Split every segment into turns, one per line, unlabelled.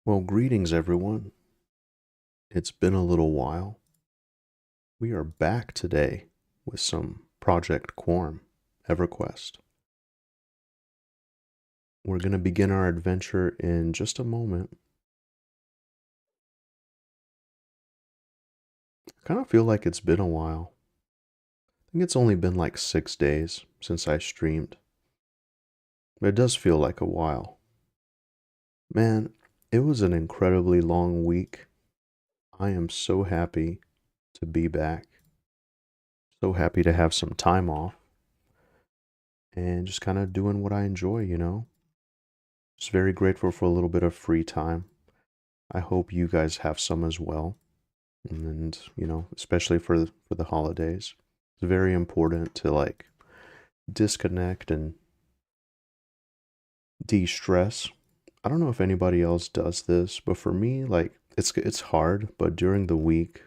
Well, greetings everyone. It's been a little while. We are back today with some Project Quarm, EverQuest. We're going to begin our adventure in just a moment. I kind of feel like it's been a while. I think it's only been like 6 days since I streamed. But it does feel like a while. Man, it was an incredibly long week. I am so happy to be back. So happy to have some time off. And just kind of doing what I enjoy. Just very grateful for a little bit of free time. I hope you guys have some as well. And, especially for the holidays. It's very important to like disconnect and de-stress. I don't know if anybody else does this, but for me, like it's hard, but during the week,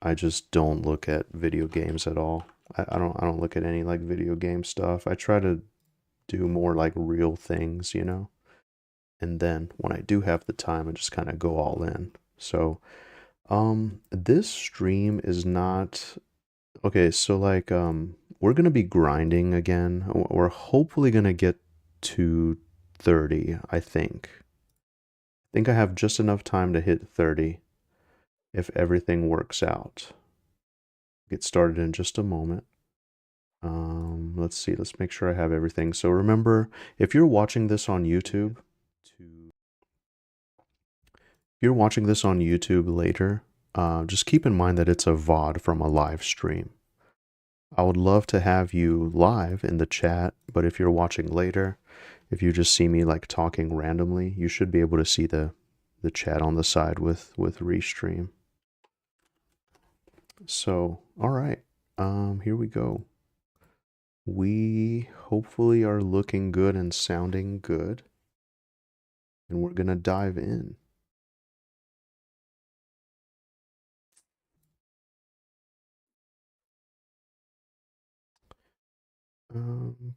I just don't look at video games at all. I don't look at any like video game stuff. I try to do more like real things. And then when I do have the time, I just kind of go all in. So, this stream is not okay. So like, we're gonna be grinding again. We're hopefully gonna get to 30. I think I have just enough time to hit 30 if everything works out. Get started in just a moment. Let's see. Let's make sure I have everything. So remember, if you're watching this on YouTube, later, just keep in mind that it's a VOD from a live stream. I would love to have you live in the chat, but if you're watching later, if you just see me like talking randomly, you should be able to see the chat on the side with restream. So, all right, here we go. We hopefully are looking good and sounding good, and we're gonna dive in. Um,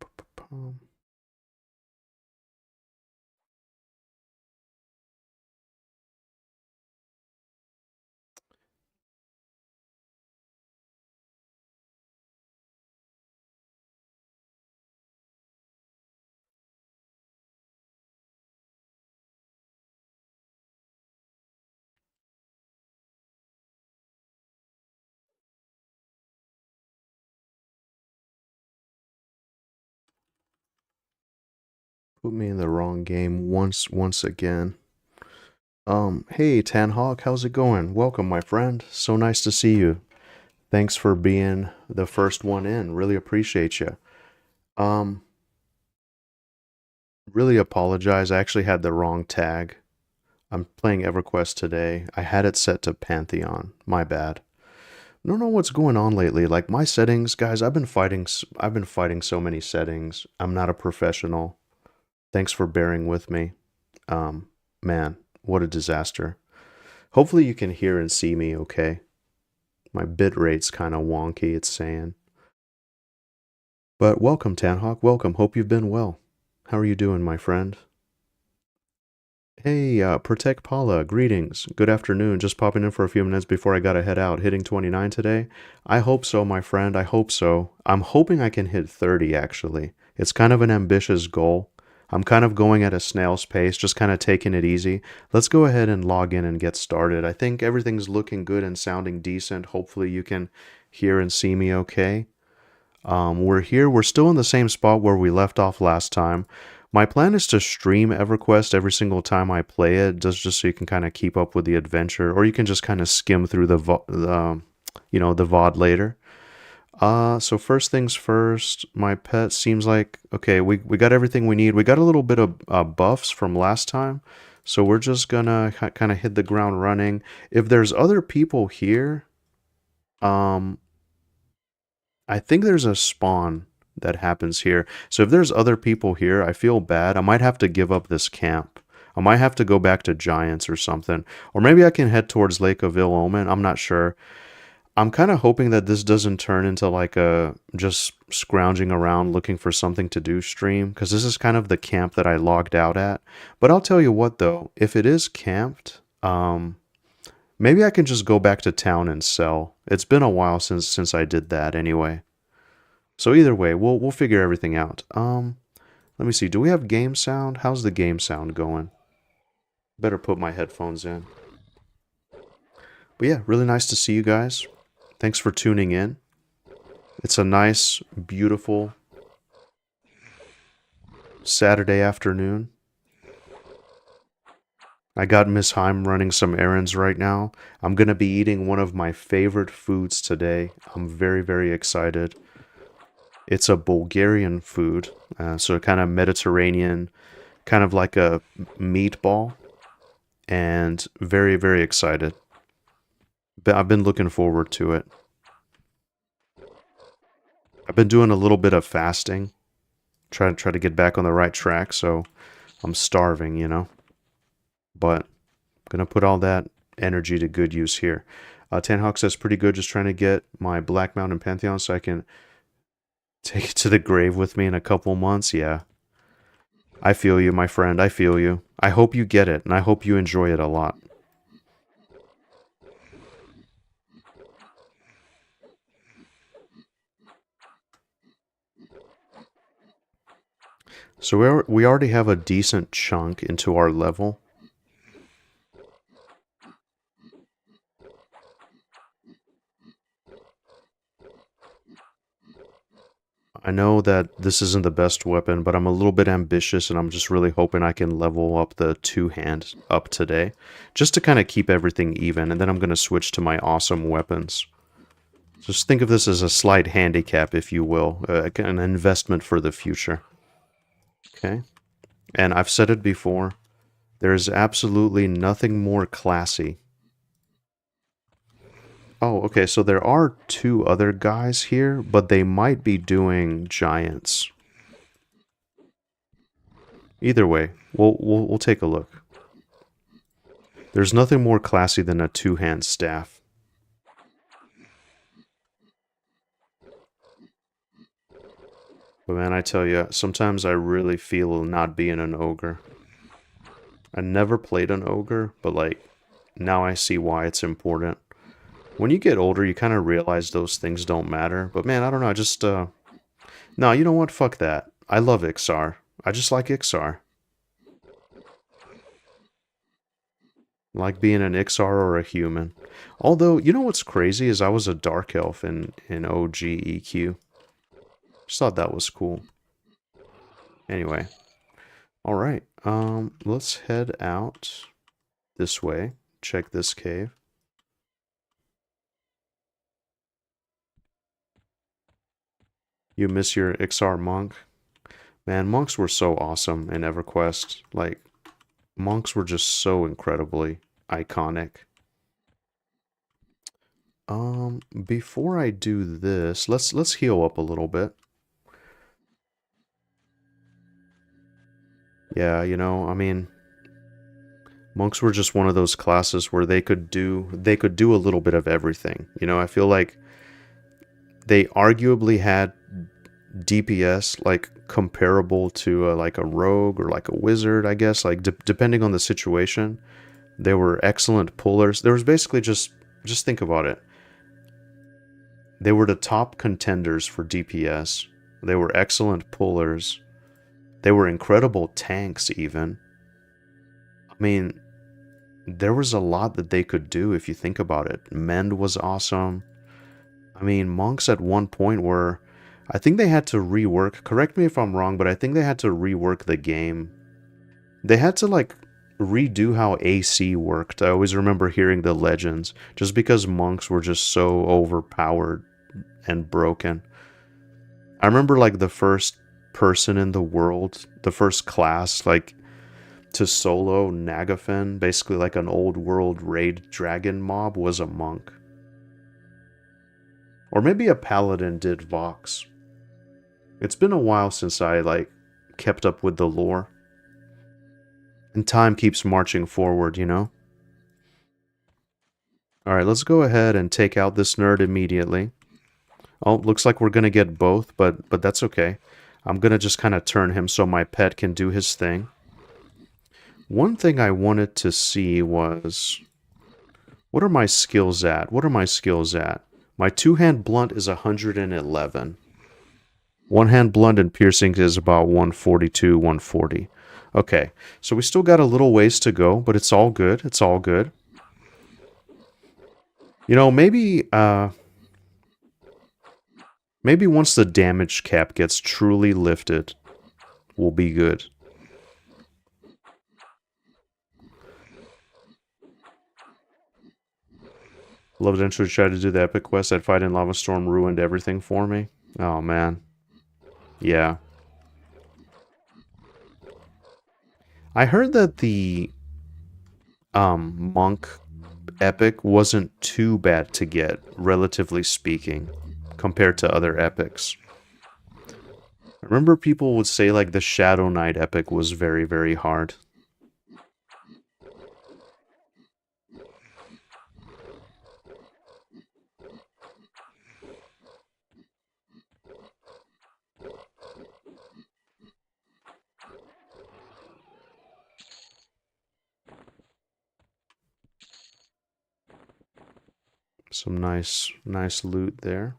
Put me in the wrong game once again. Hey Tanhawk, how's it going? Welcome, my friend. So nice to see you. Thanks for being the first one in. Really appreciate you. Um, really apologize. I actually had the wrong tag. I'm playing EverQuest today. I had it set to Pantheon. My bad. I don't know what's going on lately. Like my settings, guys, I've been fighting so many settings. I'm not a professional. Thanks for bearing with me. Man, what a disaster. Hopefully you can hear and see me okay. My bit rate's kind of wonky, it's saying. But welcome, Tanhawk. Welcome. Hope you've been well. How are you doing, my friend? Hey, Protect Paula, greetings. Good afternoon. Just popping in for a few minutes before I gotta head out. Hitting 29 today? I hope so, my friend. I hope so. I'm hoping I can hit 30, actually. It's kind of an ambitious goal. I'm kind of going at a snail's pace, just kind of taking it easy. Let's go ahead and log in and get started. I think everything's looking good and sounding decent. Hopefully you can hear and see me okay. We're here. We're still in the same spot where we left off last time. My plan is to stream EverQuest every single time I play it, just so you can kind of keep up with the adventure, or you can just kind of skim through the VOD later. So first things first, my pet seems like, okay, we got everything we need. We got a little bit of buffs from last time, so we're just gonna kind of hit the ground running. If there's other people here, I think there's a spawn that happens here. So if there's other people here, I feel bad. I might have to give up this camp. I might have to go back to Giants or something. Or maybe I can head towards Lake of Ill Omen. I'm not sure. I'm kind of hoping that this doesn't turn into like a just scrounging around looking for something to do stream, because this is kind of the camp that I logged out at. But I'll tell you what though, if it is camped, maybe I can just go back to town and sell. It's been a while since I did that anyway. So either way, we'll figure everything out. Let me see. Do we have game sound? How's the game sound going? Better put my headphones in. But yeah, really nice to see you guys. Thanks for tuning in. It's a nice, beautiful Saturday afternoon. I got Miss Heim running some errands right now. I'm going to be eating one of my favorite foods today. I'm very, very excited. It's a Bulgarian food, so kind of Mediterranean, kind of like a meatball, and very, very excited. But I've been looking forward to it. I've been doing a little bit of fasting, try to get back on the right track, so I'm starving, you know. But I'm gonna put all that energy to good use here. Tanhawk says pretty good, just trying to get my Black Mountain Pantheon so I can take it to the grave with me in a couple months. Yeah. I feel you, my friend. I feel you. I hope you get it, and I hope you enjoy it a lot. So we already have a decent chunk into our level. I know that this isn't the best weapon, but I'm a little bit ambitious and I'm just really hoping I can level up the two-hand up today. Just to kind of keep everything even, and then I'm going to switch to my awesome weapons. Just think of this as a slight handicap, if you will, an investment for the future. Okay? And I've said it before, there is absolutely nothing more classy. Oh, okay, so there are two other guys here, but they might be doing giants. Either way, we'll take a look. There's nothing more classy than a two-hand staff. But man, I tell you, sometimes I really feel not being an ogre. I never played an ogre, but like, now I see why it's important. When you get older, you kind of realize those things don't matter. But man, I don't know, I just, no, you know what? Fuck that. I love Iksar. I just like Iksar. Like being an Iksar or a human. Although, you know what's crazy is I was a dark elf in OG EQ. Just thought that was cool. Anyway. Alright, let's head out this way. Check this cave. You miss your Iksar monk? Man, monks were so awesome in EverQuest. Like, monks were just so incredibly iconic. Before I do this, let's heal up a little bit. Yeah, you know, I mean, monks were just one of those classes where they could do a little bit of everything. You know, I feel like they arguably had DPS like comparable to like a rogue or like a wizard, I guess, like depending on the situation. They were excellent pullers. There was basically just think about it. They were the top contenders for DPS. They were excellent pullers. They were incredible tanks even. I mean, there was a lot that they could do if you think about it. Mend was awesome. I mean, monks at one point were, I think they had to rework, correct me if I'm wrong, but I think they had to rework the game. They had to like redo how AC worked. I always remember hearing the legends, just because monks were just so overpowered and broken. I remember like the first person in the world, the first class, like to solo Nagafen, basically like an old world raid dragon mob, was a monk. Or maybe a paladin did Vox. It's been a while since I like kept up with the lore. And time keeps marching forward, you know? All right, let's go ahead and take out this nerd immediately. Oh, looks like we're gonna get both, but that's okay. I'm gonna just kind of turn him so my pet can do his thing. One thing I wanted to see was, what are my skills at? What are my skills at? My two-hand blunt is 111. One-hand blunt and piercing is about 142, 140. Okay, so we still got a little ways to go, but it's all good. It's all good. You know, maybe once the damage cap gets truly lifted, we'll be good. Loved Entry tried to do the epic quest. That fight in Lava Storm ruined everything for me. Oh man. Yeah. I heard that the monk epic wasn't too bad to get, relatively speaking, compared to other epics. I remember people would say like the Shadow Knight epic was very, very hard. Some nice loot there.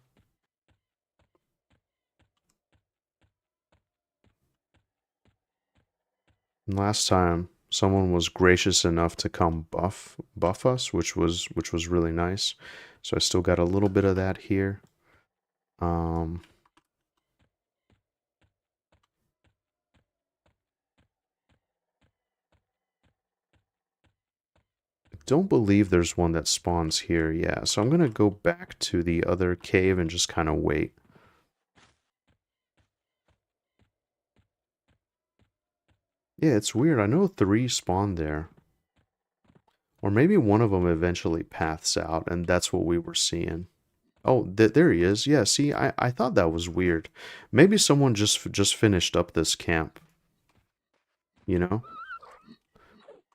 And last time, someone was gracious enough to come buff us, which was really nice. So I still got a little bit of that here. Um, don't believe there's one that spawns here. Yeah, so I'm gonna go back to the other cave and just kind of wait. Yeah, it's weird. I know 3 spawned there. Or maybe one of them eventually paths out, and that's what we were seeing. Oh, there he is. Yeah, see, I thought that was weird. Maybe someone just finished up this camp. You know?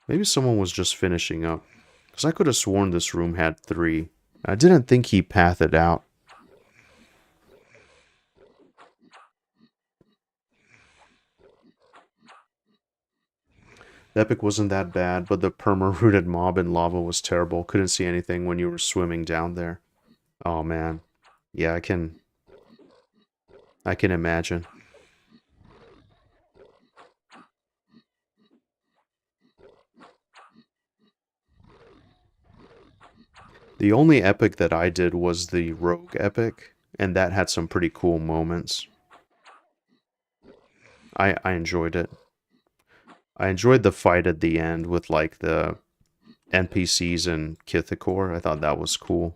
Maybe someone was just finishing up. Because I could have sworn this room had 3. I didn't think he pathed out. The epic wasn't that bad, but the perma-rooted mob in lava was terrible. Couldn't see anything when you were swimming down there. Oh man. Yeah, I can imagine. The only epic that I did was the rogue epic, and that had some pretty cool moments. I enjoyed it. I enjoyed the fight at the end with like the NPCs and Kithakor. I thought that was cool.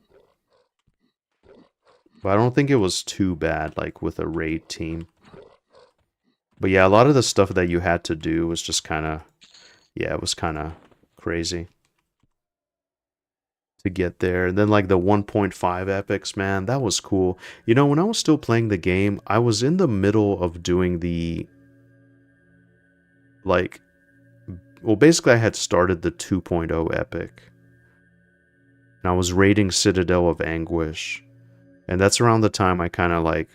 But I don't think it was too bad, like with a raid team. But yeah, a lot of the stuff that you had to do was just kind of, yeah, it was kind of crazy to get there. And then like the 1.5 epics, man, that was cool. You know, when I was still playing the game, I was in the middle of doing the, like, well, basically I had started the 2.0 epic. And I was raiding Citadel of Anguish. And that's around the time I kind of like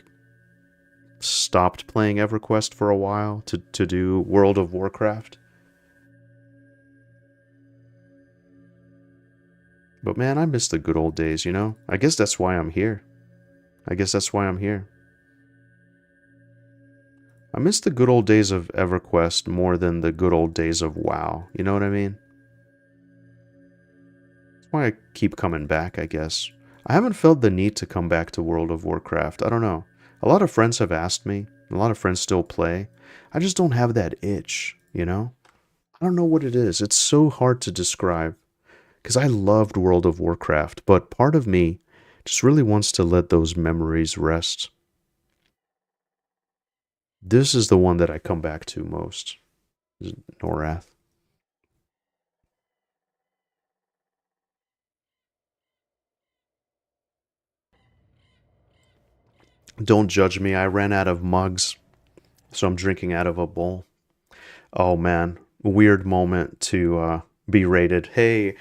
stopped playing EverQuest for a while to do World of Warcraft. But man, I miss the good old days, you know? I guess that's why I'm here. I guess that's why I'm here. I miss the good old days of EverQuest more than the good old days of WoW. You know what I mean? That's why I keep coming back, I guess. I haven't felt the need to come back to World of Warcraft. I don't know. A lot of friends have asked me. A lot of friends still play. I just don't have that itch, you know? I don't know what it is. It's so hard to describe. Because I loved World of Warcraft, but part of me just really wants to let those memories rest. This is the one that I come back to most. Norath. Don't judge me, I ran out of mugs, so I'm drinking out of a bowl. Oh man, weird moment to be rated. Hey,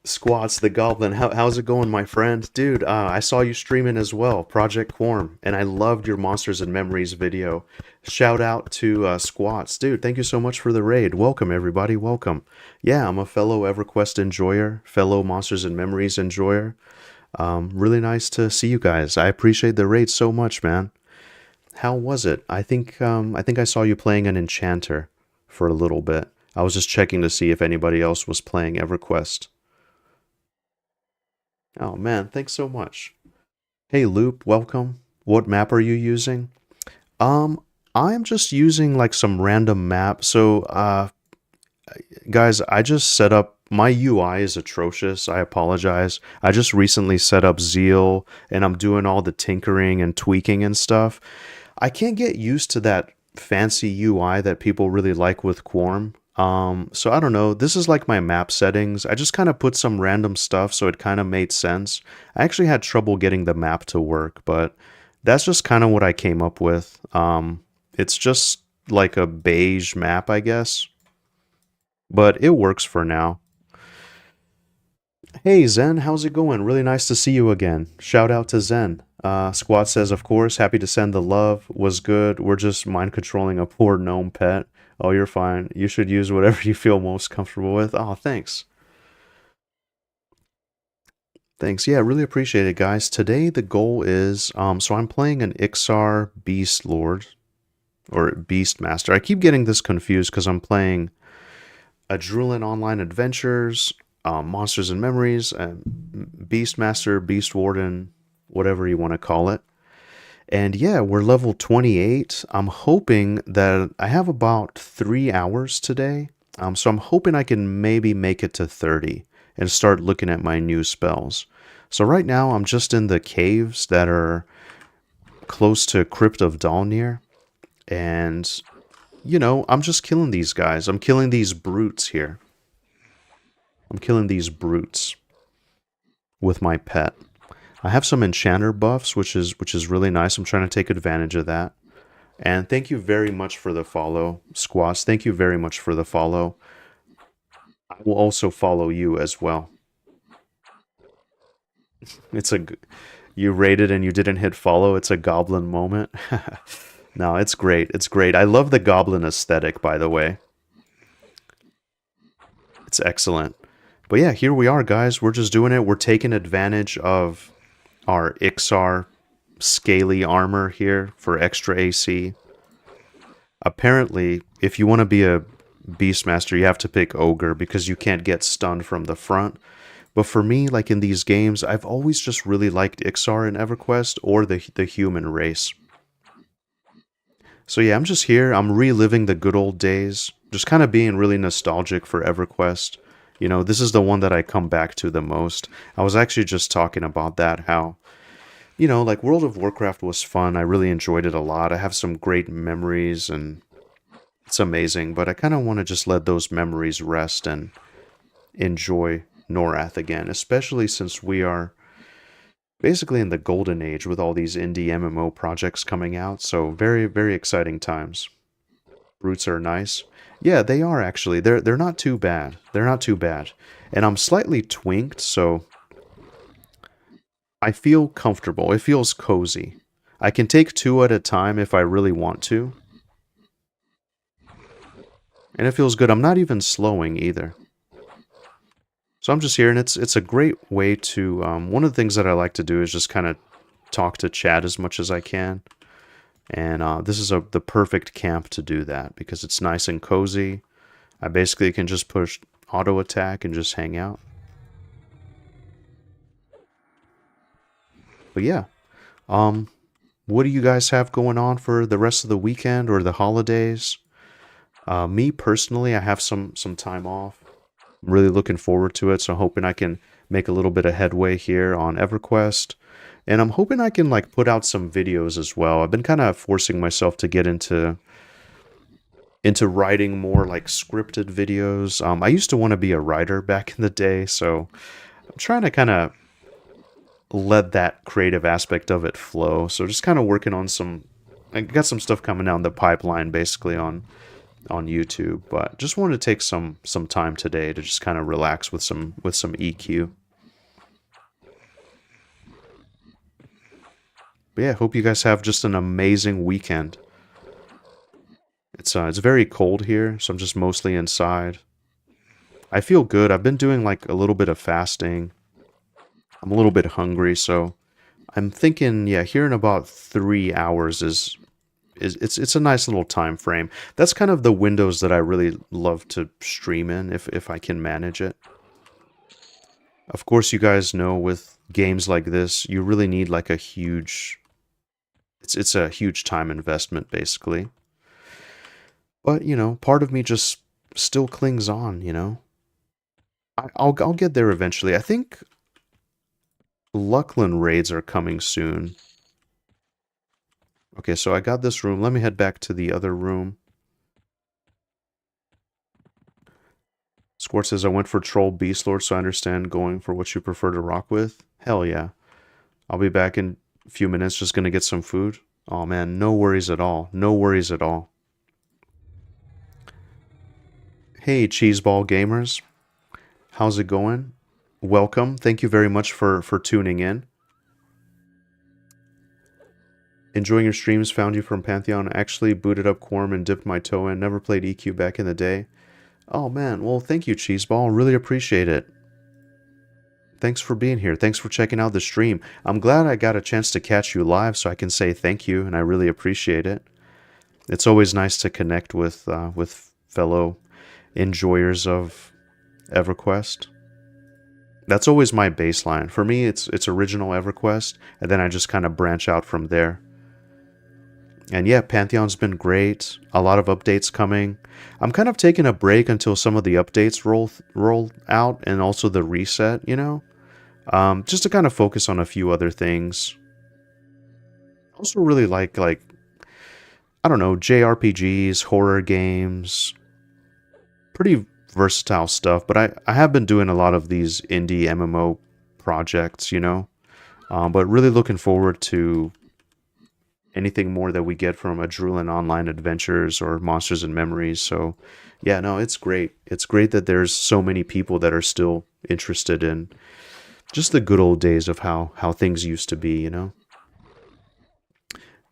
Squats the Goblin. How's it going, my friend? Dude, I saw you streaming as well, Project Quarm, and I loved your Monsters and Memories video. Shout out to Squats. Dude, thank you so much for the raid. Welcome, everybody. Welcome. Yeah, I'm a fellow EverQuest enjoyer, fellow Monsters and Memories enjoyer. Really nice to see you guys. I appreciate the raid so much, man. How was it? I think I saw you playing an enchanter for a little bit. I was just checking to see if anybody else was playing EverQuest. Oh man, thanks so much. Hey Loop, welcome. What map are you using? Um, I'm just using like some random map. So, guys, I just set up my UI is atrocious. I apologize. I just recently set up Zeal and I'm doing all the tinkering and tweaking and stuff. I can't get used to that fancy UI that people really like with Quarm. So I don't know. This is like my map settings. I just kind of put some random stuff so it kind of made sense. I actually had trouble getting the map to work, but that's just kind of what I came up with. It's just like a beige map, I guess, but it works for now. Hey Zen, how's it going? Really nice to see you again. Shout out to Zen. Squat says, of course, happy to send the love. Was good. We're just mind controlling a poor gnome pet. Oh, you're fine. You should use whatever you feel most comfortable with. Oh, thanks. Thanks. Yeah, really appreciate it, guys. Today the goal is so I'm playing an Iksar Beastlord or Beastmaster. I keep getting this confused because I'm playing a Drulin Online Adventures, Monsters and Memories, Beastmaster, Beast Warden, whatever you want to call it. And yeah, we're level 28. I'm hoping that I have about 3 hours today. So I'm hoping I can maybe make it to 30 and start looking at my new spells. So right now I'm just in the caves that are close to Crypt of Dalnir. And, I'm just killing these guys. I'm killing these brutes here. I'm killing these brutes with my pet. I have some enchanter buffs, which is really nice. I'm trying to take advantage of that. And thank you very much for the follow, Squash. Thank you very much for the follow. I will also follow you as well. It's a you rated and you didn't hit follow. It's a goblin moment. No, it's great. It's great. I love the goblin aesthetic, by the way. It's excellent. But yeah, here we are, guys. We're just doing it. We're taking advantage of our Iksar scaly armor here for extra AC. Apparently, if you want to be a Beastmaster, you have to pick Ogre because you can't get stunned from the front. But for me, like in these games, I've always just really liked Iksar in EverQuest or the human race. So yeah, I'm just here. I'm reliving the good old days. Just kind of being really nostalgic for EverQuest. This is the one that I come back to the most. I was actually just talking about that, how, like World of Warcraft was fun. I really enjoyed it a lot. I have some great memories and it's amazing, but I kind of want to just let those memories rest and enjoy Norath again, especially since we are basically in the golden age with all these indie MMO projects coming out. So very, very exciting times. Brutes are nice. Yeah, they are actually. They're not too bad. They're not too bad. And I'm slightly twinked, so I feel comfortable. It feels cozy. I can take two at a time if I really want to. And it feels good. I'm not even slowing either. So I'm just here, and it's a great way to... one of the things that I like to do is just kind of talk to chat as much as I can. And this is the perfect camp to do that because it's nice and cozy. I basically can just push auto attack and just hang out. But yeah, what do you guys have going on for the rest of the weekend or the holidays? Me personally, I have some time off. I'm really looking forward to it, so I'm hoping I can make a little bit of headway here on EverQuest. And I'm hoping I can like put out some videos as well. I've been kind of forcing myself to get into writing more like scripted videos. I used to want to be a writer back in the day, so I'm trying to kind of let that creative aspect of it flow. So just kind of working on I got some stuff coming down the pipeline basically on on YouTube, but just wanted to take some time today to just kind of relax with some EQ. But yeah, hope you guys have just an amazing weekend. It's very cold here, so I'm just mostly inside. I feel good. I've been doing like a little bit of fasting. I'm a little bit hungry, so I'm thinking, yeah, here in about 3 hours is it's a nice little time frame. That's kind of the windows that I really love to stream in if I can manage it. Of course, you guys know with games like this, you really need like a huge it's a huge time investment basically. But, part of me just still clings on, I'll get there eventually. I think Luckland raids are coming soon. Okay, so I got this room. Let me head back to the other room. Squirt says, I went for Troll Beastlord, so I understand going for what you prefer to rock with. Hell yeah. I'll be back in a few minutes, just gonna get some food. Oh man, no worries at all. No worries at all. Hey, Cheeseball Gamers. How's it going? Welcome. Thank you very much for tuning in. Enjoying your streams, found you from Pantheon. Actually booted up Quarm and dipped my toe in. Never played EQ back in the day. Oh man, well thank you, Cheeseball. Really appreciate it. Thanks for being here. Thanks for checking out the stream. I'm glad I got a chance to catch you live so I can say thank you, and I really appreciate it. It's always nice to connect with fellow enjoyers of EverQuest. That's always my baseline. For me, it's original EverQuest, and then I just kind of branch out from there. And yeah, Pantheon's been great. A lot of updates coming. I'm kind of taking a break until some of the updates roll out, and also the reset, just to kind of focus on a few other things. I also really like I don't know, JRPGs, horror games, pretty versatile stuff. But I have been doing a lot of these indie MMO projects, but really looking forward to anything more that we get from Adrenaline Online Adventures or Monsters and Memories. So yeah, no, it's great. It's great that there's so many people that are still interested in just the good old days of how things used to be,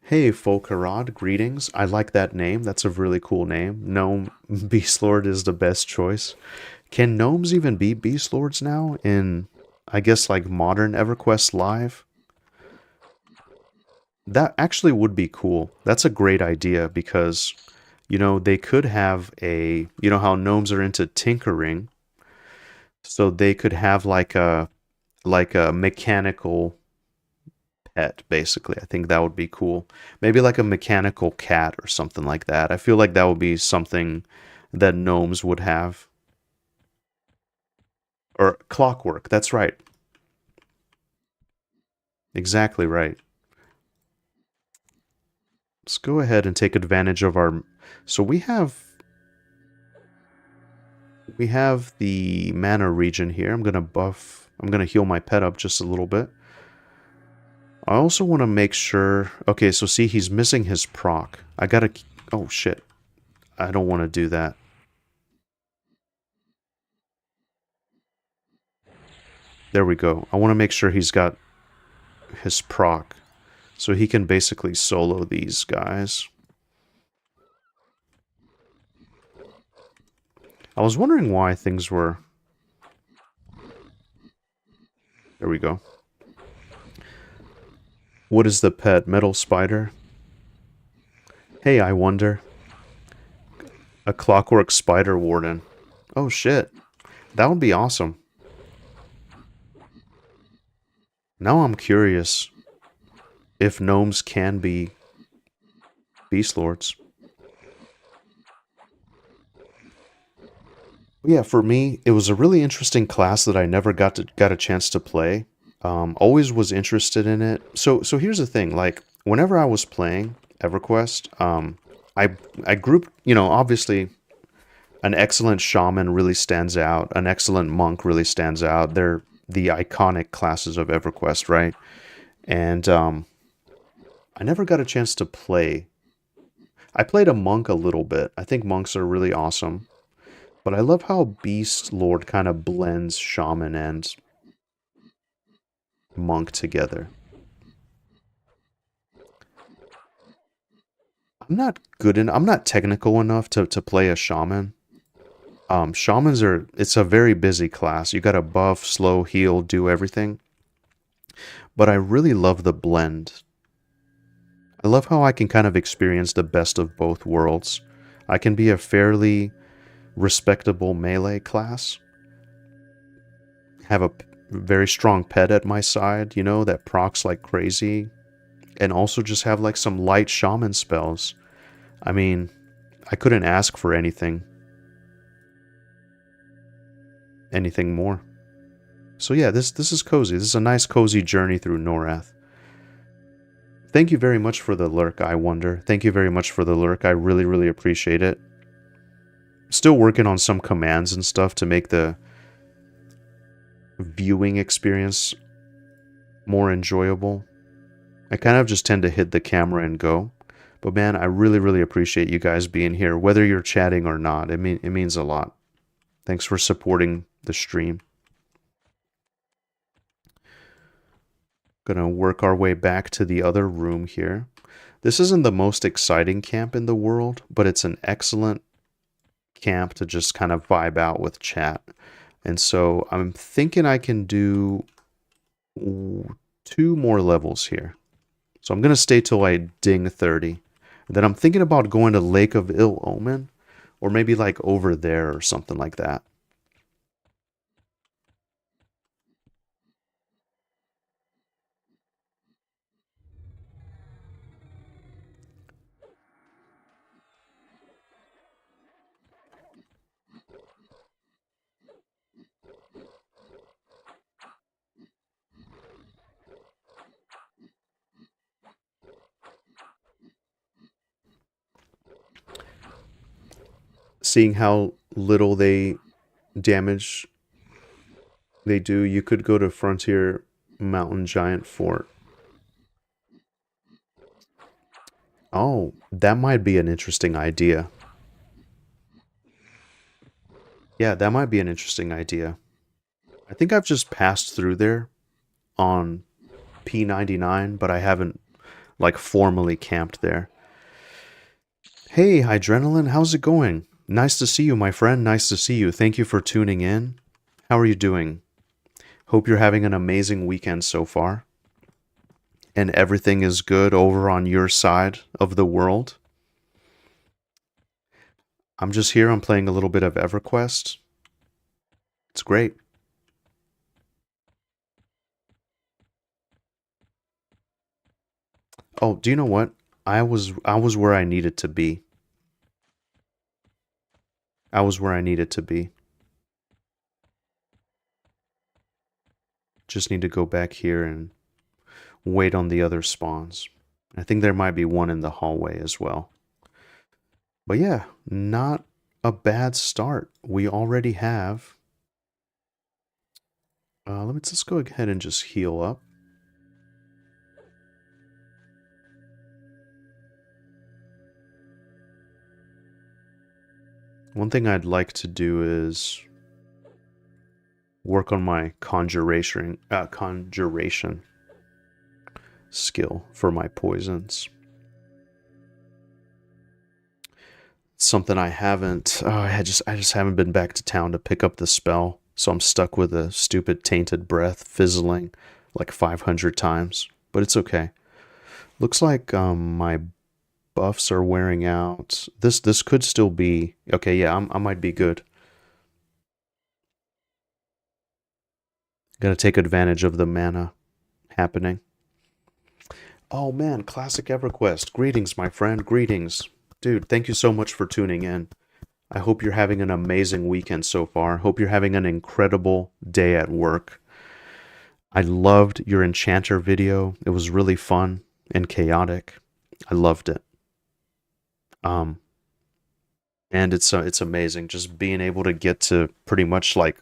Hey, Folkarad, greetings. I like that name. That's a really cool name. Gnome Beastlord is the best choice. Can gnomes even be Beastlords now in, I guess, like modern EverQuest Live? That actually would be cool. That's a great idea because, they could have how gnomes are into tinkering, so they could have like a mechanical pet, basically. I think that would be cool. Maybe like a mechanical cat or something like that. I feel like that would be something that gnomes would have. Or clockwork, that's right. Exactly right. Let's go ahead and take advantage of our... So we have the mana region here. I'm going to heal my pet up just a little bit. I also want to make sure... Okay, so see, he's missing his proc. I gotta... Oh, shit. I don't want to do that. There we go. I want to make sure he's got his proc, so he can basically solo these guys. I was wondering why things were... There we go. What is the pet? Metal spider? Hey, I wonder. A clockwork spider warden. Oh shit. That would be awesome. Now I'm curious if gnomes can be Beastlords. Yeah, for me, it was a really interesting class that I never got a chance to play. Always was interested in it. So here's the thing. Like, whenever I was playing EverQuest, I grouped, obviously an excellent shaman really stands out. An excellent monk really stands out. They're the iconic classes of EverQuest, right? And I never got a chance to play. I played a monk a little bit. I think monks are really awesome. But I love how Beastlord kind of blends shaman and monk together. I'm not technical enough to play a shaman. Shamans are, it's a very busy class. You gotta buff, slow, heal, do everything. But I really love the blend. I love how I can kind of experience the best of both worlds. I can be a fairly respectable melee class, have a very strong pet at my side, you know, that procs like crazy, and also just have like some light shaman spells. I mean, I couldn't ask for anything more. So yeah, this is cozy. This is a nice cozy journey through Norath. Thank you very much for the lurk, I wonder. Thank you very much for the lurk. I really, really appreciate it. Still working on some commands and stuff to make the viewing experience more enjoyable. I kind of just tend to hit the camera and go. But man, I really, really appreciate you guys being here, whether you're chatting or not. It means a lot. Thanks for supporting the stream. Gonna work our way back to the other room here. This isn't the most exciting camp in the world, but it's an excellent camp to just kind of vibe out with chat. And so I'm thinking I can do 2 more levels here. So I'm going to stay till I ding 30. And then I'm thinking about going to Lake of Ill Omen, or maybe like over there or something like that. Seeing how little they damage they do, you could go to Frontier Mountain Giant Fort. Oh, that might be an interesting idea. Yeah, that might be an interesting idea. I think I've just passed through there on P99, but I haven't like formally camped there. Hey, Hydrenalin, how's it going? Nice to see you, my friend. Nice to see you. Thank you for tuning in. How are you doing? Hope you're having an amazing weekend so far. And everything is good over on your side of the world. I'm just here. I'm playing a little bit of EverQuest. It's great. Oh, do you know what? I was where I needed to be. I was where I needed to be. Just need to go back here and wait on the other spawns. I think there might be one in the hallway as well. But yeah, not a bad start. We already have... let's go ahead and just heal up. One thing I'd like to do is work on my conjuration skill for my poisons. Something I haven't. I just haven't been back to town to pick up the spell, so I'm stuck with a stupid tainted breath fizzling like 500 times. But it's okay. Looks like my buffs are wearing out. This could still be okay. Yeah, I might be good. Gonna take advantage of the mana happening. Oh man, classic EverQuest. Greetings, my friend. Greetings. Dude, thank you so much for tuning in. I hope you're having an amazing weekend so far. Hope you're having an incredible day at work. I loved your enchanter video. It was really fun and chaotic. I loved it. Um, and it's amazing just being able to get to pretty much like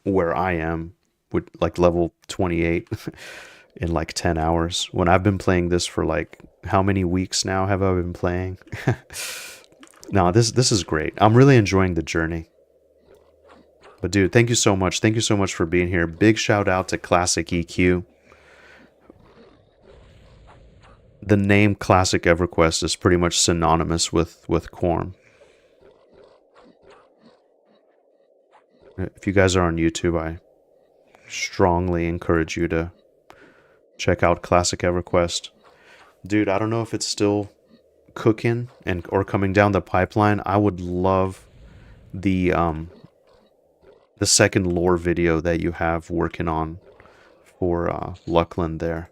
where I am with like level 28 in like 10 hours when I've been playing this for like how many weeks now have I been playing? No, this is great. I'm really enjoying the journey. But dude, thank you so much. Thank you so much for being here. Big shout out to Classic EQ. The name Classic EverQuest is pretty much synonymous with Quarm. If you guys are on YouTube, I strongly encourage you to check out Classic EverQuest. Dude, I don't know if it's still cooking and or coming down the pipeline. I would love the second lore video that you have working on for Luckland there.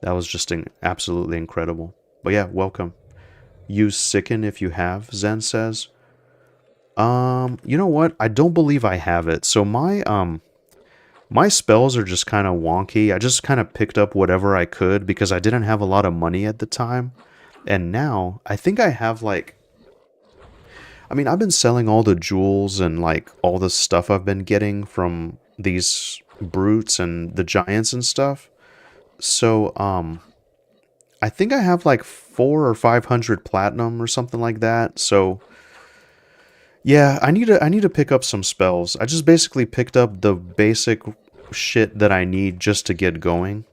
That was just absolutely incredible. But yeah, welcome. Use Sicken if you have, Zen says. You know what? I don't believe I have it. So my spells are just kind of wonky. I just kind of picked up whatever I could because I didn't have a lot of money at the time. And now I think I have like, I mean, I've been selling all the jewels and like all the stuff I've been getting from these brutes and the giants and stuff. So, I think I have like 400 or 500 platinum or something like that. So, yeah, I need to pick up some spells. I just basically picked up the basic shit that I need just to get going.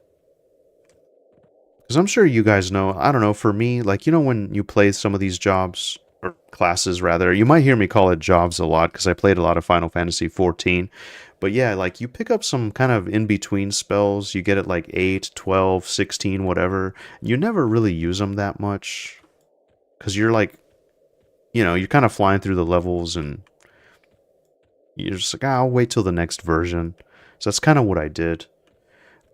Because I'm sure you guys know, I don't know, for me, like, you know, when you play some of these jobs, or classes rather, you might hear me call it jobs a lot because I played a lot of Final Fantasy 14. But yeah, like you pick up some kind of in-between spells, you get it like 8, 12, 16, whatever. You never really use them that much because you're like, you know, you're kind of flying through the levels and you're just like, ah, I'll wait till the next version. So that's kind of what I did.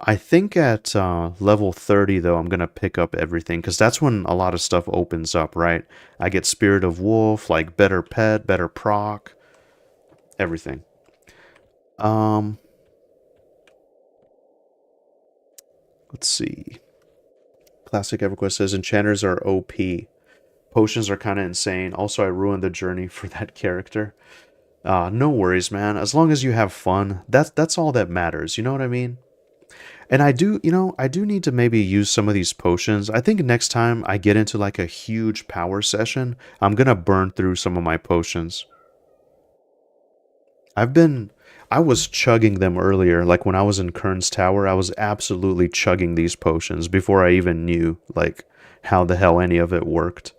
I think at level 30, though, I'm going to pick up everything, because that's when a lot of stuff opens up, right? I get Spirit of Wolf, like better pet, better proc, everything. Um, let's see. Classic EverQuest says, Enchanters are OP. Potions are kind of insane. Also, I ruined the journey for that character. No worries, man. As long as you have fun, that's all that matters. You know what I mean? And I do, you know, I do need to maybe use some of these potions. I think next time I get into like a huge power session, I'm gonna burn through some of my potions. I've been, I was chugging them earlier, like when I was in Kern's Tower, I was absolutely chugging these potions before I even knew, like, how the hell any of it worked.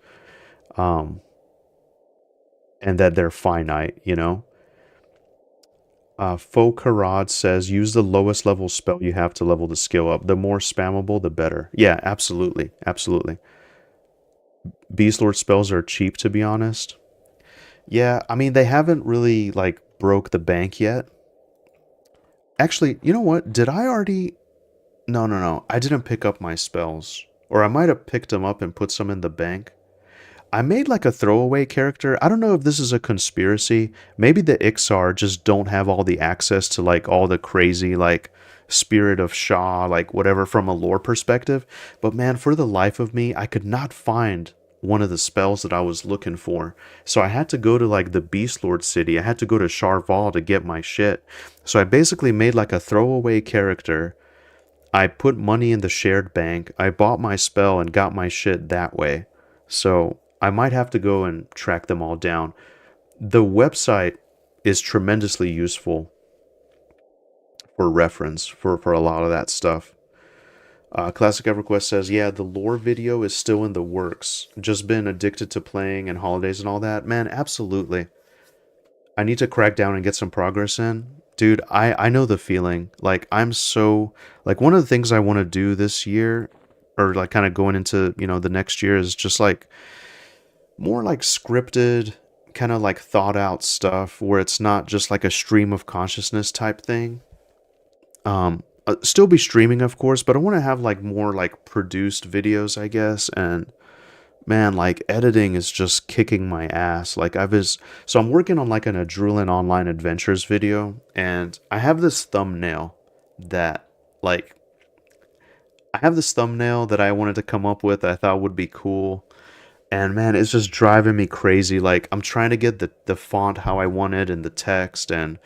Um, and that they're finite, you know? Faux Karad says, use the lowest level spell you have to level the skill up. The more spammable, the better. Yeah, absolutely. Absolutely. Beastlord spells are cheap, to be honest. Yeah, I mean, they haven't really, like, broke the bank yet. Actually, you know what? Did I already... No, no, no. I didn't pick up my spells. Or I might have picked them up and put some in the bank. I made like a throwaway character. I don't know if this is a conspiracy. Maybe the Iksar just don't have all the access to like all the crazy like spirit of Shah, like whatever from a lore perspective. But man, for the life of me, I could not find one of the spells that I was looking for. So I had to go to like the Beastlord city. I had to go to Charval to get my shit. So I basically made like a throwaway character. I put money in the shared bank. I bought my spell and got my shit that way. So I might have to go and track them all down. The website is tremendously useful for reference for a lot of that stuff. Classic EverQuest says, yeah, the lore video is still in the works. Just been addicted to playing and holidays and all that. Man, absolutely. I need to crack down and get some progress in. Dude, I know the feeling. Like, I'm so... Like, one of the things I want to do this year, or like kind of going into, you know, the next year is just like more like scripted, kind of like thought out stuff where it's not just like a stream of consciousness type thing. Still be streaming, of course, but I want to have like more like produced videos, I guess. And man, like editing is just kicking my ass. Like so I'm working on like an Adrenaline Online Adventures video, and I have this thumbnail that like I wanted to come up with that I thought would be cool. And man, it's just driving me crazy. Like, I'm trying to get the font how I want it and the text. And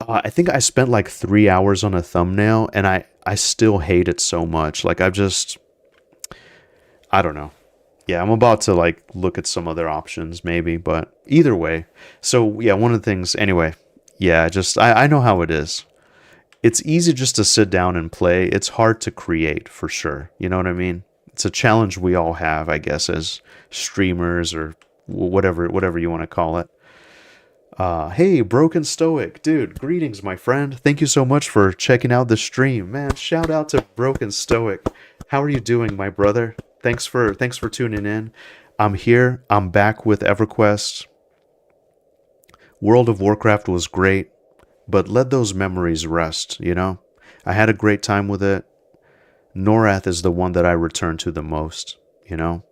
I think I spent like 3 hours on a thumbnail, and I still hate it so much. Like I don't know. Yeah, I'm about to like look at some other options maybe, but either way. So yeah, one of the things anyway. Yeah, just I know how it is. It's easy just to sit down and play. It's hard to create for sure. You know what I mean? It's a challenge we all have, I guess, as streamers or whatever you want to call it. Hey, Broken Stoic, dude, greetings, my friend. Thank you so much for checking out the stream, man. Shout out to Broken Stoic. How are you doing, my brother? Thanks for tuning in. I'm here. I'm back with EverQuest. World of Warcraft was great, but let those memories rest. You know, I had a great time with it. Norath is the one that I return to the most. You know,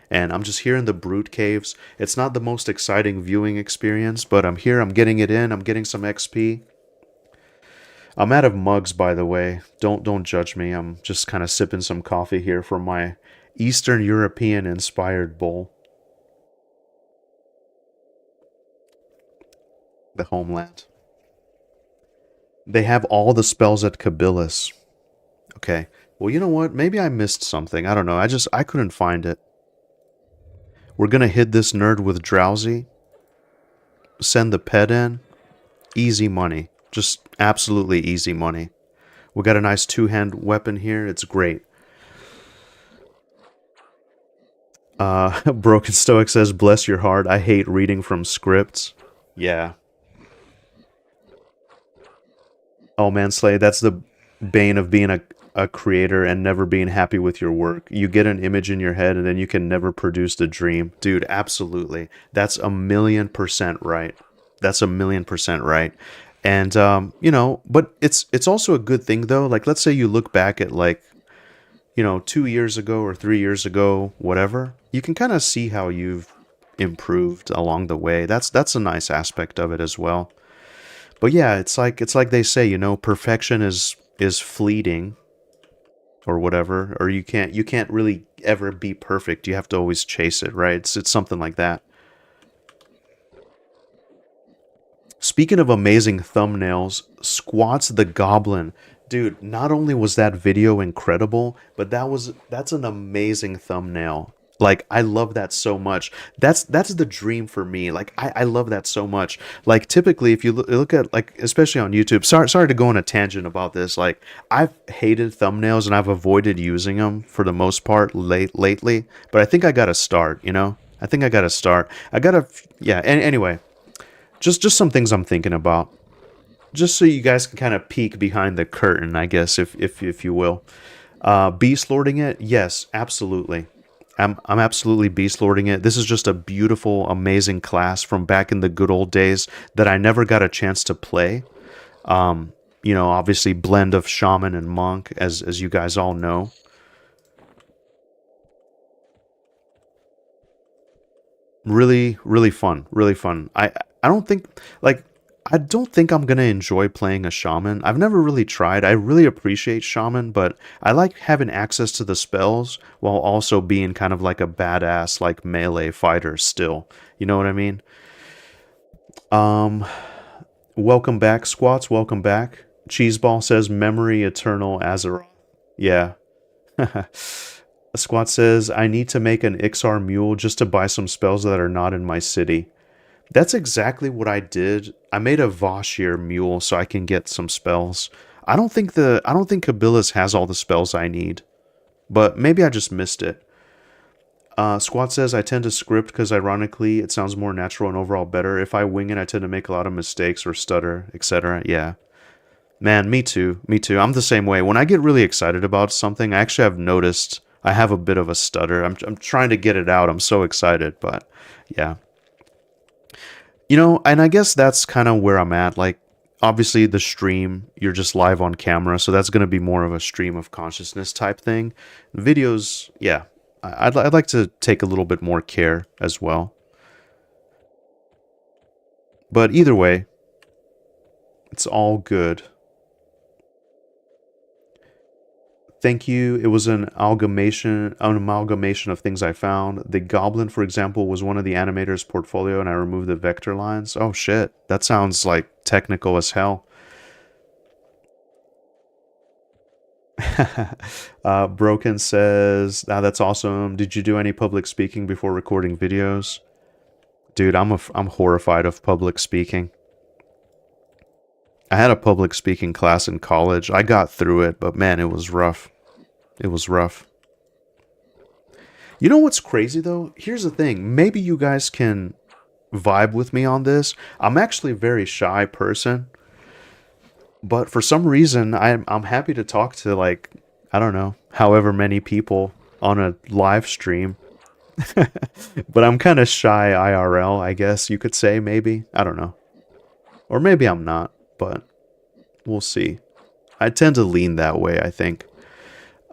and I'm just here in the Brute Caves. It's not the most exciting viewing experience, but I'm here, I'm getting it in, I'm getting some XP. I'm out of mugs, by the way. Don't judge me. I'm just kind of sipping some coffee here from my Eastern European inspired bowl, the homeland. They have all the spells at Kabilis. Okay. Well, you know what? Maybe I missed something. I don't know. I couldn't find it. We're gonna hit this nerd with Drowsy, send the pet in. Easy money. Just absolutely easy money. We got a nice two-hand weapon here. It's great. Broken Stoic says, "Bless your heart. I hate reading from scripts." Yeah. Oh man, Slay, that's the bane of being a creator and never being happy with your work. You get an image in your head and then you can never produce the dream. Dude, absolutely. That's 1,000,000% right. That's 1,000,000% right. And but it's also a good thing though. Like let's say you look back at like, 2 years ago or 3 years ago, whatever, you can kind of see how you've improved along the way. That's a nice aspect of it as well. But yeah, it's like they say, perfection is fleeting or whatever, or you can't really ever be perfect. You have to always chase it, right? It's something like that. Speaking of amazing thumbnails, Squats the Goblin. Dude, not only was that video incredible, but that's an amazing thumbnail. Like I love that so much. That's the dream for me. Like I love that so much. Like typically if you look at like especially on YouTube. Sorry to go on a tangent about this. Like I've hated thumbnails and I've avoided using them for the most part lately, but I think I got to start. I think I got to start. I got to yeah, anyway, just some things I'm thinking about. Just so you guys can kind of peek behind the curtain, I guess, if you will. Beast lording it, yes, absolutely. I'm absolutely beast lording it. This is just a beautiful, amazing class from back in the good old days that I never got a chance to play. Obviously blend of shaman and monk, as you guys all know. Really, really fun, really fun. I don't think like I don't think I'm gonna enjoy playing a shaman. I've never really tried. I really appreciate shaman, but I like having access to the spells while also being kind of like a badass like melee fighter still. You know what I mean? Um, welcome back, squats. Welcome back. Cheeseball says memory eternal Azeroth. Yeah. Squat says I need to make an Iksar mule just to buy some spells that are not in my city. That's exactly what I did. I made a Vashir mule so I can get some spells. I don't think Kabilis has all the spells I need, but maybe I just missed it. Squat says I tend to script because ironically it sounds more natural and overall better. If I wing it, I tend to make a lot of mistakes or stutter, etc. Yeah, man, me too. Me too. I'm the same way. When I get really excited about something, I actually have noticed I have a bit of a stutter. I'm trying to get it out. I'm so excited, but yeah. And I guess that's kind of where I'm at. Like, obviously, the stream, you're just live on camera, so that's going to be more of a stream of consciousness type thing. Videos, yeah, I'd like to take a little bit more care as well. But either way, it's all good. Thank you. It was an amalgamation of things I found. The goblin, for example, was one of the animator's portfolio, and I removed the vector lines. Oh shit, that sounds like technical as hell. Broken says, "Ah, that's awesome. Did you do any public speaking before recording videos?" Dude, I'm horrified of public speaking. I had a public speaking class in college. I got through it, but man, it was rough. It was rough. You know what's crazy though? Here's the thing. Maybe you guys can vibe with me on this. I'm actually a very shy person, but for some reason I'm happy to talk to like I don't know, however many people on a live stream. But I'm kind of shy IRL, I guess you could say maybe. I don't know. Or maybe I'm not, but we'll see. I tend to lean that way, I think.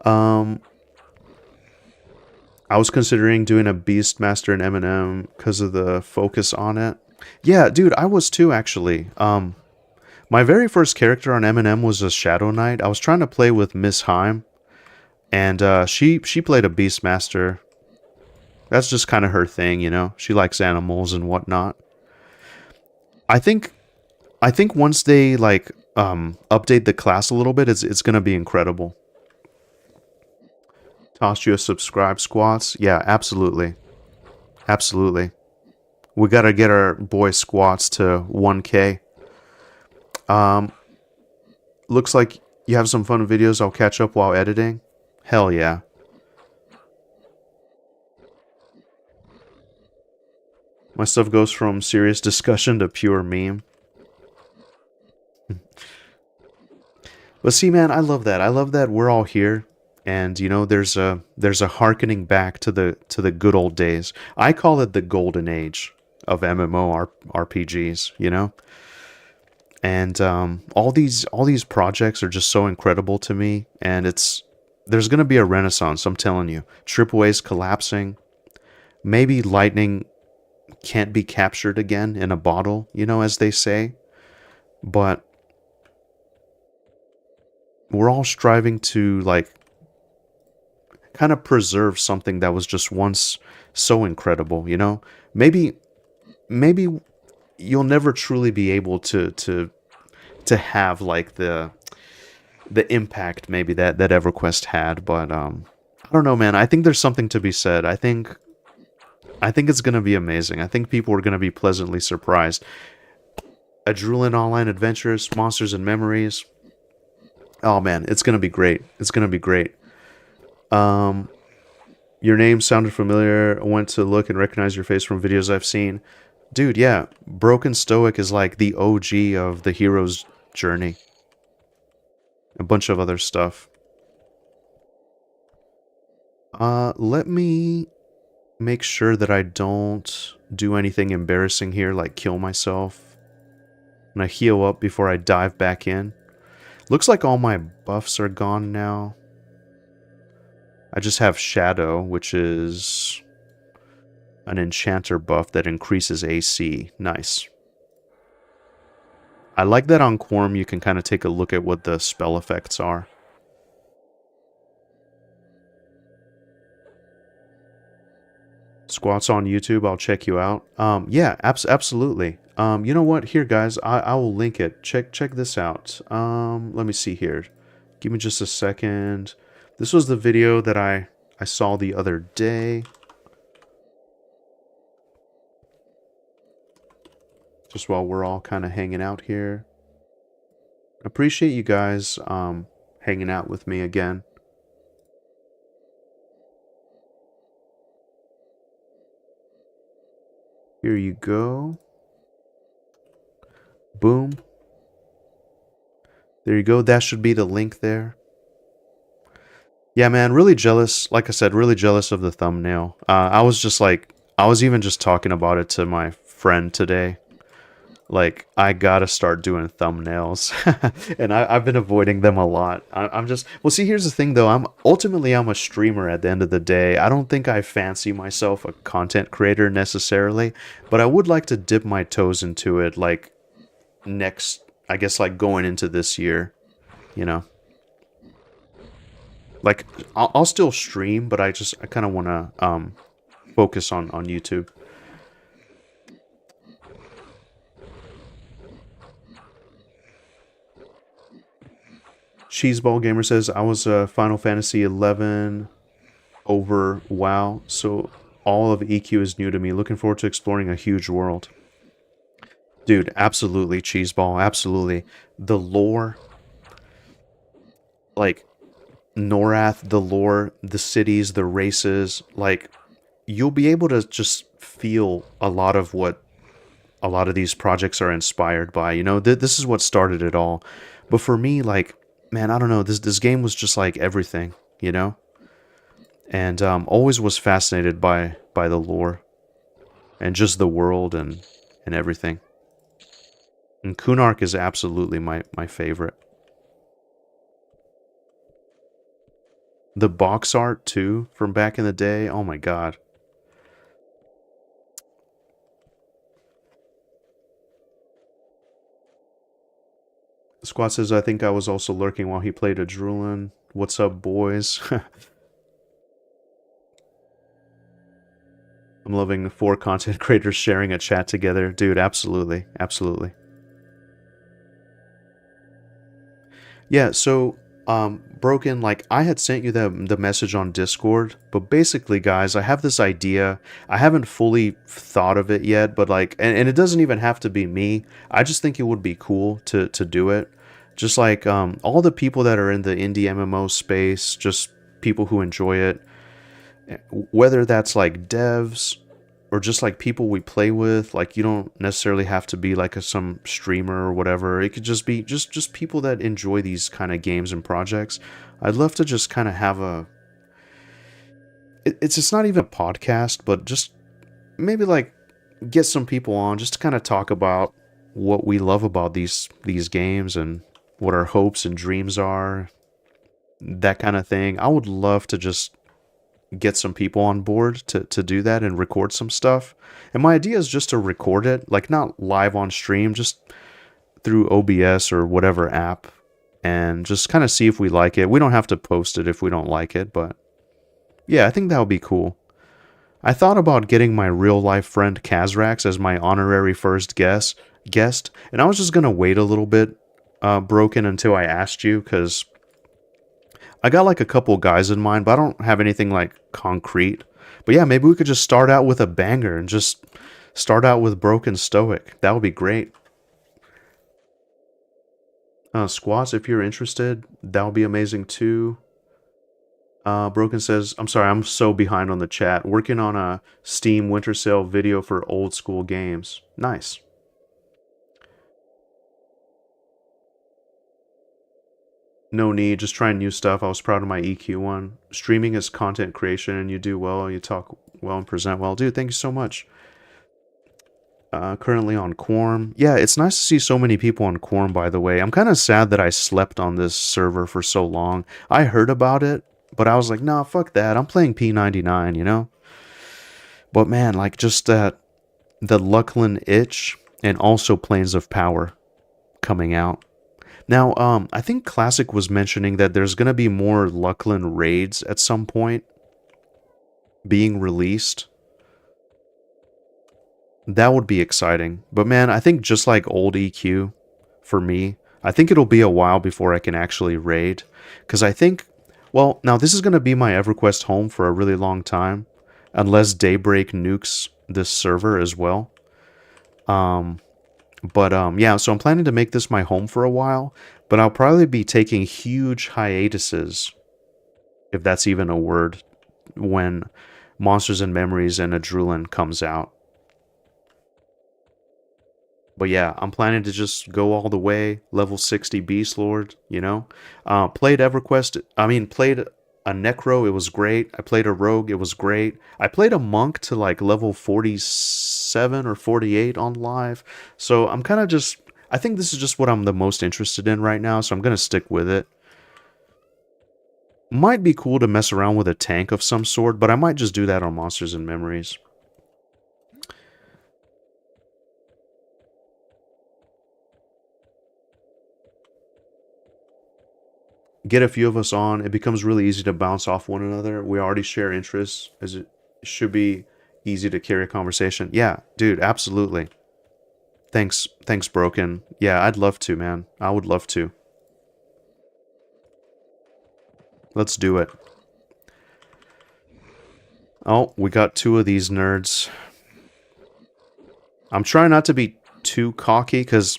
Um I was considering doing a Beastmaster and Eminem because of the focus on it. Yeah, dude, I was too actually. My very first character on Eminem was a Shadow Knight. I was trying to play with Miss Heim, and she played a Beastmaster. That's just kind of her thing, you know. She likes animals and whatnot. I think I think once they like update the class a little bit, it's gonna be incredible. Toss you a subscribe squats. Yeah, absolutely, absolutely. We gotta get our boy squats to 1K. Um, looks like you have some fun videos. I'll catch up while editing. Hell yeah. My stuff goes from serious discussion to pure meme. But see, man, I love that. I love that we're all here, and you know, there's a harkening back to the good old days. I call it the golden age of RPGs. You know, and all these projects are just so incredible to me, and it's there's gonna be a renaissance. I'm telling you, AAA's collapsing. Maybe lightning can't be captured again in a bottle, you know, as they say. But we're all striving to like kind of preserve something that was just once so incredible, you know? Maybe you'll never truly be able to have like the impact maybe that EverQuest had, but I don't know, man. I think there's something to be said. I think it's going to be amazing. I think people are going to be pleasantly surprised. Adrenaline Online Adventures, Monsters and Memories. Oh man, it's going to be great. It's going to be great. Um your name sounded familiar. I went to look and recognize your face from videos I've seen. Dude, yeah, Broken Stoic is like the OG of the hero's journey. A bunch of other stuff. Let me make sure that I don't do anything embarrassing here, like kill myself. And I heal up before I dive back in. Looks like all my buffs are gone now. I just have Shadow, which is an enchanter buff that increases AC. Nice. I like that on Quarm you can kind of take a look at what the spell effects are. Squats on YouTube, I'll check you out. Yeah, absolutely. You know what? Here, guys, I will link it. Check this out. Let me see here. Give me just a second. This was the video that I saw the other day. Just while we're all kind of hanging out here. Appreciate you guys hanging out with me again. Here you go. Boom. There you go. That should be the link there. Yeah, man, really jealous. Like I said, really jealous of the thumbnail. I was just like, I was even just talking about it to my friend today. Like, I gotta start doing thumbnails. And I've been avoiding them a lot. I'm just, well, see, here's the thing though. I'm a streamer at the end of the day. I don't think I fancy myself a content creator necessarily, but I would like to dip my toes into it, like, next, I guess, like, going into this year, you know? Like, I'll still stream, but I kind of want to focus on YouTube. Cheeseball Gamer says, I was Final Fantasy 11 over WoW, so all of EQ is new to me. Looking forward to exploring a huge world. Dude, absolutely, Cheeseball, absolutely. The lore, like, Norath, the lore, the cities, the races, like, you'll be able to just feel a lot of what a lot of these projects are inspired by. You know, this is what started it all. But for me, like, man, I don't know. This game was just like everything, you know, and always was fascinated by the lore and just the world and everything. And Kunark is absolutely my favorite. The box art too from back in the day. Oh my god. Squad says, I think I was also lurking while he played a Drulin. What's up, boys? I'm loving 4 content creators sharing a chat together. Dude, absolutely. Absolutely. Yeah, so, Broken, like, I had sent you the message on Discord, but basically, guys, I have this idea. I haven't fully thought of it yet, but, like, and it doesn't even have to be me. I just think it would be cool to do it. Just like, all the people that are in the indie MMO space, just people who enjoy it, whether that's like devs or just like people we play with, like you don't necessarily have to be like some streamer or whatever. It could just be just people that enjoy these kind of games and projects. I'd love to just kind of have it's just not even a podcast, but just maybe like get some people on just to kind of talk about what we love about these games and what our hopes and dreams are, that kind of thing. I would love to just get some people on board to do that and record some stuff. And my idea is just to record it, like not live on stream, just through OBS or whatever app, and just kind of see if we like it. We don't have to post it if we don't like it, but yeah, I think that would be cool. I thought about getting my real life friend Kazrax as my honorary first guest, and I was just gonna wait a little bit, Broken, until I asked you, because I got like a couple guys in mind, but I don't have anything like concrete. But yeah, maybe we could just start out with a banger and just start out with Broken Stoic. That would be great. Squats, if you're interested, that would be amazing too. Broken says, I'm sorry, I'm so behind on the chat. Working on a Steam winter sale video for old school games. Nice. No need, just trying new stuff. I was proud of my EQ one. Streaming is content creation and you do well, you talk well and present well. Dude, thank you so much. Currently on Quarm. Yeah, it's nice to see so many people on Quarm, by the way. I'm kind of sad that I slept on this server for so long. I heard about it, but I was like, nah, fuck that. I'm playing P99, you know? But man, like just the Lucklin itch and also Planes of Power coming out. Now, I think Classic was mentioning that there's gonna be more Lucklin raids at some point being released. That would be exciting. But man, I think just like old EQ, for me, I think it'll be a while before I can actually raid. Because I think, well, now this is going to be my EverQuest home for a really long time. Unless Daybreak nukes this server as well. Yeah, so I'm planning to make this my home for a while. But I'll probably be taking huge hiatuses, if that's even a word, when Monsters and Memories and Adrulan comes out. But yeah, I'm planning to just go all the way, level 60 Beastlord, you know? Played EverQuest, played a Necro, it was great. I played a Rogue, it was great. I played a Monk to like level 47 or 48 on live. So I'm kind of just, I think this is just what I'm the most interested in right now, so I'm going to stick with it. Might be cool to mess around with a tank of some sort, but I might just do that on Monsters and Memories. get a few of us on. It becomes really easy to bounce off one another. We already share interests, as it should be easy to carry a conversation. Yeah, dude, absolutely. Thanks, Broken. Yeah, I'd love to, man. I would love to. Let's do it. Oh, we got two of these nerds. I'm trying not to be too cocky because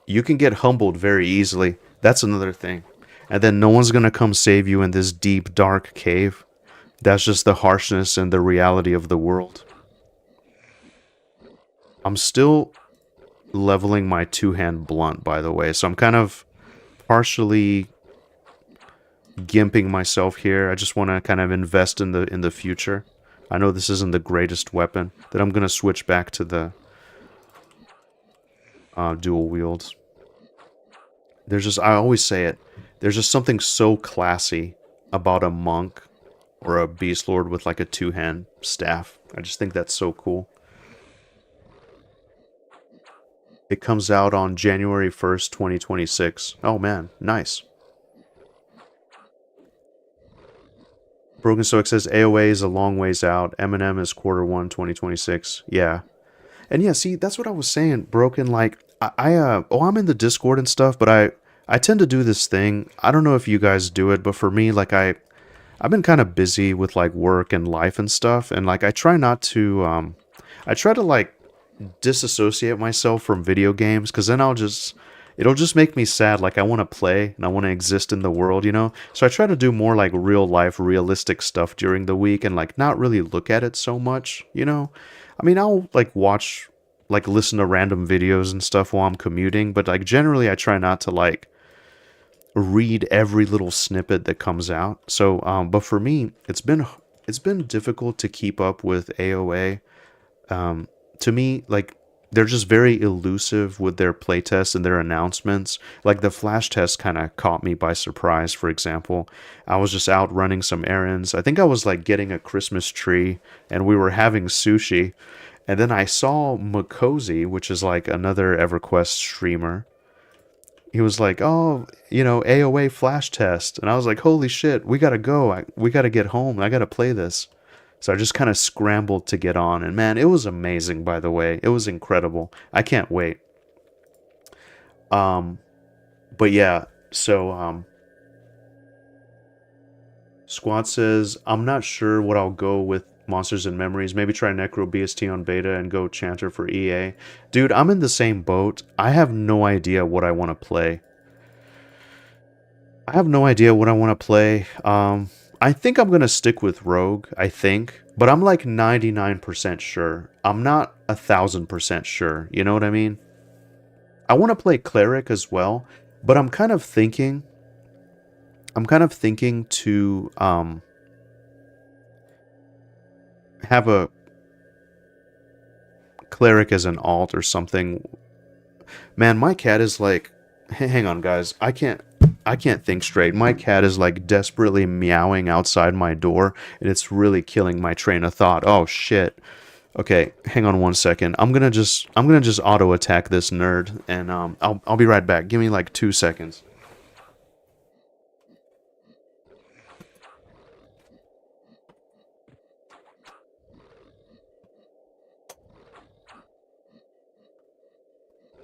you can get humbled very easily. That's another thing. And then no one's gonna come save you in this deep, dark cave. That's just the harshness and the reality of the world. I'm still leveling my two-hand blunt, by the way, so I'm kind of partially gimping myself here. I just want to kind of invest in the future. I know this isn't the greatest weapon. That I'm gonna switch back to the dual wields. There's just, I always say it, there's just something so classy about a monk or a beast lord with like a two-hand staff. I just think that's so cool. It comes out on January 1st, 2026. Oh man, nice. Broken Stoic says AOA is a long ways out. Eminem is Q1 2026. Yeah. And yeah, see, that's what I was saying, Broken. Like, I'm in the Discord and stuff, but I tend to do this thing. I don't know if you guys do it, but for me, like, I've been kind of busy with like work and life and stuff, and like, I try not to, I try to like disassociate myself from video games, because then it'll just make me sad. Like, I want to play and I want to exist in the world, you know? So I try to do more like real life, realistic stuff during the week and like not really look at it so much, you know? I mean, I'll like watch, like listen to random videos and stuff while I'm commuting, but like generally I try not to like read every little snippet that comes out. So, but for me, it's been difficult to keep up with AOA. To me, like, they're just very elusive with their playtests and their announcements. Like, the flash test kind of caught me by surprise, for example. I was just out running some errands. I think I was, like, getting a Christmas tree, and we were having sushi. And then I saw Makozy, which is, like, another EverQuest streamer. He was like, oh, AOA flash test. And I was like, holy shit, we gotta go. We gotta get home. I gotta play this. So I just kind of scrambled to get on. And man, it was amazing, by the way. It was incredible. I can't wait. But yeah, so Squad says, I'm not sure what I'll go with Monsters and Memories. Maybe try Necro BST on beta and go Chanter for EA. Dude, I'm in the same boat. I have no idea what I want to play. I have no idea what I want to play. I think I'm going to stick with Rogue, I think. But I'm like 99% sure. I'm not 1,000% sure. You know what I mean? I want to play Cleric as well. But I'm kind of thinking to have a Cleric as an alt or something. Man, my cat is like, hang on guys, I can't think straight. My cat is like desperately meowing outside my door, and it's really killing my train of thought. Oh shit. Okay, hang on one second. I'm gonna just auto attack this nerd, and I'll be right back. Give me like 2 seconds.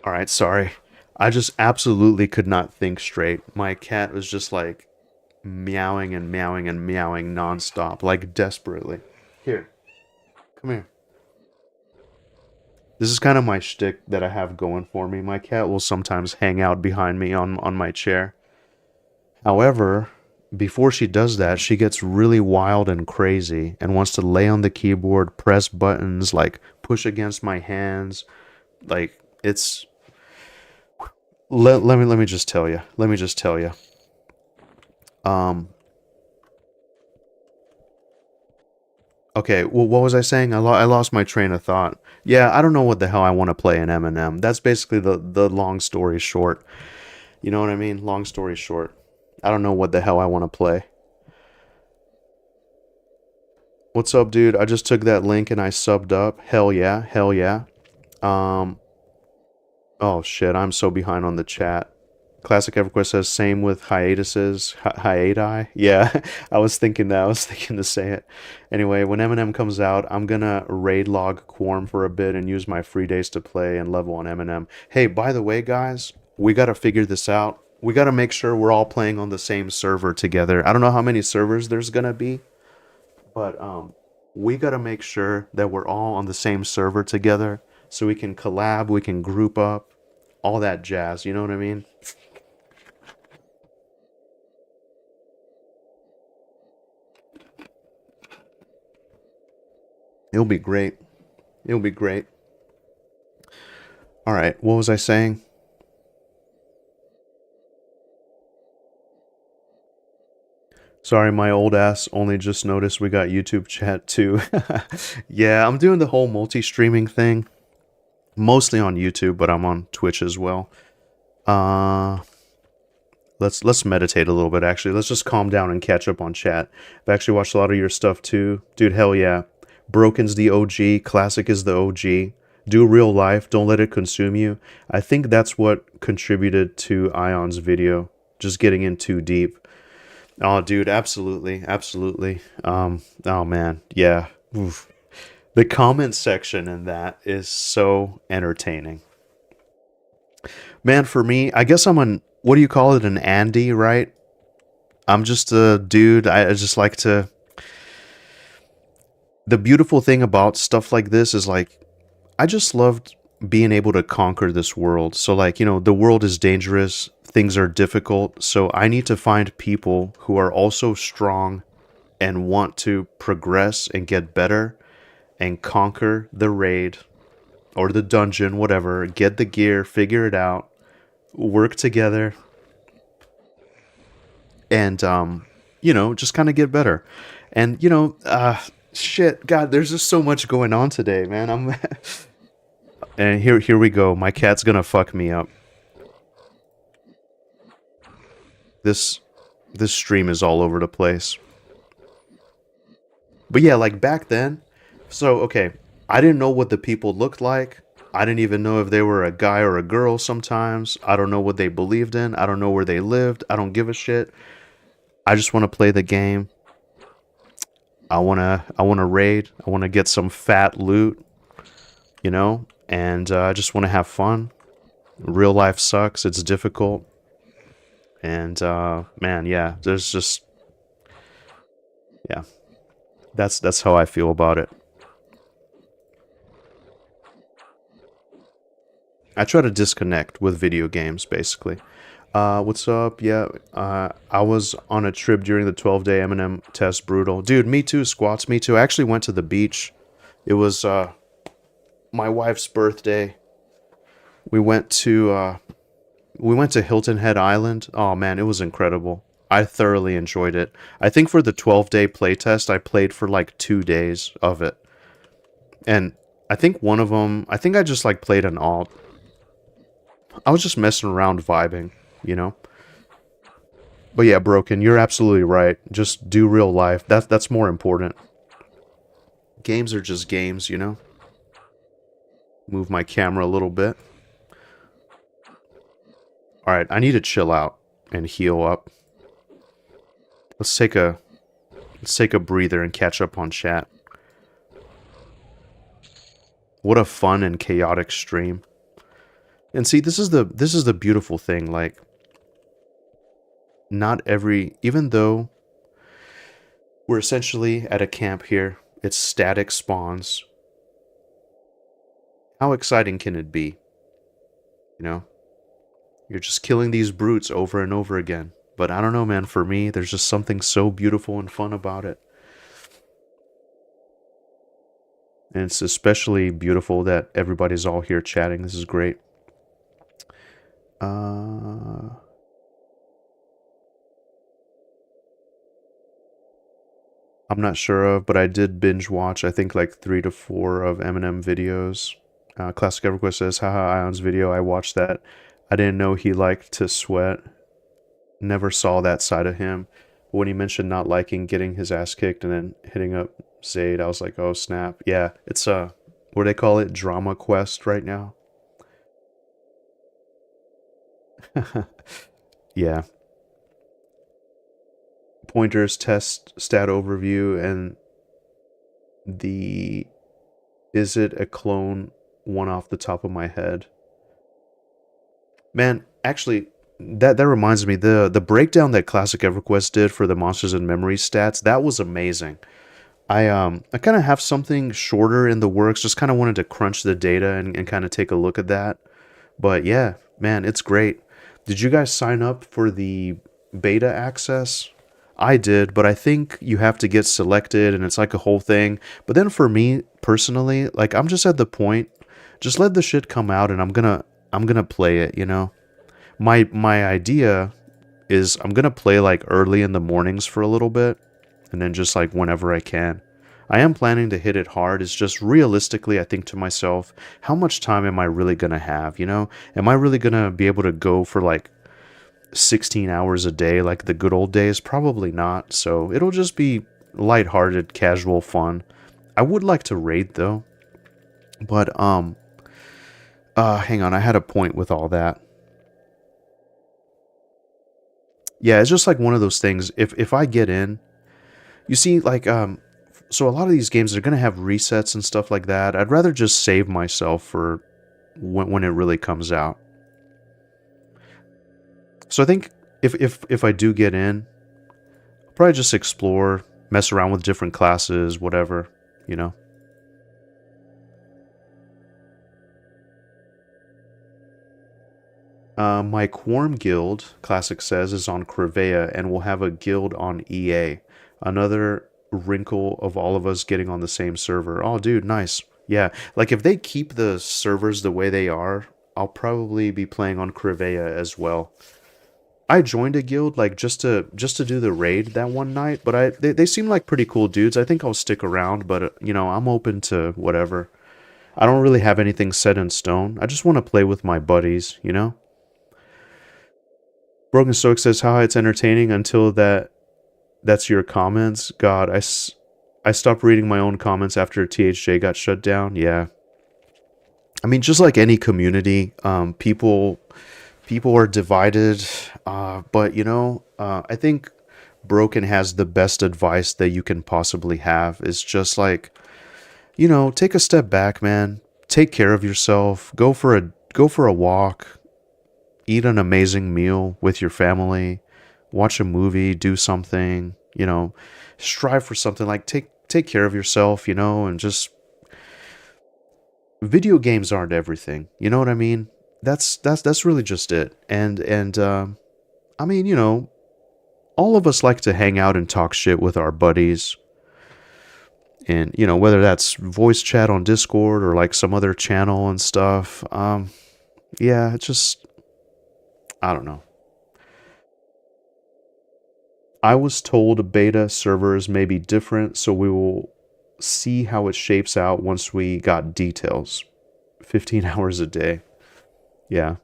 Alright, sorry. I just absolutely could not think straight. My cat was just like meowing and meowing and meowing nonstop, like desperately. Here, come here. This is kind of my shtick that I have going for me. My cat will sometimes hang out behind me on my chair. However, before she does that, she gets really wild and crazy and wants to lay on the keyboard, press buttons, like push against my hands. Like, it's let me just tell you. Let me just tell you. Okay, well, what was I saying? I lost my train of thought. Yeah, I don't know what the hell I want to play in Eminem. That's basically the long story short. You know what I mean? Long story short. I don't know what the hell I want to play. What's up, dude? I just took that link and I subbed up. Hell yeah, hell yeah. Um, oh shit, I'm so behind on the chat. Classic EverQuest says same with hiatuses. Hiati? Yeah, I was thinking that. I was thinking to say it. Anyway, when Eminem comes out, I'm gonna raid log Quarm for a bit and use my free days to play and level on Eminem. Hey, by the way, guys, we gotta figure this out. We gotta make sure we're all playing on the same server together. I don't know how many servers there's gonna be, but we gotta make sure that we're all on the same server together so we can collab, we can group up, all that jazz. You know what I mean? It'll be great. It'll be great. All right, what was I saying? Sorry, my old ass only just noticed we got YouTube chat too. Yeah, I'm doing the whole multi-streaming thing, mostly on YouTube, but I'm on Twitch as well. Uh, let's meditate a little bit actually. Let's just calm down and catch up on chat. I've actually watched a lot of your stuff too. Dude, hell yeah. Broken's the OG, Classic is the OG. Do real life, don't let it consume you. I think that's what contributed to Ion's video, just getting in too deep. Oh, dude, absolutely, absolutely. Oh man, yeah. Oof. The comment section in that is so entertaining. Man, for me, I guess I'm an what do you call it, an Andy, right? I'm just a dude. I just like to. The beautiful thing about stuff like this is like I just loved being able to conquer this world. So like, the world is dangerous, things are difficult, so I need to find people who are also strong and want to progress and get better and conquer the raid or the dungeon, whatever, get the gear, figure it out, work together and just kind of get better. And shit, god, there's just so much going on today, man. I'm and here we go. My cat's gonna fuck me up. This this stream is all over the place. But yeah, like back then, so okay, I didn't know what the people looked like. I didn't even know if they were a guy or a girl sometimes. I don't know what they believed in. I don't know where they lived. I don't give a shit. I just want to play the game. I want to raid. I want to get some fat loot, and I just want to have fun. Real life sucks. It's difficult. And man, yeah, there's just yeah, that's how I feel about it. I try to disconnect with video games basically. What's up? Yeah, I was on a trip during the 12-day Eminem test. Brutal, dude. Me too. Squats. Me too. I actually went to the beach. It was my wife's birthday. We went to Hilton Head Island. Oh man, it was incredible. I thoroughly enjoyed it. I think for the 12-day playtest, I played for like 2 days of it, and I think one of them. I think I just like played an alt. I was just messing around, vibing, you know. But yeah, Broken, you're absolutely right. Just do real life. That's more important. Games are just games. Move my camera a little bit. All right, I need to chill out and heal up. Let's take a breather and catch up on chat. What a fun and chaotic stream. And see, this is the beautiful thing, like not every even though we're essentially at a camp here, it's static spawns. How exciting can it be? You know? You're just killing these brutes over and over again. But I don't know, man, for me, there's just something so beautiful and fun about it. And it's especially beautiful that everybody's all here chatting. This is great. I'm not sure of, but I did binge watch, I think, like 3 to 4 of Eminem videos. Classic EverQuest says, haha, Ion's video, I watched that. I didn't know he liked to sweat. Never saw that side of him. But when he mentioned not liking getting his ass kicked and then hitting up Zayd, I was like, oh snap. Yeah, it's what do they call it? Drama Quest right now. Yeah. Pointers, test, stat overview, and the is it a clone one off the top of my head. Man, actually, that reminds me, the breakdown that Classic EverQuest did for the Monsters and Memories stats, that was amazing. I kind of have something shorter in the works, just kind of wanted to crunch the data and kind of take a look at that. But yeah, man, it's great. Did you guys sign up for the beta access? I did, but I think you have to get selected and it's like a whole thing. But then for me personally, like I'm just at the point, just let the shit come out and I'm gonna play it, you know? My idea is I'm gonna play like early in the mornings for a little bit and then just like whenever I can. I am planning to hit it hard. It's just realistically, I think to myself, how much time am I really gonna have, you know? Am I really gonna be able to go for like 16 hours a day like the good old days? Probably not. So it'll just be lighthearted, casual fun. I would like to raid though, but hang on, I had a point with all that. Yeah, it's just like one of those things. If I get in, you see, like so a lot of these games are gonna have resets and stuff like that. I'd rather just save myself for when it really comes out. So I think if I do get in, I'll probably just explore, mess around with different classes, whatever, you know. My Quarm guild, Classic says, is on Crevea and we'll have a guild on EA. Another wrinkle of all of us getting on the same server. Oh, dude, nice. Yeah, like if they keep the servers the way they are, I'll probably be playing on Crevea as well. I joined a guild like just to do the raid that one night, but they seem like pretty cool dudes. I think I'll stick around, but you know, I'm open to whatever. I don't really have anything set in stone. I just want to play with my buddies, you know? Broken Stoic says how it's entertaining until that's your comments. God, I stopped reading my own comments after THJ got shut down. Yeah. I mean, just like any community, people are divided. But you know, I think Broken has the best advice that you can possibly have. Is just like, you know, take a step back, man. Take care of yourself. Go for a walk. Eat an amazing meal with your family. Watch a movie. Do something. You know, strive for something. Like take care of yourself. You know, and just video games aren't everything. You know what I mean? That's really just it. And I mean, you know, all of us like to hang out and talk shit with our buddies. And, you know, whether that's voice chat on Discord or like some other channel and stuff. Yeah, it's just, I don't know. I was told beta servers may be different, so we will see how it shapes out once we got details. 15 hours a day. Yeah.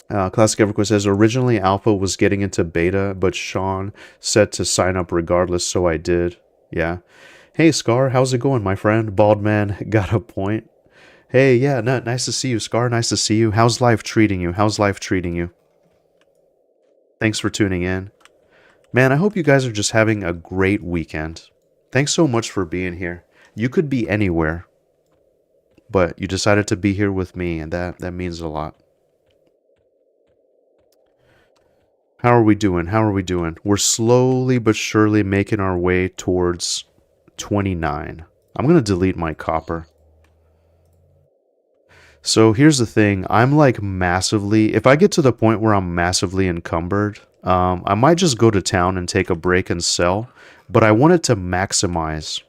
Classic EverQuest says, originally Alpha was getting into beta, but Sean said to sign up regardless, so I did. Yeah. Hey, Scar, how's it going, my friend? Bald man got a point. Hey, yeah, no, nice to see you, Scar. Nice to see you. How's life treating you? How's life treating you? Thanks for tuning in. Man, I hope you guys are just having a great weekend. Thanks so much for being here. You could be anywhere, but you decided to be here with me, and that means a lot. How are we doing? How are we doing? We're slowly but surely making our way towards 29. I'm going to delete my copper. So here's the thing. I'm like massively... If I get to the point where I'm massively encumbered, I might just go to town and take a break and sell. But I wanted to maximize...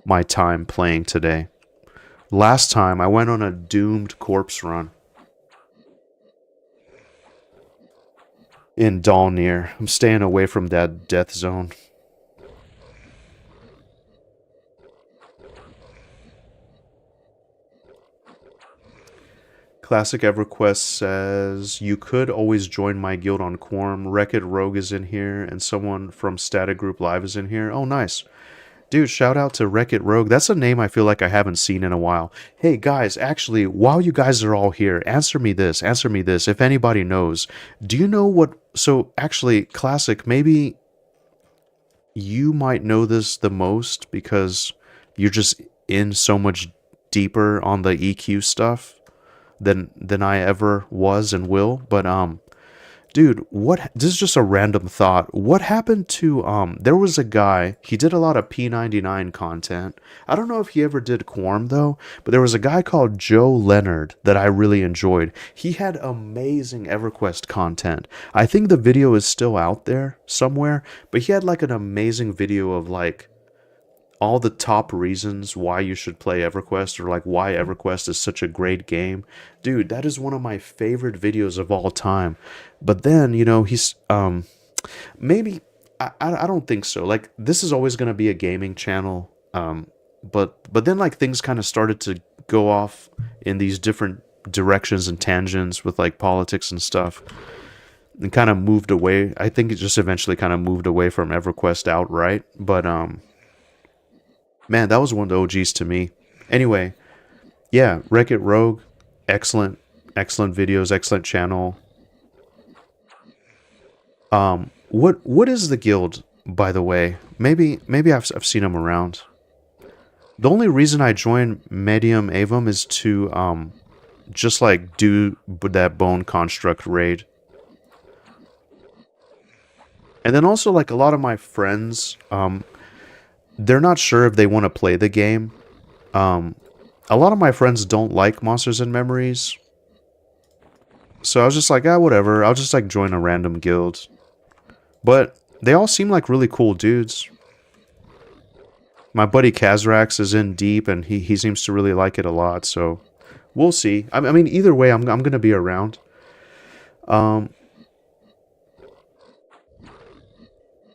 my time playing today. Last time, I went on a doomed corpse run in Dalnir. I'm staying away from that death zone. Classic EverQuest says, you could always join my guild on Quarm. Wreck-It Rogue is in here, and someone from Static Group Live is in here. Oh, nice. Dude, shout out to Wreck It Rogue. That's a name I feel like I haven't seen in a while. Hey guys, actually, while you guys are all here, answer me this. Answer me this. If anybody knows, do you know what? So, actually, Classic, maybe you might know this the most because you're just in so much deeper on the EQ stuff than I ever was and will. But dude, what this is just a random thought. What happened to there was a guy, he did a lot of P99 content. I don't know if he ever did Quarm though, but there was a guy called Joe Leonard that I really enjoyed. He had amazing EverQuest content. I think the video is still out there somewhere, but he had like an amazing video of like all the top reasons why you should play EverQuest or like why EverQuest is such a great game. Dude, that is one of my favorite videos of all time. But then, he's maybe I don't think so. Like this is always going to be a gaming channel. But then like things kind of started to go off in these different directions and tangents with like politics and stuff. And kind of moved away. I think it just eventually kind of moved away from EverQuest outright. But man, that was one of the OGs to me. Anyway, yeah, Wreck-It Rogue, excellent, excellent videos, excellent channel. What is the guild, by the way? Maybe I've seen them around. The only reason I joined Medium Avum is to just like do that bone construct raid. And then also like a lot of my friends, they're not sure if they want to play the game. A lot of my friends don't like Monsters and Memories. So I was just like, whatever. I'll just like join a random guild. But they all seem like really cool dudes. My buddy Kazrax is in deep and he seems to really like it a lot. So we'll see. I mean, either way, I'm going to be around.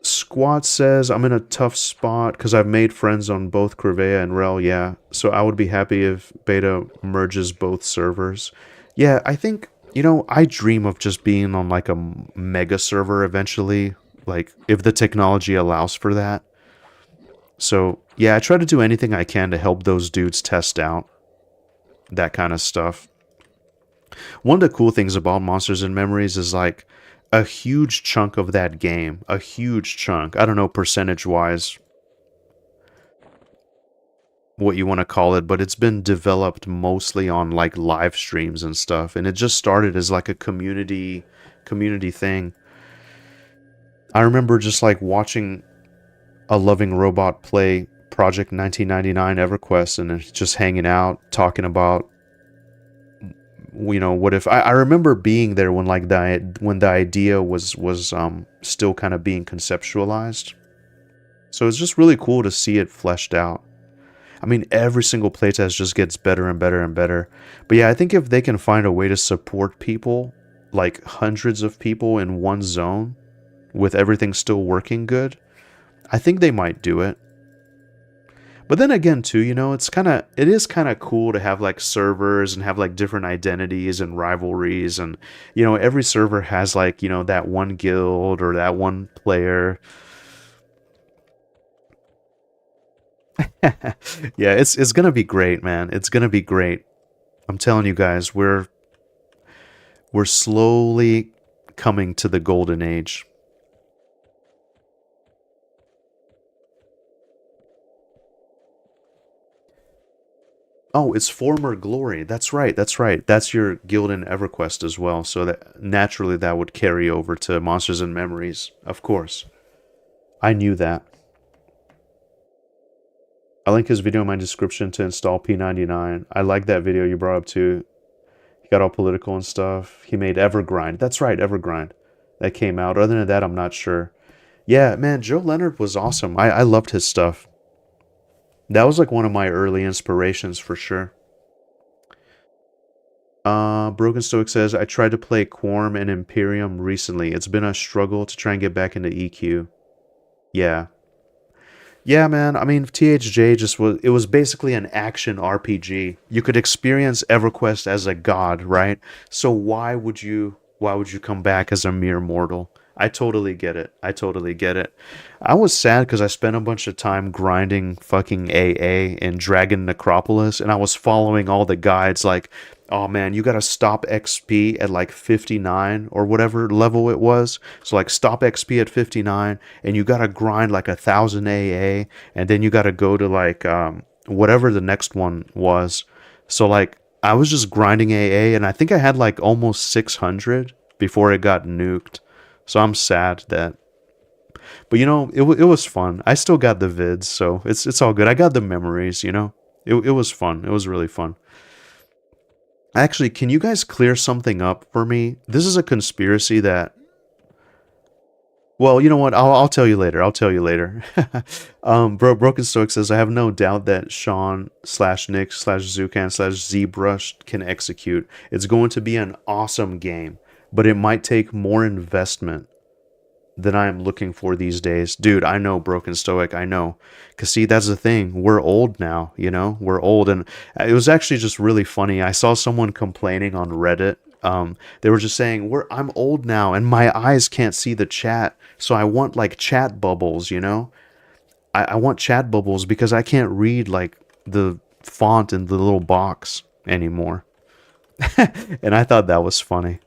Squat says, I'm in a tough spot because I've made friends on both Corvea and Rel, yeah. So I would be happy if Beta merges both servers. Yeah, I think, I dream of just being on like a mega server eventually. Like, if the technology allows for that. So, yeah, I try to do anything I can to help those dudes test out that kind of stuff. One of the cool things about Monsters and Memories is like, a huge chunk of that game, a huge chunk, I don't know percentage-wise what you want to call it, but it's been developed mostly on like live streams and stuff, and it just started as like a community thing. I remember just like watching a loving robot play Project 1999 EverQuest and just hanging out, talking about what if I remember being there when like when the idea was still kind of being conceptualized. So it's just really cool to see it fleshed out. I mean, every single playtest just gets better and better and better. But yeah, I think if they can find a way to support people, like hundreds of people in one zone, with everything still working good, I think they might do it. But then again, too, it is kind of cool to have like servers and have like different identities and rivalries, and every server has like that one guild or that one player. Yeah, it's gonna be great, man. It's gonna be great. I'm telling you guys, we're slowly coming to the golden age. Oh, it's Former Glory. That's right. That's right. That's your guild in EverQuest as well. So that naturally that would carry over to Monsters and Memories. Of course. I knew that. I'll link his video in my description to install P99. I like that video you brought up too. He got all political and stuff. He made Evergrind. That's right, Evergrind. That came out. Other than that, I'm not sure. Yeah, man, Joe Leonard was awesome. I loved his stuff. That was like one of my early inspirations for sure. Broken Stoic says, I tried to play Quarm and Imperium recently. It's been a struggle to try and get back into EQ. Yeah. Yeah, man. I mean, THJ it was basically an action RPG. You could experience EverQuest as a god, right? So why would you come back as a mere mortal? I totally get it. I totally get it. I was sad because I spent a bunch of time grinding fucking AA in Dragon Necropolis, and I was following all the guides like, oh man, you gotta stop XP at like 59 or whatever level it was. So like stop XP at 59, and you gotta grind like 1,000 AA, and then you gotta go to like whatever the next one was. So like I was just grinding AA, and I think I had like almost 600 before it got nuked. So I'm sad that, but you know, it was fun. I still got the vids, so it's all good. I got the memories, you know. It was fun. It was really fun. Actually, can you guys clear something up for me? This is a conspiracy that, well, you know what? I'll tell you later. I'll tell you later. Broken Stoic says, I have no doubt that Sean slash Nick slash Zukan slash ZBrush can execute. It's going to be an awesome game, but it might take more investment than I am looking for these days. Dude, I know, Broken Stoic, I know. Because, see, that's the thing. We're old now, you know? We're old. And it was actually just really funny. I saw someone complaining on Reddit. They were just saying, I'm old now, and my eyes can't see the chat. So I want, like, chat bubbles, you know? I want chat bubbles because I can't read, like, the font in the little box anymore. And I thought that was funny.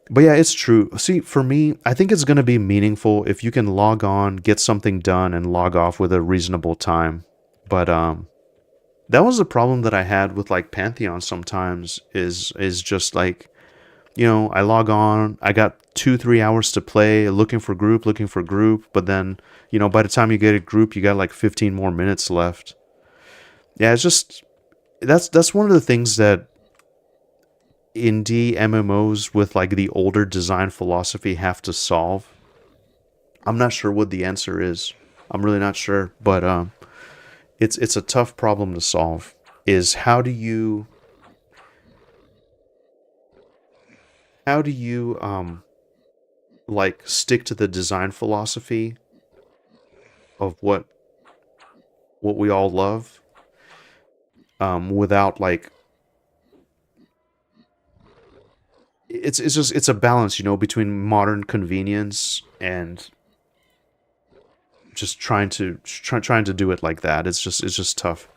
But yeah, it's true. See, for me, I think it's going to be meaningful if you can log on, get something done, and log off with a reasonable time. But that was the problem that I had with like Pantheon sometimes is just like, you know, I log on, I got 2-3 hours to play, looking for group, but then, you know, by the time you get a group, you got like 15 more minutes left. Yeah, it's just that's one of the things that indie MMOs with like the older design philosophy have to solve. I'm not sure what the answer is. I'm really not sure, but it's a tough problem to solve. Is how do you like stick to the design philosophy of what we all love without like it's a balance, you know, between modern convenience and just trying to do it like that. It's just tough.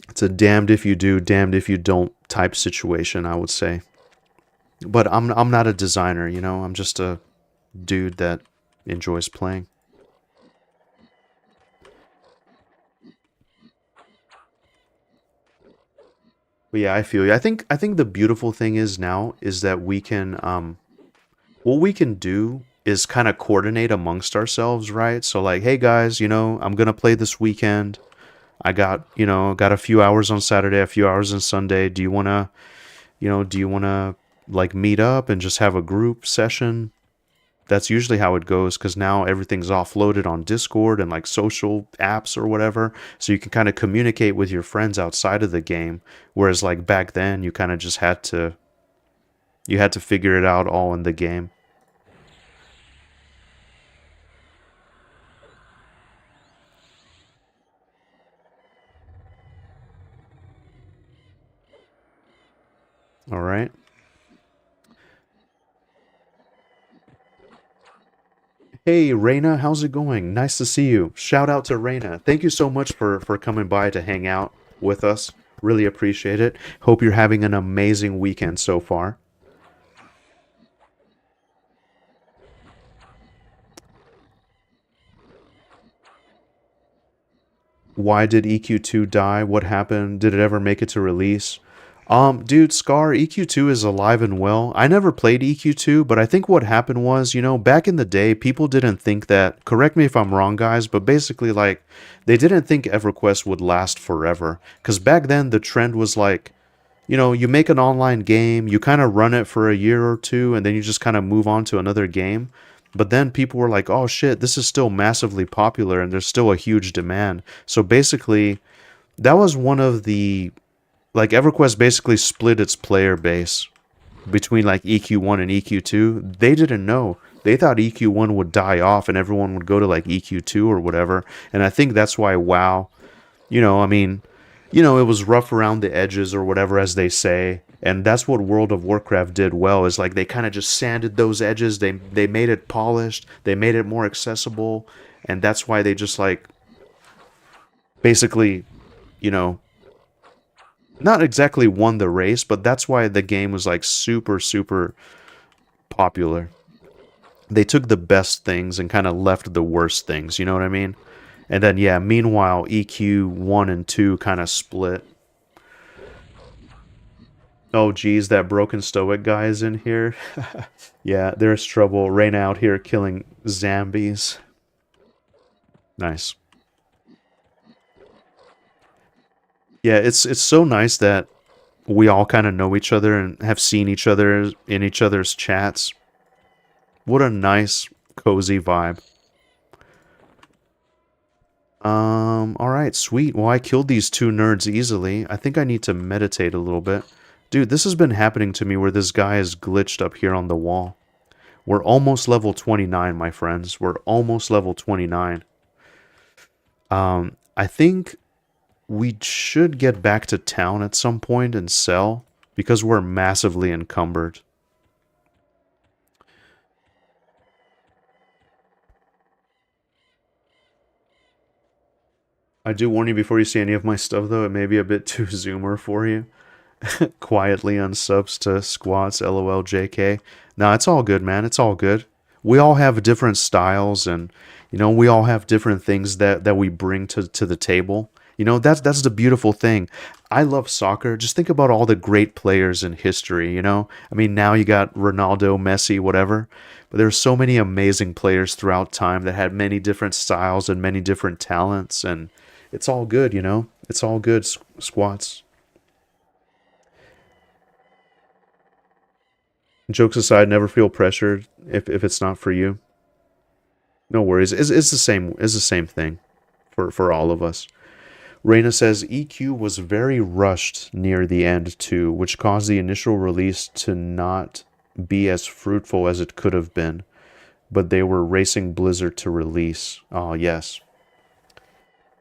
It's a damned if you do, damned if you don't type situation, I would say. But I'm not a designer, you know. I'm just a dude that enjoys playing. But yeah, I feel you. I think the beautiful thing is now is that we can what we can do is kind of coordinate amongst ourselves, right? So like, hey guys, you know, I'm gonna play this weekend. I got, you know, got a few hours on Saturday, a few hours on Sunday. Do you wanna like meet up and just have a group session? That's usually how it goes because now everything's offloaded on Discord and like social apps or whatever. So you can kind of communicate with your friends outside of the game. Whereas like back then you kind of just had to figure it out all in the game. All right. Hey, Reina, how's it going? Nice to see you. Shout out to Reina. Thank you so much for coming by to hang out with us. Really appreciate it. Hope you're having an amazing weekend so far. Why did EQ2 die? What happened? Did it ever make it to release? Dude, Scar, EQ2 is alive and well. I never played EQ2, but I think what happened was, you know, back in the day, people didn't think that, correct me if I'm wrong, guys, but basically, like, they didn't think EverQuest would last forever. Because back then, the trend was like, you know, you make an online game, you kind of run it for a year or two, and then you just kind of move on to another game. But then people were like, oh shit, this is still massively popular and there's still a huge demand. So basically, that was one of the like EverQuest basically split its player base between like EQ1 and EQ2. They didn't know. They thought EQ1 would die off and everyone would go to like EQ2 or whatever. And I think that's why WoW, you know, I mean, you know, it was rough around the edges or whatever as they say. And that's what World of Warcraft did well, is like they kind of just sanded those edges. They made it polished, they made it more accessible, and that's why they just like basically, you know, not exactly won the race, but that's why the game was like super popular. They took the best things and kind of left the worst things, you know what I mean? And then yeah, meanwhile EQ 1 and 2 kind of split. Oh geez, that broken stoic guy is in here. Yeah, there's trouble. Rain out here killing zombies. Nice. Yeah, it's so nice that we all kind of know each other and have seen each other in each other's chats. What a nice, cozy vibe. Alright, sweet. Well, I killed these two nerds easily. I think I need to meditate a little bit. Dude, this has been happening to me where this guy is glitched up here on the wall. We're almost level 29, my friends. We're almost level 29. I think we should get back to town at some point and sell because we're massively encumbered. I do warn you before you see any of my stuff, though, it may be a bit too zoomer for you. Quietly unsubs to squats, lol, jk. Nah, it's all good, man. It's all good. We all have different styles, and we all have different things that we bring to the table. That's the beautiful thing. I love soccer. Just think about all the great players in history. I mean, now you got Ronaldo, Messi, whatever. But there's so many amazing players throughout time that had many different styles and many different talents, and it's all good. It's all good, squats. Jokes aside, never feel pressured if it's not for you. No worries. It's the same. It's the same thing for all of us. Reina says EQ was very rushed near the end too, which caused the initial release to not be as fruitful as it could have been. But they were racing Blizzard to release. Oh yes,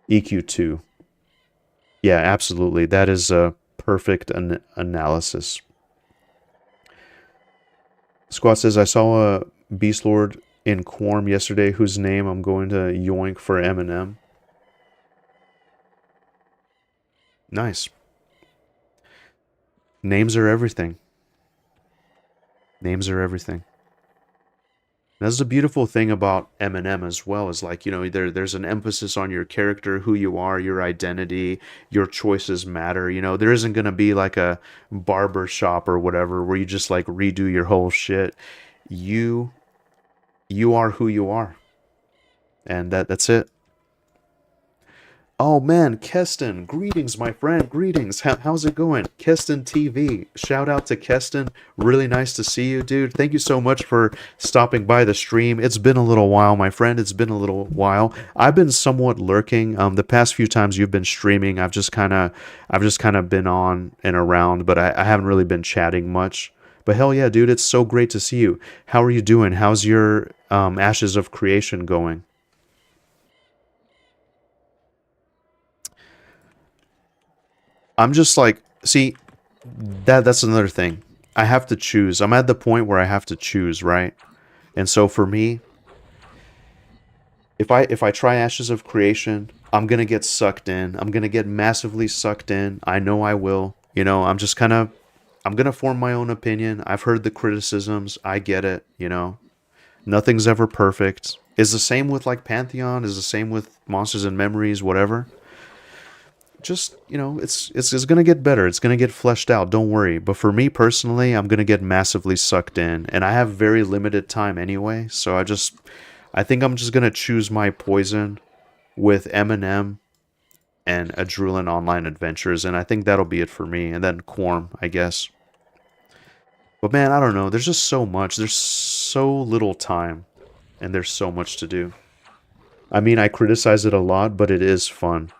EQ2. Yeah, absolutely. That is a perfect analysis. Squat says, I saw a Beastlord in Quarm yesterday whose name I'm going to yoink for Eminem. Nice. Names are everything. Names are everything. That's the beautiful thing about Eminem as well, is like, there's an emphasis on your character, who you are, your identity, your choices matter. There isn't going to be like a barber shop or whatever where you just like redo your whole shit. You you are who you are. And that's it. Oh man, Keston, greetings, my friend, greetings. How's it going? Keston TV, shout out to Keston. Really nice to see you, dude. Thank you so much for stopping by the stream. It's been a little while, my friend. It's been a little while. I've been somewhat lurking. The past few times you've been streaming, I've just kind of been on and around, but I haven't really been chatting much. But hell yeah, dude, it's so great to see you. How are you doing? How's your Ashes of Creation going? I'm just like, see, that's another thing. I have to choose. I'm at the point where I have to choose, right? And so for me, if I try Ashes of Creation, I'm gonna get sucked in. I'm gonna get massively sucked in. I know I will. I'm gonna form my own opinion. I've heard the criticisms. I get it. Nothing's ever perfect. Is the same with like Pantheon, is the same with Monsters and Memories, whatever. Just it's gonna get better, it's gonna get fleshed out, don't worry. But for me personally, I'm gonna get massively sucked in, and I have very limited time anyway, so I think I'm just gonna choose my poison with Eminem and Adrenaline Online Adventures, and I think that'll be it for me, and then Quarm, I guess. But man, I don't know, there's just so much, there's so little time, and there's so much to do. I mean, I criticize it a lot, but it is fun.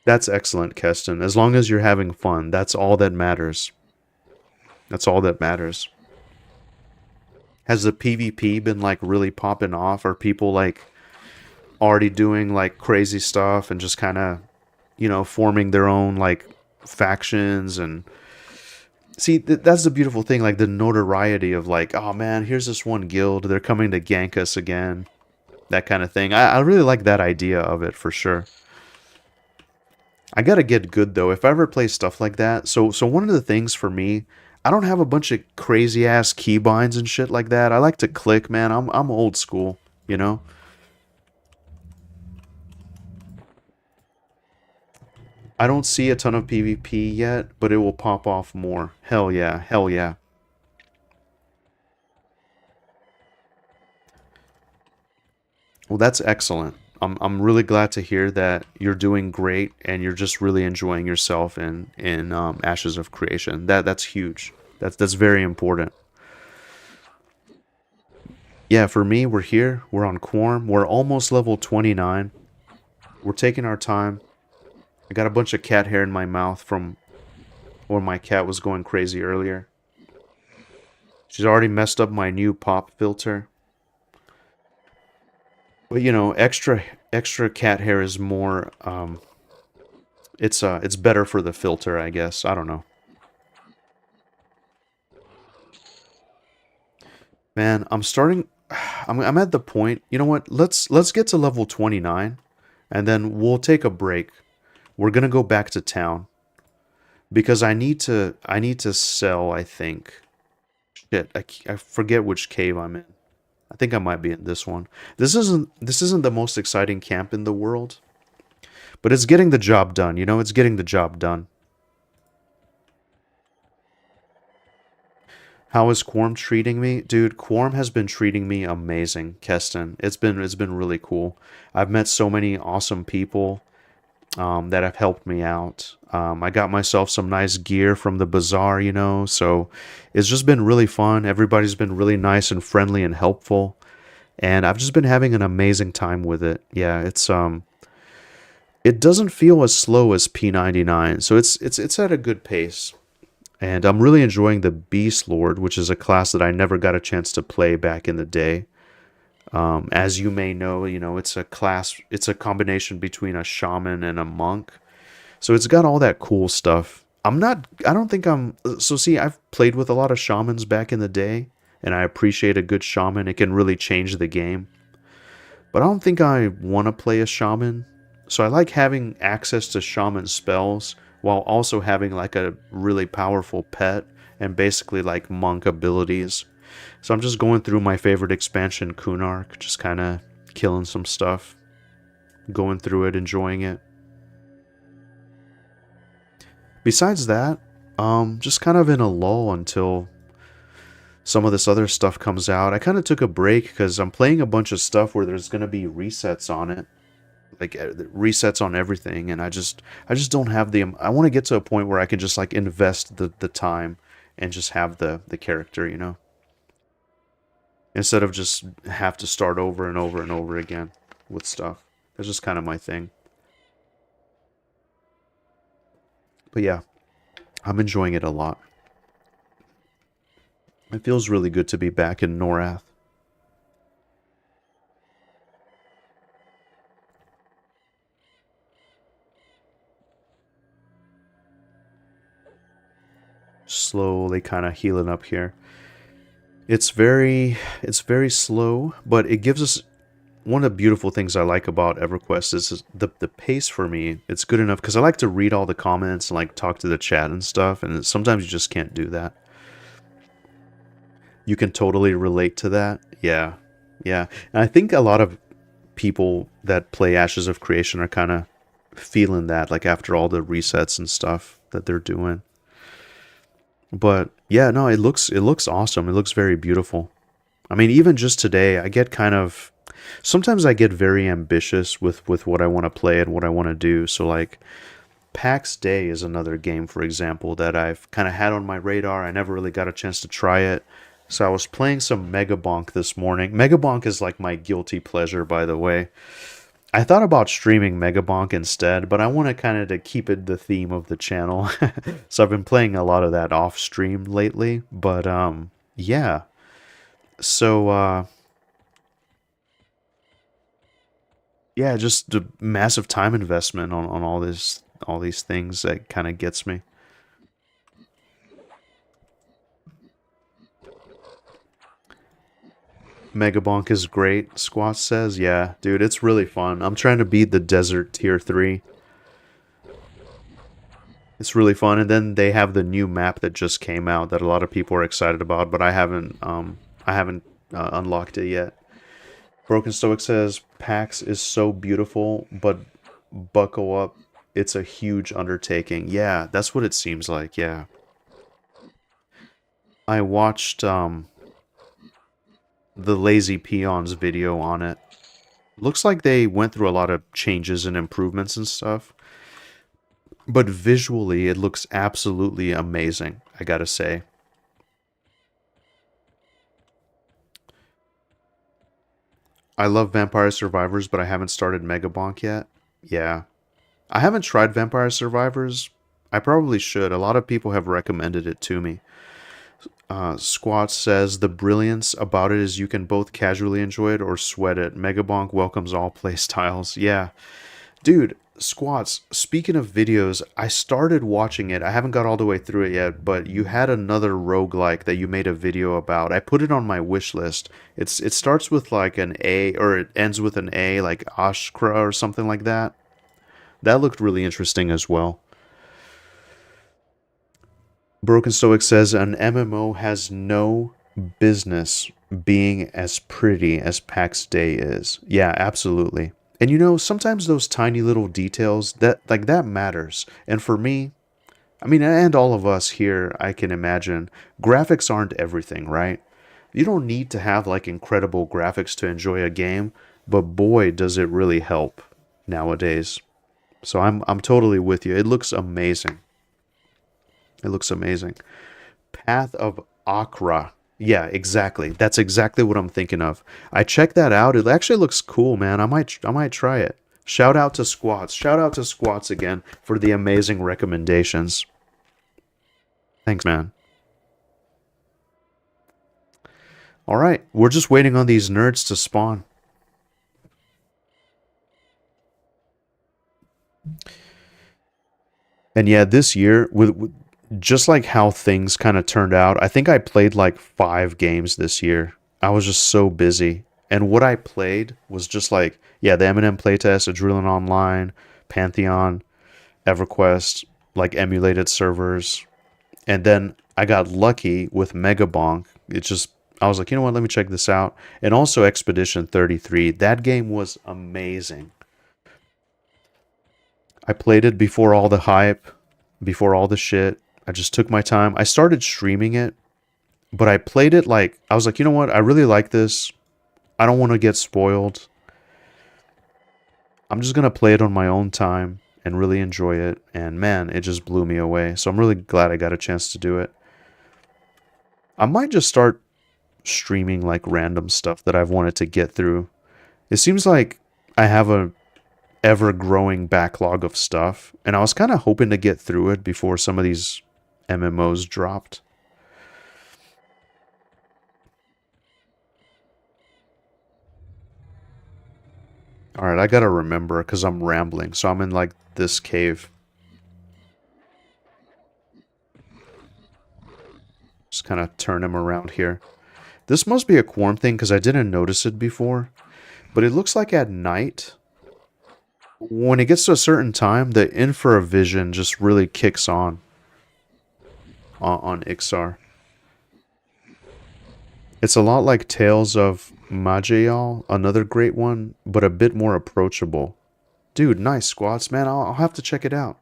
That's excellent, Keston. As long as you're having fun, that's all that matters. That's all that matters. Has the PvP been like really popping off? Are people like already doing like crazy stuff and just kind of, forming their own like factions and See, that's the beautiful thing, like the notoriety of like, oh man, here's this one guild, they're coming to gank us again, that kind of thing. I really like that idea of it for sure. I gotta get good though. If I ever play stuff like that, so one of the things for me, I don't have a bunch of crazy ass keybinds and shit like that. I like to click, man. I'm old school, you know. I don't see a ton of PvP yet, but it will pop off more. Hell yeah, hell yeah. Well, that's excellent. I'm really glad to hear that you're doing great and you're just really enjoying yourself in Ashes of Creation. That's huge. That's very important. Yeah, for me, we're here. We're on Quarm. We're almost level 29. We're taking our time. I got a bunch of cat hair in my mouth from when my cat was going crazy earlier. She's already messed up my new pop filter. But you know, extra cat hair is more it's better for the filter, I guess. I don't know. Man, I'm starting I'm at the point. You know what? Let's get to level 29 and then we'll take a break. We're going to go back to town because I need to sell, I think. Shit, I forget which cave I'm in. I think I might be in this one. This isn't the most exciting camp in the world, but it's getting the job done. You know, it's getting the job done. How is Quarm treating me? Dude, Quarm has been treating me amazing, Keston. It's been really cool. I've met so many awesome people that have helped me out. I got myself some nice gear from the bazaar, you know, so it's just been really fun. Everybody's been really nice and friendly and helpful, and I've just been having an amazing time with it. Yeah, it doesn't feel as slow as P99, so it's at a good pace. And I'm really enjoying the Beastlord, which is a class that I never got a chance to play back in the day. As you may know, it's a class, it's a combination between a shaman and a monk. So it's got all that cool stuff. I don't think so see, I've played with a lot of shamans back in the day, and I appreciate a good shaman. It can really change the game. But I don't think I want to play a shaman. So I like having access to shaman spells while also having like a really powerful pet and basically like monk abilities. So I'm just going through my favorite expansion, Kunark, just kind of killing some stuff, going through it, enjoying it. Besides that, just kind of in a lull until some of this other stuff comes out. I kind of took a break because I'm playing a bunch of stuff where there's going to be resets on it, like resets on everything, and I just don't have the I want to get to a point where I can just like invest the time and just have the character, instead of just have to start over and over and over again with stuff. That's just kind of my thing. But yeah, I'm enjoying it a lot. It feels really good to be back in Norath. Slowly kind of healing up here. It's very slow, but it gives us one of the beautiful things I like about EverQuest is the pace for me. It's good enough because I like to read all the comments and like talk to the chat and stuff, and sometimes you just can't do that. You can totally relate to that. Yeah, yeah. And I think a lot of people that play Ashes of Creation are kind of feeling that, like after all the resets and stuff that they're doing. But yeah, no, it looks awesome. It looks very beautiful. I mean, even just today, I get kind of sometimes I get very ambitious with what I want to play and what I want to do. So like PAX Day is another game, for example, that I've kind of had on my radar. I never really got a chance to try it. So I was playing some Mega Bonk this morning. Mega Bonk is like my guilty pleasure, by the way. I thought about streaming Mega Bonk instead, but I want to kind of to keep it the theme of the channel. So I've been playing a lot of that off stream lately. But yeah. So yeah, just the massive time investment on all these things that kind of gets me. Megabonk is great, Squat says. Yeah, dude, it's really fun. I'm trying to beat the Desert Tier 3. It's really fun, and then they have the new map that just came out that a lot of people are excited about, but I haven't unlocked it yet. Broken Stoic says PAX is so beautiful, but buckle up, it's a huge undertaking. Yeah, that's what it seems like. Yeah, I watched the Lazy Peons video on it. Looks like they went through a lot of changes and improvements and stuff. But visually, it looks absolutely amazing, I gotta say. I love Vampire Survivors, but I haven't started Megabonk yet. Yeah. I haven't tried Vampire Survivors. I probably should. A lot of people have recommended it to me. Squat says the brilliance about it is you can both casually enjoy it or sweat it. Megabonk welcomes all playstyles. Yeah. Dude, Squats, speaking of videos, I started watching it. I haven't got all the way through it yet, but you had another roguelike that you made a video about. I put it on my wish list. It starts with like an A, or it ends with an A, like Ashkra or something like that. That looked really interesting as well. Broken Stoic says an MMO has no business being as pretty as PAX Day is. Yeah, absolutely. And you know, sometimes those tiny little details that matters. And for me, I mean, and all of us here, I can imagine, graphics aren't everything, right? You don't need to have like incredible graphics to enjoy a game, but boy, does it really help nowadays. So I'm totally with you. It looks amazing. It looks amazing. Path of Akra. Yeah, exactly. That's exactly what I'm thinking of. I checked that out. It actually looks cool, man. I might try it. Shout out to Squats. Shout out to Squats again for the amazing recommendations. Thanks, man. All right, we're just waiting on these nerds to spawn. And yeah, this year with just like how things kind of turned out, I think I played like 5 games this year. I was just so busy. And what I played was just like, yeah, the Eminem playtest, Adrenaline Online, Pantheon, EverQuest, like emulated servers. And then I got lucky with Megabonk. It just, I was like, you know what, let me check this out. And also Expedition 33. That game was amazing. I played it before all the hype, before all the shit. I just took my time. I started streaming it, but I played it like, I was like, you know what, I really like this. I don't want to get spoiled. I'm just going to play it on my own time and really enjoy it. And man, it just blew me away. So I'm really glad I got a chance to do it. I might just start streaming like random stuff that I've wanted to get through. It seems like I have a ever growing backlog of stuff, and I was kind of hoping to get through it before some of these MMOs dropped. All right, I gotta remember because I'm rambling. So I'm in like this cave. Just kind of turn him around here. This must be a Quarm thing because I didn't notice it before. But it looks like at night, when it gets to a certain time, the infravision just really kicks on Iksar. It's a lot like Tales of Majayal, another great one, but a bit more approachable. Dude, nice Squats, man. I'll have to check it out.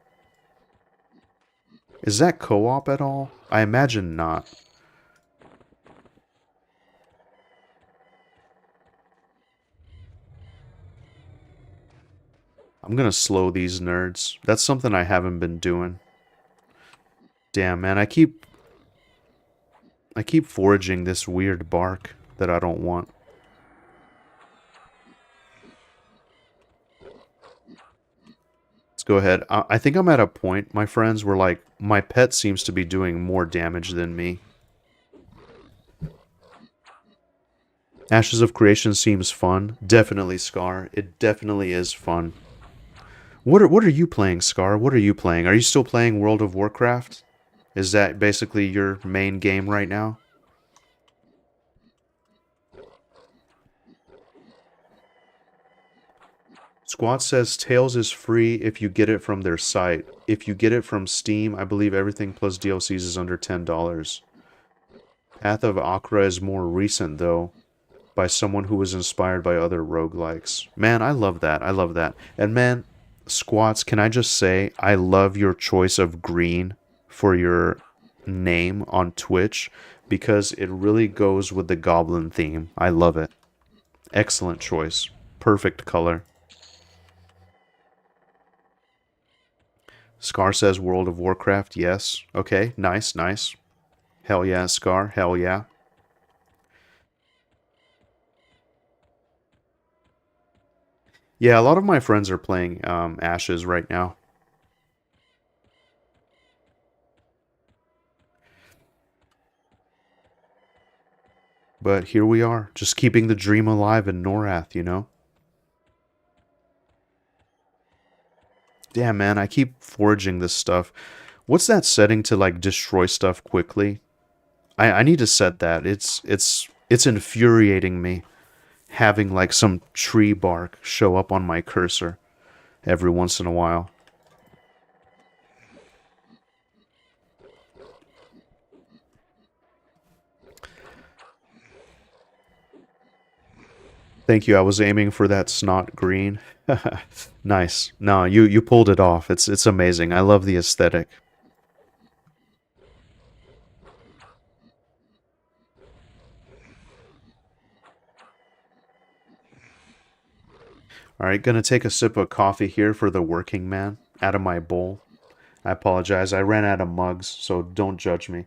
Is that co-op at all? I imagine not. I'm gonna slow these nerds. That's something I haven't been doing. Damn, man, I keep foraging this weird bark that I don't want. Let's go ahead. I think I'm at a point, my friends, where like my pet seems to be doing more damage than me. Ashes of Creation seems fun. Definitely, Scar. It definitely is fun. What are you playing, Scar? What are you playing? Are you still playing World of Warcraft? Is that basically your main game right now? Squat says Tails is free if you get it from their site. If you get it from Steam, I believe everything plus DLCs is under $10. Path of Akra is more recent, though, by someone who was inspired by other roguelikes. Man, I love that. I love that. And man, Squats, can I just say, I love your choice of green for your name on Twitch because it really goes with the goblin theme. I love it. Excellent choice. Perfect color. Scar says World of Warcraft. Yes. Okay. Nice. Nice. Hell yeah, Scar. Hell yeah. Yeah, a lot of my friends are playing Ashes right now. But here we are, just keeping the dream alive in Norath, you know? Damn, man, I keep foraging this stuff. What's that setting to, like, destroy stuff quickly? I need to set that. It's infuriating me having, like, some tree bark show up on my cursor every once in a while. Thank you. I was aiming for that snot green. Nice. No, you pulled it off. It's amazing. I love the aesthetic. All right, gonna take a sip of coffee here for the working man out of my bowl. I apologize. I ran out of mugs, so don't judge me.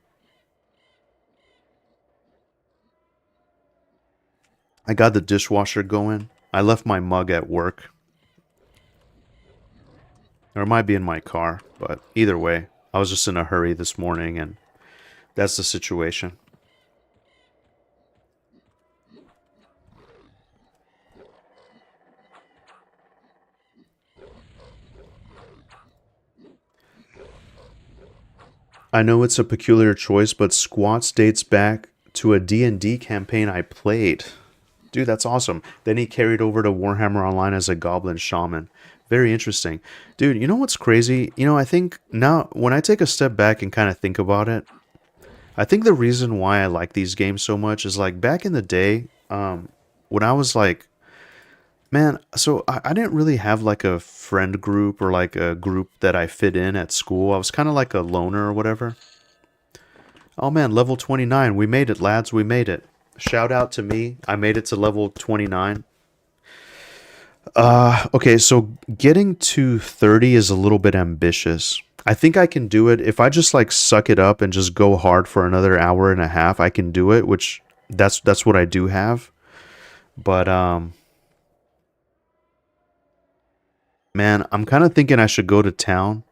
I got the dishwasher going. I left my mug at work. Or it might be in my car, but either way, I was just in a hurry this morning and that's the situation. I know it's a peculiar choice, but Squats dates back to a D&D campaign I played. Dude, that's awesome. Then he carried over to Warhammer Online as a goblin shaman. Very interesting. Dude, you know what's crazy? You know, I think now when I take a step back and kind of think about it, I think the reason why I like these games so much is like back in the day, when I was like, man, so I didn't really have like a friend group or like a group that I fit in at school. I was kind of like a loner or whatever. Oh man, level 29. We made it, lads. We made it. Shout out to me. I made it to level 29. Okay, so getting to 30 is a little bit ambitious. I think I can do it if I just like suck it up and just go hard for another hour and a half. I can do it, which that's what I do have. But man, I'm kind of thinking I should go to town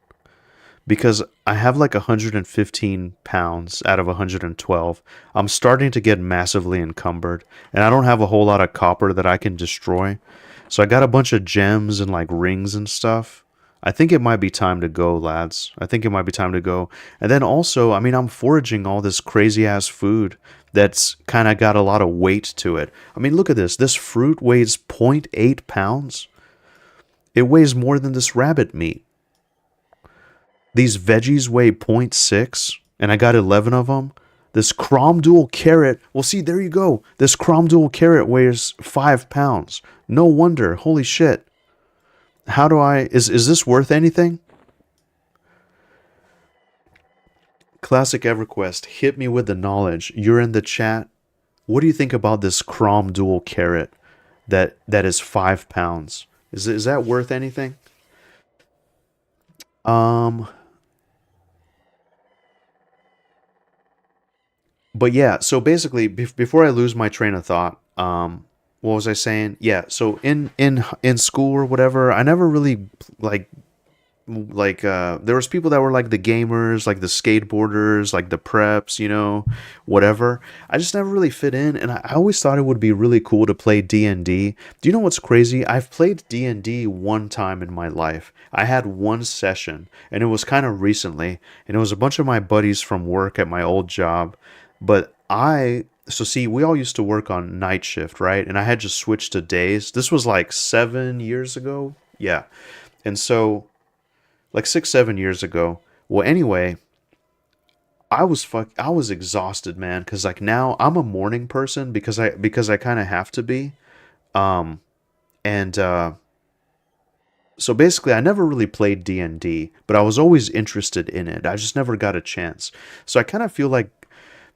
because I have like 115 pounds out of 112. I'm starting to get massively encumbered, and I don't have a whole lot of copper that I can destroy. So I got a bunch of gems and like rings and stuff. I think it might be time to go, lads. I think it might be time to go. And then also, I mean, I'm foraging all this crazy ass food that's kind of got a lot of weight to it. I mean, look at this. This fruit weighs zero point 0.8 pounds. It weighs more than this rabbit meat. These veggies weigh zero point 0.6, and I got 11 of them. This Crom Dual carrot, well, see, there you go. This Crom Dual carrot weighs 5 pounds. No wonder. Holy shit. How do is this worth anything? Classic EverQuest, hit me with the knowledge. You're in the chat. What do you think about this Crom Dual carrot that is 5 pounds? Is that worth anything? Um, but yeah, so basically, before I lose my train of thought, what was I saying? Yeah, so in school or whatever, I never really like there was people that were like the gamers, like the skateboarders, like the preps, you know, whatever. I just never really fit in, and I always thought it would be really cool to play D&D. Do you know what's crazy? I've played D&D one time in my life. I had one session, and it was kind of recently, and it was a bunch of my buddies from work at my old job, but I So see, we all used to work on night shift, right? And I had just switched to days. This was like 7 years ago. Yeah. And so like 6, 7 years ago. Well, anyway, I was exhausted, man, because like now I'm a morning person because I kind of have to be. Um, and So basically I never really played D&D, but I was always interested in it. I just never got a chance. So I kind of feel like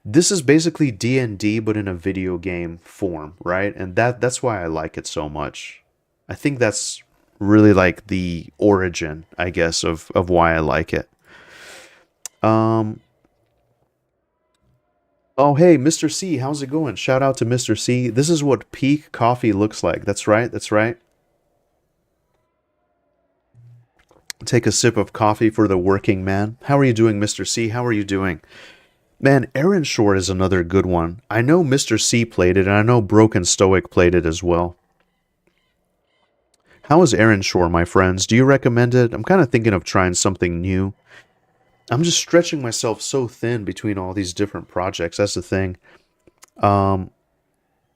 this is basically D&D but in a video game form, right? And that's why I like it so much. I think that's really like the origin, I guess, of why I like it. Um Oh, hey, Mr. C, how's it going? Shout out to Mr. C. This is what peak coffee looks like. That's right. That's right. Take a sip of coffee for the working man. How are you doing, Mr. C? How are you doing? Man, Aaron Shore is another good one. I know Mr. C played it, and I know Broken Stoic played it as well. How is Aaron Shore, my friends? Do you recommend it? I'm kind of thinking of trying something new. I'm just stretching myself so thin between all these different projects. That's the thing. Um,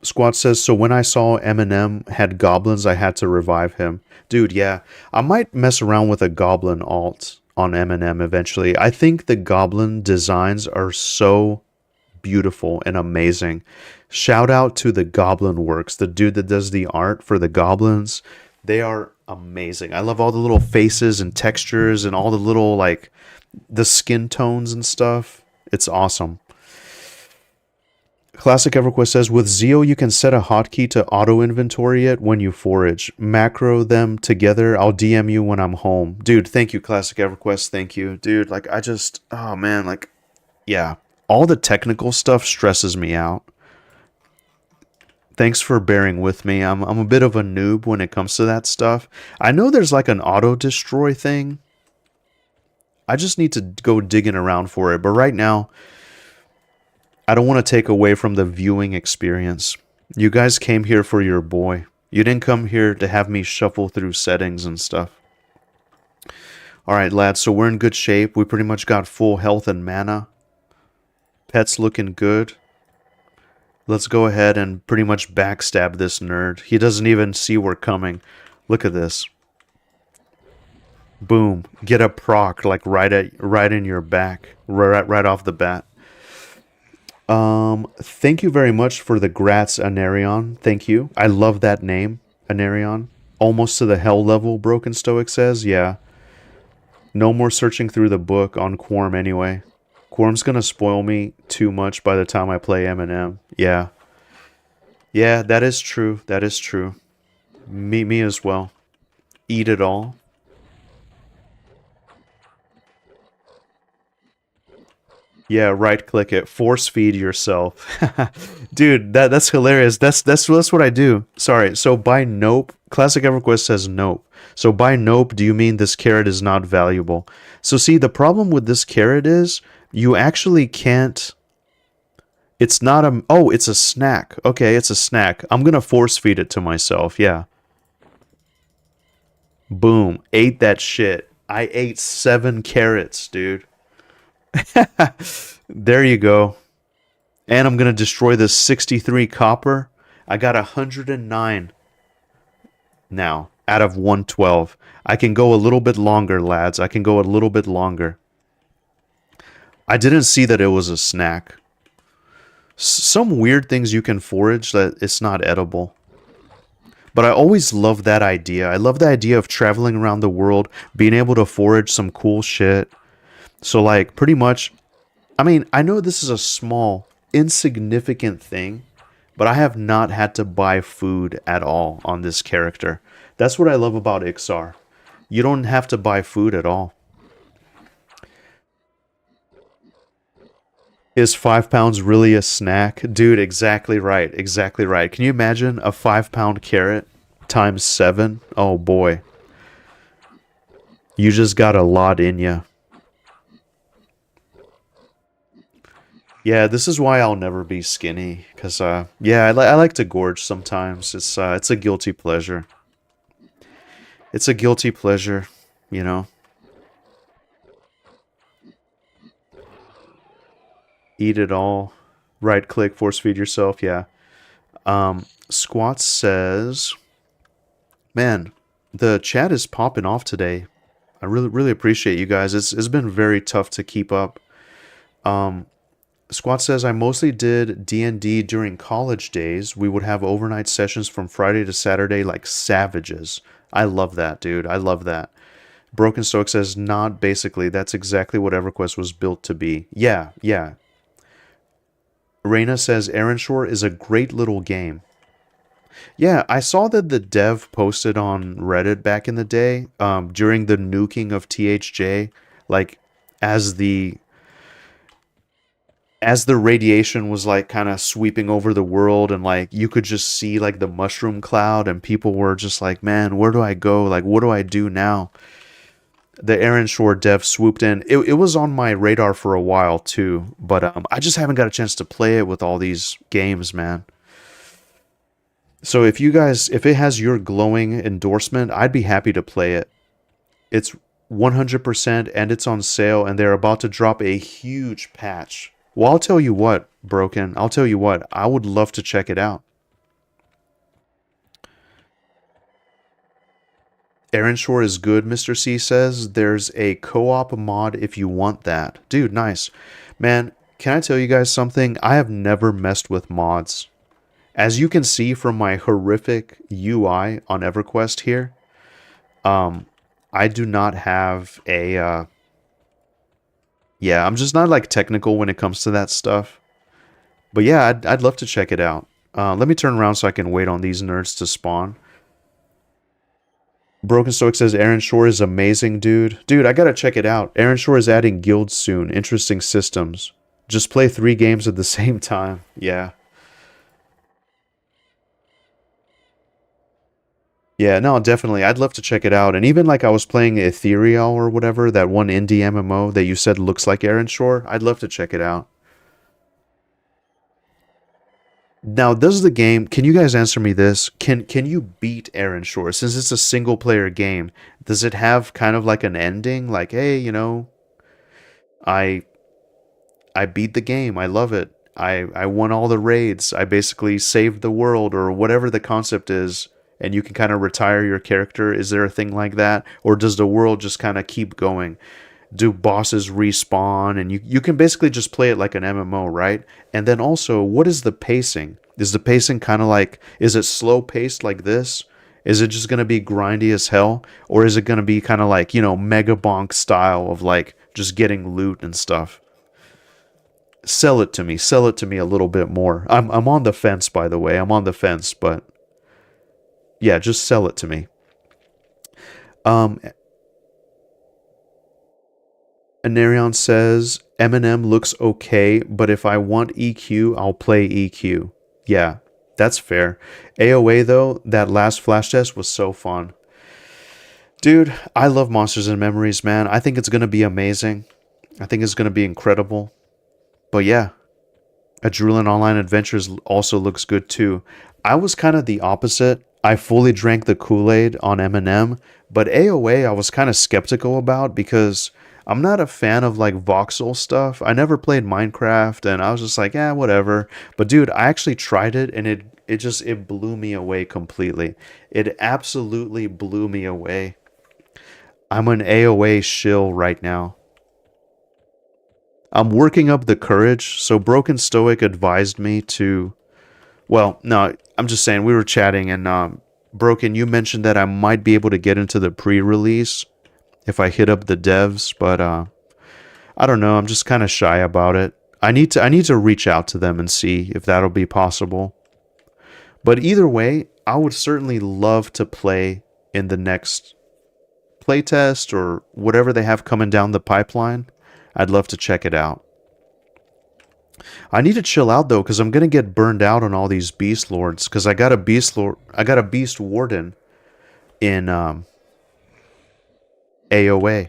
Squad says, so when I saw Eminem had goblins, I had to revive him. Dude, yeah. I might mess around with a goblin alt on Eminem eventually. I think the goblin designs are so beautiful and amazing. Shout out to the Goblin Works, the dude that does the art for the goblins. They are amazing. I love all the little faces and textures and all the little, like, the skin tones and stuff. It's awesome. Classic EverQuest says, with Zeo, you can set a hotkey to auto inventory it when you forage. Macro them together. I'll DM you when I'm home. Dude, thank you, Classic EverQuest. Thank you. Dude, like, oh man, like, yeah. All the technical stuff stresses me out. Thanks for bearing with me. I'm a bit of a noob when it comes to that stuff. I know there's like an auto destroy thing. I just need to go digging around for it. But right now, I don't want to take away from the viewing experience. You guys came here for your boy. You didn't come here to have me shuffle through settings and stuff. Alright, lads, so we're in good shape. We pretty much got full health and mana. Pet's looking good. Let's go ahead and pretty much backstab this nerd. He doesn't even see we're coming. Look at this. Boom. Get a proc like right in your back. Right off the bat. Thank you very much for the grats, Anarion. Thank you. I love that name, Anarion. Almost to the hell level, Broken Stoic says. Yeah. No more searching through the book on Quarm anyway. Quarm's gonna spoil me too much by the time I play Eminem. Yeah. Yeah, that is true. That is true. Me as well. Eat it all. Yeah, right click it. Force feed yourself. Dude, that's hilarious. That's what I do. Sorry. So by nope, Classic EverQuest says nope. So by nope, do you mean this carrot is not valuable? So see, the problem with this carrot is you actually can't. It's not a. Oh, it's a snack. Okay, it's a snack. I'm gonna force feed it to myself. Yeah. Boom. Ate that shit. I ate 7 carrots, dude. There you go. And I'm going to destroy this 63 copper. I got 109 now out of 112. I can go a little bit longer, lads. I can go a little bit longer. I didn't see that it was a snack. Some weird things you can forage that it's not edible. But I always love that idea. I love the idea of traveling around the world, being able to forage some cool shit. So like pretty much, I mean, I know this is a small, insignificant thing, but I have not had to buy food at all on this character. That's what I love about Iksar. You don't have to buy food at all. Is 5 pounds really a snack? Dude, exactly right. Exactly right. Can you imagine a 5 pound carrot times 7? Oh boy. You just got a lot in you. Yeah, this is why I'll never be skinny. Cause yeah, I like to gorge sometimes. It's a guilty pleasure. It's a guilty pleasure, you know. Eat it all. Right click, force feed yourself. Yeah. Squat says, man, the chat is popping off today. I really appreciate you guys. It's been very tough to keep up. Squat says I mostly did D&D during college days. We would have overnight sessions from Friday to Saturday like savages. I love that, dude. I love that. Broken Stoic says not basically. That's exactly what EverQuest was built to be. Yeah, yeah. Reina says Aaron Shore is a great little game. Yeah, I saw that the dev posted on Reddit back in the day, during the nuking of THJ, like as the as the radiation was like kind of sweeping over the world, and like you could just see like the mushroom cloud, and people were just like, man, where do I go? Like, what do I do now? The Aaron Shore dev swooped in. It was on my radar for a while too, but I just haven't got a chance to play it with all these games, man. So if you guys, if it has your glowing endorsement, I'd be happy to play it. It's 100% and it's on sale, and they're about to drop a huge patch. Well, I'll tell you what, Broken. I'll tell you what, I would love to check it out. Aaron Shore is good, Mr. C says. There's a co-op mod if you want that. Dude, nice. Man, can I tell you guys something? I have never messed with mods. As you can see from my horrific UI on EverQuest here, I do not have a, yeah, I'm just not like technical when it comes to that stuff. But yeah, I'd love to check it out. Let me turn around so I can wait on these nerds to spawn. Broken Stoic says Aaron Shore is amazing, dude. Dude, I gotta check it out. Aaron Shore is adding guilds soon. Interesting systems. Just play 3 games at the same time. Yeah. Yeah, no, definitely. I'd love to check it out. And even like I was playing Ethereal or whatever, that one indie MMO that you said looks like Aaron Shore, I'd love to check it out. Now, does the game, can you guys answer me this? Can you beat Aaron Shore? Since it's a single player game, does it have kind of like an ending? Like, hey, I I beat the game. I love it. I won all the raids. I basically saved the world or whatever the concept is, and you can kind of retire your character. Is there a thing like that? Or does the world just kind of keep going? Do bosses respawn, and you can basically just play it like an MMO, right? And then also, what is the pacing? Is the pacing kind of like, is it slow paced like this? Is it just going to be grindy as hell? Or is it going to be kind of like, Mega Bonk style of like just getting loot and stuff? Sell it to me. Sell it to me a little bit more. I'm on the fence, by the way. I'm on the fence, but yeah, just sell it to me. Um, Anarion says Eminem looks okay, but if I want EQ, I'll play EQ. Yeah, that's fair. AOA though, that last flash test was so fun. Dude, I love Monsters and Memories, man. I think it's gonna be amazing. I think it's gonna be incredible. But yeah, Adrenaline Online Adventures also looks good too. I was kind of the opposite. I fully drank the Kool-Aid on Eminem, but AOA I was kind of skeptical about because I'm not a fan of like voxel stuff. I never played Minecraft and I was just like, yeah, whatever. But dude, I actually tried it and it blew me away completely. It absolutely blew me away. I'm an AOA shill right now. I'm working up the courage. So Broken Stoic advised me to. Well, no, I'm just saying we were chatting and Broken, you mentioned that I might be able to get into the pre-release if I hit up the devs, but I don't know. I'm just kind of shy about it. I need to reach out to them and see if that'll be possible. But either way, I would certainly love to play in the next playtest or whatever they have coming down the pipeline. I'd love to check it out. I need to chill out though, because I'm gonna get burned out on all these beast lords. Because I got a beast lord, I got a beast warden in AOA.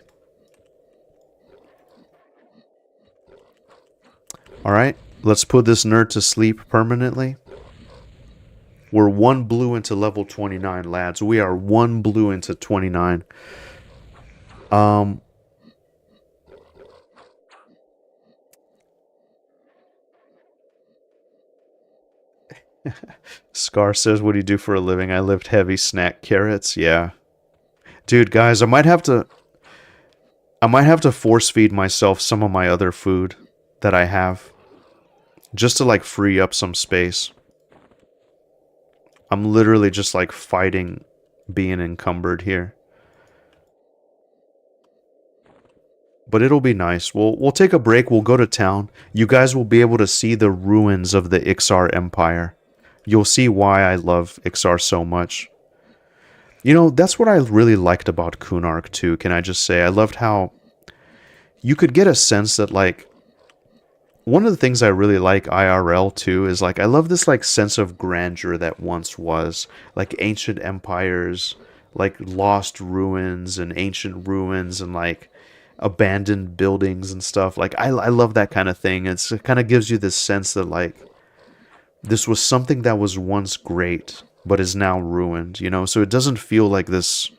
All right, let's put this nerd to sleep permanently. We're 1 blue into level 29, lads. We are 1 blue into 29. Um, Scar says, what do you do for a living? I lift heavy snack carrots. Yeah. Dude, guys, I might have to force feed myself some of my other food that I have just to like free up some space. I'm literally just like fighting being encumbered here. But it'll be nice. We'll take a break, we'll go to town. You guys will be able to see the ruins of the Iksar Empire. You'll see why I love Iksar so much. You know, that's what I really liked about Kunark too, can I just say. I loved how you could get a sense that like one of the things I really like IRL too is like I love this like sense of grandeur that once was like ancient empires, like lost ruins and ancient ruins and like abandoned buildings and stuff. Like I love that kind of thing. It kind of gives you this sense that like this was something that was once great but is now ruined, you know? So it doesn't feel like this.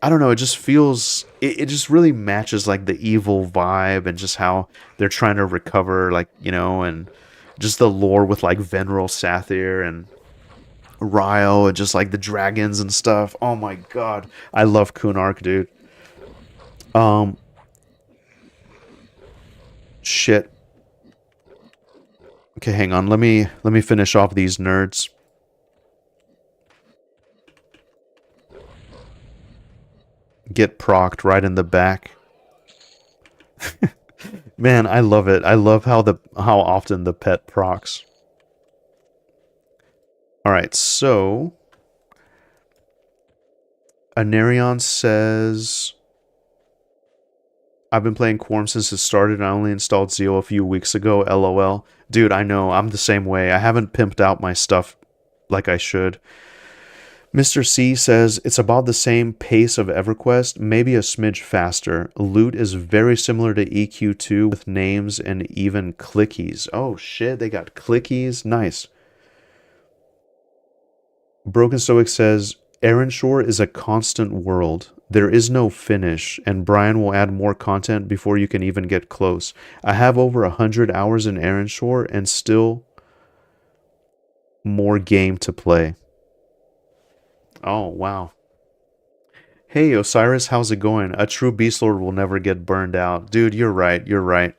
I don't know, it just feels it just really matches like the evil vibe and just how they're trying to recover, like, you know, and just the lore with like Veneral Sathir and Ryle and just like the dragons and stuff. Oh my god. I love Kunark, dude. Um shit. Okay, hang on. Let me finish off these nerds. Get procced right in the back. Man, I love it. I love how often the pet procs. All right, so Anarion says, I've been playing Quarm since it started. I only installed Zeal a few weeks ago. LOL. Dude, I know. I'm the same way. I haven't pimped out my stuff like I should. Mr. C says it's about the same pace of EverQuest, maybe a smidge faster. Loot is very similar to EQ2 with names and even clickies. Oh shit, they got clickies. Nice. Broken Stoic says Shore is a constant world. There is no finish, and Brian will add more content before you can even get close. I have over 100 hours in Shore and still more game to play. Oh, wow. Hey, Osiris, how's it going? A true Beastlord will never get burned out. Dude, you're right, you're right.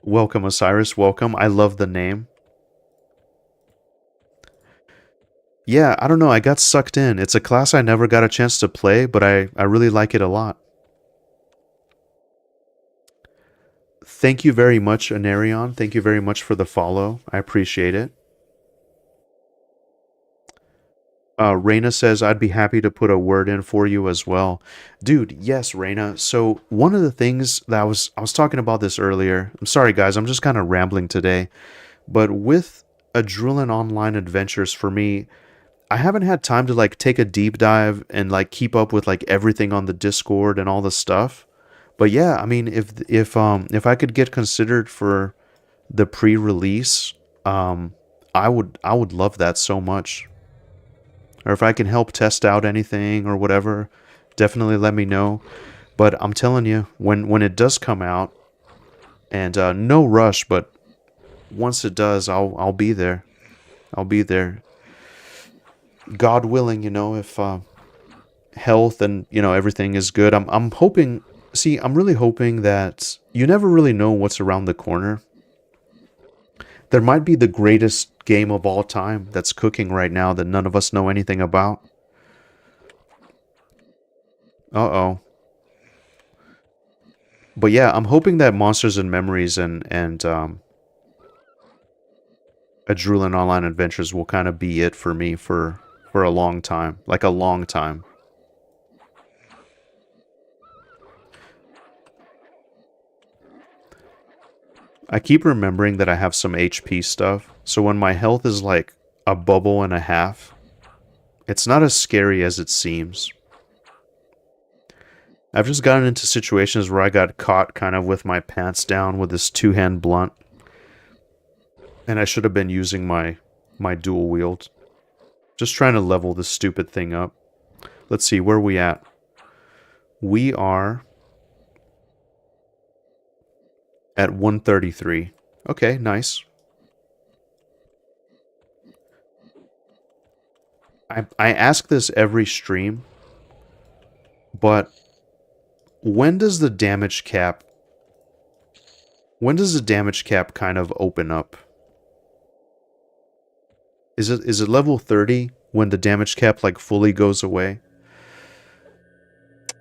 Welcome, Osiris, welcome. I love the name. Yeah, I don't know, I got sucked in. It's a class I never got a chance to play, but I really like it a lot. Thank you very much, Anarion. Thank you very much for the follow. I appreciate it. Reina says, I'd be happy to put a word in for you as well. Dude, yes, Reina. So one of the things that I was talking about this earlier. I'm sorry guys, I'm just kind of rambling today. But with Adrenaline Online Adventures for me, I haven't had time to like take a deep dive and like keep up with like everything on the Discord and all the stuff. But yeah, I mean if I could get considered for the pre-release, I would love that so much. Or if I can help test out anything or whatever, definitely let me know. But I'm telling you, when it does come out, and no rush, but once it does, I'll be there. I'll be there. God willing, you know, if health and you know everything is good. I'm hoping. See, I'm really hoping that you never really know what's around the corner. There might be the greatest game of all time that's cooking right now that none of us know anything about. Uh-oh. But yeah, I'm hoping that Monsters and Memories and Adrenaline Online Adventures will kind of be it for me for a long time, like a long time. I keep remembering that I have some HP stuff, so when my health is like a bubble and a half, it's not as scary as it seems. I've just gotten into situations where I got caught kind of with my pants down with this two-hand blunt, and I should have been using my dual wield. Just trying to level this stupid thing up. Let's see, where are we at? We are at 133. Okay, nice. I ask this every stream, but when does the damage cap when does the damage cap kind of open up? Is it level 30 when the damage cap like fully goes away?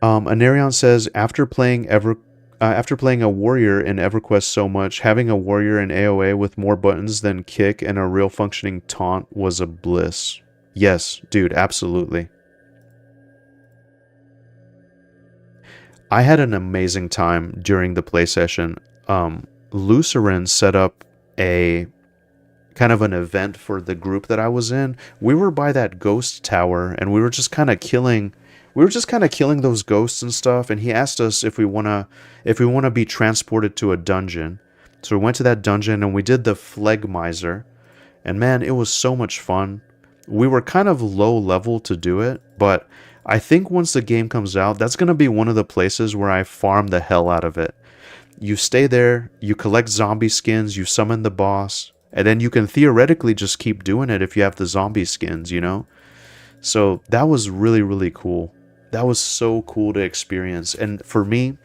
Anarion says after playing a warrior in EverQuest so much, having a warrior in AoA with more buttons than kick and a real functioning taunt was a bliss. Yes, dude, absolutely. I had an amazing time during the play session. Lucerin set up a kind of an event for the group that I was in. We were by that ghost tower and we were just kind of killing those ghosts and stuff, and he asked us if we want to be transported to a dungeon. So we went to that dungeon and we did the Phlegmizer. And man, it was so much fun. We were kind of low level to do it, but I think once the game comes out, that's going to be one of the places where I farm the hell out of it. You stay there, you collect zombie skins, you summon the boss, and then you can theoretically just keep doing it if you have the zombie skins, you know? So that was really, really cool. That was so cool to experience. And for me,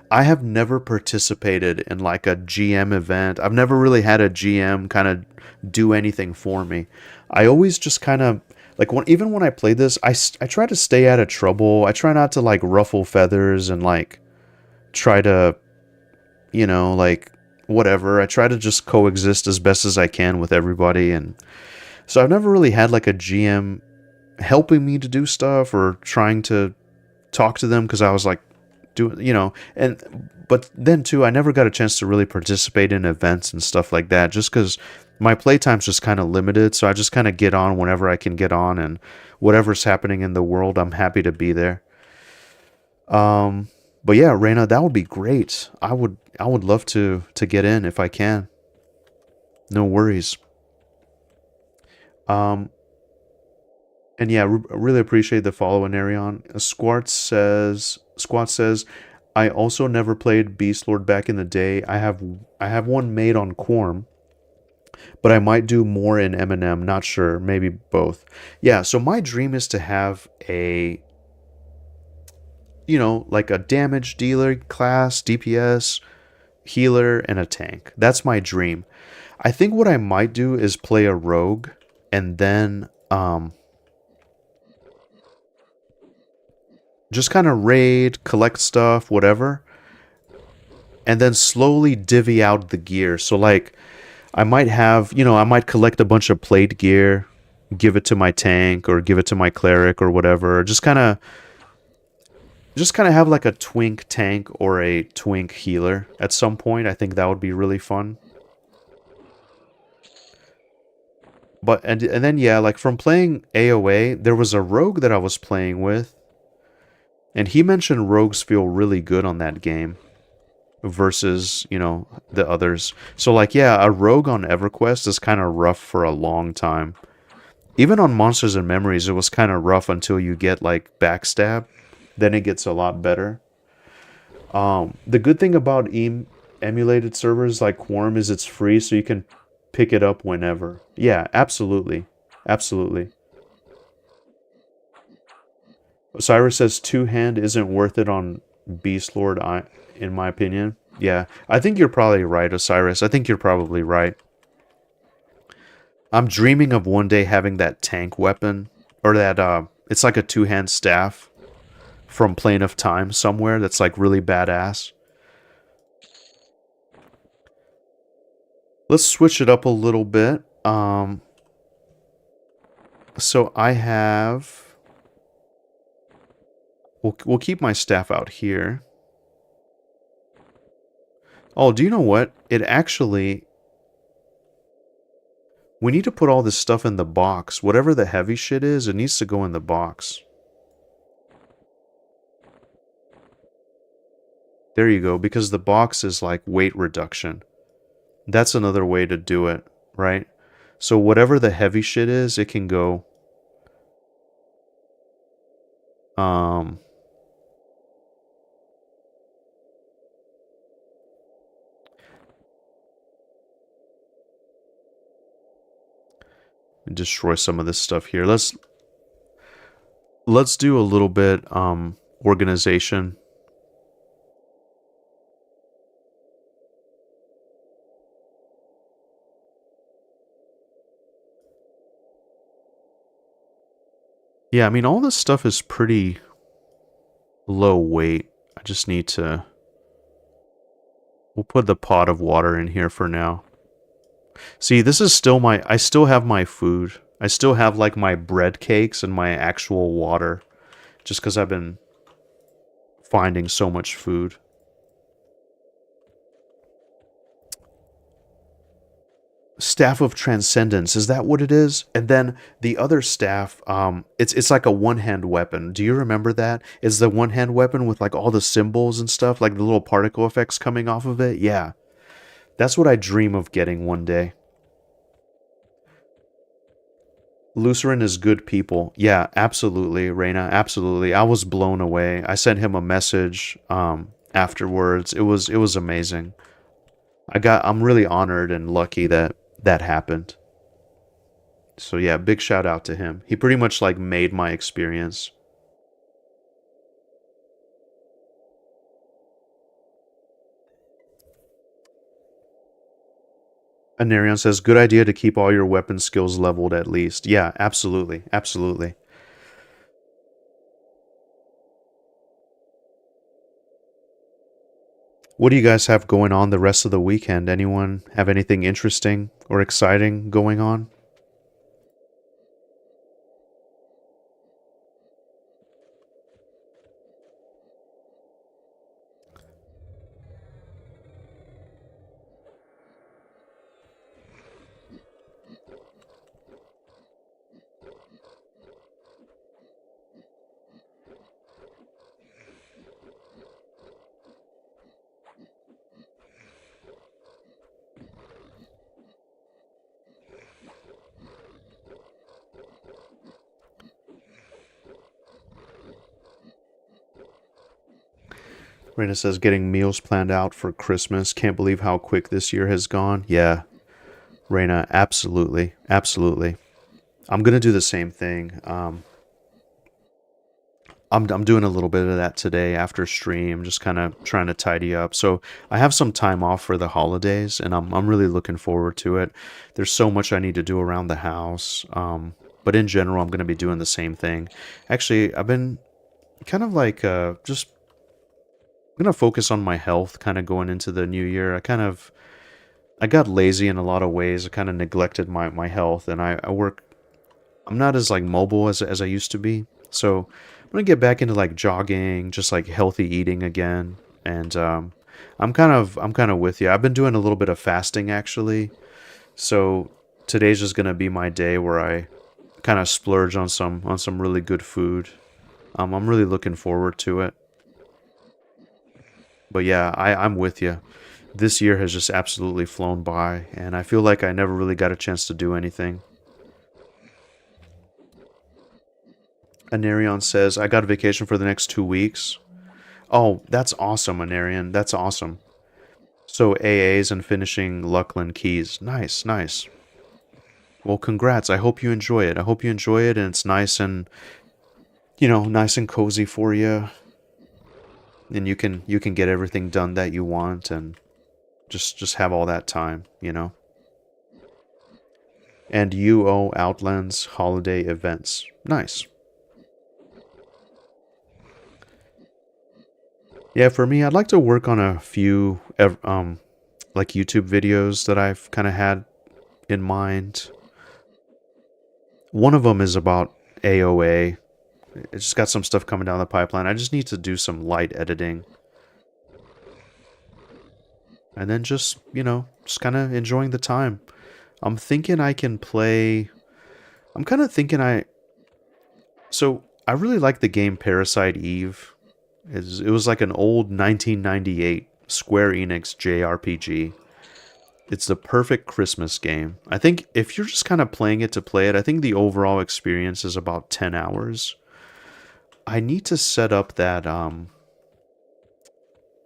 I have never participated in like a GM event. I've never really had a GM kind of do anything for me. I always just kind of like even when I play this, I try to stay out of trouble. I try not to like ruffle feathers and like try to, like whatever. I try to just coexist as best as I can with everybody. And so I've never really had like a GM helping me to do stuff or trying to talk to them because I was like, but then too, I never got a chance to really participate in events and stuff like that just because my playtime's just kind of limited. So I just kind of get on whenever I can get on, and whatever's happening in the world, I'm happy to be there. But yeah, Reina, that would be great. I would love to get in if I can. No worries. Um, and yeah, really appreciate the follow, Anarion. Squat says, I also never played Beastlord back in the day. I have one made on Quarm, but I might do more in M&M. Not sure, maybe both. Yeah, so my dream is to have like a damage dealer class, DPS, healer, and a tank. That's my dream. I think what I might do is play a rogue and then just kind of raid, collect stuff, whatever, and then slowly divvy out the gear. So like I might collect a bunch of plate gear, give it to my tank or give it to my cleric or whatever. Just kind of have like a twink tank or a twink healer at some point. I think that would be really fun. But and then yeah, like from playing AoA, there was a rogue that I was playing with, and he mentioned rogues feel really good on that game versus, the others. So like yeah, a rogue on EverQuest is kind of rough for a long time. Even on Monsters and Memories, it was kind of rough until you get like backstab. Then it gets a lot better. The good thing about emulated servers like Quarm is it's free, so you can pick it up whenever. Yeah, absolutely. Absolutely. Cyrus says two-hand isn't worth it on Beastlord, in my opinion. Yeah, I think you're probably right, Osiris. I think you're probably right. I'm dreaming of one day having that tank weapon, or that, it's like a two-hand staff from Plane of Time somewhere that's like really badass. Let's switch it up a little bit. So I have... We'll keep my staff out here. Oh, do you know what? It actually... We need to put all this stuff in the box. Whatever the heavy shit is, it needs to go in the box. There you go, because the box is like weight reduction. That's another way to do it, right? So whatever the heavy shit is, it can go... Um... Destroy some of this stuff here. Let's do a little bit organization. Yeah, I mean all this stuff is pretty low weight. I just need to we'll put the pot of water in here for now. See, this is still I still have my food. I still have like my bread cakes and my actual water just cuz I've been finding so much food. Staff of Transcendence, is that what it is? And then the other staff, it's like a one-hand weapon. Do you remember that? Is the one-hand weapon with like all the symbols and stuff, like the little particle effects coming off of it? Yeah. That's what I dream of getting one day. Lucerin is good people. Yeah, absolutely, Reina, absolutely. I was blown away. I sent him a message afterwards. It was amazing. I'm really honored and lucky that that happened. So yeah, big shout out to him. He pretty much like made my experience. Anarion says, good idea to keep all your weapon skills leveled at least. Yeah, absolutely. Absolutely. What do you guys have going on the rest of the weekend? Anyone have anything interesting or exciting going on? Rena says, getting meals planned out for Christmas. Can't believe how quick this year has gone. Yeah, Rena, absolutely. Absolutely. I'm going to do the same thing. I'm doing a little bit of that today after stream, just kind of trying to tidy up. So I have some time off for the holidays, and I'm really looking forward to it. There's so much I need to do around the house, but in general, I'm going to be doing the same thing. Actually, I've been kind of like just gonna focus on my health, kind of going into the new year. I got lazy in a lot of ways. I kind of neglected my health, and I work I'm not as like mobile as I used to be. So I'm gonna get back into like jogging, just like healthy eating again. And I'm kind of with you. I've been doing a little bit of fasting actually. So today's just gonna be my day where I kind of splurge on some really good food. I'm really looking forward to it. But yeah, I'm with you. This year has just absolutely flown by, and I feel like I never really got a chance to do anything. Anarion says, I got a vacation for the next 2 weeks. Oh, that's awesome, Anarion. That's awesome. So AAs and finishing Luckland Keys. Nice, nice. Well, congrats. I hope you enjoy it. I hope you enjoy it and it's nice and, nice and cozy for you. And you can get everything done that you want and just have all that time. And UO Outlands holiday events. Nice. Yeah, for me, I'd like to work on a few like YouTube videos that I've kind of had in mind. One of them is about AOA. It's just got some stuff coming down the pipeline. I just need to do some light editing. And then just kind of enjoying the time. I'm thinking I can play. I'm kind of thinking So, I really like the game Parasite Eve. It was like an old 1998 Square Enix JRPG. It's the perfect Christmas game. I think if you're just kind of playing it to play it, I think the overall experience is about 10 hours. I need to set up that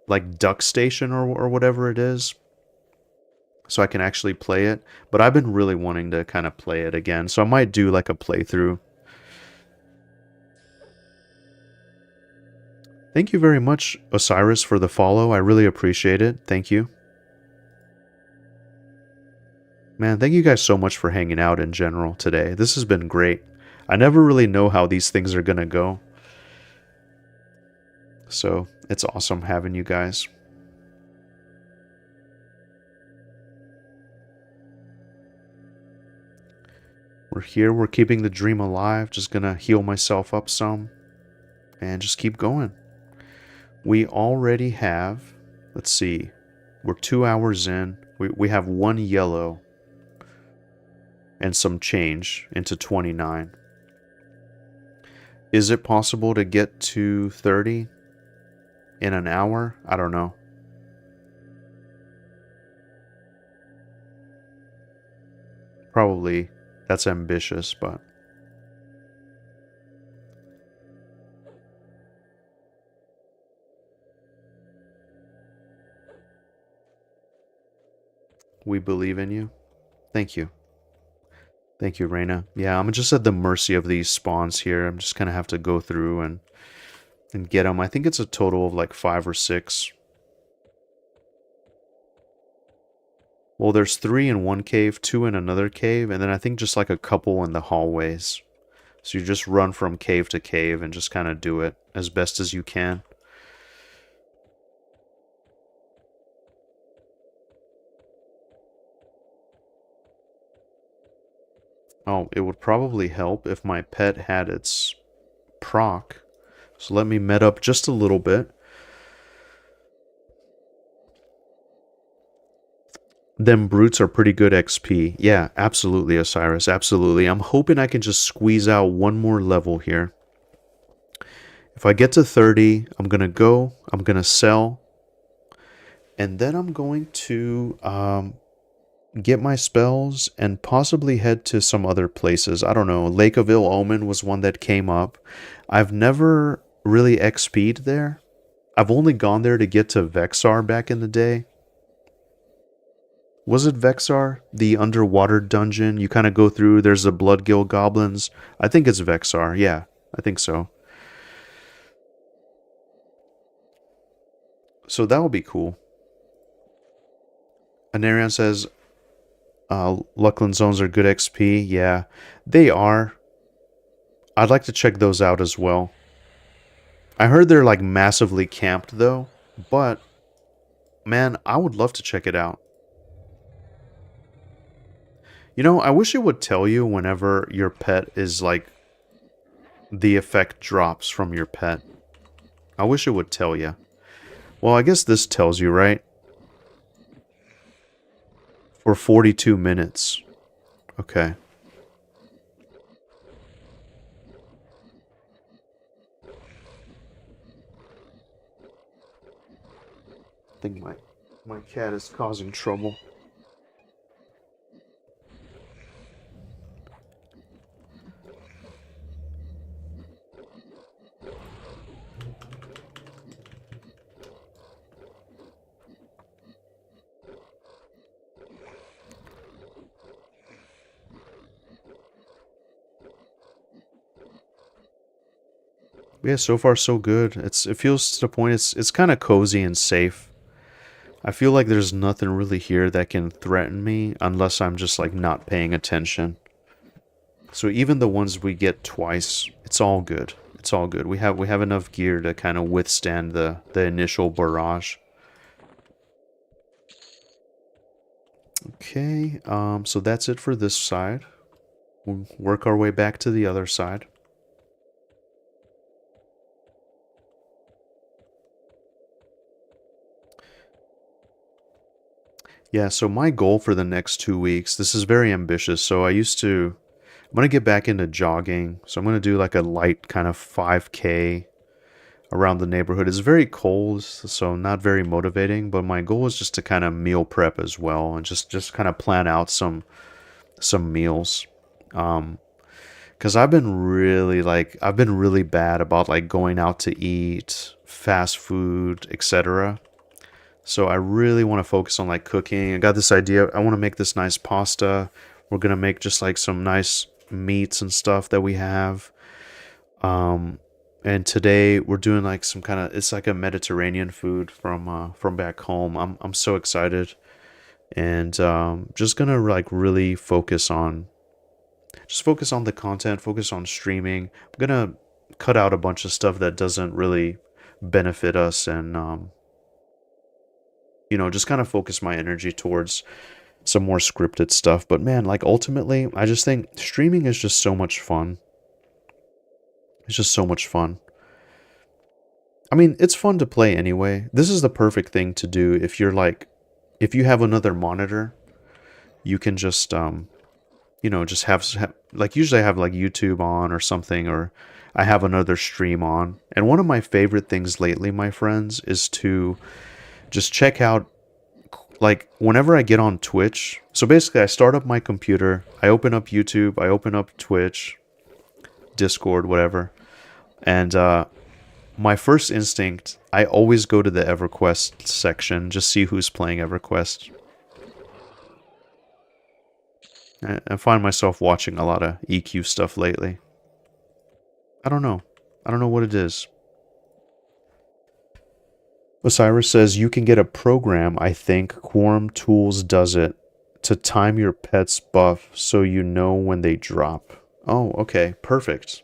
like duck station or whatever it is. so I can actually play it. But I've been really wanting to kind of play it again, so I might do like a playthrough. Thank you very much, Osiris, for the follow. I really appreciate it. Thank you. Man, thank you guys so much for hanging out in general today. This has been great. I never really know how these things are gonna go. So, it's awesome having you guys. We're here, we're keeping the dream alive. Just gonna heal myself up some. And just keep going. We already have, let's see, we're 2 hours in. We have 1 yellow and some change into 29. Is it possible to get to 30 in an hour? I don't know. Probably that's ambitious, but we believe in you. Thank you. Thank you, Reina. Yeah, I'm just at the mercy of these spawns here. I'm just gonna have to go through and get them. I think it's a total of like 5 or 6. Well, there's 3 in one cave, 2 in another cave, and then I think just like a couple in the hallways. So you just run from cave to cave and just kind of do it as best as you can. Oh, it would probably help if my pet had its proc. So let me med up just a little bit. Them brutes are pretty good XP. Yeah, absolutely, Osiris. Absolutely. I'm hoping I can just squeeze out one more level here. If I get to 30, I'm going to go. I'm going to sell. And then I'm going to get my spells and possibly head to some other places. I don't know. Lake of Ill Omen was one that came up. I've never really XP'd there. I've only gone there to get to Vexar back in the day. Was it Vexar? The underwater dungeon? You kind of go through, there's the Bloodgill goblins. I think it's Vexar. Yeah, I think so. So that would be cool. Anarion says, Luckland zones are good XP. Yeah, they are. I'd like to check those out as well. I heard they're like massively camped though, but man, I would love to check it out. You know, I wish it would tell you whenever your pet is like, the effect drops from your pet. I wish it would tell you. Well, I guess this tells you, right? For 42 minutes. Okay. I think my cat is causing trouble. Yeah, so far so good. It feels to the point it's kind of cozy and safe. I feel like there's nothing really here that can threaten me unless I'm just like not paying attention. So even the ones we get twice, it's all good. It's all good. We have enough gear to kind of withstand the initial barrage. Okay, so that's it for this side. We'll work our way back to the other side. Yeah, so my goal for the next 2 weeks, this is very ambitious. So I'm going to get back into jogging. So I'm going to do like a light kind of 5K around the neighborhood. It's very cold, so not very motivating, but my goal is just to kind of meal prep as well and just kind of plan out some meals. Because I've been really bad about like going out to eat, fast food, etc. So I really want to focus on like cooking. I got this idea. I want to make this nice pasta. We're gonna make just like some nice meats and stuff that we have. Um, and today we're doing like some kind of, it's like a Mediterranean food from back home. I'm so excited, and just gonna like really focus on the content, focus on streaming. I'm gonna cut out a bunch of stuff that doesn't really benefit us, and just kind of focus my energy towards some more scripted stuff. But man, like ultimately, I just think streaming is just so much fun. It's just so much fun. I mean, it's fun to play anyway. This is the perfect thing to do if you're like, if you have another monitor, you can just just like, usually I have like YouTube on or something, or I have another stream on. And one of my favorite things lately, my friends, is to just check out, like, whenever I get on Twitch. So basically, I start up my computer, I open up YouTube, I open up Twitch, Discord, whatever. And my first instinct, I always go to the EverQuest section, just see who's playing EverQuest. I find myself watching a lot of EQ stuff lately. I don't know. I don't know what it is. Osiris says you can get a program, I think Quarm Tools does it, to time your pet's buff so you know when they drop. Oh, okay. Perfect.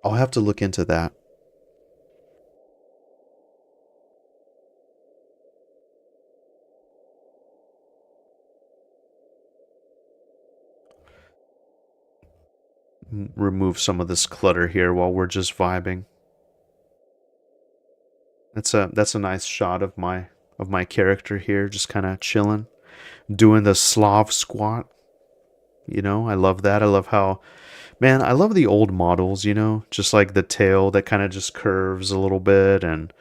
I'll have to look into that. Remove some of this clutter here while we're just vibing. That's a nice shot of my character here, just kind of chilling, doing the Slav squat. I love that. I love how, man, I love the old models, just like the tail that kind of just curves a little bit, and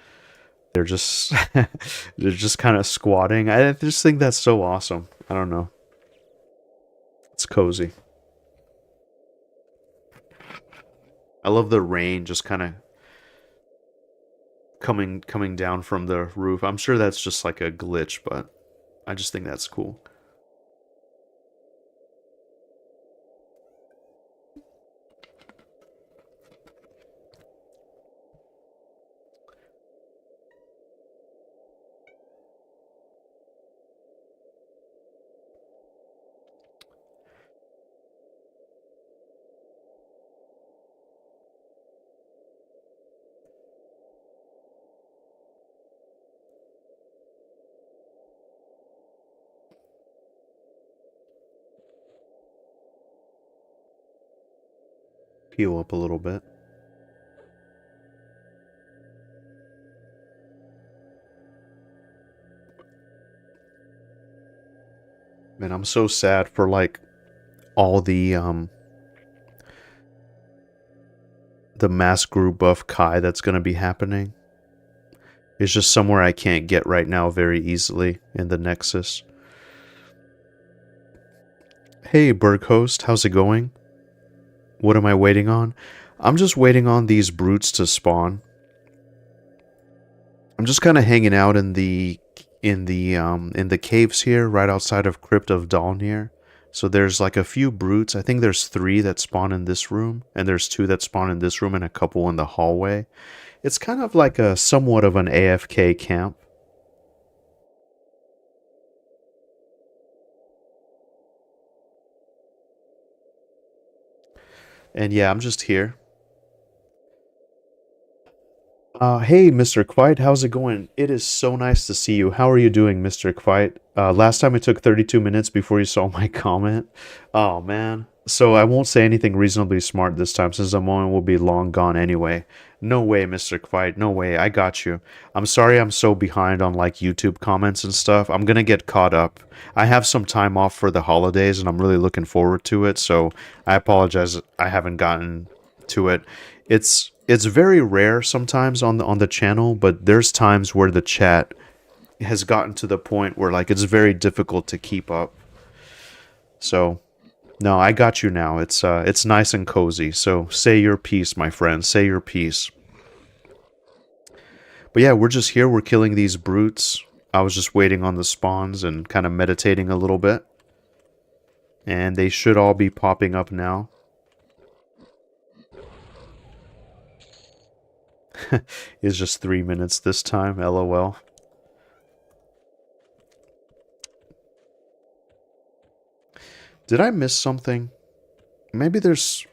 they're just they're just kind of squatting. I just think that's so awesome. I don't know. It's cozy. I love the rain just kind of coming down from the roof. I'm sure that's just like a glitch, but I just think that's cool. Heal up a little bit. Man, I'm so sad for like all the mass group buff Kai that's gonna be happening. It's just somewhere I can't get right now very easily in the Nexus. Hey, Berg host, how's it going? What am I waiting on? I'm just waiting on these brutes to spawn. I'm just kind of hanging out in the caves here, right outside of Crypt of Dalnir. So there's like a few brutes. I think there's 3 that spawn in this room, and there's 2 that spawn in this room, and a couple in the hallway. It's kind of like a somewhat of an AFK camp. And yeah, I'm just here. Hey, Mr. Quite, how's it going? It is so nice to see you. How are you doing, Mr. Quite? Last time it took 32 minutes before you saw my comment. Oh, man. So I won't say anything reasonably smart this time, since the moment will be long gone anyway. No way, Mr. Quite. No way. I got you. I'm sorry I'm so behind on like YouTube comments and stuff. I'm gonna get caught up. I have some time off for the holidays, and I'm really looking forward to it. So I apologize I haven't gotten to it. It's very rare sometimes on the channel, but there's times where the chat has gotten to the point where like it's very difficult to keep up. So no, I got you now. It's nice and cozy. So say your piece, my friend. Say your piece. But yeah, we're just here. We're killing these brutes. I was just waiting on the spawns and kind of meditating a little bit. And they should all be popping up now. It's just 3 minutes this time, lol. Did I miss something? Maybe there's...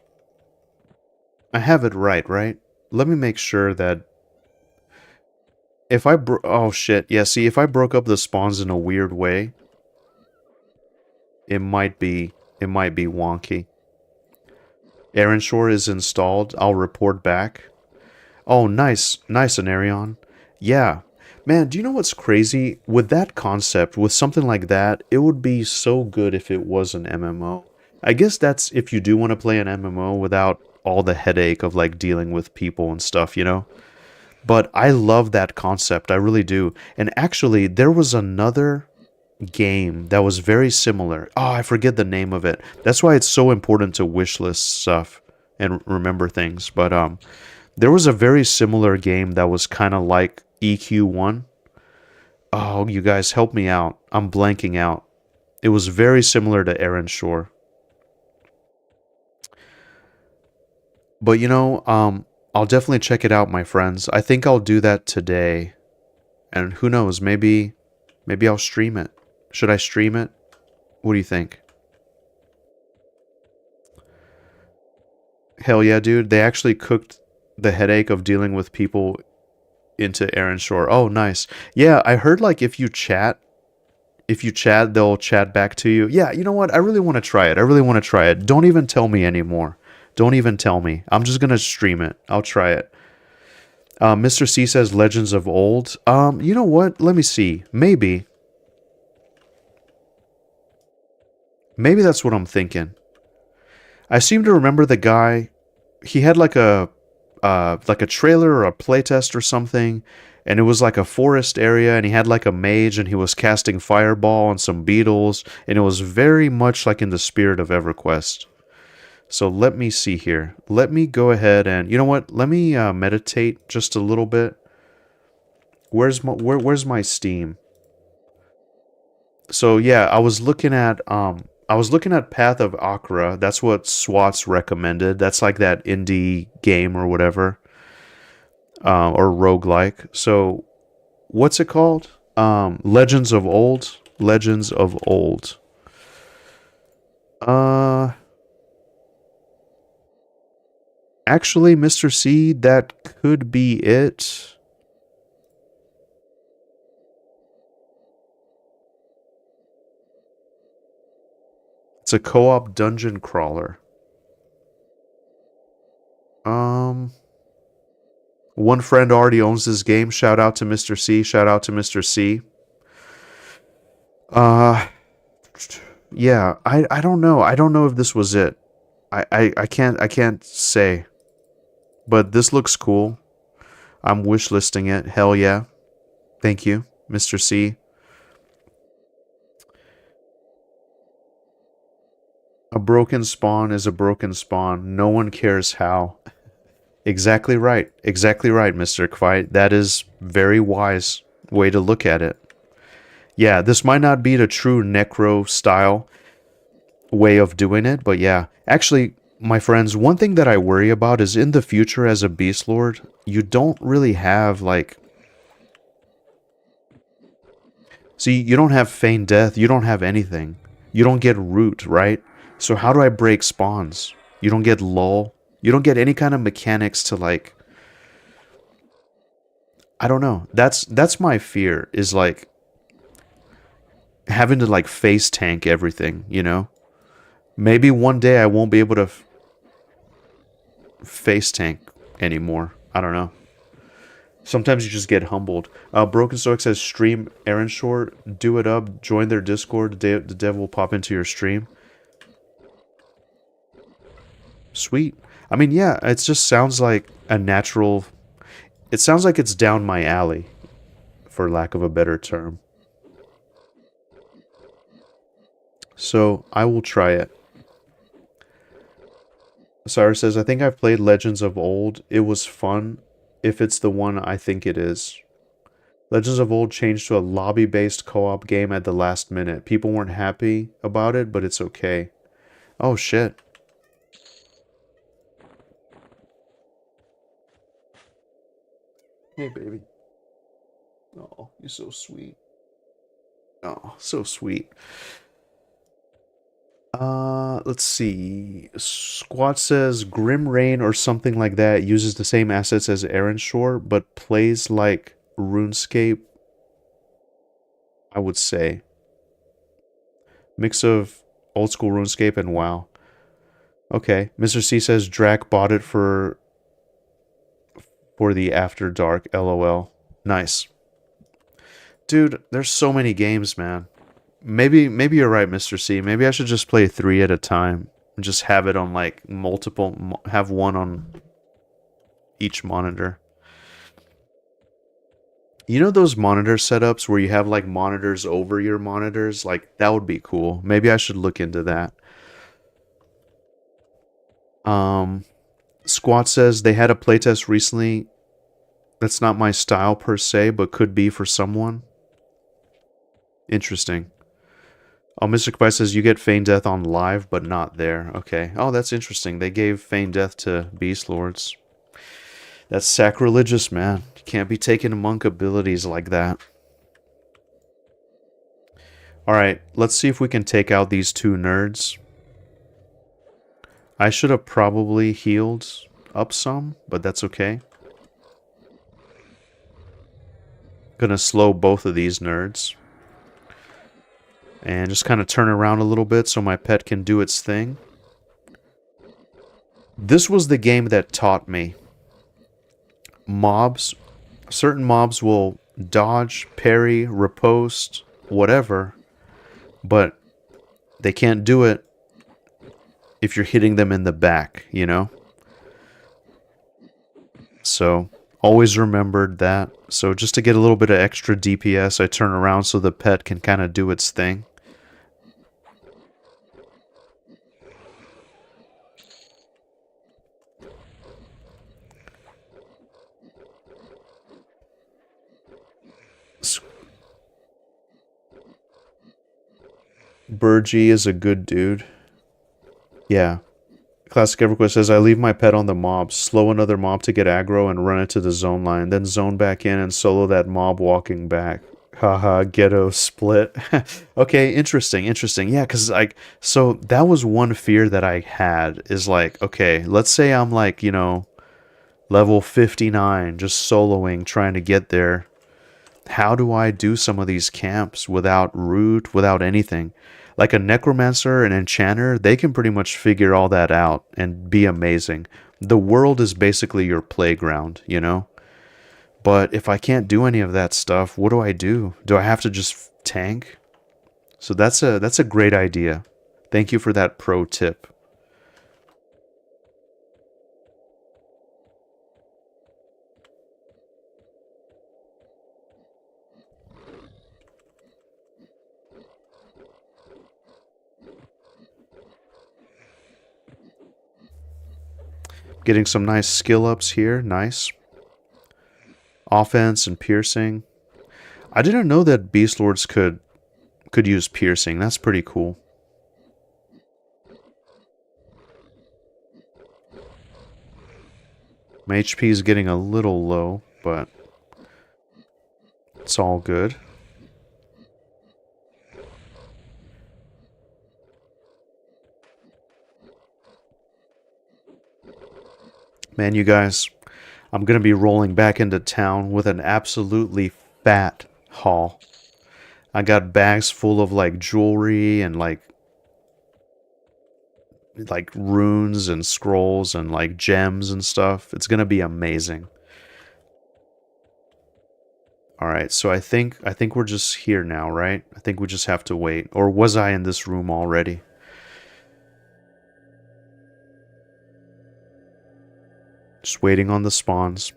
I have it right? Let me make sure that... If I oh shit, yeah, see, if I broke up the spawns in a weird way, it might be... It might be wonky. Aaron Shore is installed. I'll report back. Oh, nice. Nice, Anarion. Yeah. Man, do you know what's crazy? With that concept, with something like that, it would be so good if it was an MMO. I guess that's if you do want to play an MMO without all the headache of like dealing with people and stuff, you know? But I love that concept. I really do. And actually, there was another game that was very similar. Oh, I forget the name of it. That's why it's so important to wishlist stuff and remember things. But there was a very similar game that was kind of like EQ1. Oh, you guys help me out. I'm blanking out. It was very similar to Aaron Shore. But you know, I'll definitely check it out, my friends. I think I'll do that today. And who knows, maybe I'll stream it. Should I stream it? What do you think? Hell yeah, dude. They actually cooked the headache of dealing with people into Aaron Shore. Oh, nice. Yeah, I heard like if you chat, they'll chat back to you. Yeah, you know what? I really want to try it. I really want to try it. Don't even tell me anymore. Don't even tell me. I'm just going to stream it. I'll try it. Mr. C says Legends of Old. You know what? Let me see. Maybe that's what I'm thinking. I seem to remember the guy. He had like a trailer or a playtest or something, and it was like a forest area, and he had like a mage, and he was casting fireball on some beetles, and it was very much like in the spirit of EverQuest. So let me see here. Let me go ahead and, you know what? Let me meditate just a little bit. Where's my Steam? So yeah, I was looking at Path of Akra. That's what SWAT's recommended. That's like that indie game or whatever. Or roguelike. So what's it called? Legends of Old. Legends of Old. Actually, Mr. C, that could be it. It's a co-op dungeon crawler. One friend already owns this game. Shout out to Mr. C. Shout out to Mr. C. Yeah, I don't know. I don't know if this was it. I can't say. But this looks cool. I'm wishlisting it. Hell yeah. Thank you, Mr. C. A broken spawn is a broken spawn. No one cares how. Exactly right. Exactly right, Mr. Kvite. That is very wise way to look at it. Yeah, this might not be the true Necro style way of doing it, but yeah. Actually, my friends, one thing that I worry about is in the future as a Beastlord, you don't really have, like... See, you don't have Feign Death, you don't have anything. You don't get Root, right? So how do I break spawns? You don't get Lull. You don't get any kind of mechanics to, like... I don't know. That's my fear, is, like... having to, like, face tank everything, you know? Maybe one day I won't be able to face tank anymore. I don't know. Sometimes you just get humbled. Broken Stoic says, stream Aaron Shore, do it up, join their Discord, the dev will pop into your stream. Sweet. I mean, yeah, it just sounds like a natural... It sounds like it's down my alley, for lack of a better term. So, I will try it. Cyrus says, I think I've played Legends of Old. It was fun, if it's the one I think it is. Legends of Old changed to a lobby-based co-op game at the last minute. People weren't happy about it, but it's okay. Oh shit. Hey baby. Oh, you're so sweet. Oh, so sweet. Let's see. Squat says Grim Rain or something like that uses the same assets as Aaron Shore, but plays like RuneScape, I would say. Mix of old school RuneScape and WoW. Okay. Mr. C says Drac bought it for the After Dark, LOL. Nice. Dude, there's so many games, man. Maybe you're right, Mr. C. Maybe I should just play 3 at a time. And just have it on like multiple, have one on each monitor. You know those monitor setups where you have like monitors over your monitors? Like that would be cool. Maybe I should look into that. Um Squat says they had a playtest recently. That's not my style per se, but could be for someone. Interesting. Oh, Mr. Kpai says you get Feign Death on live, but not there. Okay. Oh, that's interesting. They gave Feign Death to Beastlords. That's sacrilegious, man. You can't be taking monk abilities like that. Alright, let's see if we can take out these 2 nerds. I should have probably healed up some, but that's okay. Gonna slow both of these nerds. And just kind of turn around a little bit so my pet can do its thing. This was the game that taught me. Certain mobs will dodge, parry, riposte, whatever, but they can't do it if you're hitting them in the back, you know? So, always remembered that. So just to get a little bit of extra DPS, I turn around so the pet can kind of do its thing. Burgee is a good dude. Yeah. Classic EverQuest says, I leave my pet on the mob, slow another mob to get aggro and run it to the zone line, then zone back in and solo that mob walking back. Haha, ghetto split. Okay, interesting. Yeah, because like, so that was one fear that I had is like, okay, let's say I'm like, you know, level 59, just soloing, trying to get there. How do I do some of these camps without root, without anything? Like a necromancer and enchanter, they can pretty much figure all that out and be amazing. The world is basically your playground, you know? But if I can't do any of that stuff, what do I do? Do I have to just tank? So that's a great idea. Thank you for that pro tip. Getting some nice skill ups here. Nice. Offense and piercing. I didn't know that Beastlords could use piercing. That's pretty cool. My HP is getting a little low, but it's all good. Man, you guys, I'm going to be rolling back into town with an absolutely fat haul. I got bags full of like jewelry and like runes and scrolls and like gems and stuff. It's going to be amazing. All right, so I think we're just here now, right? I think we just have to wait. Or was I in this room already? Just waiting on the spawns.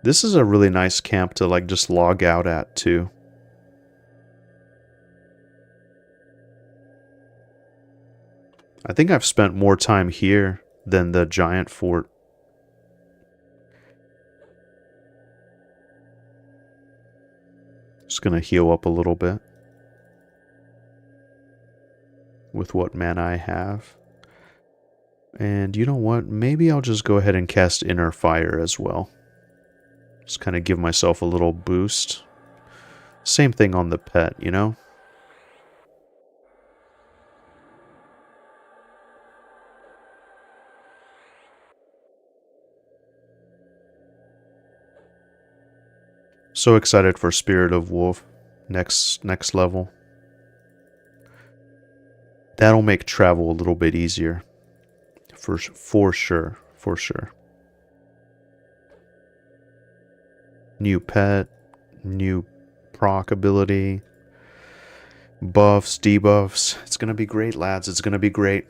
This is a really nice camp to like just log out at too. I think I've spent more time here than the giant fort. Just gonna heal up a little bit with what mana I have. And you know what? Maybe I'll just go ahead and cast Inner Fire as well. Just kind of give myself a little boost. Same thing on the pet, you know? So excited for Spirit of Wolf. Next level. That'll make travel a little bit easier. For sure. For sure. New pet. New proc ability. Buffs, debuffs. It's gonna be great, lads. It's gonna be great.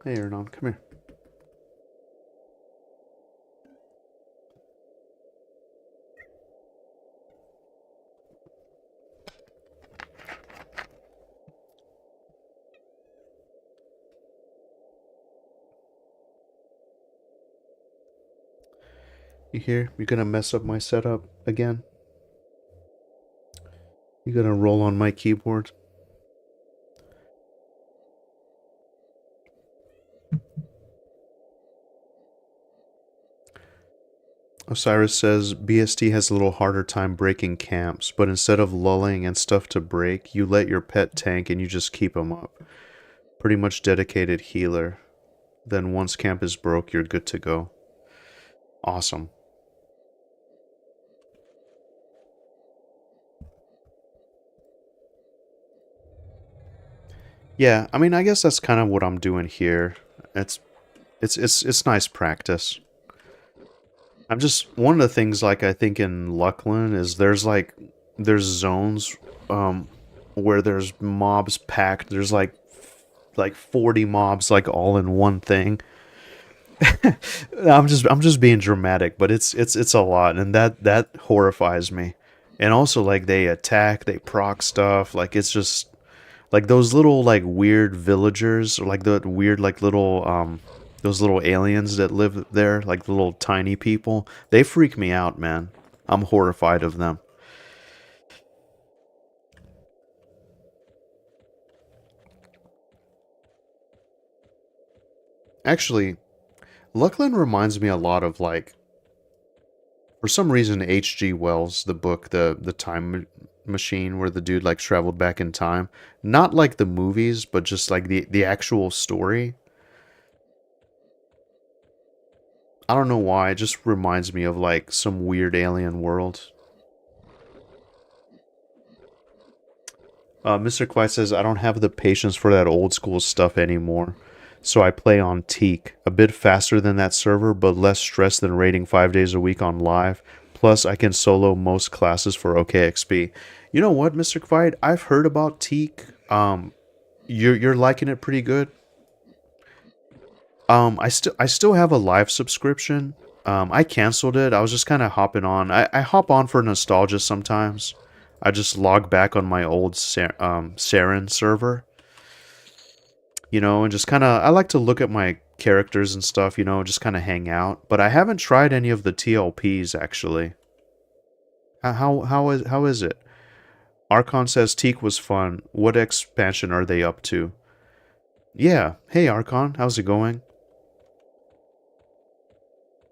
Hey, Ernon, come here. You hear? You're gonna mess up my setup again? You're gonna roll on my keyboard? Osiris says BST has a little harder time breaking camps, but instead of lulling and stuff to break, you let your pet tank and you just keep him up. Pretty much dedicated healer. Then once camp is broke, you're good to go. Awesome. Yeah, I mean, I guess that's kind of what I'm doing here. It's nice practice. I'm just one of the things like I think in Luckland is there's zones where there's mobs packed. There's like 40 mobs like all in one thing. I'm just being dramatic, but it's a lot, and that horrifies me. And also like they attack, they proc stuff, like it's just like those little like weird villagers, or like the weird like little those little aliens that live there, like the little tiny people. They freak me out, man. I'm horrified of them. Actually, Luckland reminds me a lot of like for some reason H.G. Wells, the book, the time machine where the dude like traveled back in time. Not like the movies, but just like the actual story. I don't know why, it just reminds me of like some weird alien world. Mr. Quite says, I don't have the patience for that old school stuff anymore. So I play on Teak, a bit faster than that server, but less stress than raiding 5 days a week on live. Plus, I can solo most classes for OKXP. You know what, Mr. Quite? I've heard about Teak. You're liking it pretty good. I still have a live subscription. I canceled it. I was just kind of hopping on. I hop on for nostalgia sometimes. I just log back on my old Saren server, and just kind of I like to look at my characters and stuff, just kind of hang out. But I haven't tried any of the TLPs actually. How is it? Archon says Teak was fun. What expansion are they up to? Yeah. Hey Archon, how's it going?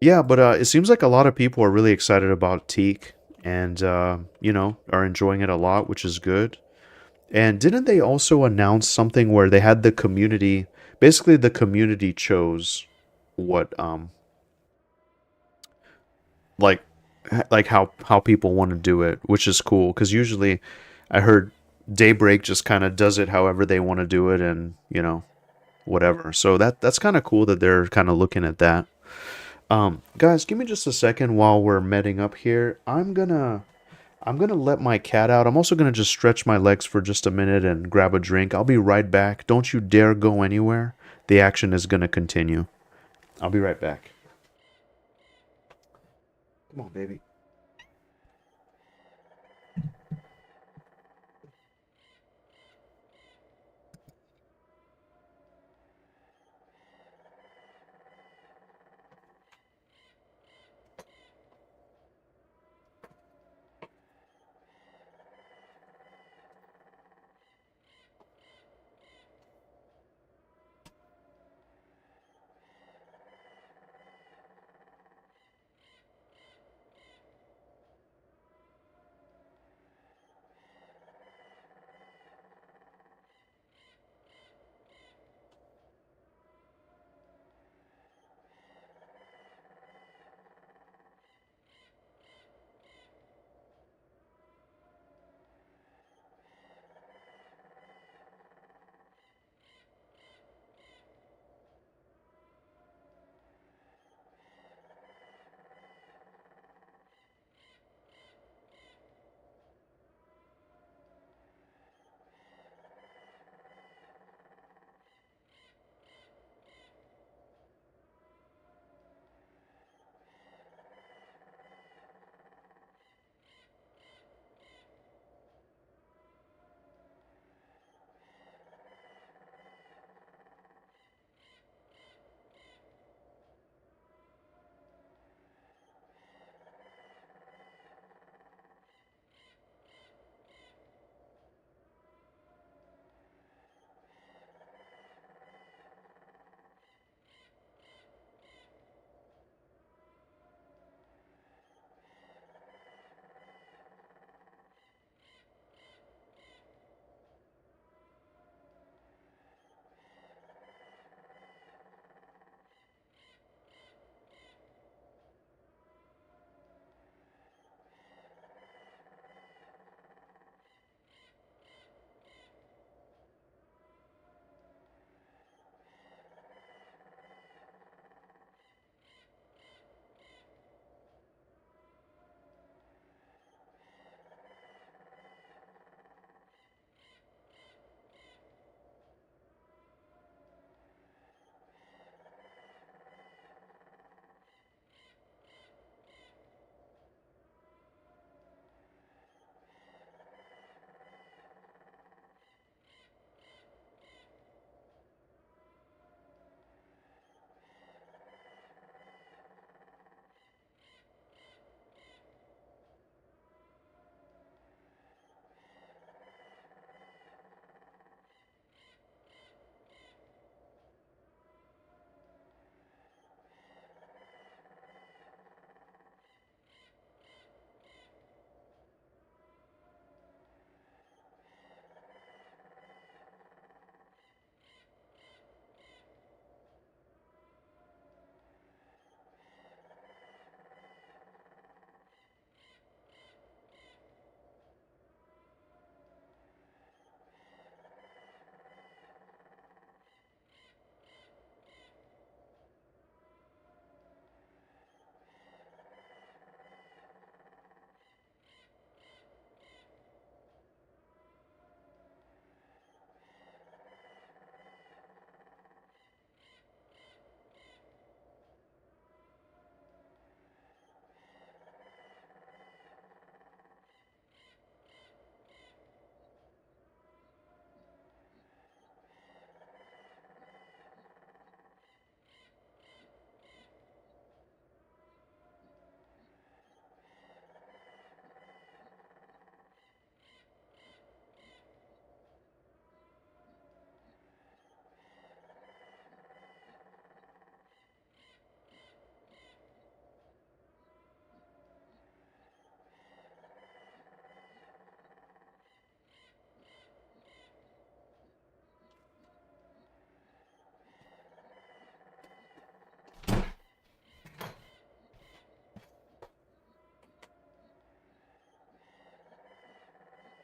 Yeah, but it seems like a lot of people are really excited about Teak and are enjoying it a lot, which is good. And didn't they also announce something where they had the community, basically the community chose what like how people want to do it, which is cool because usually I heard Daybreak just kind of does it however they want to do it and, whatever. So that's kind of cool that they're kind of looking at that. Guys, give me just a second while we're medding up here. I'm gonna let my cat out. I'm also gonna just stretch my legs for just a minute and grab a drink. I'll be right back. Don't you dare go anywhere. The action is gonna continue. I'll be right back. Come on, baby.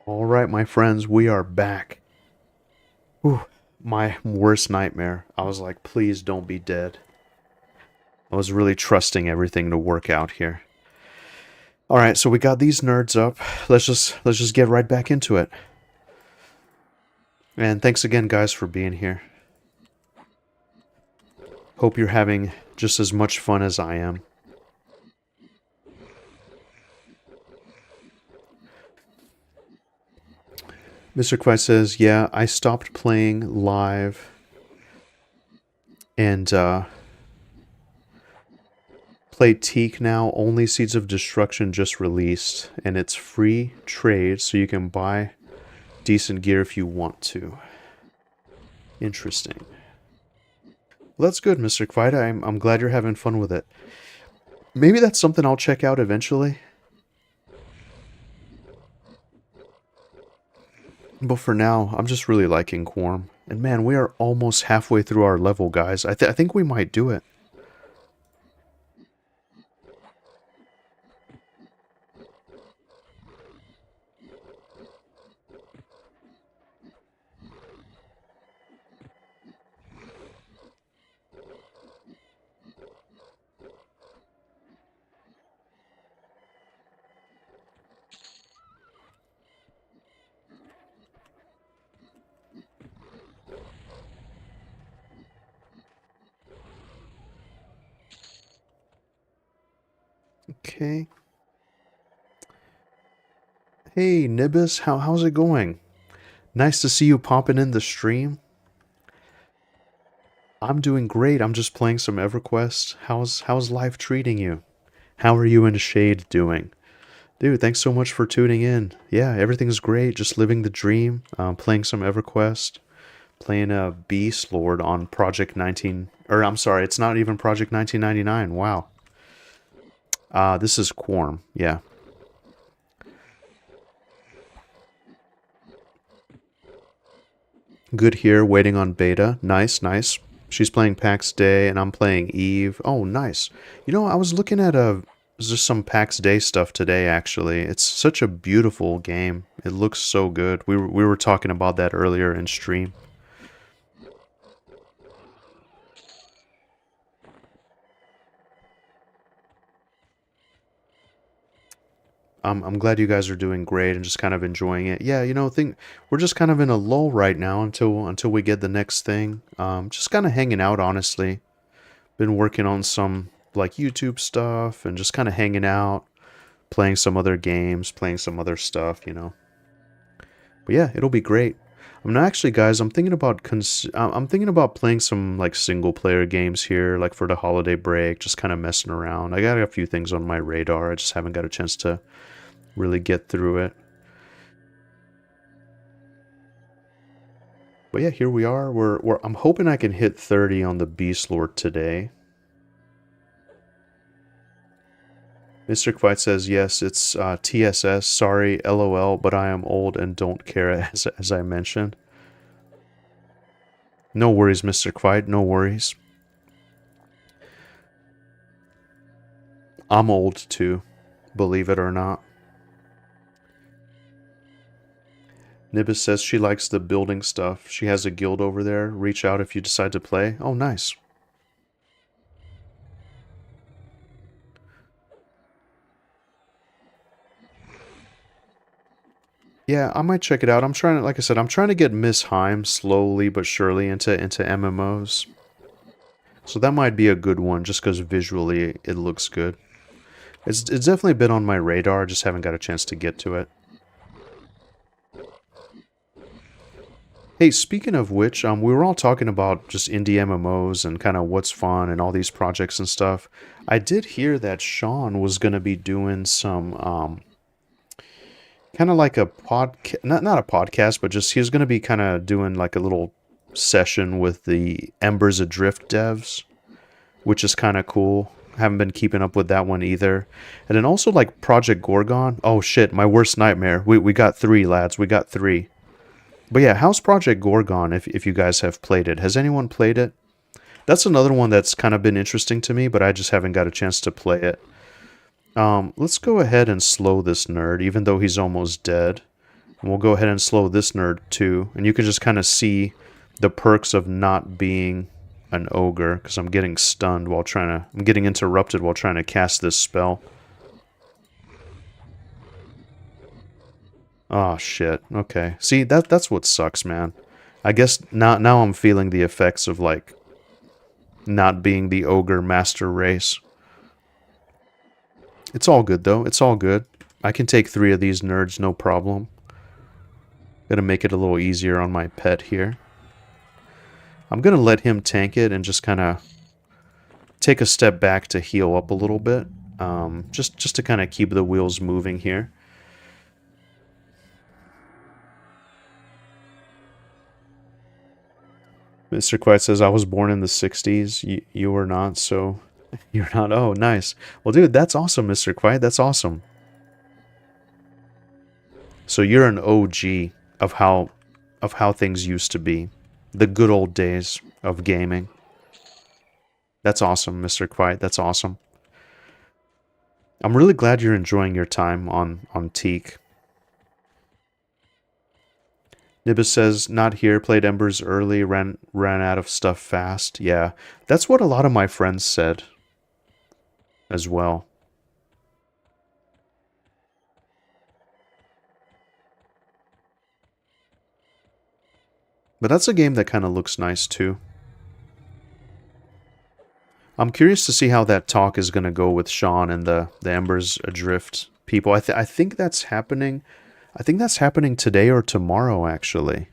All right, my friends, we are back. Whew, my worst nightmare. I was like, please don't be dead. I was really trusting everything to work out here. All right, so we got these nerds up. Let's just get right back into it. And thanks again, guys, for being here. Hope you're having just as much fun as I am. Mr. Quest says, yeah, I stopped playing live and play Teak now. Only Seeds of Destruction just released, and it's free trade, so you can buy decent gear if you want to. Interesting. Well, that's good, Mr. Quite. I'm glad you're having fun with it. Maybe that's something I'll check out eventually. But for now, I'm just really liking Quarm. And man, we are almost halfway through our level, guys. I think we might do it. Okay. Hey, Nibis, how's it going? Nice to see you popping in the stream. I'm doing great. I'm just playing some EverQuest. How's life treating you? How are you and Shade doing? Dude, thanks so much for tuning in. Yeah, everything's great. Just living the dream. Playing some EverQuest. Playing a Beastlord on Project 19... Or, I'm sorry, it's not even Project 1999. Wow. This is Quarm. Yeah. Good here, waiting on beta. Nice, nice. She's playing PAX Day, and I'm playing Eve. Oh, nice. You know, I was looking at just some PAX Day stuff today, actually. It's such a beautiful game. It looks so good. We were talking about that earlier in stream. I'm glad you guys are doing great and just kind of enjoying it. Yeah, you know, we're just kind of in a lull right now until we get the next thing. Just kind of hanging out, honestly. Been working on some like YouTube stuff and just kind of hanging out, playing some other games, playing some other stuff, you know. But yeah, it'll be great. I'm not actually, guys. I'm thinking about playing some like single player games here, like for the holiday break, just kind of messing around. I got a few things on my radar. I just haven't got a chance to really get through it. But yeah, here we are. I'm hoping I can hit 30 on the Beastlord today. Mr. Kvite says, yes, it's TSS. Sorry, LOL, but I am old and don't care, as I mentioned. No worries, Mr. Kvite, no worries. I'm old too, believe it or not. Nibis says she likes the building stuff. She has a guild over there. Reach out if you decide to play. Oh, nice. Yeah, I might check it out. I'm trying to, like I said, I'm trying to get Miss Heim slowly but surely into MMOs. So that might be a good one just because visually it looks good. It's definitely been on my radar, just haven't got a chance to get to it. Hey, speaking of which, we were all talking about just indie MMOs and kind of what's fun and all these projects and stuff. I did hear that Sean was going to be doing some, kind of like a podcast, not a podcast, but just he was going to be kind of doing like a little session with the Embers Adrift devs, which is kind of cool. Haven't been keeping up with that one either. And then also like Project Gorgon. Oh shit, my worst nightmare. We got 3, lads. We got 3. But yeah, how's Project Gorgon if you guys have played it? Has anyone played it? That's another one that's kind of been interesting to me, but I just haven't got a chance to play it. Let's go ahead and slow this nerd, even though he's almost dead. We'll go ahead and slow this nerd too. And you can just kind of see the perks of not being an ogre, because I'm getting stunned while I'm getting interrupted while trying to cast this spell. Oh shit. Okay. See, that's what sucks, man. I guess now I'm feeling the effects of like not being the ogre master race. It's all good though. It's all good. I can take 3 of these nerds, no problem. Gonna make it a little easier on my pet here. I'm gonna let him tank it and just kind of take a step back to heal up a little bit. Just to kind of keep the wheels moving here. Mr. Quiet says, I was born in the 60s. You were not, so you're not. Oh, nice. Well, dude, that's awesome, Mr. Quiet. That's awesome. So you're an OG of how things used to be. The good old days of gaming. That's awesome, Mr. Quiet. That's awesome. I'm really glad you're enjoying your time on Teak. Nibus says, not here, played Embers early, ran out of stuff fast. Yeah, that's what a lot of my friends said as well. But that's a game that kind of looks nice too. I'm curious to see how that talk is going to go with Sean and the Embers Adrift people. I think that's happening. I think that's happening today or tomorrow, actually.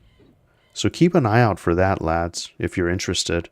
So keep an eye out for that, lads, if you're interested.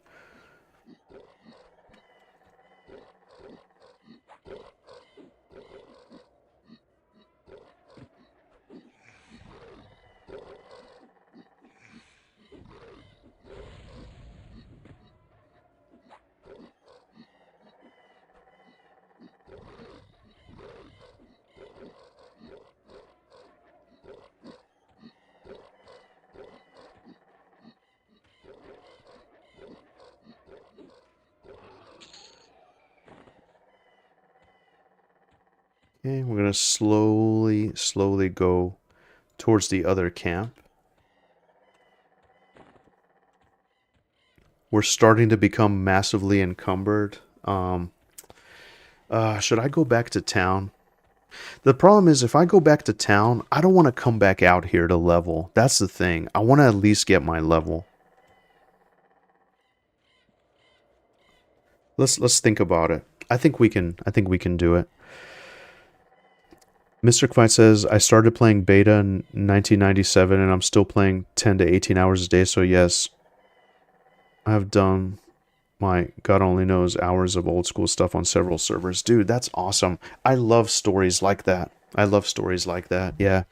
Okay, we're going to slowly go towards the other camp. We're starting to become massively encumbered. Should I go back to town? The problem is, if I go back to town, I don't want to come back out here to level. That's the thing. I want to at least get my level. Let's think about it. I think we can do it. Mr. Quite says, I started playing beta in 1997 and I'm still playing 10 to 18 hours a day, so yes. I've done my God only knows hours of old school stuff on several servers. Dude, that's awesome. I love stories like that. I love stories like that, yeah.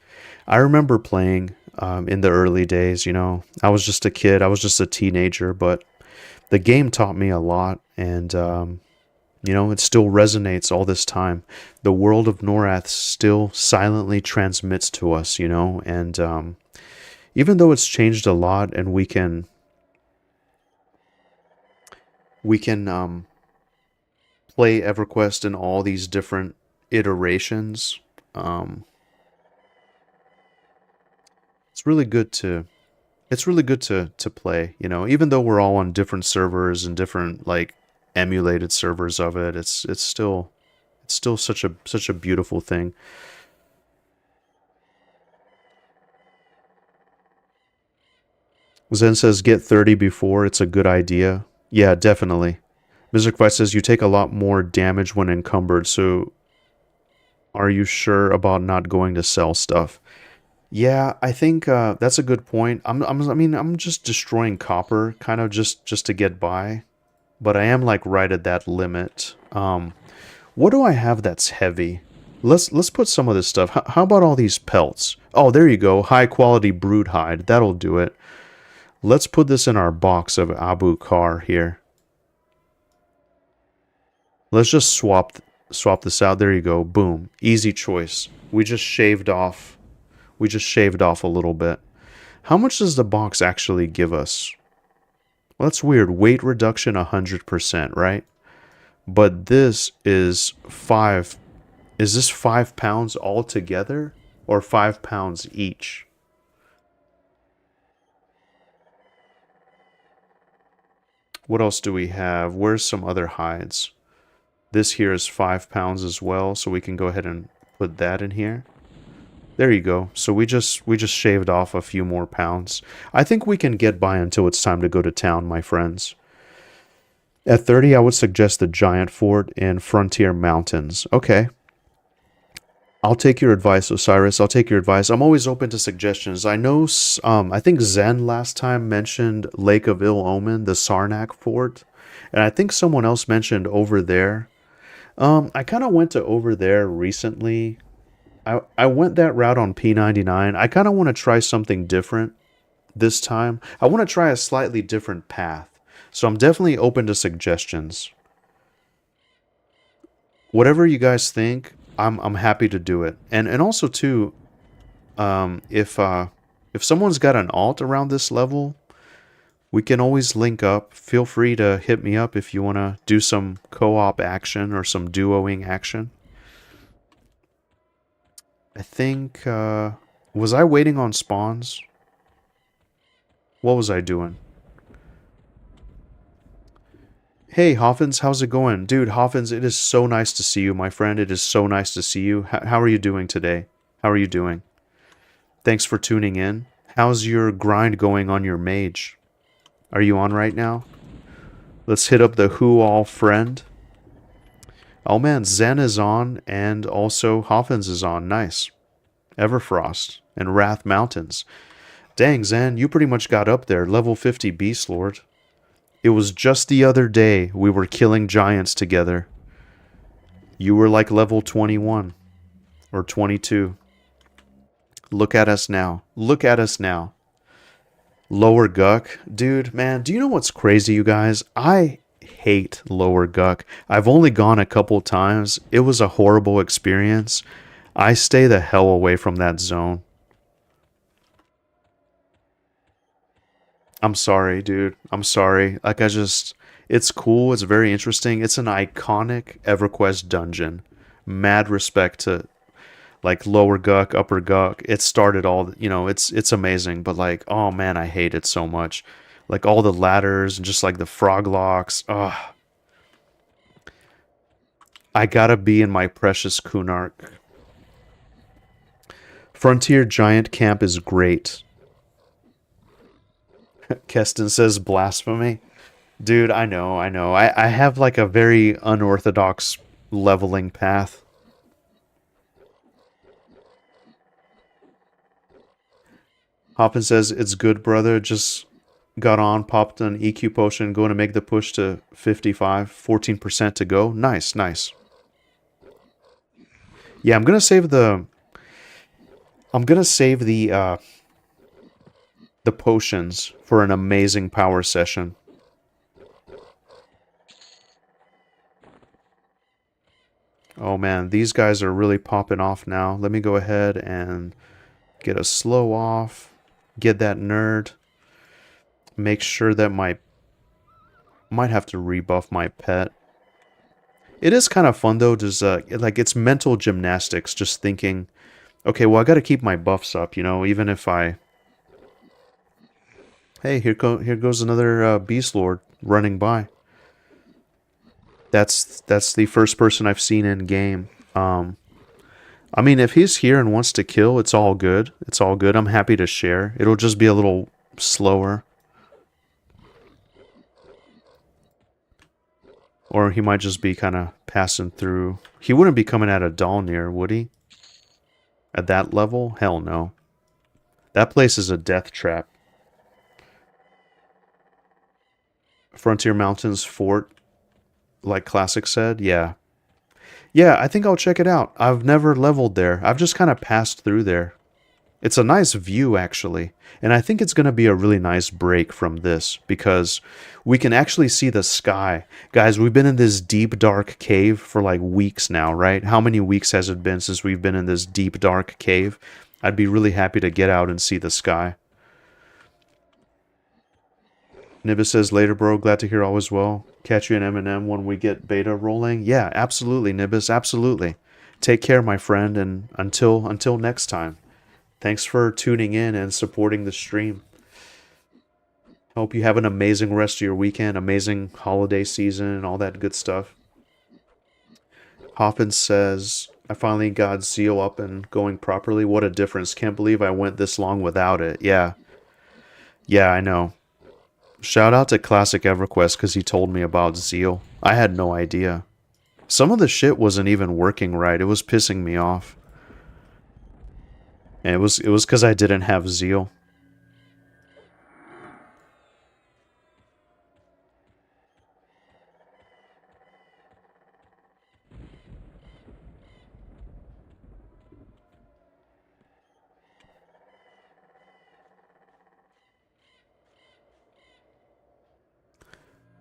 I remember playing in the early days, you know. I was just a kid, I was just a teenager, but the game taught me a lot, and you know, it still resonates all this time. The world of Norath still silently transmits to us, you know, and even though it's changed a lot and we can play EverQuest in all these different iterations, it's really good to play, you know, even though we're all on different servers and different like emulated servers of it. It's still such a beautiful thing. Zen says get 30 before, it's a good idea. Yeah, definitely. Mr. Quest says you take a lot more damage when encumbered, so are you sure about not going to sell stuff? Yeah, I think that's a good point. I mean, I'm just destroying copper, kind of just to get by. But I am like right at that limit. What do I have that's heavy? Let's put some of this stuff. How about all these pelts? Oh, there you go. High quality brood hide. That'll do it. Let's put this in our box of Abu Kar here. Let's just swap this out. There you go. Boom. Easy choice. We just shaved off a little bit. How much does the box actually give us? Well, that's weird. Weight reduction 100%, right? But this is 5. Is this 5 pounds altogether? Or 5 pounds each? What else do we have? Where's some other hides? This here is 5 pounds as well, so we can go ahead and put that in here. There you go. So we just shaved off a few more pounds. I think we can get by until it's time to go to town, my friends. At 30, I would suggest the giant fort in Frontier Mountains. Okay. I'll take your advice, Osiris. I'll take your advice. I'm always open to suggestions. I know, I think Zen last time mentioned Lake of Ill Omen, the Sarnak fort. And I think someone else mentioned over there. I kind of went to over there recently. I went that route on P99. I kind of want to try something different this time. I want to try a slightly different path. So I'm definitely open to suggestions. Whatever you guys think, I'm happy to do it. And also too, if someone's got an alt around this level, we can always link up. Feel free to hit me up if you want to do some co-op action or some duoing action. I think, was I waiting on spawns? What was I doing? Hey, Hoffins, how's it going? Dude, Hoffins, it is so nice to see you, my friend. It is so nice to see you. How are you doing today? How are you doing? Thanks for tuning in. How's your grind going on your mage? Are you on right now? Let's hit up the Who All friend. Oh man, Zen is on, and also Hoffins is on. Nice. Everfrost and Wrath Mountains. Dang, Zen, you pretty much got up there. Level 50 Beastlord. It was just the other day we were killing giants together. You were like level 21 or 22. Look at us now. Look at us now. Lower Guck. Dude, man, do you know what's crazy, you guys? I hate Lower Guck. I've only gone a couple times. It was a horrible experience. I stay the hell away from that zone. I'm sorry, dude. I'm sorry. Like, it's cool. It's very interesting. It's an iconic EverQuest dungeon. Mad respect to, like, Lower Guck, Upper Guck. It started all, it's amazing. But, like, oh, man, I hate it so much. Like, all the ladders and just, like, the frog locks. Ugh. I gotta be in my precious Kunark. Frontier Giant Camp is great. Keston says blasphemy. Dude, I know. I have like a very unorthodox leveling path. Hoppin says, it's good, brother. Just got on, popped an EQ potion, going to make the push to 55, 14% to go. Nice, nice. Yeah, I'm gonna save the potions for an amazing power session. Oh man, these guys are really popping off now. Let me go ahead and get a slow off. Get that nerd. Make sure that might have to rebuff my pet. It is kind of fun though, just like it's mental gymnastics, just thinking, okay, well I got to keep my buffs up, even if I. Hey, here goes another Beastlord running by. That's the first person I've seen in game. I mean, if he's here and wants to kill, it's all good. It's all good. I'm happy to share. It'll just be a little slower. Or he might just be kind of passing through. He wouldn't be coming out of Dalnir, would he? At that level? Hell no. That place is a death trap. Frontier Mountains Fort, like Classic said? Yeah. Yeah, I think I'll check it out. I've never leveled there. I've just kind of passed through there. It's a nice view, actually. And I think it's going to be a really nice break from this, because we can actually see the sky. Guys, we've been in this deep, dark cave for like weeks now, right? How many weeks has it been since we've been in this deep, dark cave? I'd be really happy to get out and see the sky. Nibis says, later, bro. Glad to hear all is well. Catch you in M&M when we get beta rolling. Yeah, absolutely, Nibis. Absolutely. Take care, my friend, and until next time. Thanks for tuning in and supporting the stream. Hope you have an amazing rest of your weekend, amazing holiday season, and all that good stuff. Hoffman says, I finally got Zeal up and going properly. What a difference. Can't believe I went this long without it. Yeah. Yeah, I know. Shout out to Classic EverQuest because he told me about Zeal. I had no idea. Some of the shit wasn't even working right. It was pissing me off. And it was because I didn't have Zeal.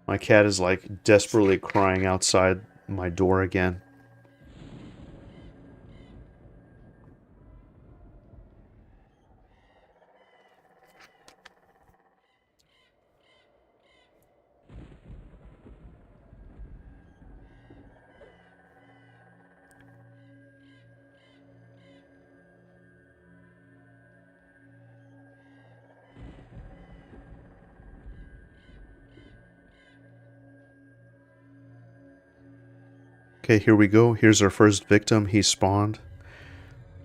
My cat is like desperately crying outside my door again. Okay, here we go. Here's our first victim. He spawned.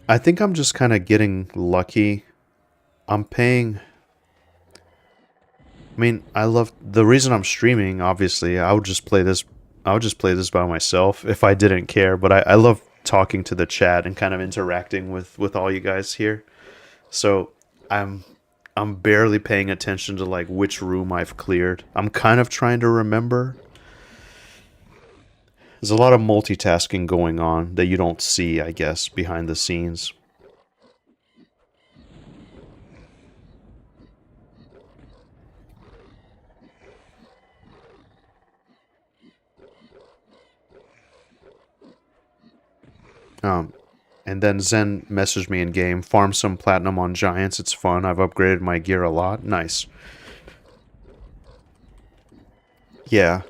I think I'm just kind of getting lucky. I'm paying. I mean, I love the reason I'm streaming. Obviously, I would just play this. I would just play this by myself if I didn't care. But I love talking to the chat and kind of interacting with all you guys here. So I'm I'm barely paying attention to like which room I've cleared. I'm kind of trying to remember. There's a lot of multitasking going on that you don't see, I guess, behind the scenes. Um, and then Zen messaged me in game, farm some platinum on giants. It's fun. I've upgraded my gear a lot. Nice. Yeah.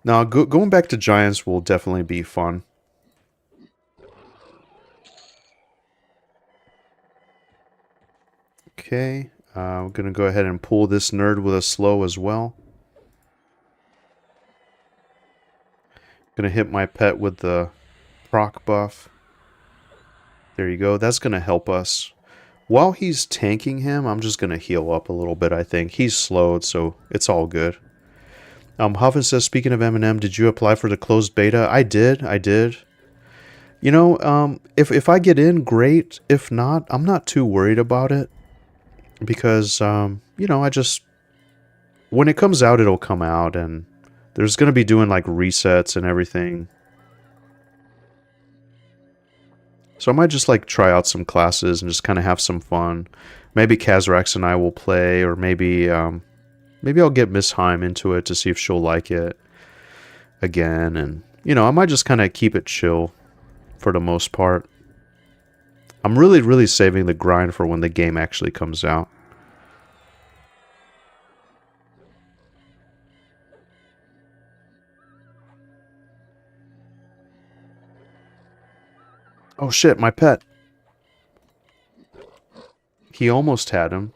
Now going back to giants will definitely be fun. Okay. I'm gonna go ahead and pull this nerd with a slow as well. Gonna hit my pet with the proc buff. There you go. That's gonna help us. While he's tanking him, I'm just gonna heal up a little bit, I think. He's slowed, so it's all good. Huffin says, speaking of Eminem, did you apply for the closed beta? I did. You know, if I get in, great. If not, I'm not too worried about it. Because, you know, when it comes out, it'll come out, and there's gonna be doing, like, resets and everything. So I might just, like, try out some classes and just kind of have some fun. Maybe Kazrax and I will play, or maybe, maybe I'll get Miss Heim into it to see if she'll like it again. And, you know, I might just kind of keep it chill for the most part. I'm really, really saving the grind for when the game actually comes out. Oh shit, my pet. He almost had him.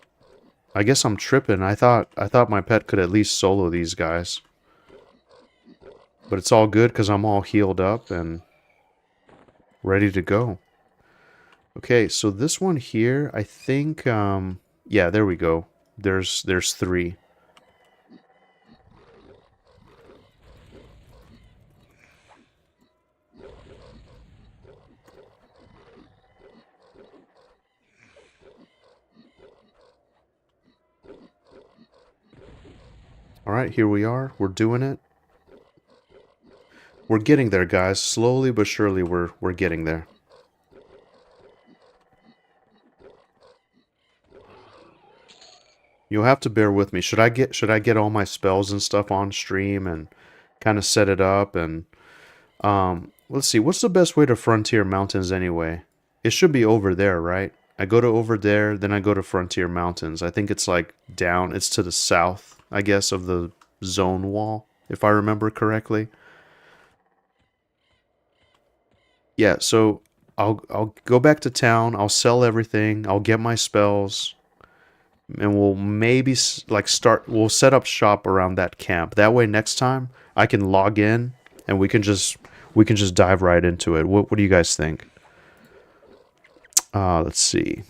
I guess I'm tripping. I thought my pet could at least solo these guys. But it's all good because I'm all healed up and ready to go. Okay, so this one here, I think, yeah, there we go. There's three. All right, here we are. We're doing it. We're getting there, guys. Slowly but surely, we're getting there. You'll have to bear with me. Should I get all my spells and stuff on stream and kind of set it up and let's see. What's the best way to Frontier Mountains anyway? It should be over there, right? I go to over there, then I go to Frontier Mountains. I think it's like down. It's to the south, I guess, of the zone wall, if I remember correctly. Yeah, so I'll go back to town. I'll sell everything. I'll get my spells. and we'll maybe like start. We'll set up shop around that camp. That way, next time I can log in and we can just dive right into it. What do you guys think? Let's see.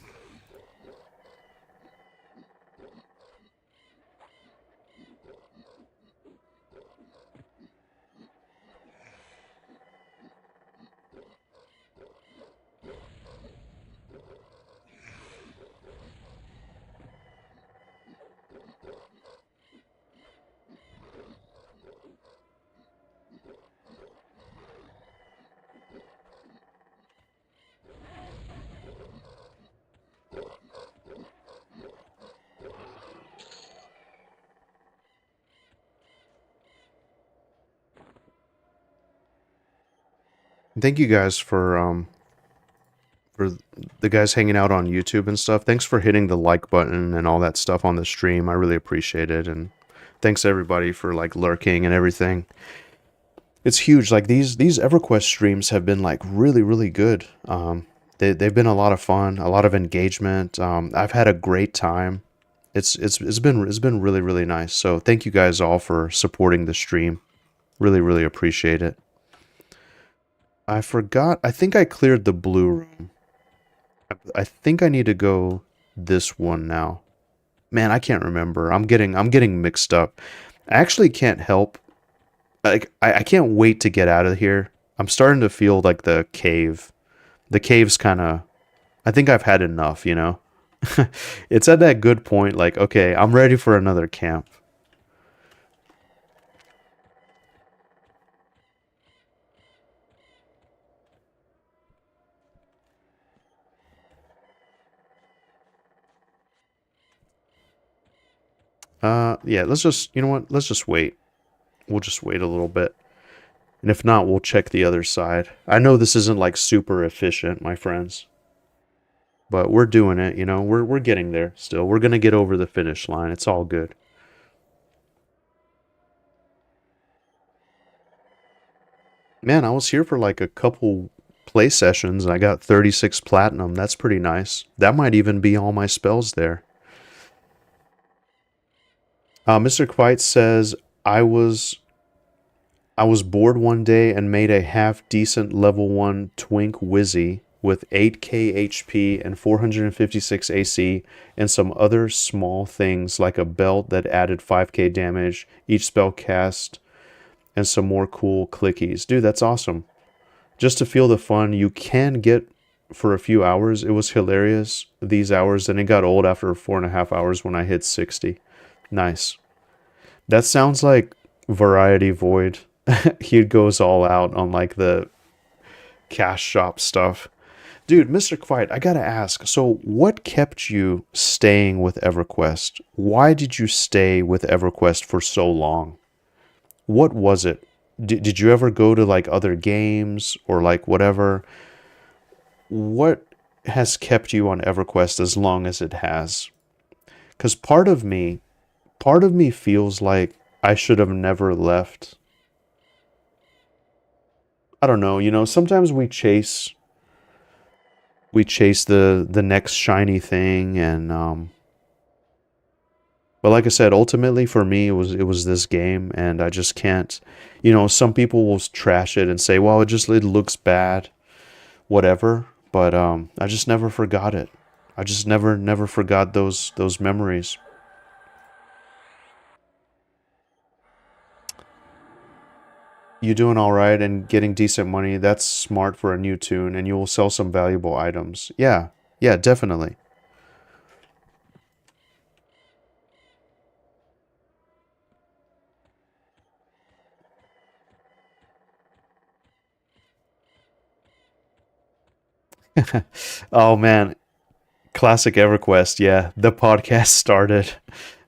Thank you guys for the guys hanging out on YouTube and stuff. Thanks for hitting the like button and all that stuff on the stream. I really appreciate it, and thanks everybody for like lurking and everything. It's huge. Like these EverQuest streams have been like really good. They've been a lot of fun, a lot of engagement. I've had a great time. It's been really nice. So thank you guys all for supporting the stream. Really appreciate it. I forgot. I think I cleared the blue room. I think I need to go this one now. Man, I can't remember. I'm getting mixed up. I actually can't help. Like I can't wait to get out of here. I'm starting to feel like the cave. The cave's kind of. I think I've had enough. It's at that good point. Like, okay, I'm ready for another camp. Yeah. Let's just. You know what? Let's just wait. We'll just wait a little bit. And if not, we'll check the other side. I know this isn't like super efficient, my friends, but we're doing it, we're getting there still. We're going to get over the finish line. It's all good. Man, I was here for like a couple play sessions and I got 36 platinum. That's pretty nice. That might even be all my spells there. Mr. Quite says, I was I was bored one day and made a half decent level 1 Twink Wizzy with 8k HP and 456 AC and some other small things like a belt that added 5k damage each spell cast and some more cool clickies. Dude, that's awesome. Just to feel the fun you can get for a few hours. It was hilarious these hours, and it got old after 4.5 hours when I hit 60. Nice. That sounds like Variety Void. He goes all out on like the cash shop stuff. Dude, Mr. Quiet, I gotta ask, so what kept you staying with EverQuest? Why did you stay with EverQuest for so long? What was it? Did you ever go to like other games or like whatever? What has kept you on EverQuest as long as it has? Because part of me feels like I should have never left. I don't know, sometimes we chase the next shiny thing, and but like I said, ultimately for me it was this game, and I just can't. Some people will trash it and say, well, it looks bad, whatever, but I just never forgot it. I just never forgot those memories. You doing all right and getting decent money? That's smart for a new tune, and you will sell some valuable items. Yeah, yeah, definitely. Oh man, classic EverQuest. Yeah, the podcast started.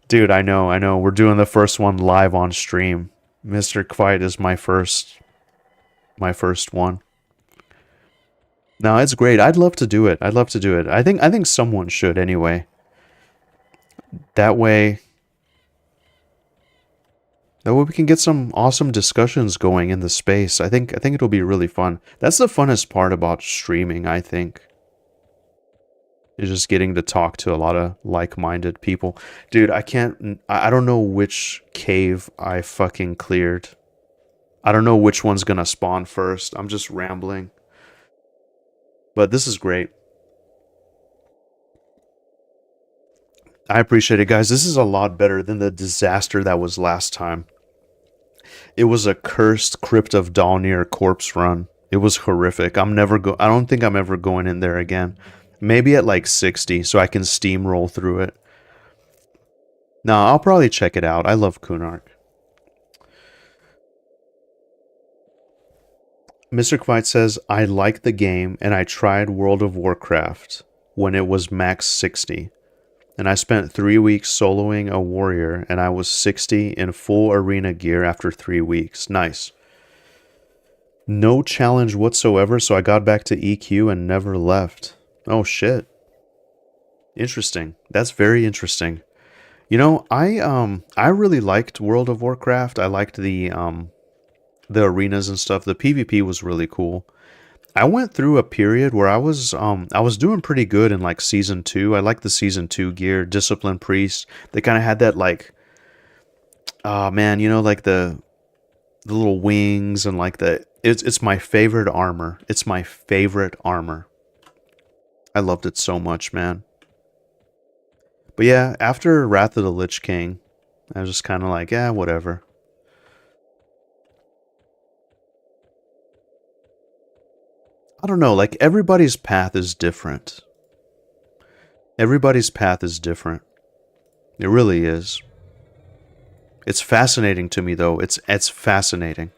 Dude, I know. We're doing the first one live on stream. Mr. Quiet is my first one. No, it's great. I'd love to do it. I'd love to do it. I think someone should anyway. That way that way we can get some awesome discussions going in the space. I think it'll be really fun. That's the funnest part about streaming, I think. Is just getting to talk to a lot of like-minded people. Dude, I don't know which cave I fucking cleared. I don't know which one's gonna spawn first. I'm just rambling. But this is great. I appreciate it, guys. This is a lot better than the disaster that was last time. It was a cursed Crypt of Dalnir corpse run. It was horrific. I don't think I'm ever going in there again. Maybe at like 60 so I can steamroll through it. No, I'll probably check it out. I love Kunark. Mr. Kvite says, I like the game and I tried World of Warcraft when it was max 60. And I spent 3 weeks soloing a warrior and I was 60 in full arena gear after 3 weeks. Nice. No challenge whatsoever, so I got back to EQ and never left. Oh shit. Interesting. That's very interesting. You know, I really liked World of Warcraft. I liked the arenas and stuff. The PvP was really cool. I went through a period where I was doing pretty good in like season 2. I liked the season 2 gear, Discipline Priest. They kind of had that like man, you know, like the little wings and like it's my favorite armor. It's my favorite armor. I loved it so much, man. But yeah, after Wrath of the Lich King, I was just kind of like, yeah, whatever. I don't know, like everybody's path is different. Everybody's path is different. It really is. It's fascinating to me though. It's fascinating.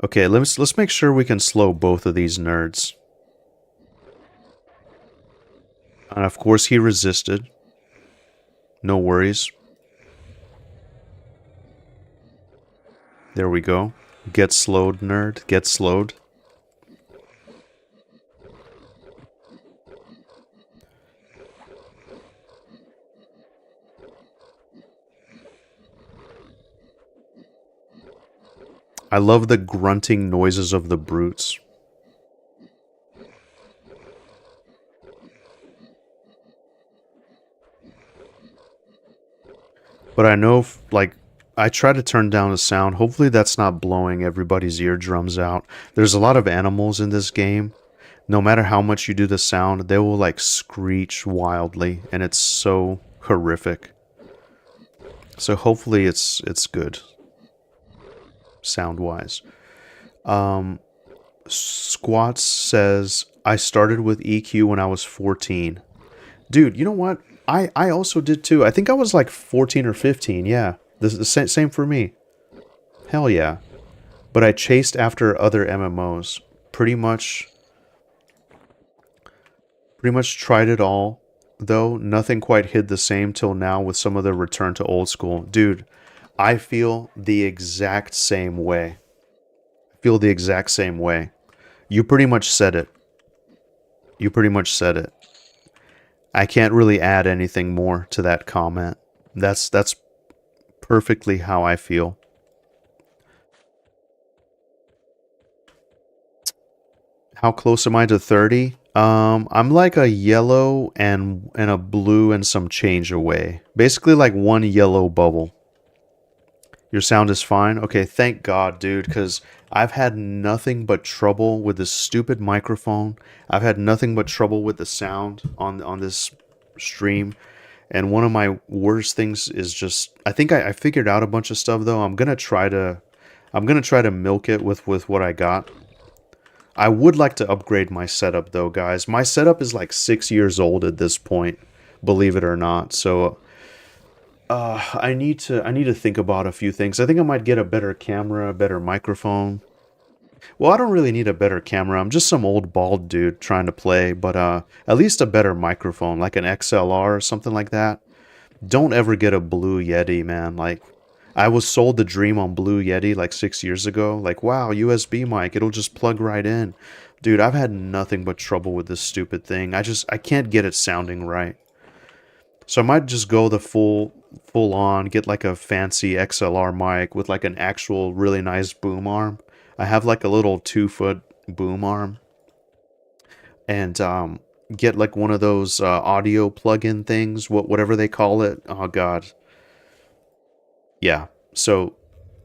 Okay, let's make sure we can slow both of these nerds. And of course he resisted. No worries. There we go. Get slowed, nerd. Get slowed. I love the grunting noises of the brutes. But I know, like, I try to turn down the sound. Hopefully that's not blowing everybody's eardrums out. There's a lot of animals in this game. No matter how much you do the sound, they will, like, screech wildly. And it's so horrific. So hopefully it's good. Sound-wise. Squats says, I started with EQ when I was 14. Dude, you know what? I also did too. I think I was like 14 or 15, yeah. The same for me. Hell yeah. But I chased after other MMOs. Pretty much tried it all. Though nothing quite hit the same till now with some of the return to old school. Dude, I feel the exact same way. I feel the exact same way. You pretty much said it. You pretty much said it. I can't really add anything more to that comment. That's perfectly how I feel. How close am I to 30? I'm like a yellow and a blue and some change away. Basically like one yellow bubble. Your sound is fine? Okay, thank God, dude, because I've had nothing but trouble with this stupid microphone. I've had nothing but trouble with the sound on this stream. And one of my worst things is just I think I figured out a bunch of stuff though. I'm gonna try to milk it with what I got. I would like to upgrade my setup though, guys. My setup is like 6 years old at this point, believe it or not. So I need to think about a few things. I think I might get a better camera, a better microphone. Well, I don't really need a better camera. I'm just some old bald dude trying to play, but at least a better microphone, like an XLR or something like that. Don't ever get a Blue Yeti, man. Like, I was sold the dream on Blue Yeti like 6 years ago. Like, wow, USB mic, it'll just plug right in. Dude, I've had nothing but trouble with this stupid thing. I can't get it sounding right. So I might just go the full on, get like a fancy XLR mic with like an actual really nice boom arm. I have like a little 2-foot boom arm. And get like one of those audio plug-in things, whatever they call it. Oh God, yeah. So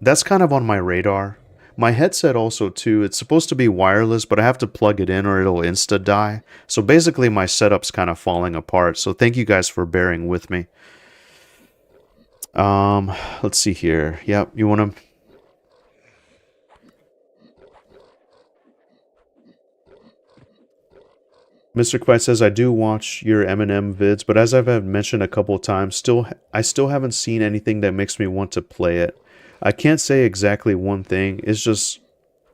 that's kind of on my radar. My headset also too. It's supposed to be wireless, but I have to plug it in or it'll insta die. So basically, my setup's kind of falling apart. So thank you guys for bearing with me. Um, let's see here. Yep, you want to Mr. Quite says I do watch your Eminem vids, but as I've mentioned a couple of times, I still haven't seen anything that makes me want to play it. I can't say exactly one thing. It's just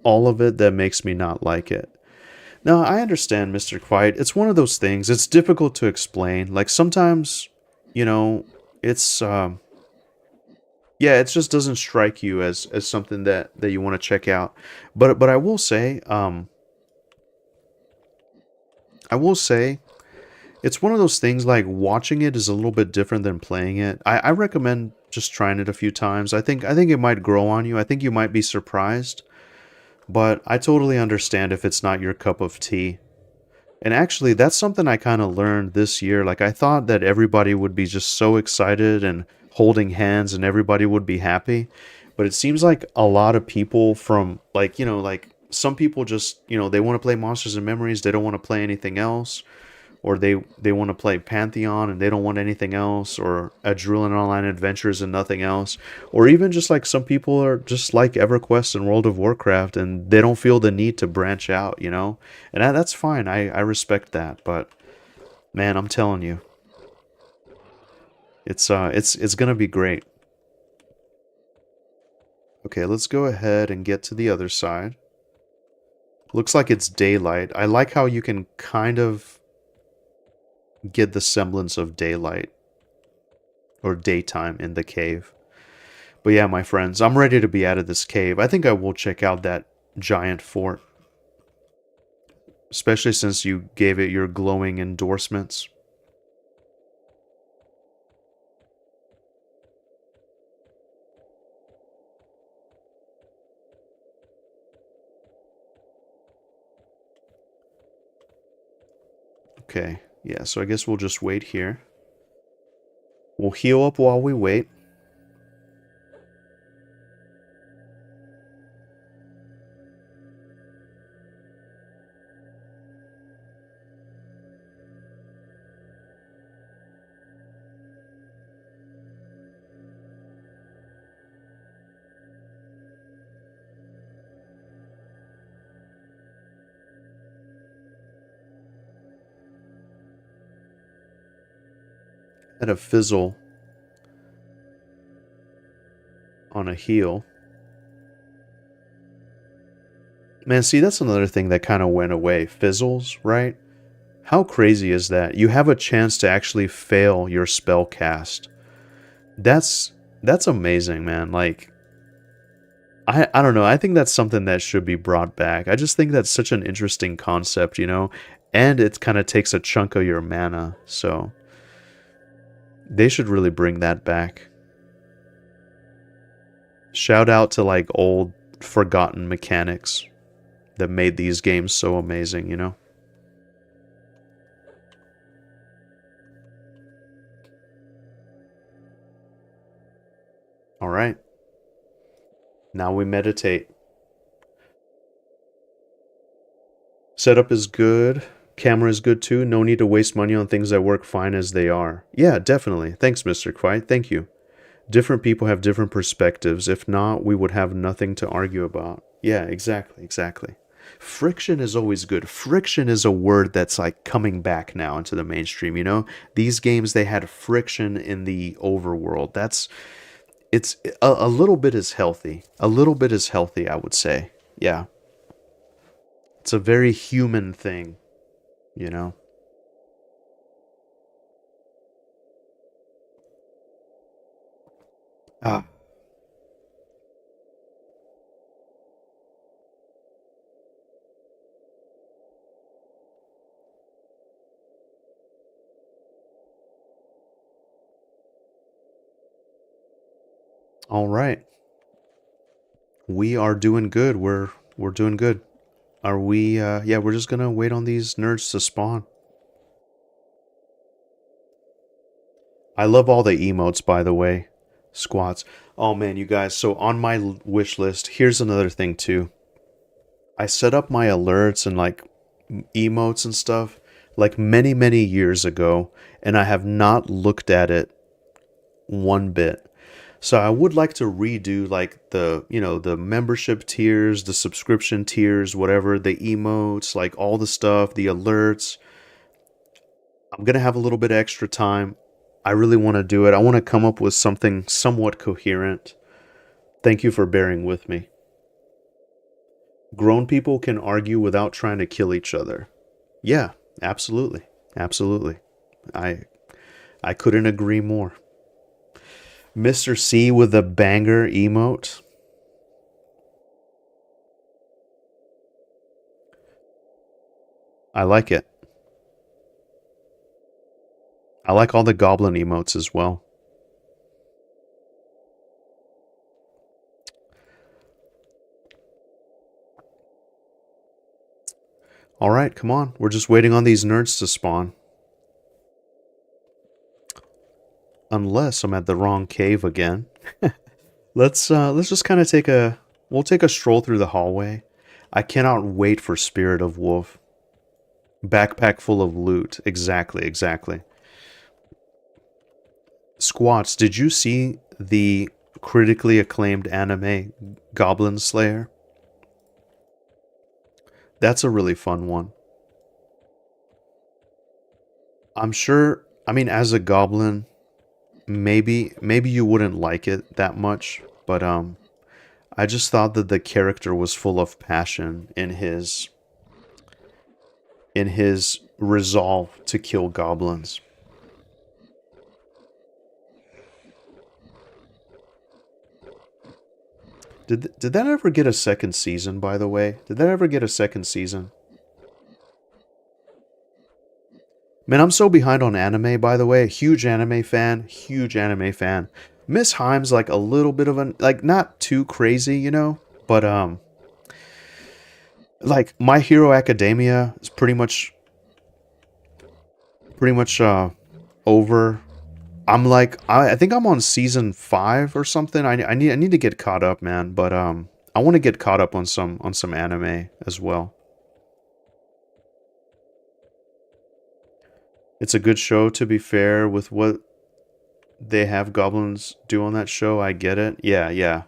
all of it that makes me not like it. Now, I understand, Mr. Quiet. It's one of those things. It's difficult to explain. Like sometimes, you know, it's yeah, it just doesn't strike you as something that you want to check out. But I will say it's one of those things like watching it is a little bit different than playing it. I recommend just trying it a few times. I think it might grow on you. I think you might be surprised, but I totally understand if it's not your cup of tea. And actually, that's something I kind of learned this year. Like I thought that everybody would be just so excited and holding hands and everybody would be happy, but it seems like a lot of people from like some people just, they want to play Monsters and Memories, they don't want to play anything else, or they want to play Pantheon and they don't want anything else, or Adrenaline Online Adventures and nothing else, or even just like some people are just like EverQuest and World of Warcraft and they don't feel the need to branch out. And that's fine. I respect that, but man, I'm telling you, it's gonna be great. Okay, let's go ahead and get to the other side. Looks like it's daylight. I like how you can kind of get the semblance of daylight or daytime in the cave. But yeah, my friends, I'm ready to be out of this cave. I think I will check out that giant fort, especially since you gave it your glowing endorsements. Okay, yeah, so I guess we'll just wait here. We'll heal up while we wait. Had a fizzle on a heal. Man, see, that's another thing that kind of went away. Fizzles, right? How crazy is that? You have a chance to actually fail your spell cast. That's that's amazing, man. Like I don't know. I think that's something that should be brought back. I just think that's such an interesting concept. And it kind of takes a chunk of your mana. So they should really bring that back. Shout out to like old forgotten mechanics that made these games so amazing. All right. Now we meditate. Setup is good. Camera is good too. No need to waste money on things that work fine as they are. Yeah, definitely. Thanks, Mr. Quiet. Thank you. Different people have different perspectives. If not, we would have nothing to argue about. Yeah, exactly, exactly. Friction is always good. Friction is a word that's like coming back now into the mainstream. These games, they had friction in the overworld. It's a little bit is healthy. A little bit is healthy, I would say. Yeah. It's a very human thing. Ah, all right. We are doing good. We're doing good. Are we yeah, we're just gonna wait on these nerds to spawn. I love all the emotes, by the way. Squats. Oh man, you guys. So on my wish list, here's another thing too. I set up my alerts and like emotes and stuff like many, many years ago, and I have not looked at it one bit. So I would like to redo like the membership tiers, the subscription tiers, whatever, the emotes, like all the stuff, the alerts. I'm going to have a little bit of extra time. I really want to do it. I want to come up with something somewhat coherent. Thank you for bearing with me. Grown people can argue without trying to kill each other. Yeah, absolutely. Absolutely. I I couldn't agree more. Mr. C with a banger emote. I like it. I like all the goblin emotes as well. All right, come on. We're just waiting on these nerds to spawn. Unless I'm at the wrong cave again. Let's just kind of we'll take a stroll through the hallway. I cannot wait for Spirit of Wolf. Backpack full of loot. Exactly, exactly. Squats, did you see the critically acclaimed anime Goblin Slayer? That's a really fun one. I'm sure, I mean, as a goblin, maybe you wouldn't like it that much, but I just thought that the character was full of passion in his resolve to kill goblins. Did that ever get a second season, by the way? Did that ever get a second season? Man, I'm so behind on anime, by the way. Huge anime fan, huge anime fan. Miss Himes like a little bit of an like not too crazy, but like My Hero Academia is pretty much over. I'm like I think I'm on season 5 or something. I need to get caught up, man, but I want to get caught up on some anime as well. It's a good show, to be fair, with what they have goblins do on that show. I get it. Yeah, yeah.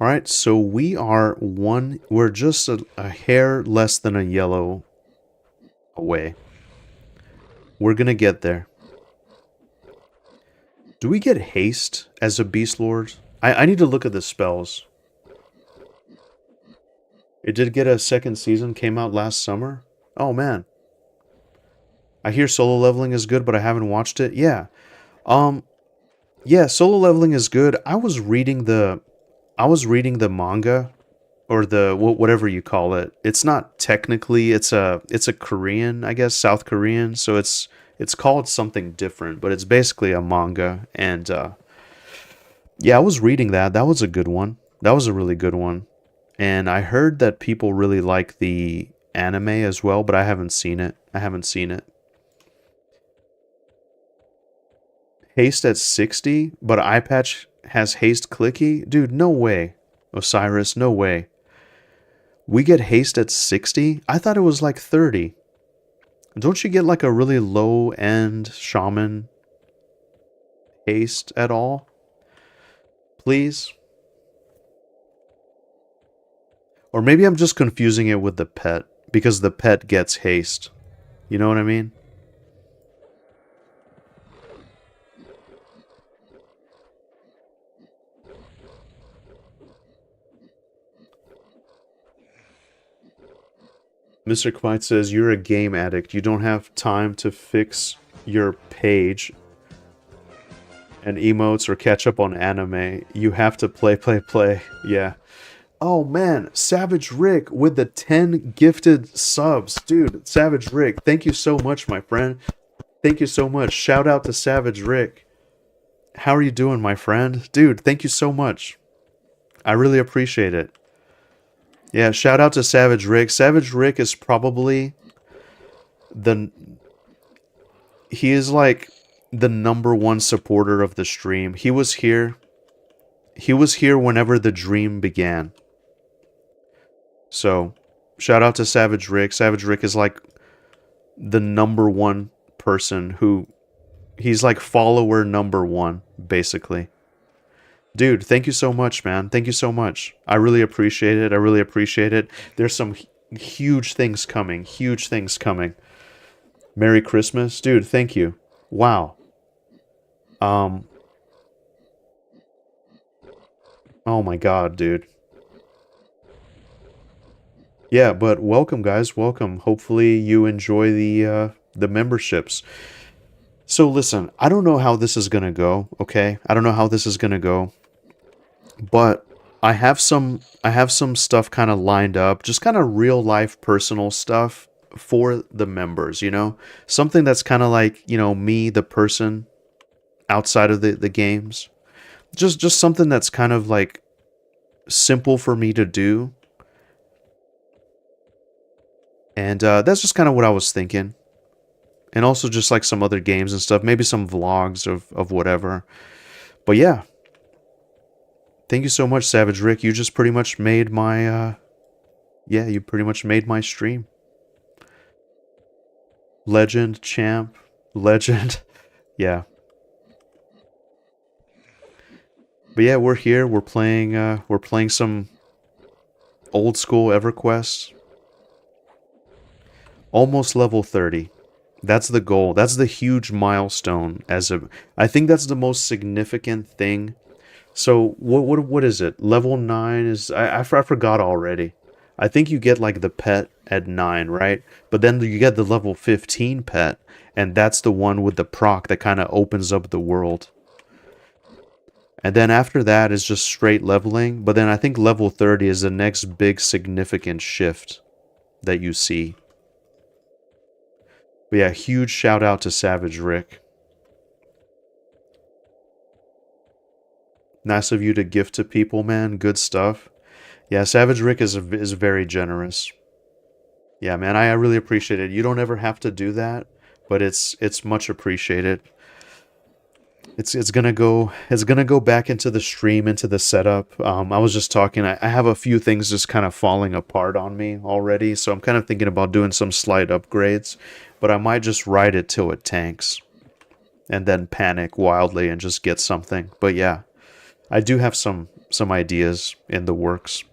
All right, so we're just a hair less than a yellow away. We're gonna get there. Do we get haste as a beast lord? I need to look at the spells. It did get a second season, came out last summer. Oh man. I hear solo leveling is good, but I haven't watched it. Yeah. Um yeah, solo leveling is good. I was reading the manga or the whatever you call it. It's not technically it's a Korean, I guess, South Korean, so it's called something different, but it's basically a manga. And yeah, I was reading that. That was a good one. That was a really good one. And I heard that people really like the anime as well, but I haven't seen it. I haven't seen it. Haste at 60, but eye patch has haste clicky? Dude, no way. Osiris, no way. We get haste at 60? I thought it was like 30. Don't you get like a really low end shaman haste at all? Please? Or maybe I'm just confusing it with the pet because the pet gets haste. You know what I mean? Mr. Quite says you're a game addict. You don't have time to fix your page and emotes or catch up on anime. You have to play, play, play. Yeah. Oh man, Savage Rick with the 10 gifted subs. Dude, Savage Rick, thank you so much, my friend. Thank you so much. Shout out to Savage Rick. How are you doing, my friend? Dude, thank you so much. I really appreciate it. Yeah, shout out to Savage Rick. Savage Rick is probably the he is like the number one supporter of the stream. He was here. He was here whenever the dream began. So, shout out to Savage Rick. Savage Rick is like the number one person who he's like follower number one, basically. Dude, thank you so much, man. Thank you so much. I really appreciate it. I really appreciate it. There's some huge things coming. Huge things coming. Merry Christmas. Dude, thank you. Wow. Um, oh my God, dude. Yeah, but welcome guys, welcome. Hopefully you enjoy the memberships. So listen, I don't know how this is going to go, okay? I don't know how this is going to go. But I have some stuff kind of lined up, just kind of real life personal stuff for the members, you know? Something that's kind of like, you know, me, the person outside of the games. Just something that's kind of like simple for me to do. And that's just kind of what I was thinking. And also just like some other games and stuff, maybe some vlogs of whatever. But yeah, thank you so much, Savage Rick. You just pretty much made my yeah, you pretty much made my stream. Legend, champ, legend. Yeah. But yeah, we're here. We're playing some old school EverQuest. Almost level 30. That's the goal. That's the huge milestone as a I think that's the most significant thing. So what is it? Level 9 is I forgot already. I think you get like the pet at 9, right? But then you get the level 15 pet, and that's the one with the proc that kind of opens up the world. And then after that is just straight leveling, but then I think level 30 is the next big significant shift that you see. But yeah, huge shout out to Savage Rick. Nice of you to gift to people, man. Good stuff. Yeah, Savage Rick is very generous. Yeah, man, I really appreciate it. You don't ever have to do that, but it's much appreciated. It's gonna go back into the stream, into the setup. I was just talking. I have a few things just kind of falling apart on me already, so I'm kind of thinking about doing some slight upgrades, but I might just ride it till it tanks, and then panic wildly and just get something. But yeah, I do have some ideas in the works.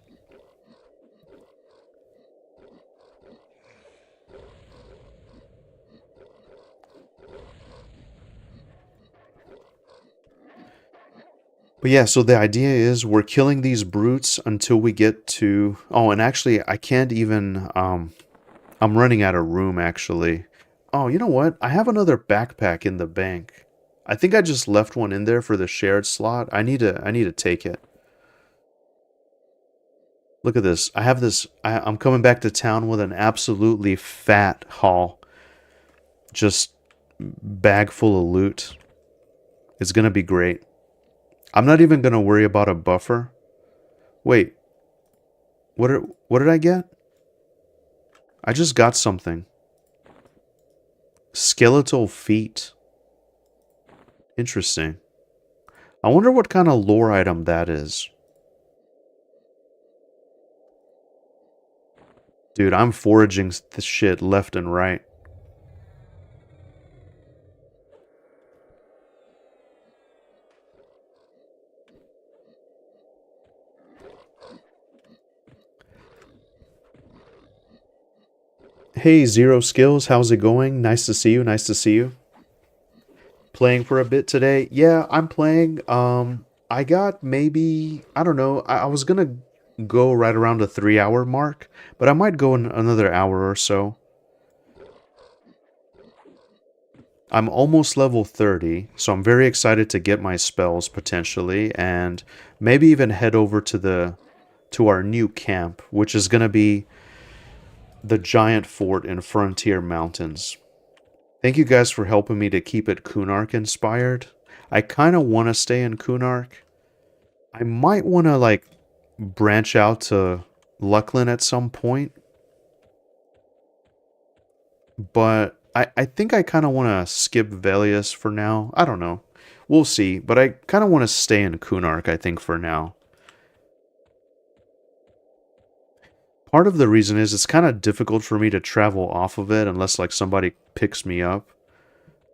But yeah, so the idea is we're killing these brutes until we get to... Oh, and actually, I can't even... I'm running out of room, actually. Oh, you know what? I have another backpack in the bank. I think I just left one in there for the shared slot. I need to take it. Look at this. I have this... I'm coming back to town with an absolutely fat haul. Just bag full of loot. It's gonna be great. I'm not even gonna worry about a buffer. Wait, what did I get? I just got something. Skeletal feet. Interesting. I wonder what kind of lore item that is. Dude, I'm foraging this shit left and right. Hey, Zero Skills, how's it going? Nice to see you, nice to see you. Playing for a bit today? Yeah, I'm playing. I got maybe, I don't know, I was gonna go right around the 3 hour mark, but I might go in another hour or so. I'm almost level 30, so I'm very excited to get my spells potentially, and maybe even head over to our new camp, which is gonna be the giant fort in Frontier Mountains. Thank you guys for helping me to keep it Kunark inspired. I kind of want to stay in Kunark. I might want to like branch out to Luckland at some point, but I think I kind of want to skip Velius for now. I don't know. We'll see, but I kind of want to stay in Kunark, I think, for now. Part of the reason is it's kind of difficult for me to travel off of it unless like somebody picks me up.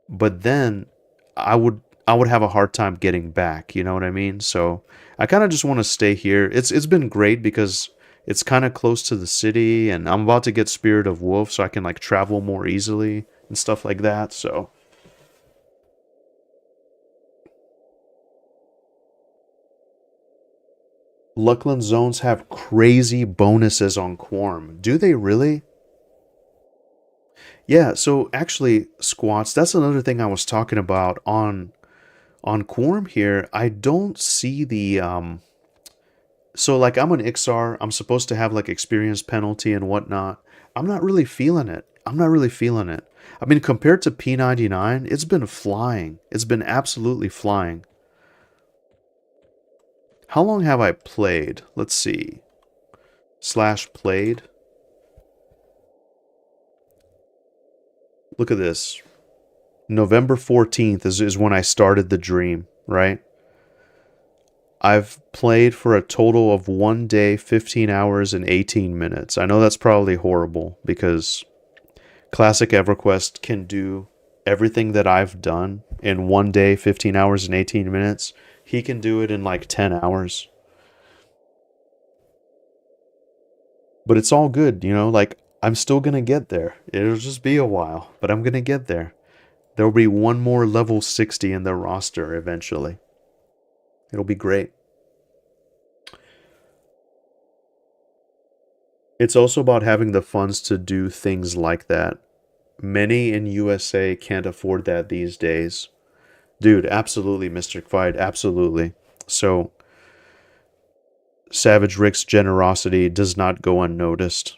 But then I would have a hard time getting back, you know what I mean? So I kind of just want to stay here. It's been great because it's kind of close to the city and I'm about to get Spirit of Wolf so I can like travel more easily and stuff like that. So Luckland zones have crazy bonuses on Quarm. Do they really? Yeah, so actually, squats, that's another thing I was talking about on Quarm here. I don't see the so like I'm an Iksar, I'm supposed to have like experience penalty and whatnot. I'm not really feeling it. I'm not really feeling it. I mean, compared to P99, it's been flying. It's been absolutely flying. How long have I played? Let's see. Slash played. Look at this. November 14th is when I started the dream, right? I've played for a total of 1 day, 15 hours, and 18 minutes. I know that's probably horrible because Classic EverQuest can do everything that I've done in 1 day, 15 hours, and 18 minutes. He can do it in like 10 hours. But it's all good, you know? Like, I'm still gonna get there. It'll just be a while, but I'm gonna get there. There'll be one more level 60 in the roster eventually. It'll be great. It's also about having the funds to do things like that. Many in USA can't afford that these days. Dude, absolutely, Mystic Fight, absolutely. So, Savage Rick's generosity does not go unnoticed.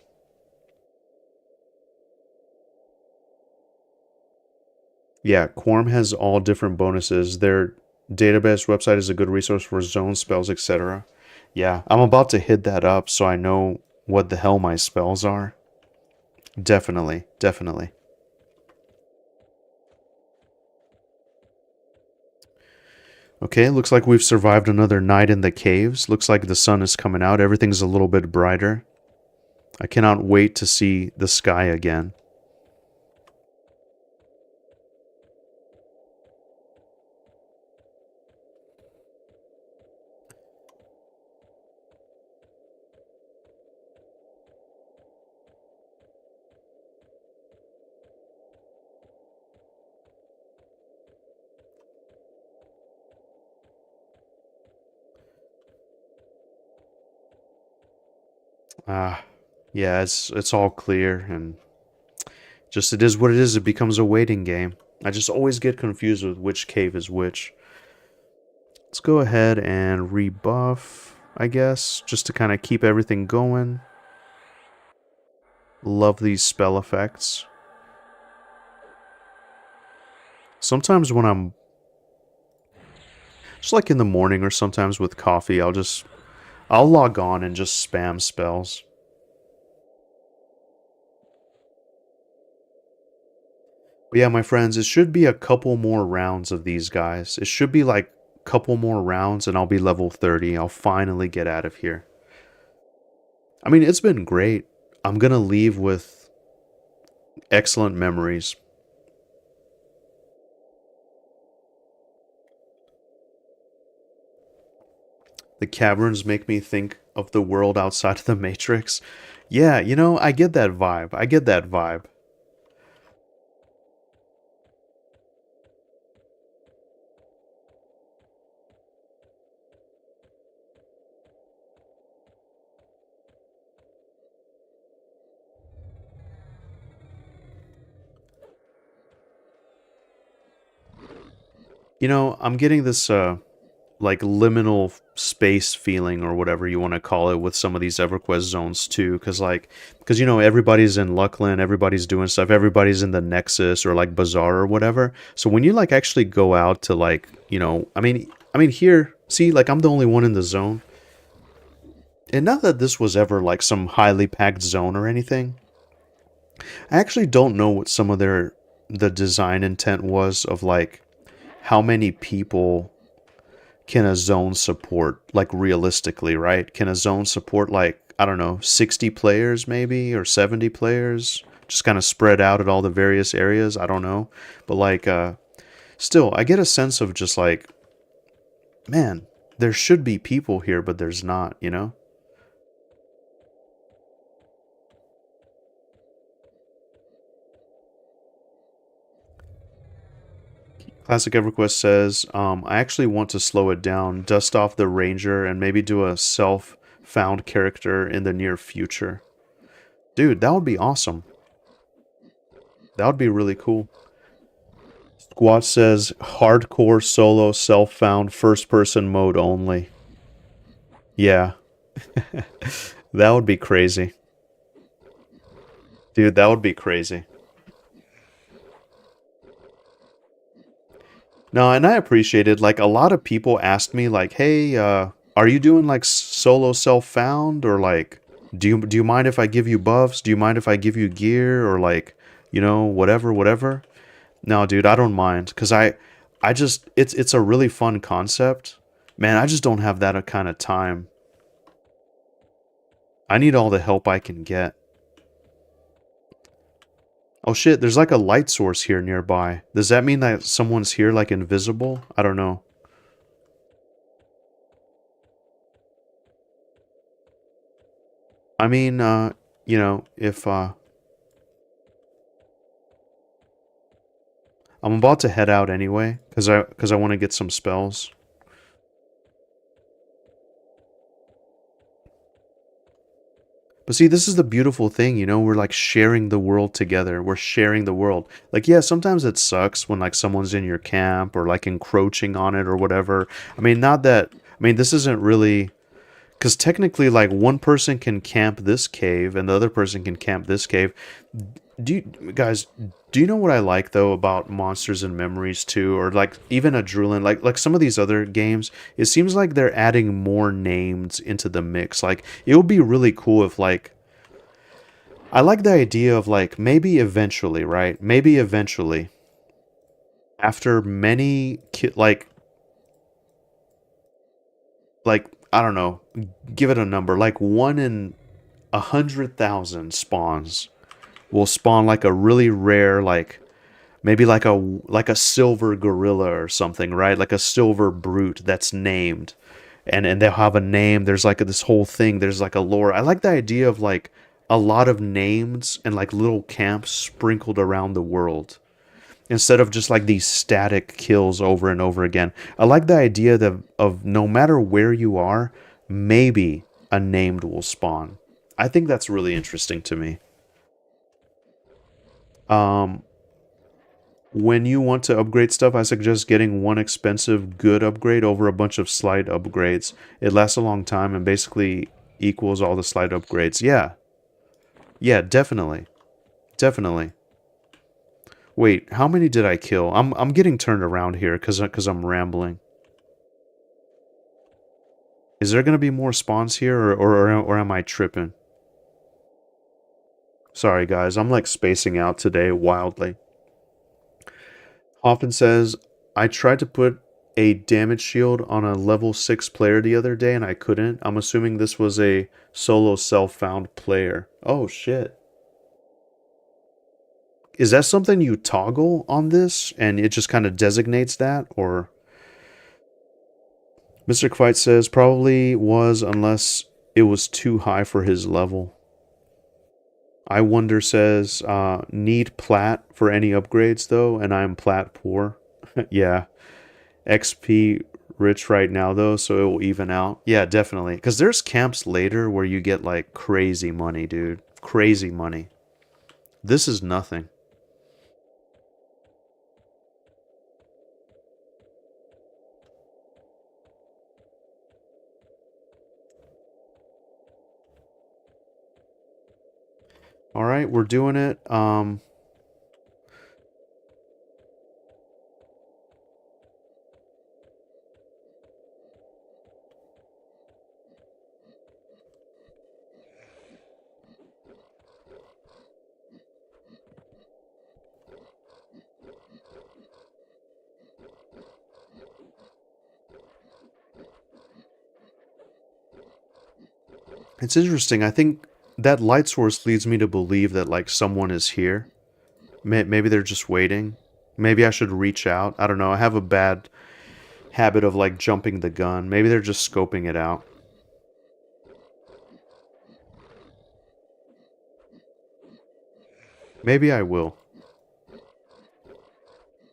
Yeah, Quarm has all different bonuses. Their database website is a good resource for zone spells, etc. Yeah, I'm about to hit that up so I know what the hell my spells are. Definitely, definitely. Okay, looks like we've survived another night in the caves. Looks like the sun is coming out. Everything's a little bit brighter. I cannot wait to see the sky again. Ah, yeah, it's all clear and just it is what it is. It becomes a waiting game. I just always get confused with which cave is which. Let's go ahead and rebuff, I guess, just to kind of keep everything going. Love these spell effects. Sometimes when I'm just like in the morning or sometimes with coffee, I'll log on and just spam spells. But yeah, my friends, it should be a couple more rounds of these guys. It should be like a couple more rounds and I'll be level 30. I'll finally get out of here. I mean, it's been great. I'm going to leave with excellent memories. The caverns make me think of the world outside of the Matrix. Yeah, you know, I get that vibe. I get that vibe. You know, I'm getting this like liminal space feeling or whatever you want to call it with some of these EverQuest zones too, because you know everybody's in Luckland, everybody's doing stuff, everybody's in the Nexus or like Bazaar or whatever. So when you like actually go out to like, I mean here, see, like I'm the only one in the zone. And not that this was ever like some highly packed zone or anything. I actually don't know what some of the design intent was of like how many people can a zone support, like realistically, right? Can a zone support like, I don't know, 60 players maybe or 70 players? Just kind of spread out at all the various areas. I don't know. But like still, I get a sense of just like, man, there should be people here, but there's not, you know? Classic EverQuest says, I actually want to slow it down, dust off the Ranger, and maybe do a self found character in the near future. Dude, that would be awesome. That would be really cool. Squat says, hardcore solo self found first person mode only. Yeah, that would be crazy. Dude, that would be crazy. No, and I appreciated like a lot of people asked me like, "Hey, are you doing like solo self-found or like do you mind if I give you buffs? Do you mind if I give you gear or like, whatever, whatever?" No, dude, I don't mind cuz I just it's a really fun concept. Man, I just don't have that kind of time. I need all the help I can get. Oh shit, there's like a light source here nearby. Does that mean that someone's here like invisible? I don't know. I mean, if I'm about to head out anyway, cause I want to get some spells. But see, this is the beautiful thing, we're like sharing the world together. We're sharing the world. Like, yeah, sometimes it sucks when like someone's in your camp or like encroaching on it or whatever. I mean, not that, I mean, this isn't really, because technically, like one person can camp this cave and the other person can camp this cave. Do you guys? Do you know what I like though about Monsters and Memories too, or like even Adrenaline, like some of these other games? It seems like they're adding more names into the mix. Like it would be really cool if like I like the idea of like maybe eventually, right? Maybe eventually after many like I don't know, give it a number, like 1 in 100,000 spawns will spawn like a really rare like maybe like a silver gorilla or something, right? Like a silver brute that's named. And they'll have a name. There's like this whole thing. There's like a lore. I like the idea of like a lot of names and like little camps sprinkled around the world instead of just like these static kills over and over again. I like the idea that of no matter where you are, maybe a named will spawn. I think that's really interesting to me. Um, when you want to upgrade stuff, I suggest getting one expensive good upgrade over a bunch of slight upgrades. It lasts a long time and basically equals all the slight upgrades. Yeah. Yeah, definitely. Definitely. Wait, how many did I kill? I'm getting turned around here cuz I'm rambling. Is there going to be more spawns here or am I tripping? Sorry guys, I'm like spacing out today wildly. Hoffman says, I tried to put a damage shield on a level 6 player the other day and I couldn't. I'm assuming this was a solo self-found player. Oh shit. Is that something you toggle on this and it just kind of designates that? Or Mr. Kvite says probably was unless it was too high for his level. I wonder says need plat for any upgrades though, and I'm plat poor. Yeah. XP rich right now though, so it will even out. Yeah, definitely. Because there's camps later where you get like crazy money, dude. Crazy money. This is nothing. All right, we're doing it. It's interesting. I think that light source leads me to believe that like someone is here. Maybe they're just waiting. Maybe I should reach out. I don't know. I have a bad habit of like jumping the gun. Maybe they're just scoping it out. Maybe I will.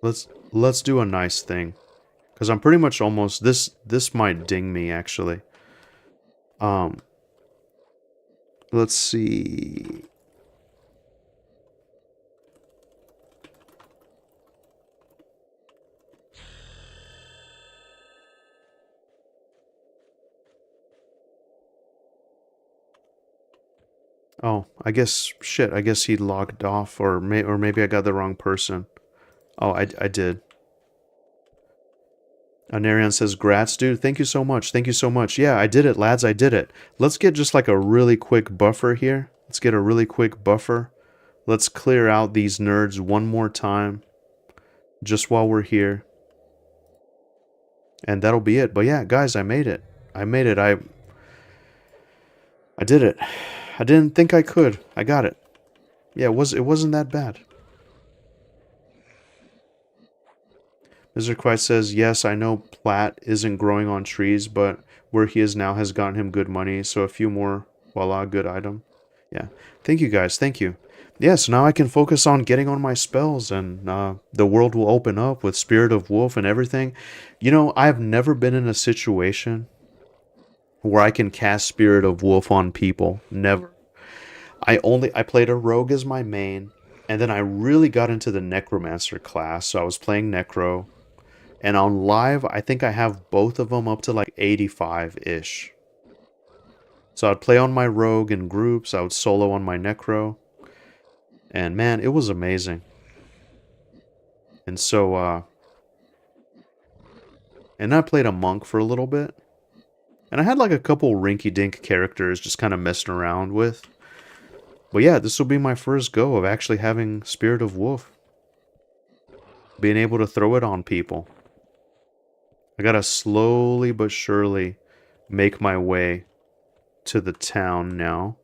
Let's do a nice thing. Cause I'm pretty much almost this might ding me actually. Um let's see. Oh, I guess shit. I guess he logged off, or maybe I got the wrong person. Oh, I did. Anarion says, "Grats, dude. Thank you so much. Thank you so much. Yeah, I did it, lads. I did it. Let's get just like a really quick buffer here. Let's get a really quick buffer. Let's clear out these nerds one more time, just while we're here, and that'll be it. But yeah, guys, I made it. I made it. I did it. I didn't think I could. I got it. Yeah, it wasn't that bad." Mr. Christ says, "Yes, I know Platt isn't growing on trees, but where he is now has gotten him good money, so a few more, voila, good item." Yeah. Thank you, guys. Thank you. Yeah, so now I can focus on getting on my spells, and the world will open up with Spirit of Wolf and everything. You know, I've never been in a situation where I can cast Spirit of Wolf on people. Never. I played a rogue as my main, and then I really got into the Necromancer class, so I was playing Necro. And on live, I think I have both of them up to like 85-ish. So I'd play on my rogue in groups, I would solo on my necro. And man, it was amazing. And so, and I played a monk for a little bit. And I had like a couple rinky-dink characters just kind of messing around with. But yeah, this will be my first go of actually having Spirit of Wolf. Being able to throw it on people. I gotta slowly but surely make my way to the town now.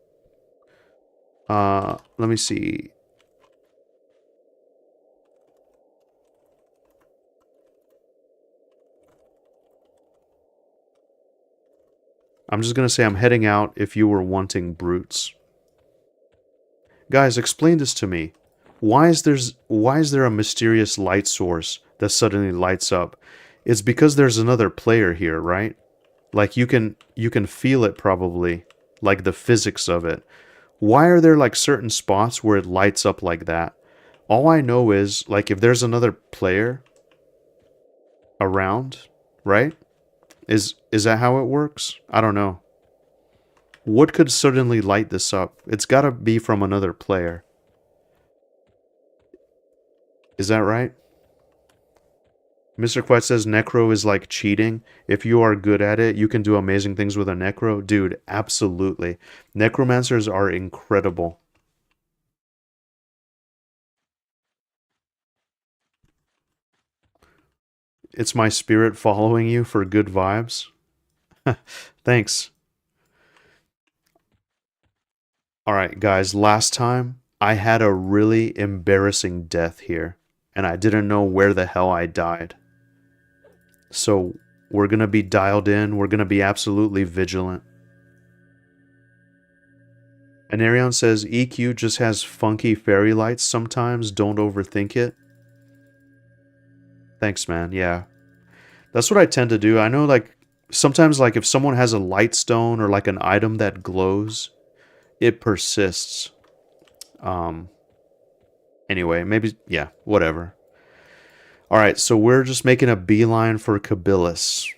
Let me see. I'm just gonna say I'm heading out if you were wanting brutes. Guys, explain this to me. Why is there a mysterious light source that suddenly lights up? It's because there's another player here, right? Like you can feel it probably, like the physics of it. Why are there like certain spots where it lights up like that? All I know is like if there's another player around, right? Is that how it works? I don't know. What could suddenly light this up? It's gotta be from another player. Is that right? Mr. Quest says Necro is like cheating. If you are good at it, you can do amazing things with a Necro. Dude, absolutely. Necromancers are incredible. It's my spirit following you for good vibes. Thanks. Alright, guys, last time I had a really embarrassing death here, and I didn't know where the hell I died. So we're gonna be dialed in, we're gonna be absolutely vigilant. Anarion says EQ just has funky fairy lights sometimes, don't overthink it. Thanks, man, yeah. That's what I tend to do. I know, like, sometimes, like, if someone has a light stone or, like, an item that glows, it persists. Um, anyway, maybe, yeah, whatever. Alright, so we're just making a beeline for Kabilis.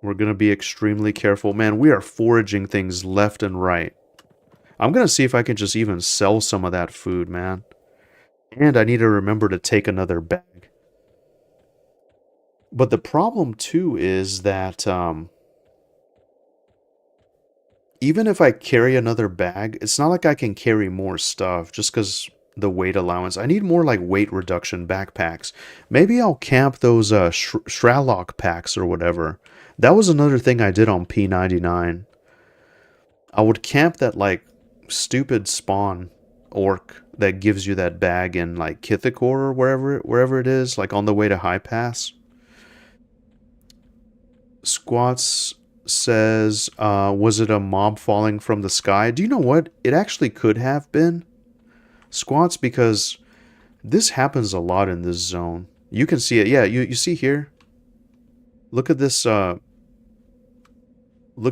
We're gonna be extremely careful. Man, we are foraging things left and right. I'm gonna see if I can just even sell some of that food, man. And I need to remember to take another bag. But the problem too is that even if I carry another bag, it's not like I can carry more stuff just because the weight allowance. I need more like weight reduction backpacks. Maybe I'll camp those Shralock packs or whatever. That was another thing I did on P99. I would camp that like stupid spawn orc that gives you that bag in like Kithakor or wherever it is, like on the way to High Pass. Squats says, was it a mob falling from the sky? Do you know what? It actually could have been. Squats, because this happens a lot in this zone. You can see it. Yeah, you see here? Look at this, look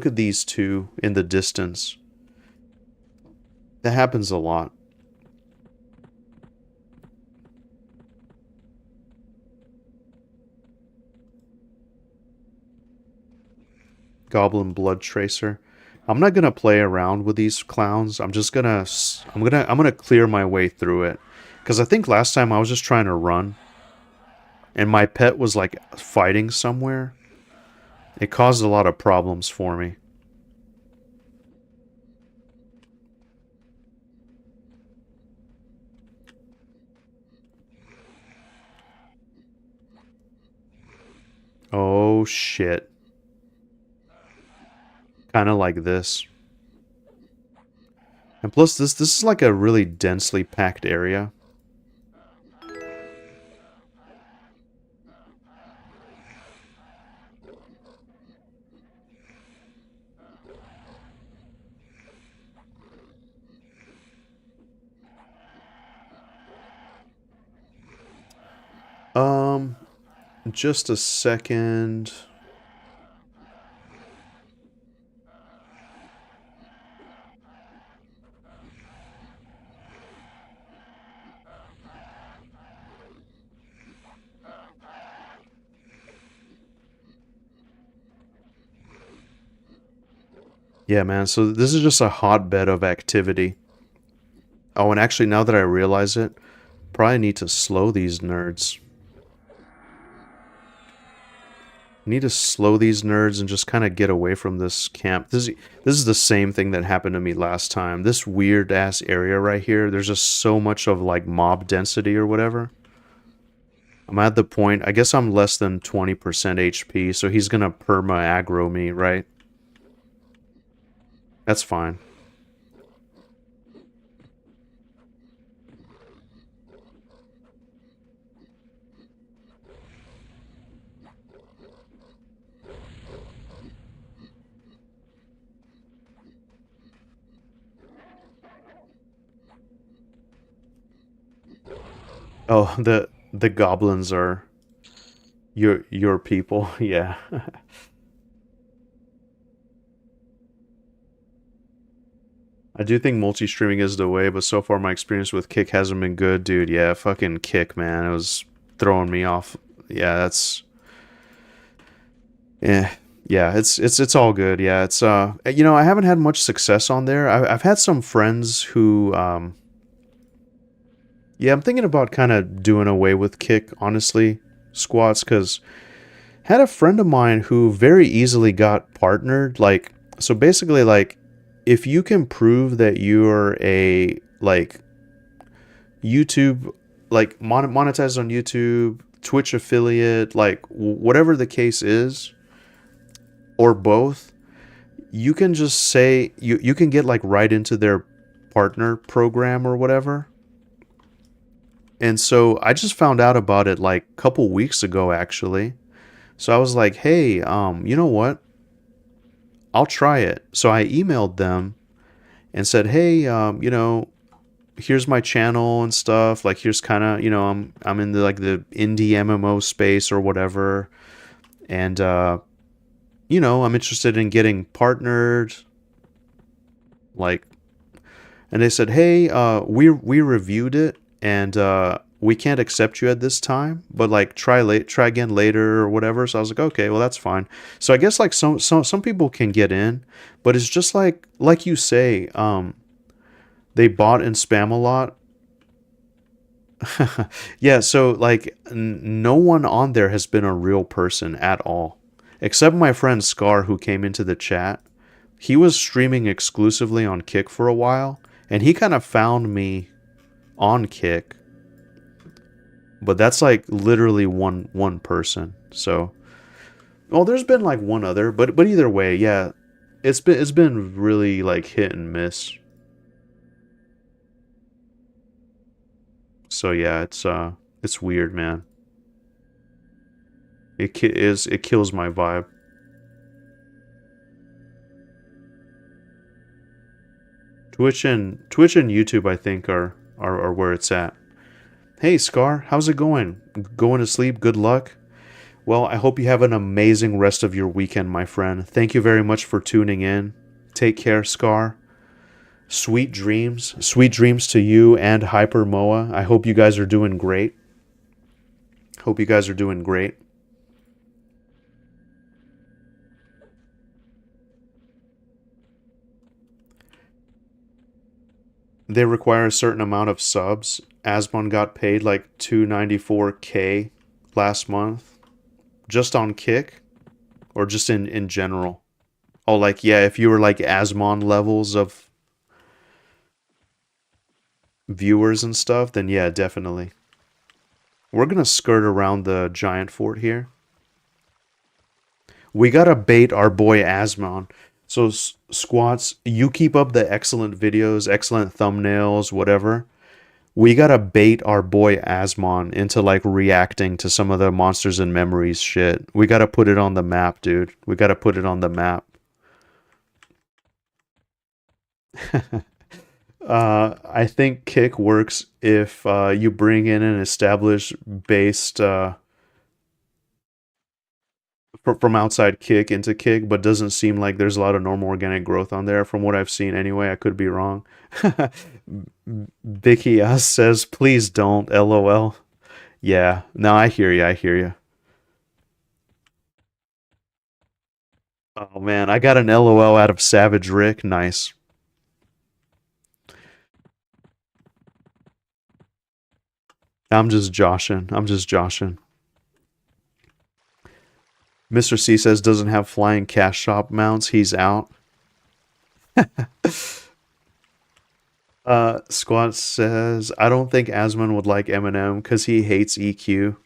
at these two in the distance. That happens a lot. Goblin Blood Tracer. I'm not gonna play around with these clowns. I'm gonna clear my way through it, because I think last time I was just trying to run, and my pet was like fighting somewhere. It caused a lot of problems for me. Oh shit. Kind of like this. And plus this is like a really densely packed area. Just a second. Yeah, man, so this is just a hotbed of activity. Oh, and actually, now that I realize it, probably need to slow these nerds. Need to slow these nerds and just kind of get away from this camp. This is the same thing that happened to me last time. This weird ass area right here, there's just so much of like mob density or whatever. I'm at the point, I guess I'm less than 20% HP, so he's gonna perma aggro me, right? That's fine. Oh, the goblins are your people. Yeah. I do think multi-streaming is the way, but so far my experience with Kick hasn't been good, dude. Yeah, fucking Kick, man. It was throwing me off. Yeah, that's yeah. Yeah, it's all good. Yeah, it's I haven't had much success on there. I've had some friends who yeah, I'm thinking about kind of doing away with Kick, honestly, squats, cuz had a friend of mine who very easily got partnered. Like, so basically, like, if you can prove that you're a, like, YouTube, like, monetized on YouTube, Twitch affiliate, like, whatever the case is, or both, you can just say, you can get, like, right into their partner program or whatever. And so I just found out about it, like, a couple weeks ago, actually. So I was like, hey, you know what? I'll try it. So I emailed them and said, hey, here's my channel and stuff. Like, here's kind of, I'm in the like the indie MMO space or whatever, and I'm interested in getting partnered. Like, and they said, hey, we reviewed it, and we can't accept you at this time, but like try again later or whatever. So I was like, okay, well that's fine. So I guess like some people can get in, but it's just like you say, they bot and spam a lot. Yeah, so like no one on there has been a real person at all, except my friend Scar who came into the chat. He was streaming exclusively on Kick for a while, and he kind of found me on Kick, but that's like literally one person. So, well, there's been like one other, but either way, yeah, it's been really like hit and miss. So yeah, it's weird, man. It kills my vibe. Twitch and YouTube, I think, are where it's at. Hey Scar, how's it going? Going to sleep? Good luck. Well, I hope you have an amazing rest of your weekend, my friend. Thank you very much for tuning in. Take care, Scar. Sweet dreams. Sweet dreams to you and Hyper Moa. I hope you guys are doing great. Hope you guys are doing great. They require a certain amount of subs. Asmon got paid like 294K last month just on Kick or just in general. Oh, like yeah, if you were like Asmon levels of viewers and stuff, then yeah, definitely. We're gonna skirt around the giant fort here. We gotta bait our boy Asmon. So squats, you keep up the excellent videos, excellent thumbnails, whatever. We gotta bait our boy Asmon into like reacting to some of the Monsters and Memories shit. We gotta put it on the map, dude. We gotta put it on the map. I think Kick works if you bring in an established based from outside Kick into Kick, but doesn't seem like there's a lot of normal organic growth on there from what I've seen anyway. I could be wrong. Vicky says, please don't, lol. Yeah, no, I hear you. I hear you. Oh man, I got an lol out of Savage Rick. Nice. I'm just joshing. I'm just joshing. Mr. C says doesn't have flying cash shop mounts. He's out. Squat says I don't think Asmon would like Eminem because he hates EQ.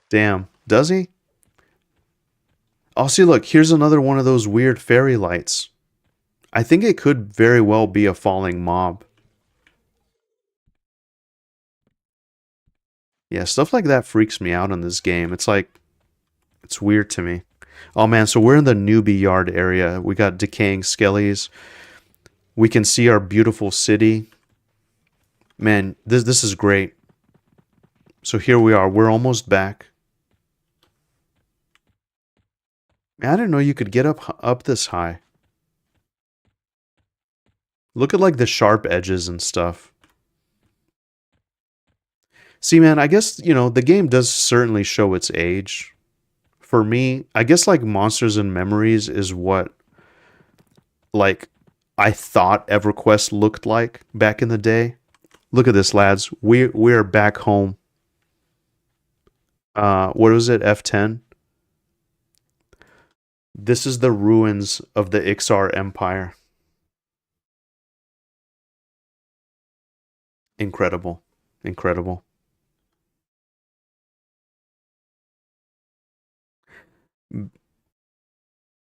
Damn, does he? Oh, see, look, here's another one of those weird fairy lights. I think it could very well be a falling mob. Yeah, stuff like that freaks me out in this game. It's like, it's weird to me. Oh man, so we're in the newbie yard area. We got decaying skellies. We can see our beautiful city. Man, this is great. So here we are. We're almost back. Man, I didn't know you could get up this high. Look at like the sharp edges and stuff. See, man, I guess, the game does certainly show its age. For me, I guess like Monsters and Memories is what like I thought EverQuest looked like back in the day. Look at this, lads. We're back home. What was it? F10. This is the ruins of the Iksar Empire. Incredible. Incredible.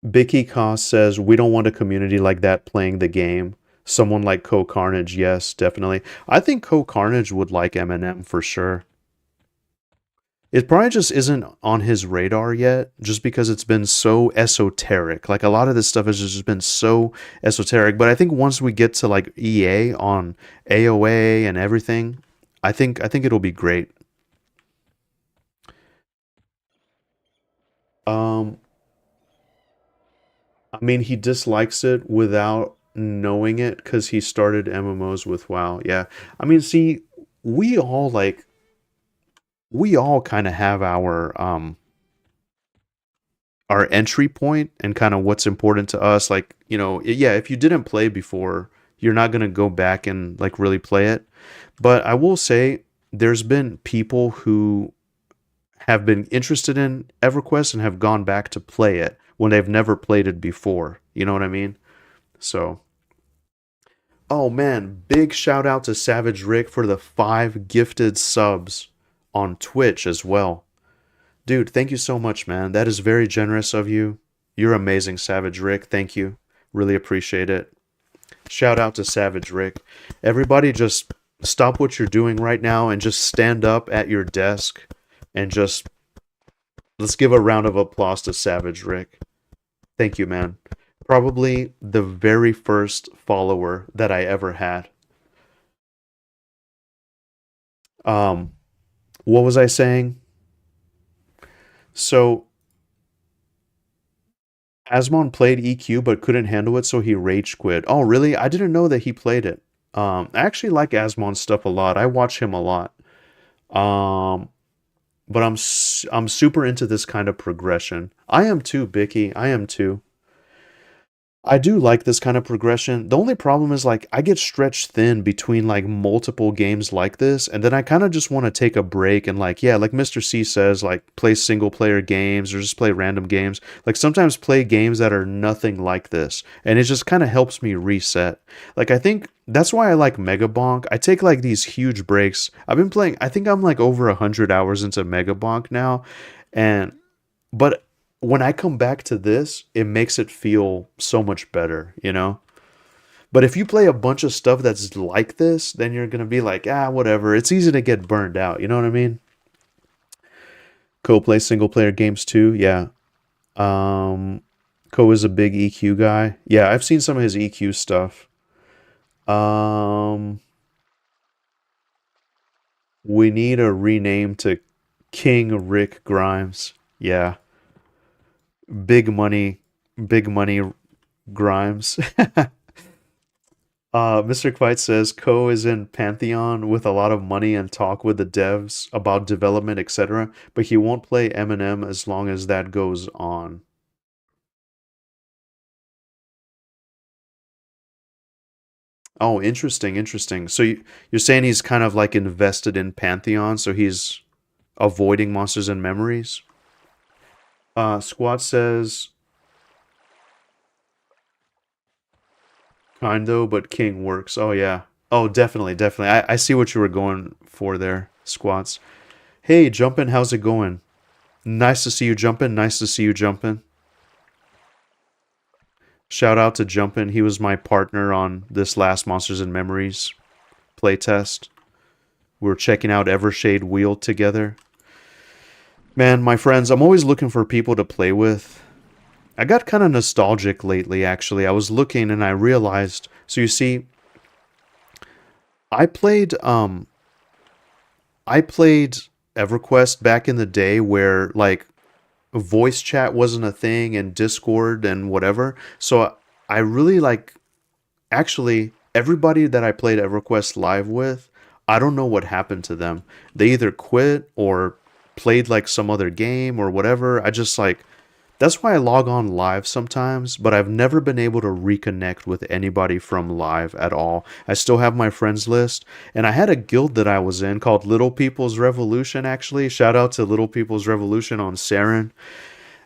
Bicky Koss says, we don't want a community like that playing the game. Someone like Co Carnage, yes, definitely. I think Co Carnage would like Eminem for sure. It probably just isn't on his radar yet, just because it's been so esoteric. Like a lot of this stuff has just been so esoteric. But I think once we get to like EA on AOA and everything, I think it'll be great. Um, I mean, he dislikes it without knowing it because he started MMOs with WoW. Yeah, I mean, see, we all like we all kind of have our entry point and kind of what's important to us. Like, yeah, if you didn't play before, you're not going to go back and like really play it. But I will say there's been people who have been interested in EverQuest and have gone back to play it when they've never played it before. You know what I mean? So, oh man, big shout out to Savage Rick for the 5 gifted subs on Twitch as well. Dude, thank you so much, man. That is very generous of you. You're amazing, Savage Rick. Thank you. Really appreciate it. Shout out to Savage Rick. Everybody just stop what you're doing right now and just stand up at your desk and just let's give a round of applause to Savage Rick. Thank you, man. Probably the very first follower that I ever had. Um, what was I saying? So Asmon played EQ but couldn't handle it, so he rage quit. Oh, really? I didn't know that he played it. I actually like Asmon's stuff a lot. I watch him a lot. Um, but I'm super into this kind of progression. I am too, Bicky. I am too. I do like this kind of progression. The only problem is like I get stretched thin between like multiple games like this, and then I kind of just want to take a break and like yeah, like Mr. C says, like play single player games or just play random games. Like sometimes play games that are nothing like this, and it just kind of helps me reset. Like I think that's why I like Mega Bonk. I take like these huge breaks. I've been playing. I think I'm like over 100 hours into Mega Bonk now, and but when I come back to this, it makes it feel so much better, you know? But if you play a bunch of stuff that's like this, then you're going to be like, whatever. It's easy to get burned out. You know what I mean? Co play single player games too. Yeah. Um, Co is a big EQ guy. Yeah, I've seen some of his EQ stuff. Um, we need a rename to King Rick Grimes. Yeah. Big money, big money Grimes. Mr. Quite says Ko is in Pantheon with a lot of money and talk with the devs about development, etc. But he won't play Eminem as long as that goes on. Oh, interesting, interesting. So you're saying he's kind of like invested in Pantheon, so he's avoiding Monsters and Memories? Squad says Kindo, but King works. Oh yeah. Oh, definitely, definitely. I see what you were going for there, Squats. Hey, Jumpin', how's it going? Nice to see you, Jumpin'. Nice to see you, Jumpin'. Shout out to Jumpin'. He was my partner on this last Monsters and Memories playtest. We were checking out Evershade Wheel together. Man, my friends, I'm always looking for people to play with. I got kind of nostalgic lately, actually. I was looking and I realized. So you see, I played I played EverQuest back in the day where like voice chat wasn't a thing and Discord and whatever. So I really like actually everybody that I played EverQuest live with, I don't know what happened to them. They either quit or played like some other game or whatever. I just like that's why I log on live sometimes, but I've never been able to reconnect with anybody from live at all. I still have my friends list, and I had a guild that I was in called Little People's Revolution, actually. Shout out to Little People's Revolution on Saren.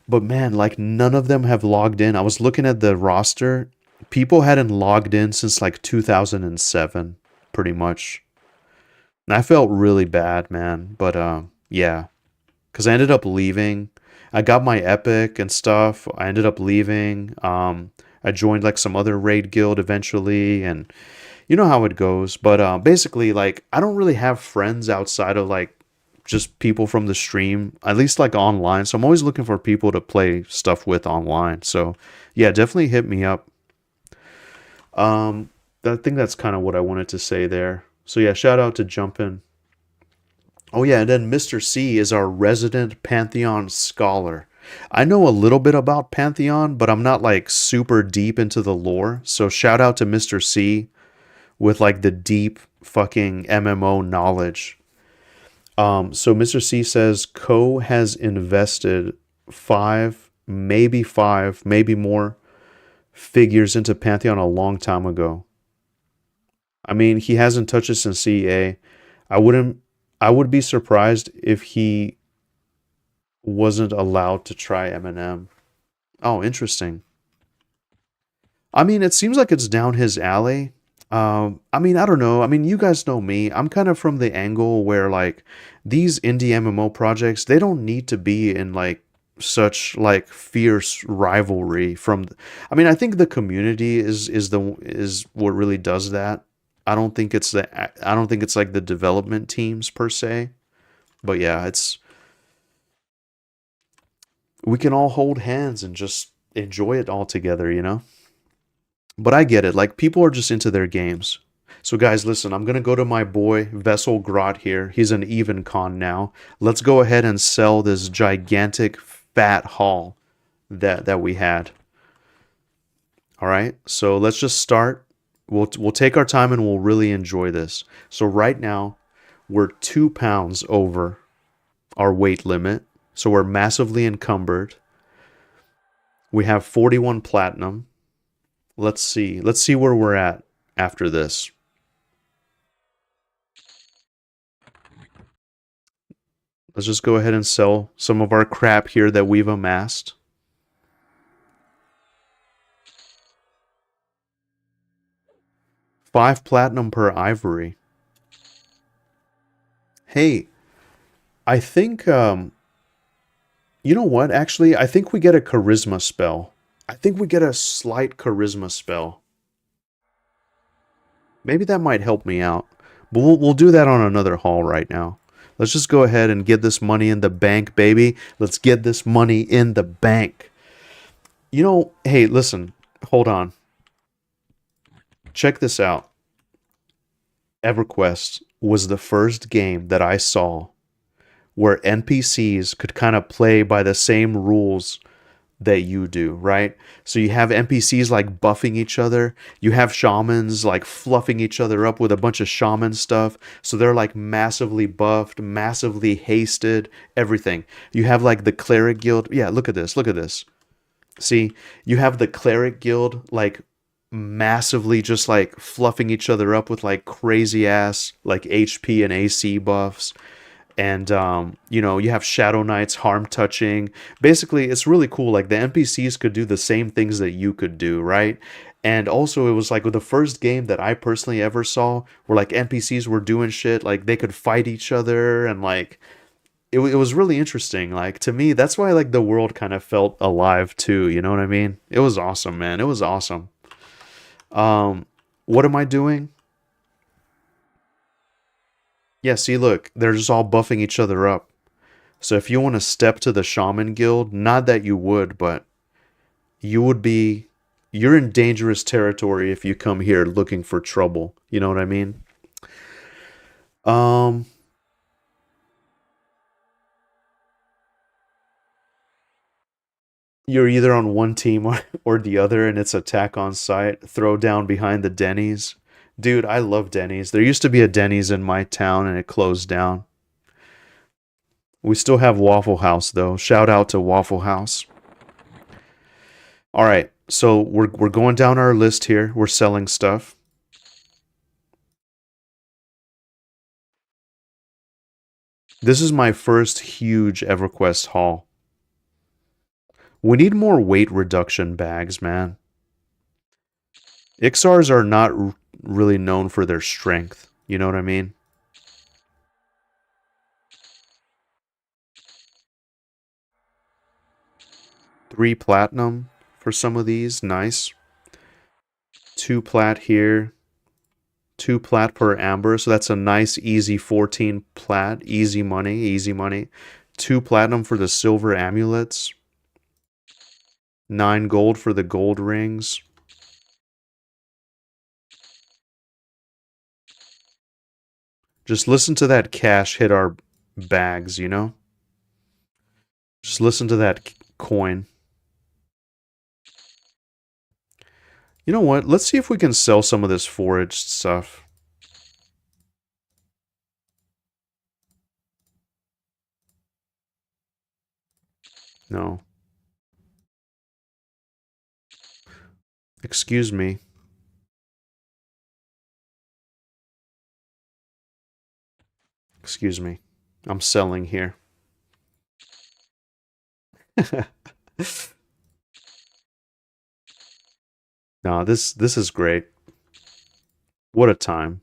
But man, like none of them have logged in. I was looking at the roster. People hadn't logged in since like 2007, pretty much. And I felt really bad, man. But yeah, because I ended up leaving. I got my epic and stuff. I ended up leaving. I joined like some other raid guild eventually, and you know how it goes. But basically, like I don't really have friends outside of like just people from the stream, at least like online. So I'm always looking for people to play stuff with online. So yeah, definitely hit me up. I think that's kind of what I wanted to say there. So yeah, shout out to Jumpin'. Oh yeah, and then Mr. C is our resident Pantheon scholar. I know a little bit about Pantheon, but I'm not like super deep into the lore. So shout out to Mr. C with like the deep fucking MMO knowledge. So Mr. C says Co has invested five, maybe more figures into Pantheon a long time ago. I mean, he hasn't touched it since CEA. I wouldn't. I would be surprised if he wasn't allowed to try M&M. Oh, interesting. I mean, it seems like it's down his alley. I mean, I don't know. I mean, you guys know me. I'm kind of from the angle where like these indie MMO projects, they don't need to be in like such like fierce rivalry from I mean, I think the community is what really does that. I don't think it's like the development teams per se. But yeah, it's we can all hold hands and just enjoy it all together, you know? But I get it. Like people are just into their games. So guys, listen, I'm gonna go to my boy Vessel Grot here. He's an even con now. Let's go ahead and sell this gigantic fat haul that we had. All right. So let's just start. We'll take our time and we'll really enjoy this. So right now, we're 2 pounds over our weight limit. So we're massively encumbered. We have 41 platinum. Let's see. Let's see where we're at after this. Let's just go ahead and sell some of our crap here that we've amassed. Five platinum per ivory. Hey, I think, you know what? Actually, I think we get a charisma spell. I think we get a slight charisma spell. Maybe that might help me out. But we'll do that on another haul right now. Let's just go ahead and get this money in the bank, baby. Let's get this money in the bank. You know, hey, listen, hold on. Check this out. EverQuest was the first game that I saw where NPCs could kind of play by the same rules that you do, right? So you have NPCs like buffing each other. You have shamans like fluffing each other up with a bunch of shaman stuff. So they're like massively buffed, massively hasted, everything. You have like the cleric guild. Yeah, look at this. Look at this. See, you have the cleric guild like massively just like fluffing each other up with like crazy ass like HP and AC buffs. And you know, you have Shadow Knights harm touching. Basically, it's really cool. Like the NPCs could do the same things that you could do, right? And also, it was like the first game that I personally ever saw where like NPCs were doing shit, like they could fight each other, and like it was really interesting. Like to me, that's why like the world kind of felt alive too. You know what I mean? It was awesome, man. It was awesome. Um, what am I doing? Yeah, see, look, they're just all buffing each other up. So if you want to step to the Shaman Guild, not that you would, but you would be, you're in dangerous territory if you come here looking for trouble. You know what I mean? Um, you're either on one team or the other, and it's attack on site, throw down behind the Denny's. Dude, I love Denny's. There used to be a Denny's in my town, and it closed down. We still have Waffle House though. Shout out to Waffle House. All right, so we're going down our list here. We're selling stuff. This is my first huge EverQuest haul. We need more weight reduction bags, man. Iksars are not really known for their strength. You know what I mean? 3 platinum for some of these. Nice. 2 plat here. 2 plat per amber. So that's a nice, easy 14 plat. Easy money. Easy money. 2 platinum for the silver amulets. 9 gold for the gold rings. Just listen to that cash hit our bags, you know? Just listen to that coin. You know what? Let's see if we can sell some of this foraged stuff. No. Excuse me. Excuse me. I'm selling here. No, this is great. What a time.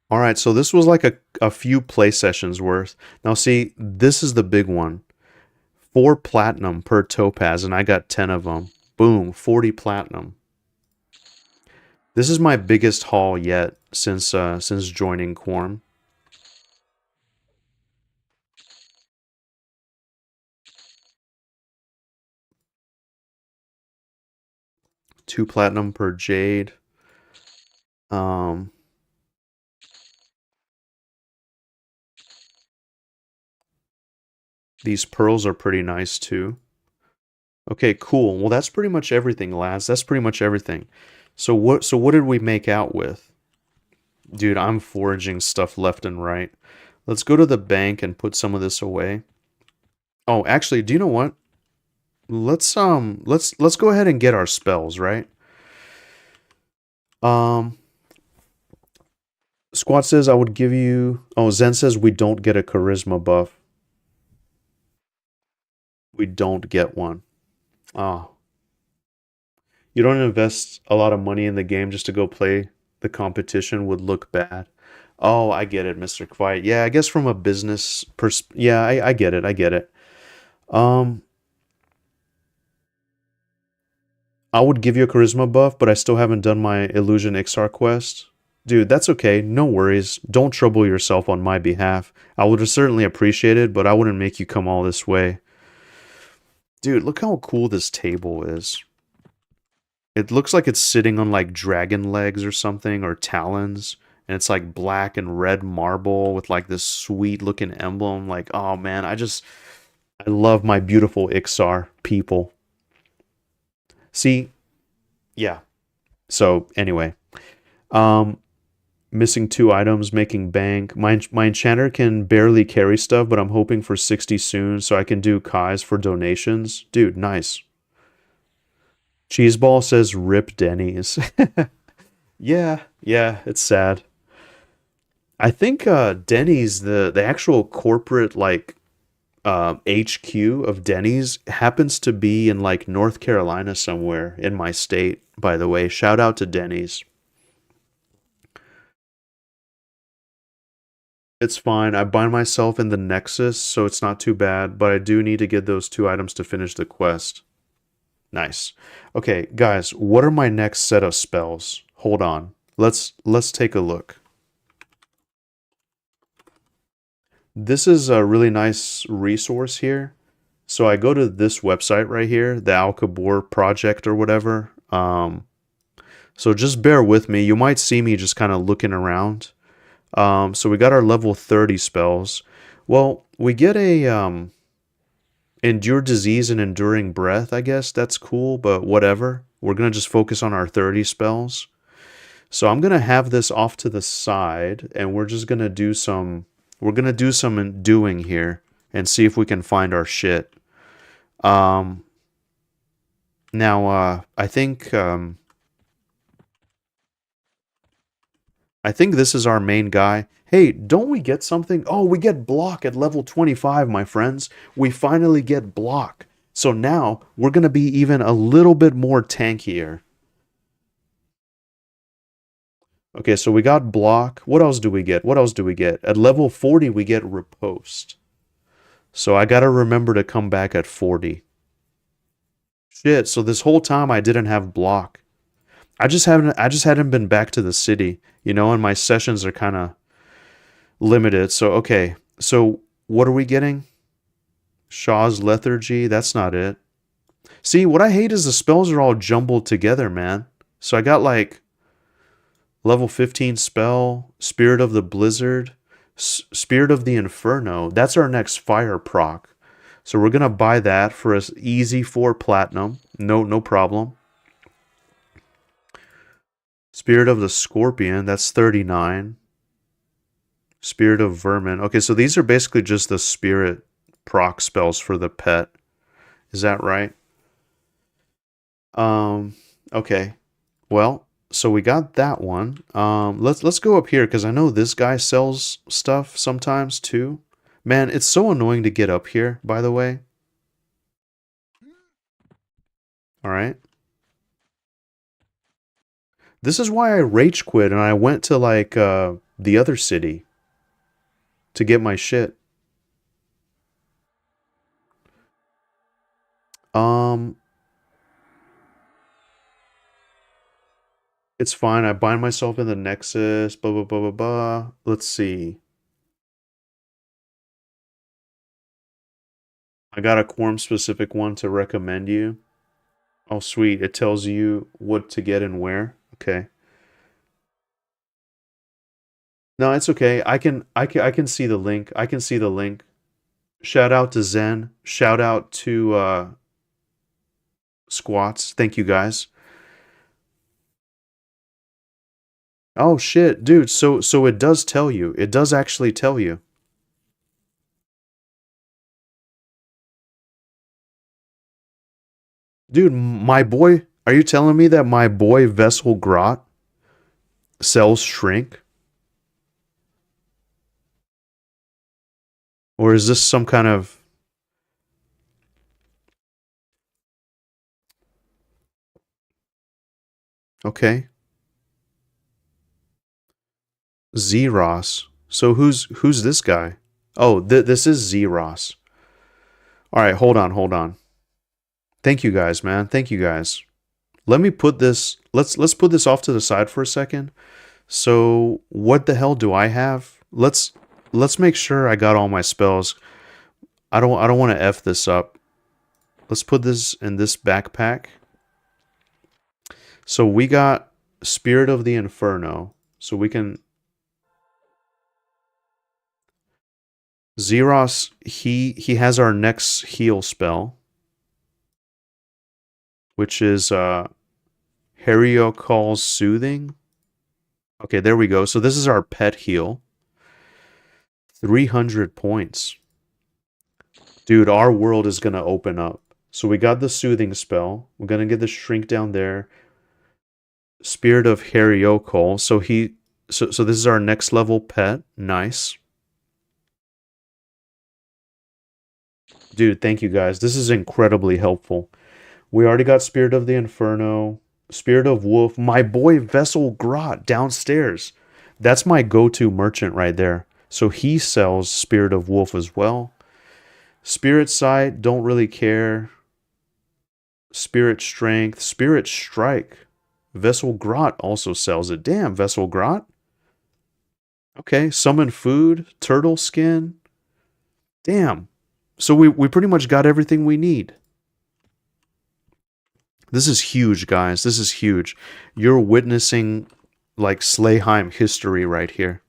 All right, so this was like a few play sessions worth. Now see, this is the big one. 4 platinum per topaz, and I got 10 of them. Boom, 40 platinum. This is my biggest haul yet since joining Quarm. 2 platinum per jade. Um, these pearls are pretty nice too. Okay, cool. Well, that's pretty much everything, lads. That's pretty much everything. So what did we make out with? Dude, I'm foraging stuff left and right. Let's go to the bank and put some of this away. Oh, actually, do you know what? Let's go ahead and get our spells, right? Um Squad says I would give you. Oh, Zen says we don't get a charisma buff. We don't get one. Oh. You don't invest a lot of money in the game just to go play the competition would look bad. Oh, I get it, Mr. Quiet. Yeah, I guess from a business yeah, I get it. I get it. Um I would give you a charisma buff, but I still haven't done my illusion Iksar quest. Dude, that's okay. No worries. Don't trouble yourself on my behalf. I would certainly appreciate it, but I wouldn't make you come all this way. Dude, look how cool this table is. It looks like it's sitting on like dragon legs or something, or talons. And it's like black and red marble with like this sweet looking emblem. Like, oh man, I love my beautiful Iksar people. See, yeah. So anyway, um, missing 2 items, making bank. My enchanter can barely carry stuff, but I'm hoping for 60 soon so I can do Kai's for donations. Dude, nice. Cheeseball says rip Denny's. Yeah, yeah, it's sad. I think Denny's, the actual corporate like HQ of Denny's happens to be in like North Carolina somewhere in my state, by the way. Shout out to Denny's. It's fine. I bind myself in the Nexus, so it's not too bad, but I do need to get those 2 items to finish the quest. Nice. Okay, guys, what are my next set of spells? Hold on. Let's take a look. This is a really nice resource here. So I go to this website right here, the Alcabor project or whatever. So just bear with me. You might see me just kind of looking around. So we got our level 30 spells. Well, we get a endure disease and enduring breath, I guess. That's cool, but whatever. We're going to just focus on our 30 spells. So I'm going to have this off to the side and we're just going to do some doing here and see if we can find our shit. Um I think this is our main guy. Hey, don't we get something? Oh, we get block at level 25, my friends. We finally get block. So now we're going to be even a little bit more tankier. Okay, so we got block. What else do we get? What else do we get? At level 40, we get riposte. So I got to remember to come back at 40. Shit, so this whole time I didn't have block. I just hadn't been back to the city, and my sessions are kind of limited. So okay. So what are we getting? Shaw's lethargy, that's not it. See, what I hate is the spells are all jumbled together, man. So I got like level 15 spell, Spirit of the Blizzard, Spirit of the Inferno. That's our next fire proc. So we're going to buy that for us easy 4 platinum. No problem. Spirit of the Scorpion, that's 39. Spirit of Vermin. Okay, so these are basically just the spirit proc spells for the pet. Is that right? Um, okay. Well, so we got that one. Let's go up here because I know this guy sells stuff sometimes too. Man, it's so annoying to get up here, by the way. All right. This is why I rage quit and I went to like the other city to get my shit. Um, it's fine. I bind myself in the Nexus, blah blah blah blah blah. Let's see. I got a Quarm specific one to recommend you. Oh sweet, it tells you what to get and where. Okay. No, it's okay. I can see the link. I can see the link. Shout out to Zen. Shout out to Squats. Thank you guys. Oh shit, dude. So it does tell you. It does actually tell you. Dude, my boy, are you telling me that my boy Vessel Grot sells shrink? Or is this some kind of okay? Zeros. So who's this guy? Oh, this is Zeros. All right, hold on. Thank you guys, man. Thank you guys. Let me put this. Let's put this off to the side for a second. So what the hell do I have? Let's make sure I got all my spells. I don't want to f this up. Let's put this in this backpack. So we got Spirit of the Inferno. So we can Zeros. He has our next heal spell, which is Hario calls Soothing. Okay, there we go. So this is our pet heal. 300 points. Dude, our world is going to open up. So we got the Soothing spell. We're going to get the Shrink down there. Spirit of Hariokol. So this is our next level pet. Nice. Dude, thank you guys. This is incredibly helpful. We already got Spirit of the Inferno, Spirit of Wolf, my boy Vessel Grot downstairs. That's my go-to merchant right there. So he sells Spirit of Wolf as well. Spirit Sight, don't really care. Spirit Strength, Spirit Strike. Vessel Grot also sells it. Damn, Vessel Grot. Okay, Summon Food, Turtle Skin. Damn. So we pretty much got everything we need. This is huge, guys. This is huge. You're witnessing like Slayheim history right here.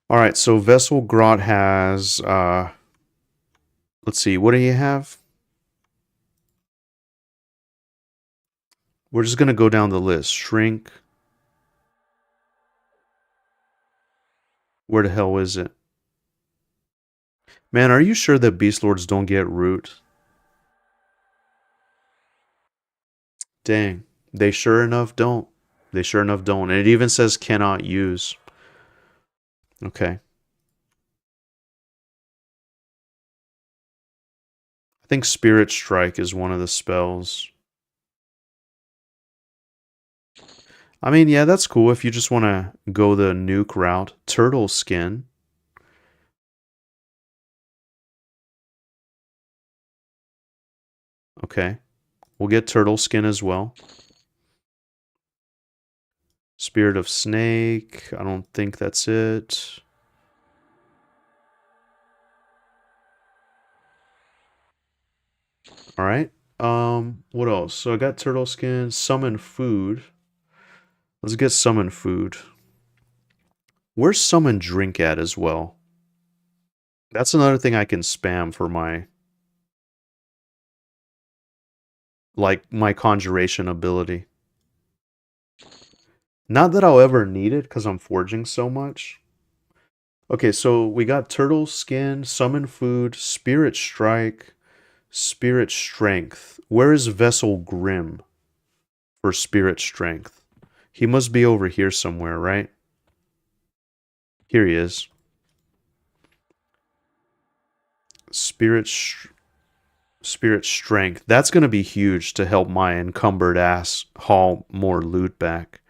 All right, so Vessel Grot has let's see, what do you have? We're just going to go down the list. Shrink. Where the hell is it? Man, are you sure that Beastlords don't get root? Dang. They sure enough don't. They sure enough don't. And it even says cannot use. Okay. I think Spirit Strike is one of the spells. I mean, yeah, that's cool if you just want to go the nuke route. Turtle Skin. Okay. We'll get Turtle Skin as well. Spirit of Snake. I don't think that's it. All right. What else? So I got Turtle Skin. Summon Food. Let's get Summon Food. Where's Summon Drink at as well? That's another thing I can spam for my like my conjuration ability. Not that I'll ever need it because I'm forging so much. Okay, so we got turtle skin, summon food, spirit strike, spirit strength. Where is Vessel Grim for spirit strength? He must be over here somewhere, right? Here he is. Spirit spirit strength. That's going to be huge to help my encumbered ass haul more loot back.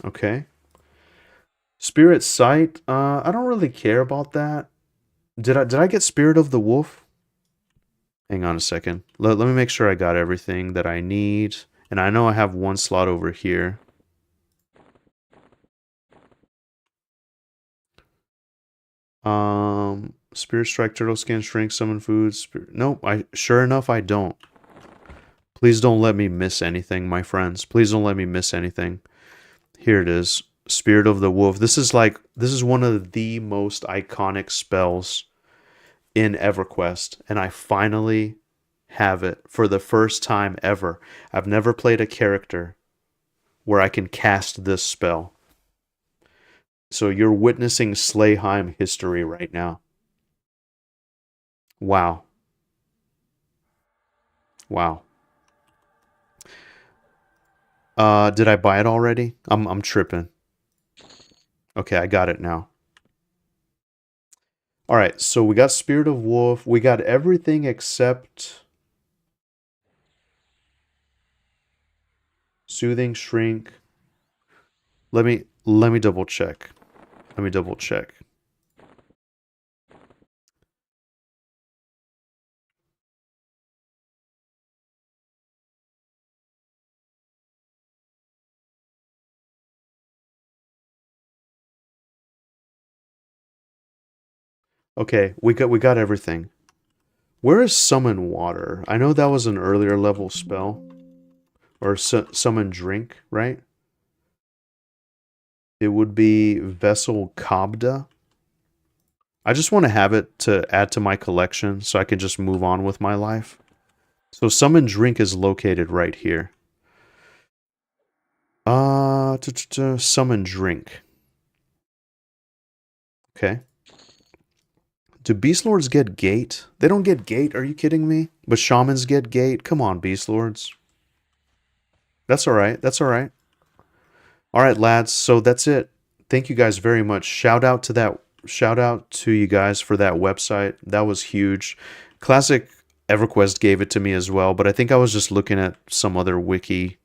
Okay. Spirit sight. I don't really care about that. Did I get Spirit of the Wolf? Hang on a second. Let me make sure I got everything that I need. And I know I have one slot over here. Spirit strike, turtle skin, shrink, summon food. Nope. Sure enough I don't. Please don't let me miss anything, my friends. Please don't let me miss anything. Here it is. Spirit of the Wolf. This is one of the most iconic spells in EverQuest, and I finally have it for the first time ever. I've never played a character where I can cast this spell. So you're witnessing Slayheim history right now. Wow. Wow. Did I buy it already? I'm tripping. Okay, I got it now. All right, so we got Spirit of Wolf. We got everything except Soothing Shrink. Let me double check. Let me double check. Okay, we got everything. Where is Summon Water? I know that was an earlier level spell. Or Summon Drink, right? It would be Vessel Kabda. I just want to have it to add to my collection so I can just move on with my life. So Summon Drink is located right here. Summon Drink. Okay. Do Beastlords get Gate? They don't get Gate, are you kidding me? But Shamans get Gate? Come on, Beastlords. That's alright, that's alright. Alright, lads, so that's it. Thank you guys very much. Shout out to you guys for that website. That was huge. Classic EverQuest gave it to me as well, but I think I was just looking at some other wiki.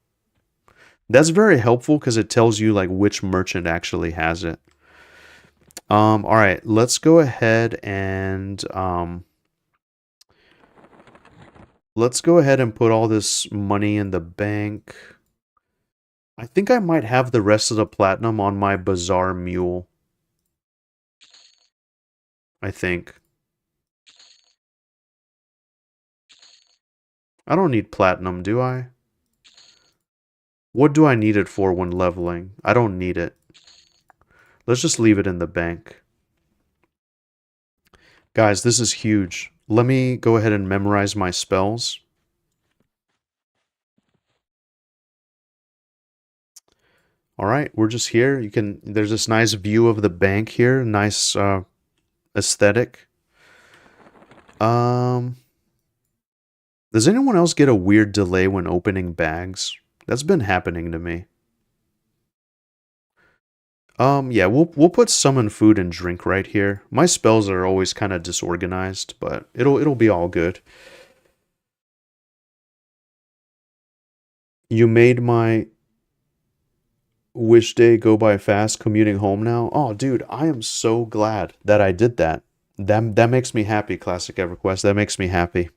That's very helpful because it tells you like which merchant actually has it. All right, let's go ahead and put all this money in the bank. I think I might have the rest of the platinum on my Bazaar Mule. I think. I don't need platinum, do I? What do I need it for when leveling? I don't need it. Let's just leave it in the bank. Guys, this is huge. Let me go ahead and memorize my spells. All right, we're just here. There's this nice view of the bank here. Nice aesthetic. Does anyone else get a weird delay when opening bags? That's been happening to me. Yeah, we'll put summon food and drink right here. My spells are always kind of disorganized, but it'll be all good. You made my wish day go by fast commuting home now. Oh, dude, I am so glad that I did that. That makes me happy, Classic EverQuest. That makes me happy.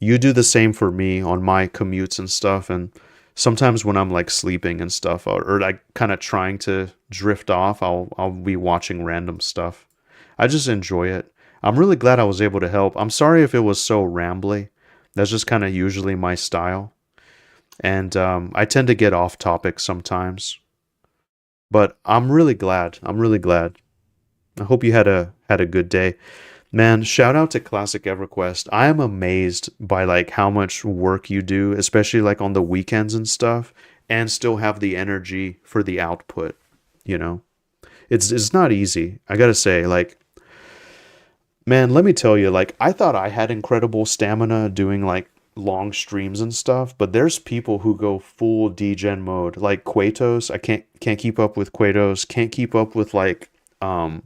You do the same for me on my commutes and stuff, and sometimes when I'm like sleeping and stuff, or like kind of trying to drift off, I'll be watching random stuff. I just enjoy it. I'm really glad I was able to help. I'm sorry if it was so rambly. That's just kind of usually my style, and I tend to get off topic sometimes. But I'm really glad. I'm really glad. I hope you had a good day. Man, shout out to Classic EverQuest. I am amazed by like how much work you do, especially like on the weekends and stuff, and still have the energy for the output, you know? It's not easy. I gotta say, like, man, let me tell you, like, I thought I had incredible stamina doing like long streams and stuff, but there's people who go full degen mode, like Quatos. I can't keep up with Quatos, can't keep up with like um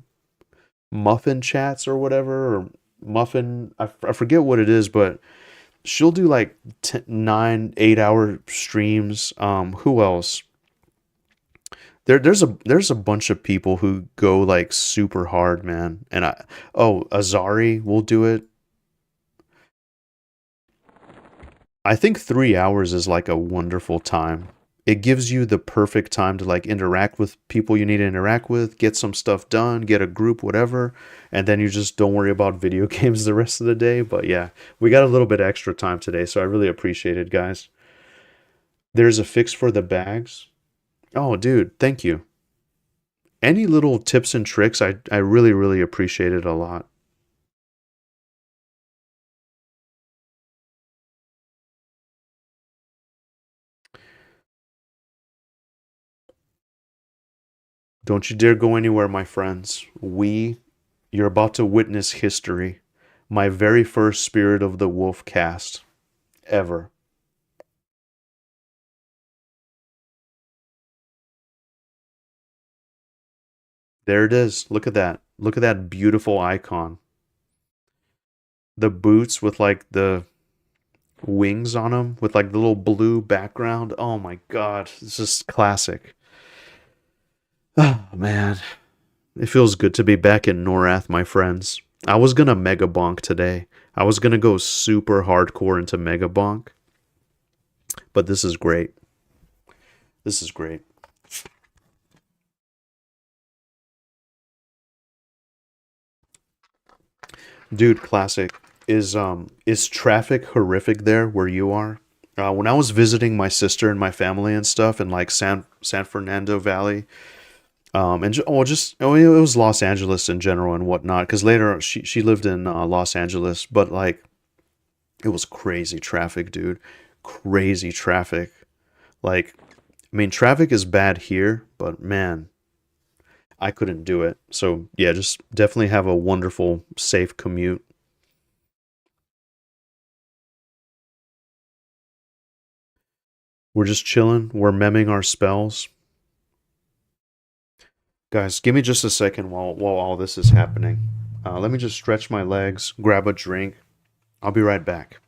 muffin chats or whatever, or muffin, I forget what it is, but she'll do like 9 8 hour streams. Who else? There's a bunch of people who go like super hard, man. And I oh, Azari will do it. I think 3 hours is like a wonderful time. It gives you the perfect time to like interact with people you need to interact with, get some stuff done, get a group, whatever, and then you just don't worry about video games the rest of the day. But yeah, we got a little bit extra time today, so I really appreciate it, guys. There's a fix for the bags. Oh, dude, thank you. Any little tips and tricks, I really, really appreciate it a lot. Don't you dare go anywhere, my friends. You're about to witness history. My very first Spirit of the Wolf cast ever. There it is. Look at that. Look at that beautiful icon. The boots with like the wings on them with like the little blue background. Oh my god, this is classic. Oh man, it feels good to be back in Norath, my friends. I was gonna mega bonk today. I was gonna go super hardcore into mega bonk, but this is great. This is great. Dude, classic. Is traffic horrific there where you are? When I was visiting my sister and my family and stuff in like San Fernando Valley, and it was Los Angeles in general and whatnot. Because later she lived in Los Angeles, but like it was crazy traffic, dude. Crazy traffic. Like, I mean, traffic is bad here, but man, I couldn't do it. So yeah, just definitely have a wonderful, safe commute. We're just chilling. We're memming our spells. Guys, give me just a second while all this is happening. Let me just stretch my legs, grab a drink. I'll be right back.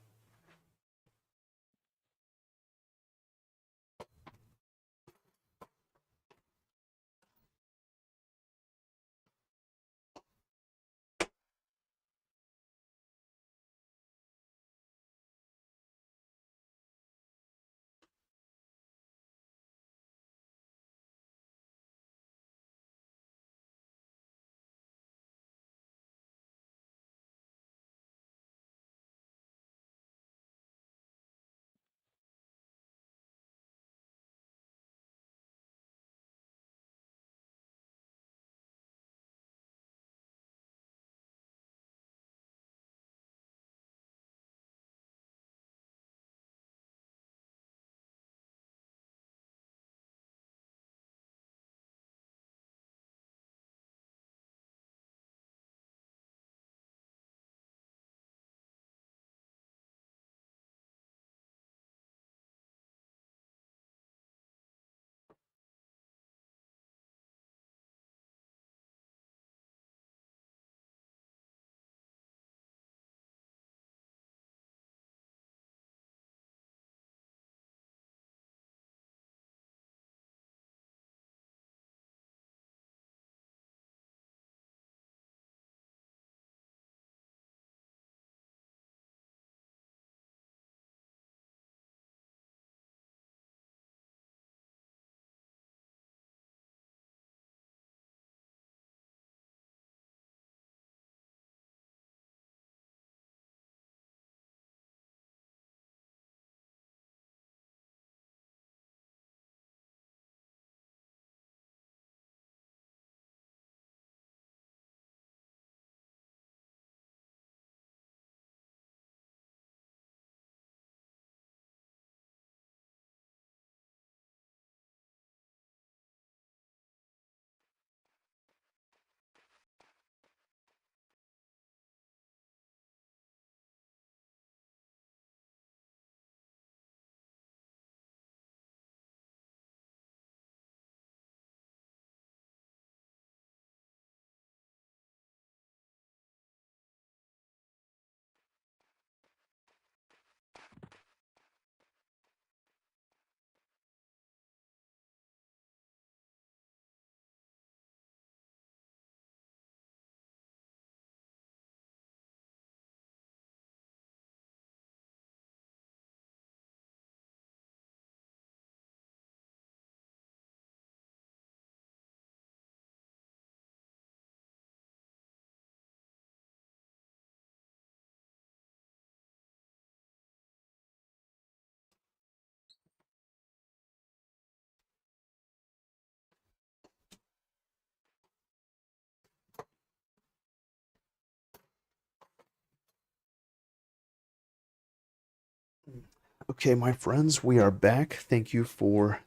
Okay, my friends, we are back. Thank you for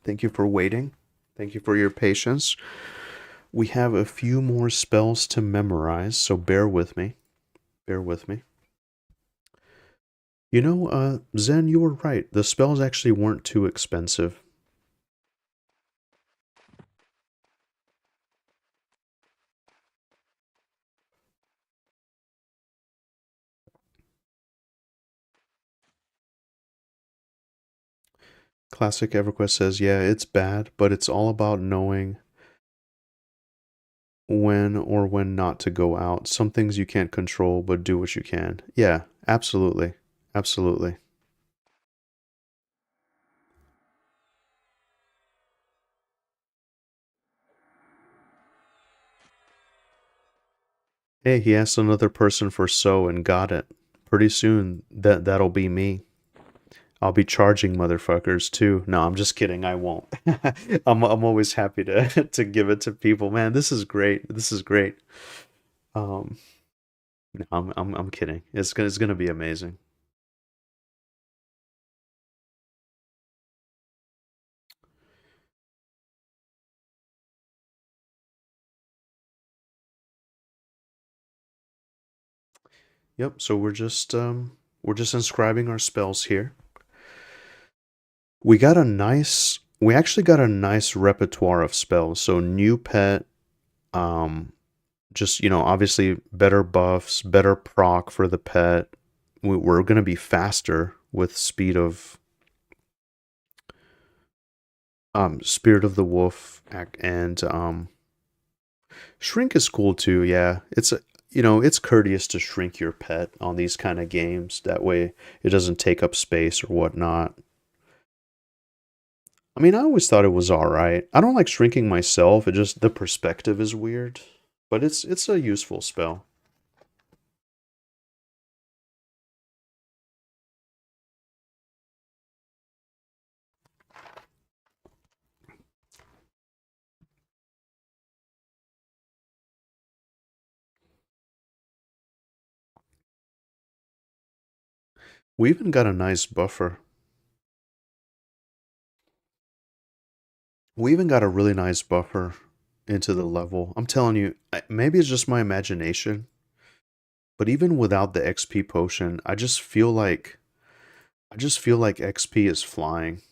waiting. Thank you for your patience. We have a few more spells to memorize, so bear with me. Bear with me. Zen, you were right. The spells actually weren't too expensive. Classic EverQuest says, yeah, it's bad, but it's all about knowing when or when not to go out. Some things you can't control, but do what you can. Yeah, absolutely. Absolutely. Hey, he asked another person for so and got it. Pretty soon that'll be me. I'll be charging motherfuckers too. No, I'm just kidding. I won't. I'm always happy to to give it to people. Man, this is great. This is great. Um, no, I'm kidding. It's gonna be amazing. Yep. So we're just inscribing our spells here. We actually got a nice repertoire of spells. So new pet, um, just obviously better buffs, better proc for the pet. We're gonna be faster with Spirit of the Wolf, and Shrink is cool too. Yeah, it's courteous to shrink your pet on these kind of games. That way, it doesn't take up space or whatnot. I mean, I always thought it was all right. I don't like shrinking myself. It just the perspective is weird, but it's a useful spell. We even got a nice buffer. We even got a really nice buffer into the level. I'm telling you, maybe it's just my imagination, but even without the XP potion, I just feel like XP is flying.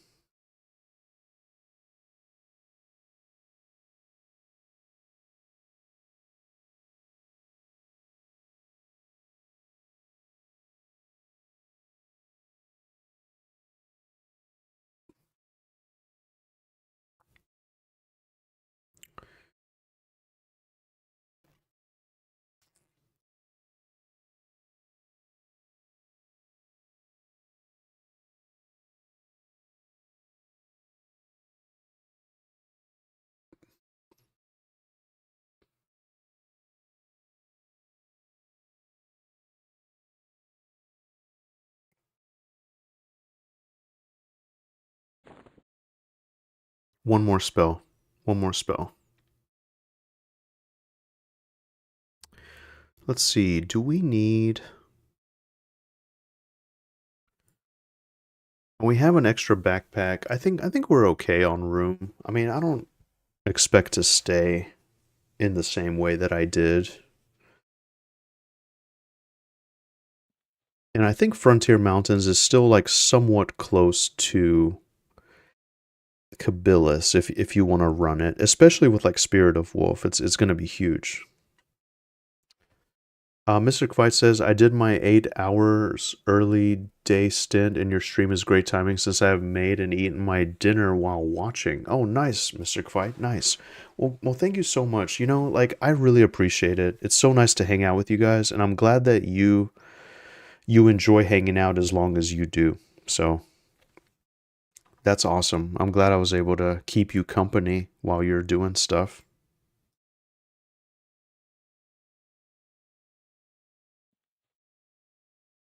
One more spell. One more spell. Let's see. Do we need We have an extra backpack. I think we're okay on room. I mean, I don't expect to stay in the same way that I did. And I think Frontier Mountains is still like somewhat close to Kabilis if you want to run it, especially with like Spirit of Wolf. It's going to be huge. Mr. Kvite says, I did my 8 hours early day stint, and your stream is great timing since I have made and eaten my dinner while watching. Oh, nice, Mr. Kvite, nice. Well, thank you so much. Like I really appreciate it. It's so nice to hang out with you guys, and I'm glad that you enjoy hanging out as long as you do. So that's awesome. I'm glad I was able to keep you company while you're doing stuff.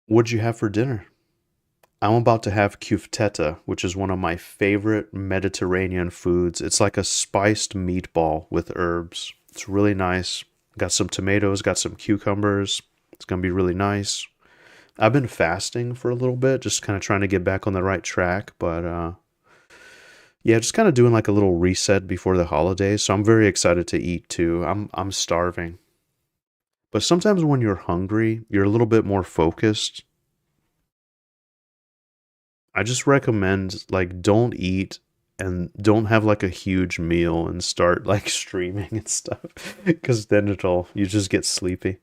What'd you have for dinner? I'm about to have kuftetti, which is one of my favorite Mediterranean foods. It's like a spiced meatball with herbs. It's really nice. Got some tomatoes, got some cucumbers. It's gonna be really nice. I've been fasting for a little bit, just kind of trying to get back on the right track, but yeah, just kind of doing like a little reset before the holidays. So I'm very excited to eat too. I'm starving. But sometimes when you're hungry, you're a little bit more focused. I just recommend like don't eat and don't have like a huge meal and start like streaming and stuff because then you just get sleepy.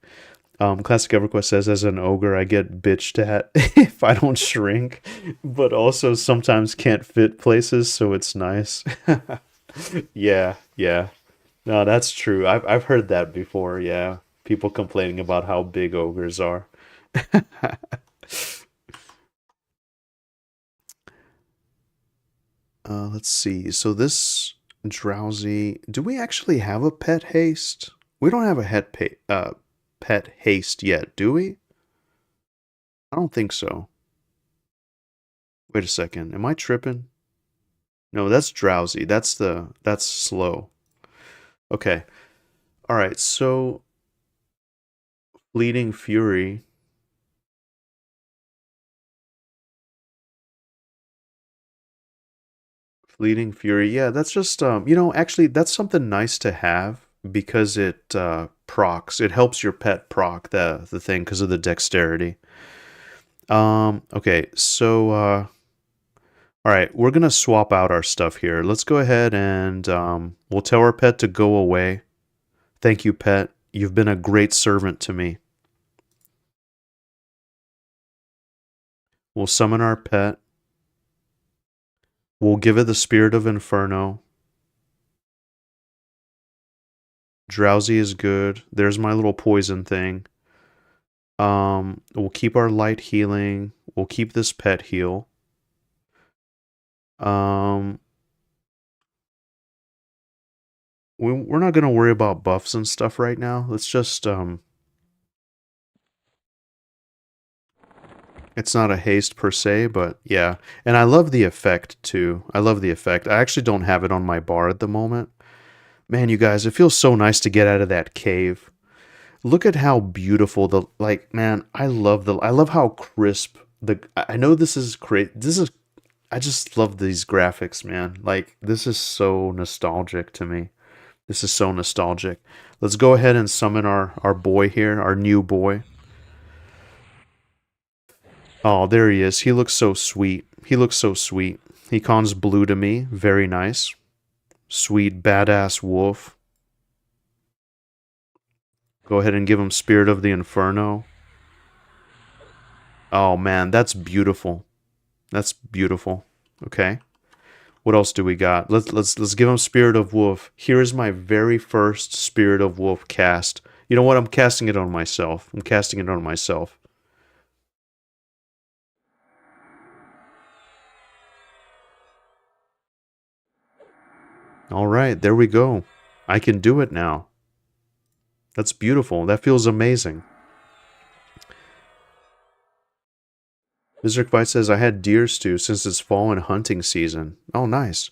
Classic EverQuest says, as an ogre, I get bitched at if I don't shrink, but also sometimes can't fit places, so it's nice. Yeah, yeah. No, that's true. I've heard that before, yeah. People complaining about how big ogres are. Let's see. So this drowsy, do we actually have a pet haste? We don't have a pet haste yet, do we? I don't think so. Wait a second. Am I tripping? No, that's drowsy. That's slow. Okay. All right. So fleeting fury. Fleeting fury. Yeah, that's just actually that's something nice to have because it procs. It helps your pet proc the thing because of the dexterity. Okay. So all right, we're gonna swap out our stuff here. Let's go ahead and we'll tell our pet to go away. Thank you, pet. You've been a great servant to me. We'll summon our pet. We'll give it the spirit of Inferno. Drowsy is good. There's my little poison thing. We'll keep our light healing. We'll keep this pet heal. Um, we're not gonna worry about buffs and stuff right now. Let's just it's not a haste per se, but yeah. And I love the effect too. I love the effect. I actually don't have it on my bar at the moment. Man, you guys, it feels so nice to get out of that cave. Look at how beautiful the like, man, I love how crisp the I know this is great. This is I just love these graphics, man. Like this is so nostalgic to me. This is so nostalgic. Let's go ahead and summon our boy here, our new boy. Oh, there he is. He looks so sweet. He looks so sweet. He cons blue to me. Very nice. Sweet badass wolf. Go ahead and give him Spirit of the Inferno. Oh man, that's beautiful. That's beautiful. Okay. What else do we got? Let's give him Spirit of Wolf. Here is my very first Spirit of Wolf cast. You know what? I'm casting it on myself. I'm casting it on myself. All right, there we go. I can do it now. That's beautiful. That feels amazing. Mr. White says, I had deer stew since it's fall and hunting season. Oh, nice.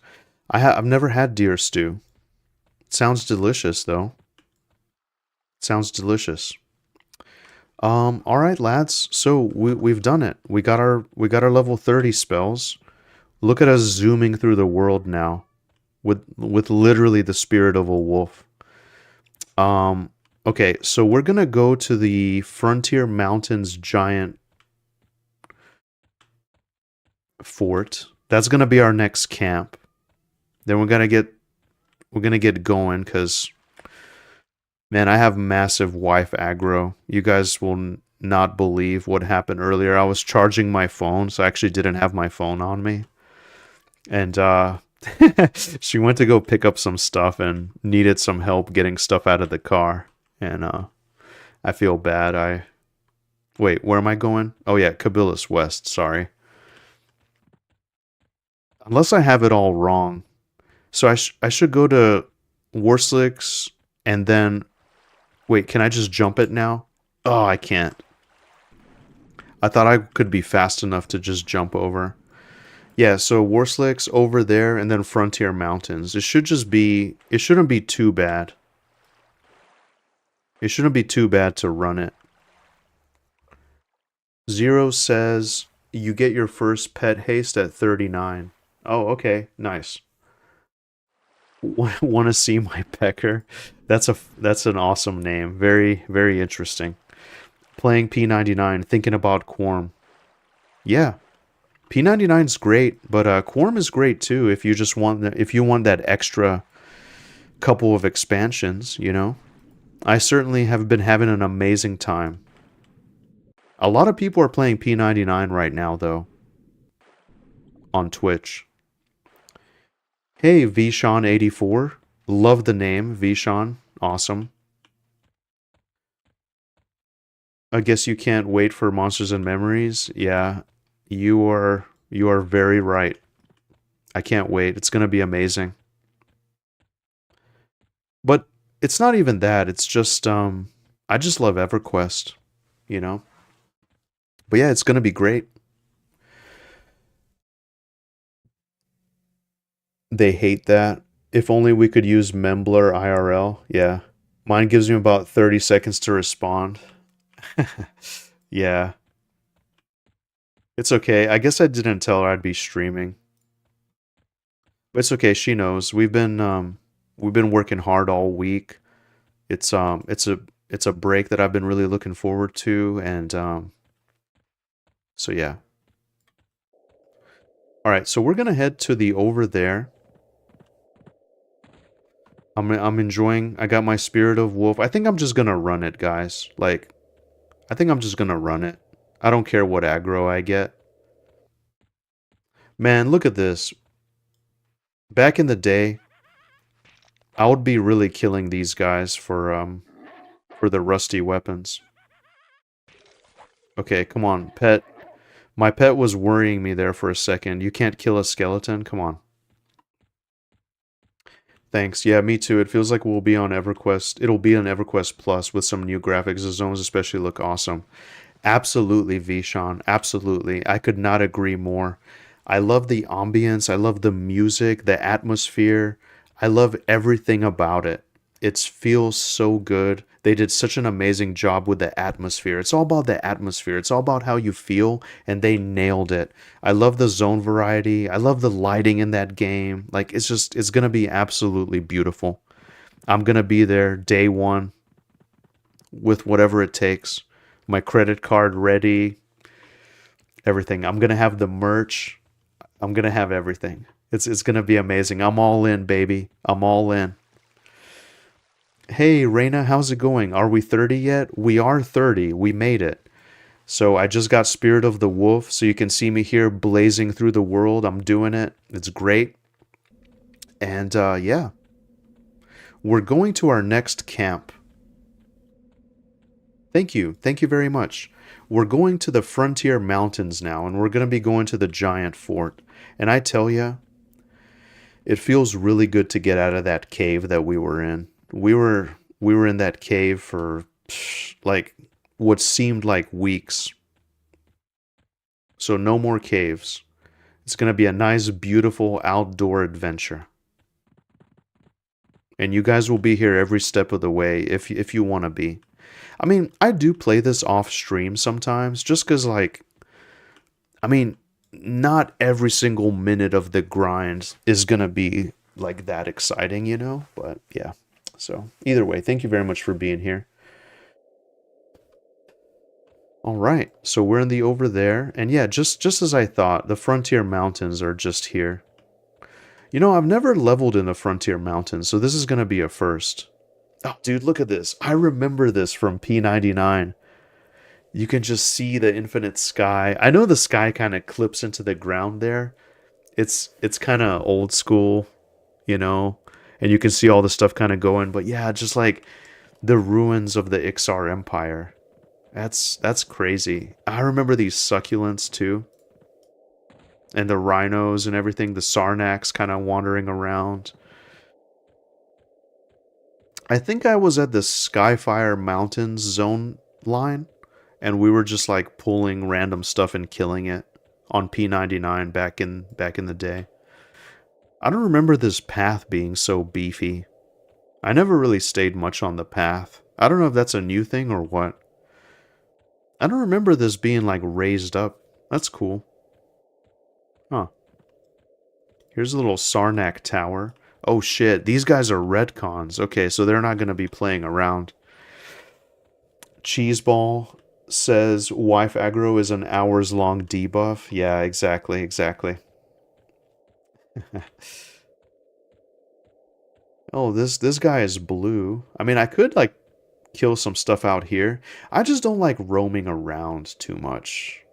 I've never had deer stew. It sounds delicious, though. It sounds delicious. All right, lads. So we've done it. We got our level 30 spells. Look at us zooming through the world now, with literally the spirit of a wolf. Um, okay, so we're gonna go to the Frontier Mountains giant fort. That's gonna be our next camp. Then we're gonna get going because man, I have massive wife aggro. You guys will not believe what happened earlier. I was charging my phone, so I actually didn't have my phone on me. And she went to go pick up some stuff and needed some help getting stuff out of the car. And I feel bad. Wait, where am I going? Oh yeah, Cabillas West, sorry. Unless I have it all wrong. So I should go to Worslicks and then wait, can I just jump it now? Oh, I can't. I thought I could be fast enough to just jump over. Yeah, so Worslicks over there and then Frontier Mountains. It shouldn't be too bad. It shouldn't be too bad to run it. Zero says you get your first pet haste at 39. Oh, okay, nice. Want to see my pecker? That's an awesome name. Very interesting. Playing P99, thinking about Quarm. Yeah, P99's great, but Quarm is great too if you just want if you want that extra couple of expansions, you know. I certainly have been having an amazing time. A lot of people are playing P99 right now though on Twitch. Hey, Vshawn84. Love the name, Vshawn. Awesome. I guess you can't wait for Monsters and Memories. Yeah, you are very right. I can't wait. It's gonna be amazing. But it's not even that. It's just I just love EverQuest, you know. But yeah, it's gonna be great. They hate that. If only we could use Memblur IRL. Yeah. Mine gives me about 30 seconds to respond. Yeah. It's okay. I guess I didn't tell her I'd be streaming. But it's okay. She knows. We've been working hard all week. It's a break that I've been really looking forward to, and so yeah. All right, so we're gonna head to the over there. I'm enjoying. I got my Spirit of Wolf. I think I'm just gonna run it, guys. Like, I think I'm just gonna run it. I don't care what aggro I get. Man, look at this. Back in the day, I would be really killing these guys for the rusty weapons. Okay, come on, pet. My pet was worrying me there for a second. You can't kill a skeleton? Come on. Thanks. Yeah, me too. It feels like we'll be on EverQuest. It'll be on EverQuest Plus with some new graphics. The zones especially look awesome. Absolutely, Vishan. Absolutely. I could not agree more. I love the ambience. I love the music, the atmosphere. I love everything about it. It feels so good. They did such an amazing job with the atmosphere. It's all about the atmosphere. It's all about how you feel, and they nailed it. I love the zone variety. I love the lighting in that game. Like, it's gonna be absolutely beautiful. I'm gonna be there day one with whatever it takes. My credit card ready, everything. I'm gonna have the merch. I'm gonna have everything. It's gonna be amazing. I'm all in, baby. I'm all in. Hey, Reina, how's it going? Are we 30 yet? We are 30. We made it. So I just got Spirit of the Wolf, so you can see me here blazing through the world. I'm doing it. It's great. And yeah, we're going to our next camp. Thank you. Thank you very much. We're going to the Frontier Mountains now, and we're going to be going to the Giant Fort. And I tell you, it feels really good to get out of that cave that we were in. We were in that cave for like what seemed like weeks. So no more caves. It's going to be a nice, beautiful outdoor adventure. And you guys will be here every step of the way if you want to be. I mean, I do play this off stream sometimes just cuz like I mean, not every single minute of the grind is going to be like that exciting, you know? But yeah. So, either way, thank you very much for being here. All right. So, we're in the over there. And yeah, just as I thought, the Frontier Mountains are just here. You know, I've never leveled in the Frontier Mountains, so this is going to be a first. Oh, dude, look at this. I remember this from P99. You can just see the infinite sky. I know the sky kind of clips into the ground there. It's kind of old school, you know, and you can see all the stuff kind of going. But yeah, just like the ruins of the Iksar Empire. That's crazy. I remember these succulents too, and the rhinos and everything. The Sarnax kind of wandering around. I think I was at the Skyfire Mountains zone line, and we were just like pulling random stuff and killing it on P99 back in the day. I don't remember this path being so beefy. I never really stayed much on the path. I don't know if that's a new thing or what. I don't remember this being like raised up. That's cool. Huh. Here's a little Sarnak tower. Oh shit, these guys are retcons. Okay, so they're not going to be playing around. Cheeseball says wife aggro is an hours long debuff. Yeah, exactly, exactly. Oh, this guy is blue. I mean, I could like kill some stuff out here. I just don't like roaming around too much.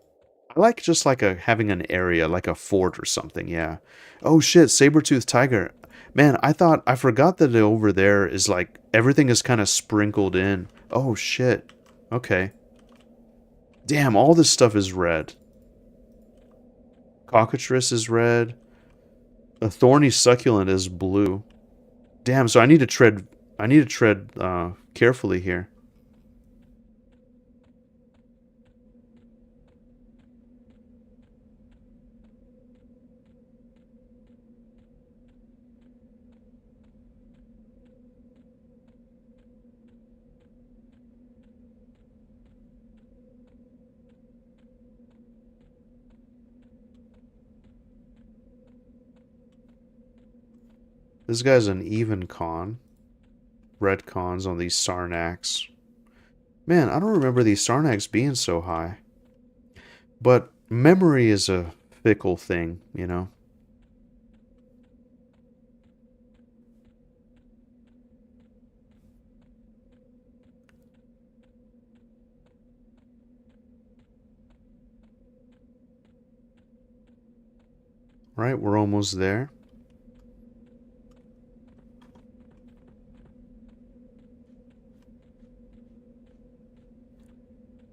I like just like having an area, like a fort or something, yeah. Oh shit, saber-toothed tiger. Man, I forgot that over there is like, everything is kind of sprinkled in. Oh shit. Okay. Damn, all this stuff is red. Cockatrice is red. A thorny succulent is blue. Damn, so I need to tread carefully here. This guy's an even con. Red cons on these Sarnax. Man, I don't remember these Sarnax being so high. But memory is a fickle thing, you know? Right, we're almost there.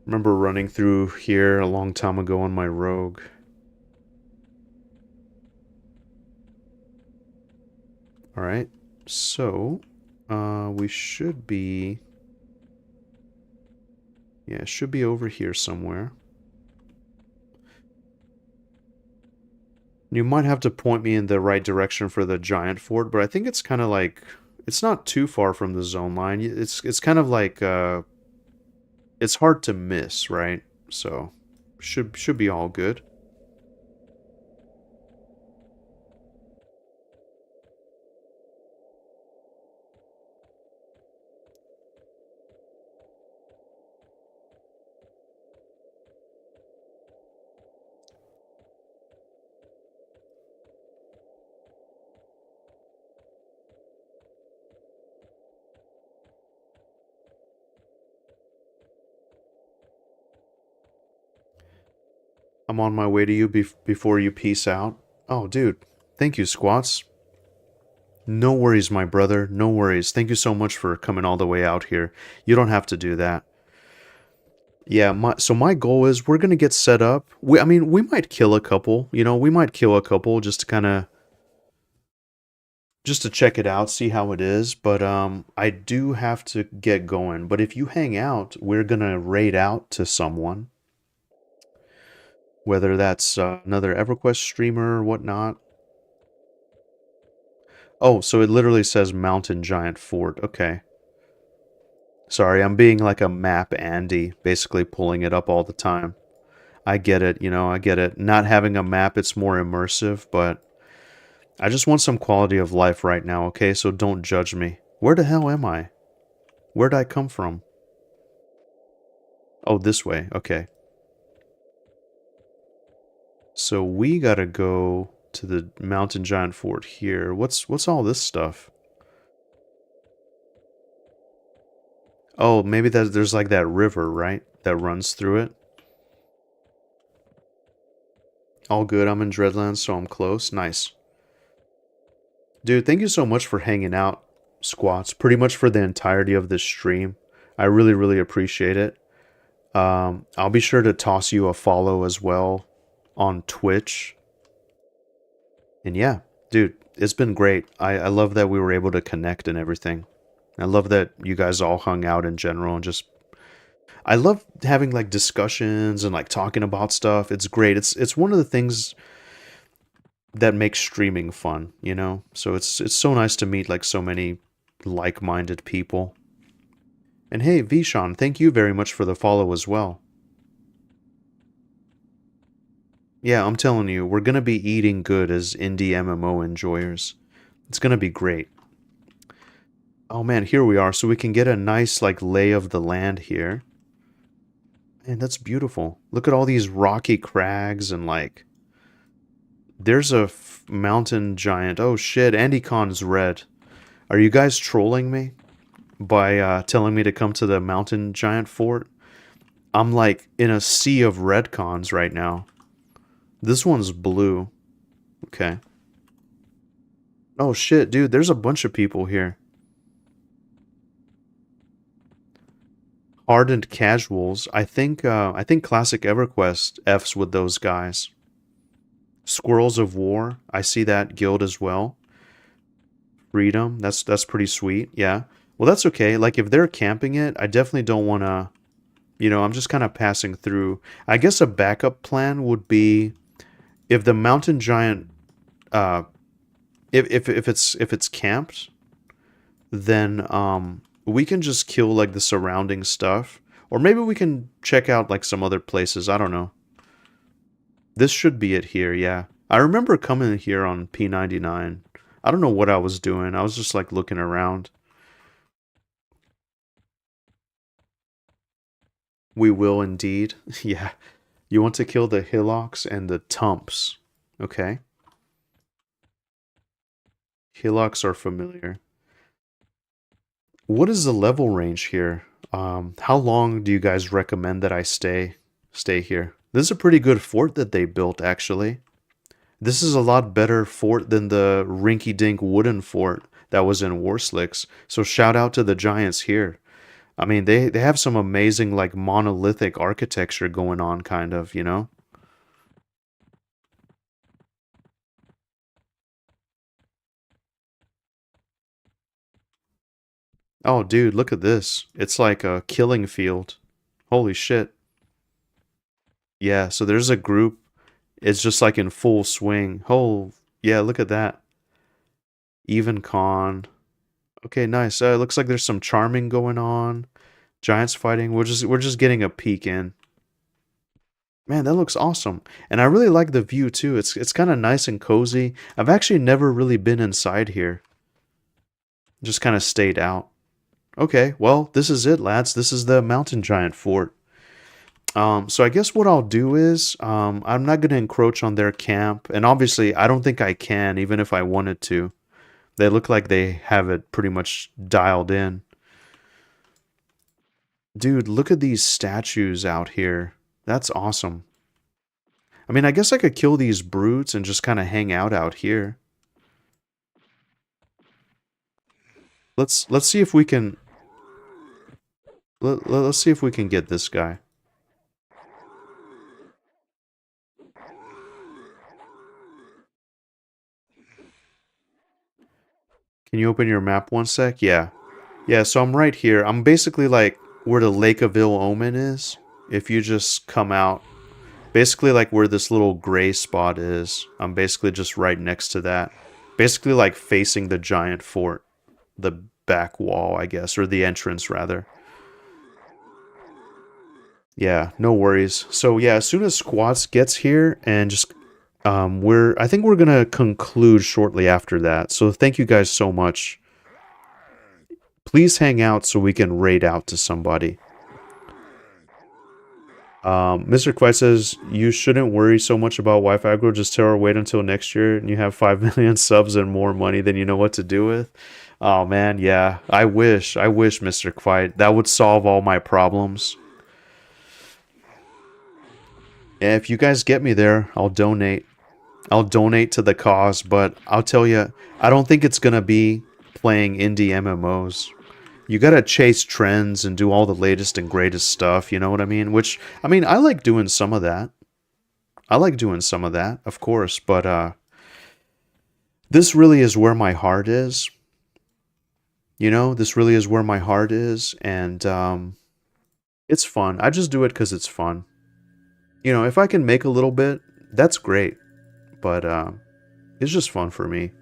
Remember running through here a long time ago on my rogue. Alright, so, we should be... Yeah, it should be over here somewhere. You might have to point me in the right direction for the giant fort, but I think it's kind of like... It's not too far from the zone line. It's kind of like, it's hard to miss, right? So, should be all good. I'm on my way to you before you peace out. Oh, dude. Thank you, Squats. No worries, my brother. No worries. Thank you so much for coming all the way out here. You don't have to do that. Yeah, so my goal is we're going to get set up. I mean, we might kill a couple. You know, we might kill a couple just to kind of... Just to check it out, see how it is. But I do have to get going. But if you hang out, we're going to raid out to someone. Whether that's another EverQuest streamer or whatnot. Oh, so it literally says Mountain Giant Fort. Okay. Sorry, I'm being like a map Andy, basically pulling it up all the time. I get it, you know, I get it. Not having a map, it's more immersive, but I just want some quality of life right now, okay? So don't judge me. Where the hell am I? Where'd I come from? Oh, this way. Okay. So we gotta go to the Mountain Giant Fort here. What's all this stuff? Oh, maybe there's like that river, right? That runs through it. All good. I'm in Dreadlands, so I'm close. Nice. Dude, thank you so much for hanging out, Squats. Pretty much for the entirety of this stream. I really, really appreciate it. I'll be sure to toss you a follow as well on Twitch. And yeah, dude, it's been great. I love that we were able to connect and everything. I love that you guys all hung out in general and just... I love having like discussions and like talking about stuff. It's great. It's one of the things that makes streaming fun, you know? So it's so nice to meet like so many like-minded people. And hey, Vishan, thank you very much for the follow as well. Yeah, I'm telling you, we're gonna be eating good as indie MMO enjoyers. It's gonna be great. Oh man, here we are. So we can get a nice like lay of the land here. Man, that's beautiful. Look at all these rocky crags and like there's a mountain giant. Oh shit, Andycon's red. Are you guys trolling me by telling me to come to the mountain giant fort? I'm like in a sea of red cons right now. This one's blue. Okay. Oh shit, dude, there's a bunch of people here. Hardened casuals. I think classic EverQuest F's with those guys. Squirrels of War. I see that guild as well. Freedom. That's pretty sweet. Yeah. Well, that's okay. Like if they're camping it, I definitely don't want to, I'm just kind of passing through. I guess a backup plan would be if the mountain giant if it's camped, then we can just kill like the surrounding stuff, or maybe we can check out like some other places. I don't know. This should be it here. Yeah, I remember coming here on P99. I don't know what I was doing. I was just like looking around. We will indeed. Yeah. You want to kill the hillocks and the tumps. Okay. Hillocks are familiar. What is the level range here? How long do you guys recommend that I stay here? This is a pretty good fort that they built, actually. This is a lot better fort than the rinky-dink wooden fort that was in Warslicks. So shout out to the giants here. I mean, they have some amazing, like, monolithic architecture going on, kind of, you know? Oh, dude, look at this. It's like a killing field. Holy shit. Yeah, so there's a group. It's just like in full swing. Oh, yeah, look at that. Even con. Okay, nice. Looks like there's some charming going on. Giants fighting. We're just getting a peek in. Man, that looks awesome. And I really like the view too. It's kind of nice and cozy. I've actually never really been inside here. Just kind of stayed out. Okay, well, this is it, lads. This is the mountain giant fort. So I guess what I'll do is I'm not going to encroach on their camp. And obviously, I don't think I can, even if I wanted to. They look like they have it pretty much dialed in. Dude, look at these statues out here. That's awesome. I mean, I guess I could kill these brutes and just kind of hang out here. Let's see if we can let's see if we can get this guy. Can you open your map one sec? Yeah. Yeah, so I'm right here. I'm basically like where the Lake of Ill Omen is. If you just come out, basically like where this little gray spot is. I'm basically just right next to that. Basically like facing the giant fort. The back wall, I guess, or the entrance rather. Yeah, no worries. So yeah, as soon as Squats gets here and just I think we're gonna conclude shortly after that. So thank you guys so much. Please hang out so we can raid out to somebody. Mr. Quest says you shouldn't worry so much about Wi-Fi growth. Just tell her wait until next year and you have 5 million subs and more money than you know what to do with. Oh man, yeah. I wish, Mr. Quiet. That would solve all my problems. Yeah, if you guys get me there, I'll donate. I'll donate to the cause, but I'll tell you, I don't think it's gonna be playing indie MMOs. You gotta chase trends and do all the latest and greatest stuff, you know what I mean? Which, I mean, I like doing some of that. I like doing some of that, of course, but this really is where my heart is. You know, this really is where my heart is, and it's fun. I just do it because it's fun. You know, if I can make a little bit, that's great, but it's just fun for me.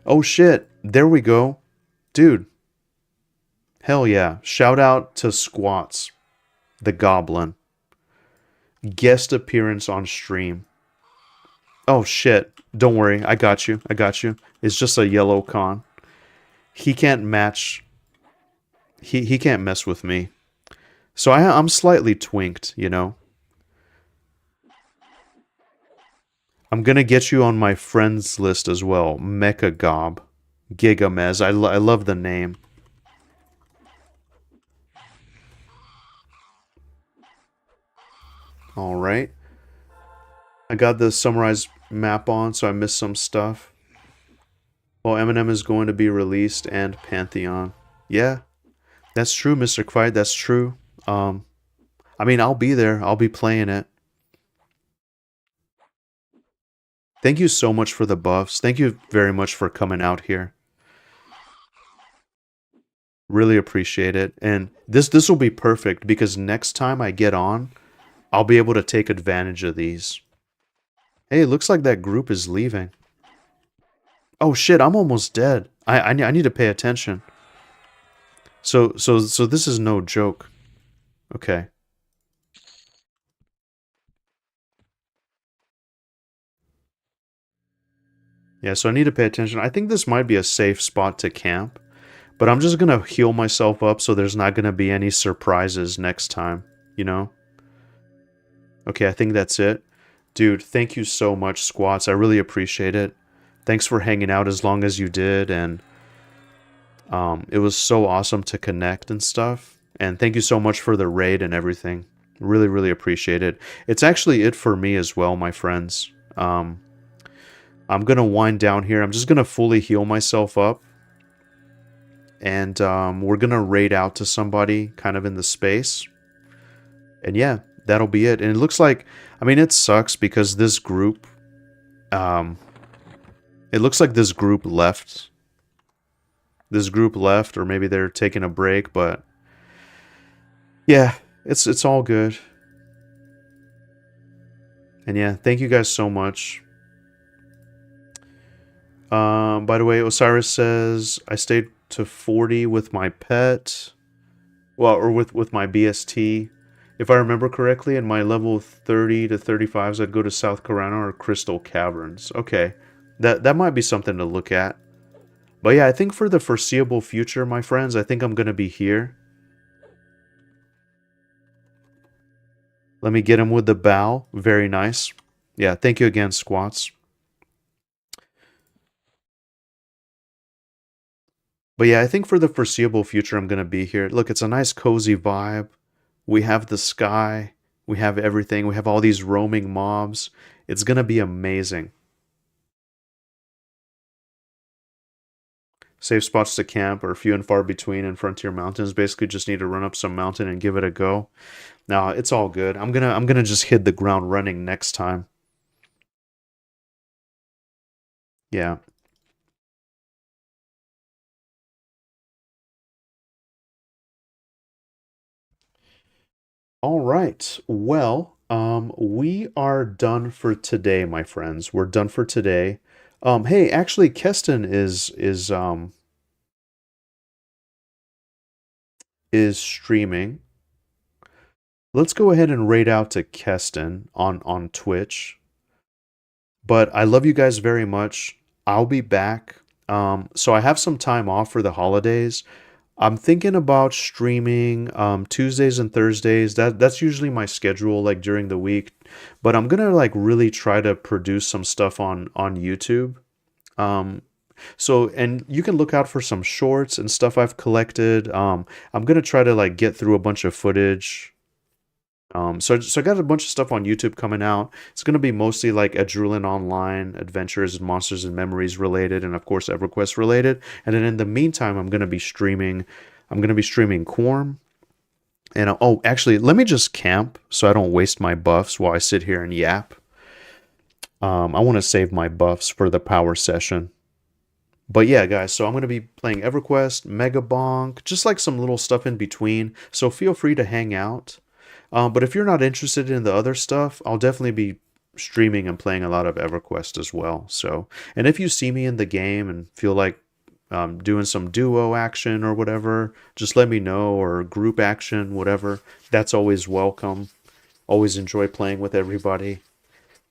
Oh shit, there we go. Dude, hell yeah. Shout out to Squats, the goblin. Guest appearance on stream. Oh shit. Don't worry. I got you. I got you. It's just a yellow con. He can't match. He can't mess with me. So I'm slightly twinked, you know. I'm gonna get you on my friends list as well. Mecha Gob. Gigamez. I love the name. Alright. I got the summarized map on, so I missed some stuff. Well, Eminem is going to be released and Pantheon. Yeah, that's true, Mr. Fight. That's true. Um, I mean, I'll be there. I'll be playing it. Thank you so much for the buffs. Thank you very much for coming out here. Really appreciate it. And this will be perfect because next time I get on, I'll be able to take advantage of these. Hey, it looks like that group is leaving. Oh shit, I'm almost dead. I need to pay attention. So this is no joke. Okay. Yeah, so I need to pay attention. I think this might be a safe spot to camp, but I'm just gonna heal myself up so there's not gonna be any surprises next time, you know? Okay, I think that's it. Dude, thank you so much, Squats. I really appreciate it. Thanks for hanging out as long as you did, and it was so awesome to connect and stuff. And thank you so much for the raid and everything. Really, really appreciate it. It's actually it for me as well, my friends. I'm going to wind down here. I'm just going to fully heal myself up. And we're going to raid out to somebody kind of in the space. And yeah, that'll be it. And it looks like, I mean, it sucks because this group, it looks like this group left. This group left, or maybe they're taking a break, but yeah, it's all good. And yeah, thank you guys so much. By the way, Osiris says I stayed to 40 with my pet. Well, or with my BST. If I remember correctly, in my level 30 to 35s, I'd go to South Carolina or Crystal Caverns. Okay, that might be something to look at. But yeah, I think for the foreseeable future, my friends, I think I'm going to be here. Let me get him with the bow. Very nice. Yeah, thank you again, Squats. But yeah, I think for the foreseeable future, I'm going to be here. Look, it's a nice cozy vibe. We have the sky. We have everything. We have all these roaming mobs. It's going to be amazing. Safe spots to camp are few and far between in Frontier Mountains. Basically, just need to run up some mountain and give it a go. Now, it's all good. I'm gonna just hit the ground running next time. Yeah. All right. Well, we are done for today, my friends. We're done for today. Hey, actually, Keston is streaming. Let's go ahead and raid out to Keston on Twitch. But I love you guys very much. I'll be back. So I have some time off for the holidays. I'm thinking about streaming Tuesdays and Thursdays. That's usually my schedule, like during the week. But I'm gonna like really try to produce some stuff on YouTube. So and you can look out for some shorts and stuff I've collected. I'm gonna try to like get through a bunch of footage. So I got a bunch of stuff on YouTube coming out. It's gonna be mostly like Adrenaline Online, Adventures and Monsters and Memories related, and of course EverQuest related. And then in the meantime, I'm gonna be streaming. I'm gonna be streaming Quarm. And oh, actually, let me just camp so I don't waste my buffs while I sit here and yap. I want to save my buffs for the power session. But yeah, guys, so I'm going to be playing EverQuest, Mega Bonk, just like some little stuff in between. So feel free to hang out. But if you're not interested in the other stuff, I'll definitely be streaming and playing a lot of EverQuest as well. So, and if you see me in the game and feel like doing some duo action or whatever, just let me know, or group action, whatever. That's always welcome. Always enjoy playing with everybody.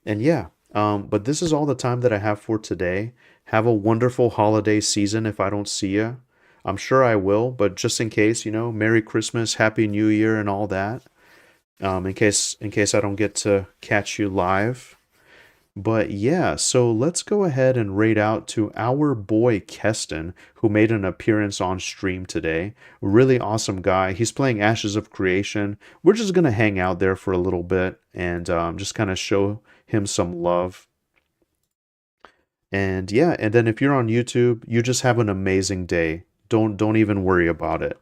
And yeah, but this is all the time that I have for today. Have a wonderful holiday season if I don't see you. I'm sure I will, but just in case, Merry Christmas, Happy New Year, and all that. In case I don't get to catch you live. But yeah, so let's go ahead and raid out to our boy Keston, who made an appearance on stream today. Really awesome guy. He's playing Ashes of Creation. We're just gonna hang out there for a little bit and just kind of show him some love. And yeah, and then if you're on YouTube, you just have an amazing day. Don't even worry about it.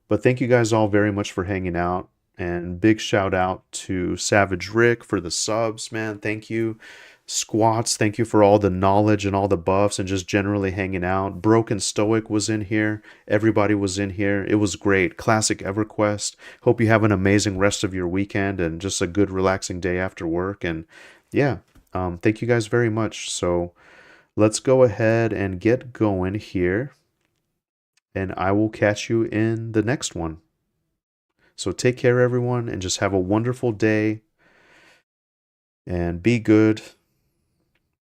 But thank you guys all very much for hanging out. And big shout out to Savage Rick for the subs, man. Thank you. Squats, thank you for all the knowledge and all the buffs and just generally hanging out. Broken Stoic was in here. Everybody was in here. It was great. Classic EverQuest. Hope you have an amazing rest of your weekend and just a good relaxing day after work. And yeah, thank you guys very much. So let's go ahead and get going here. And I will catch you in the next one. So take care, everyone, and just have a wonderful day and be good.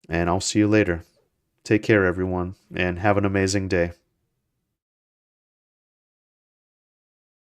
And I'll see you later. Take care, everyone, and have an amazing day.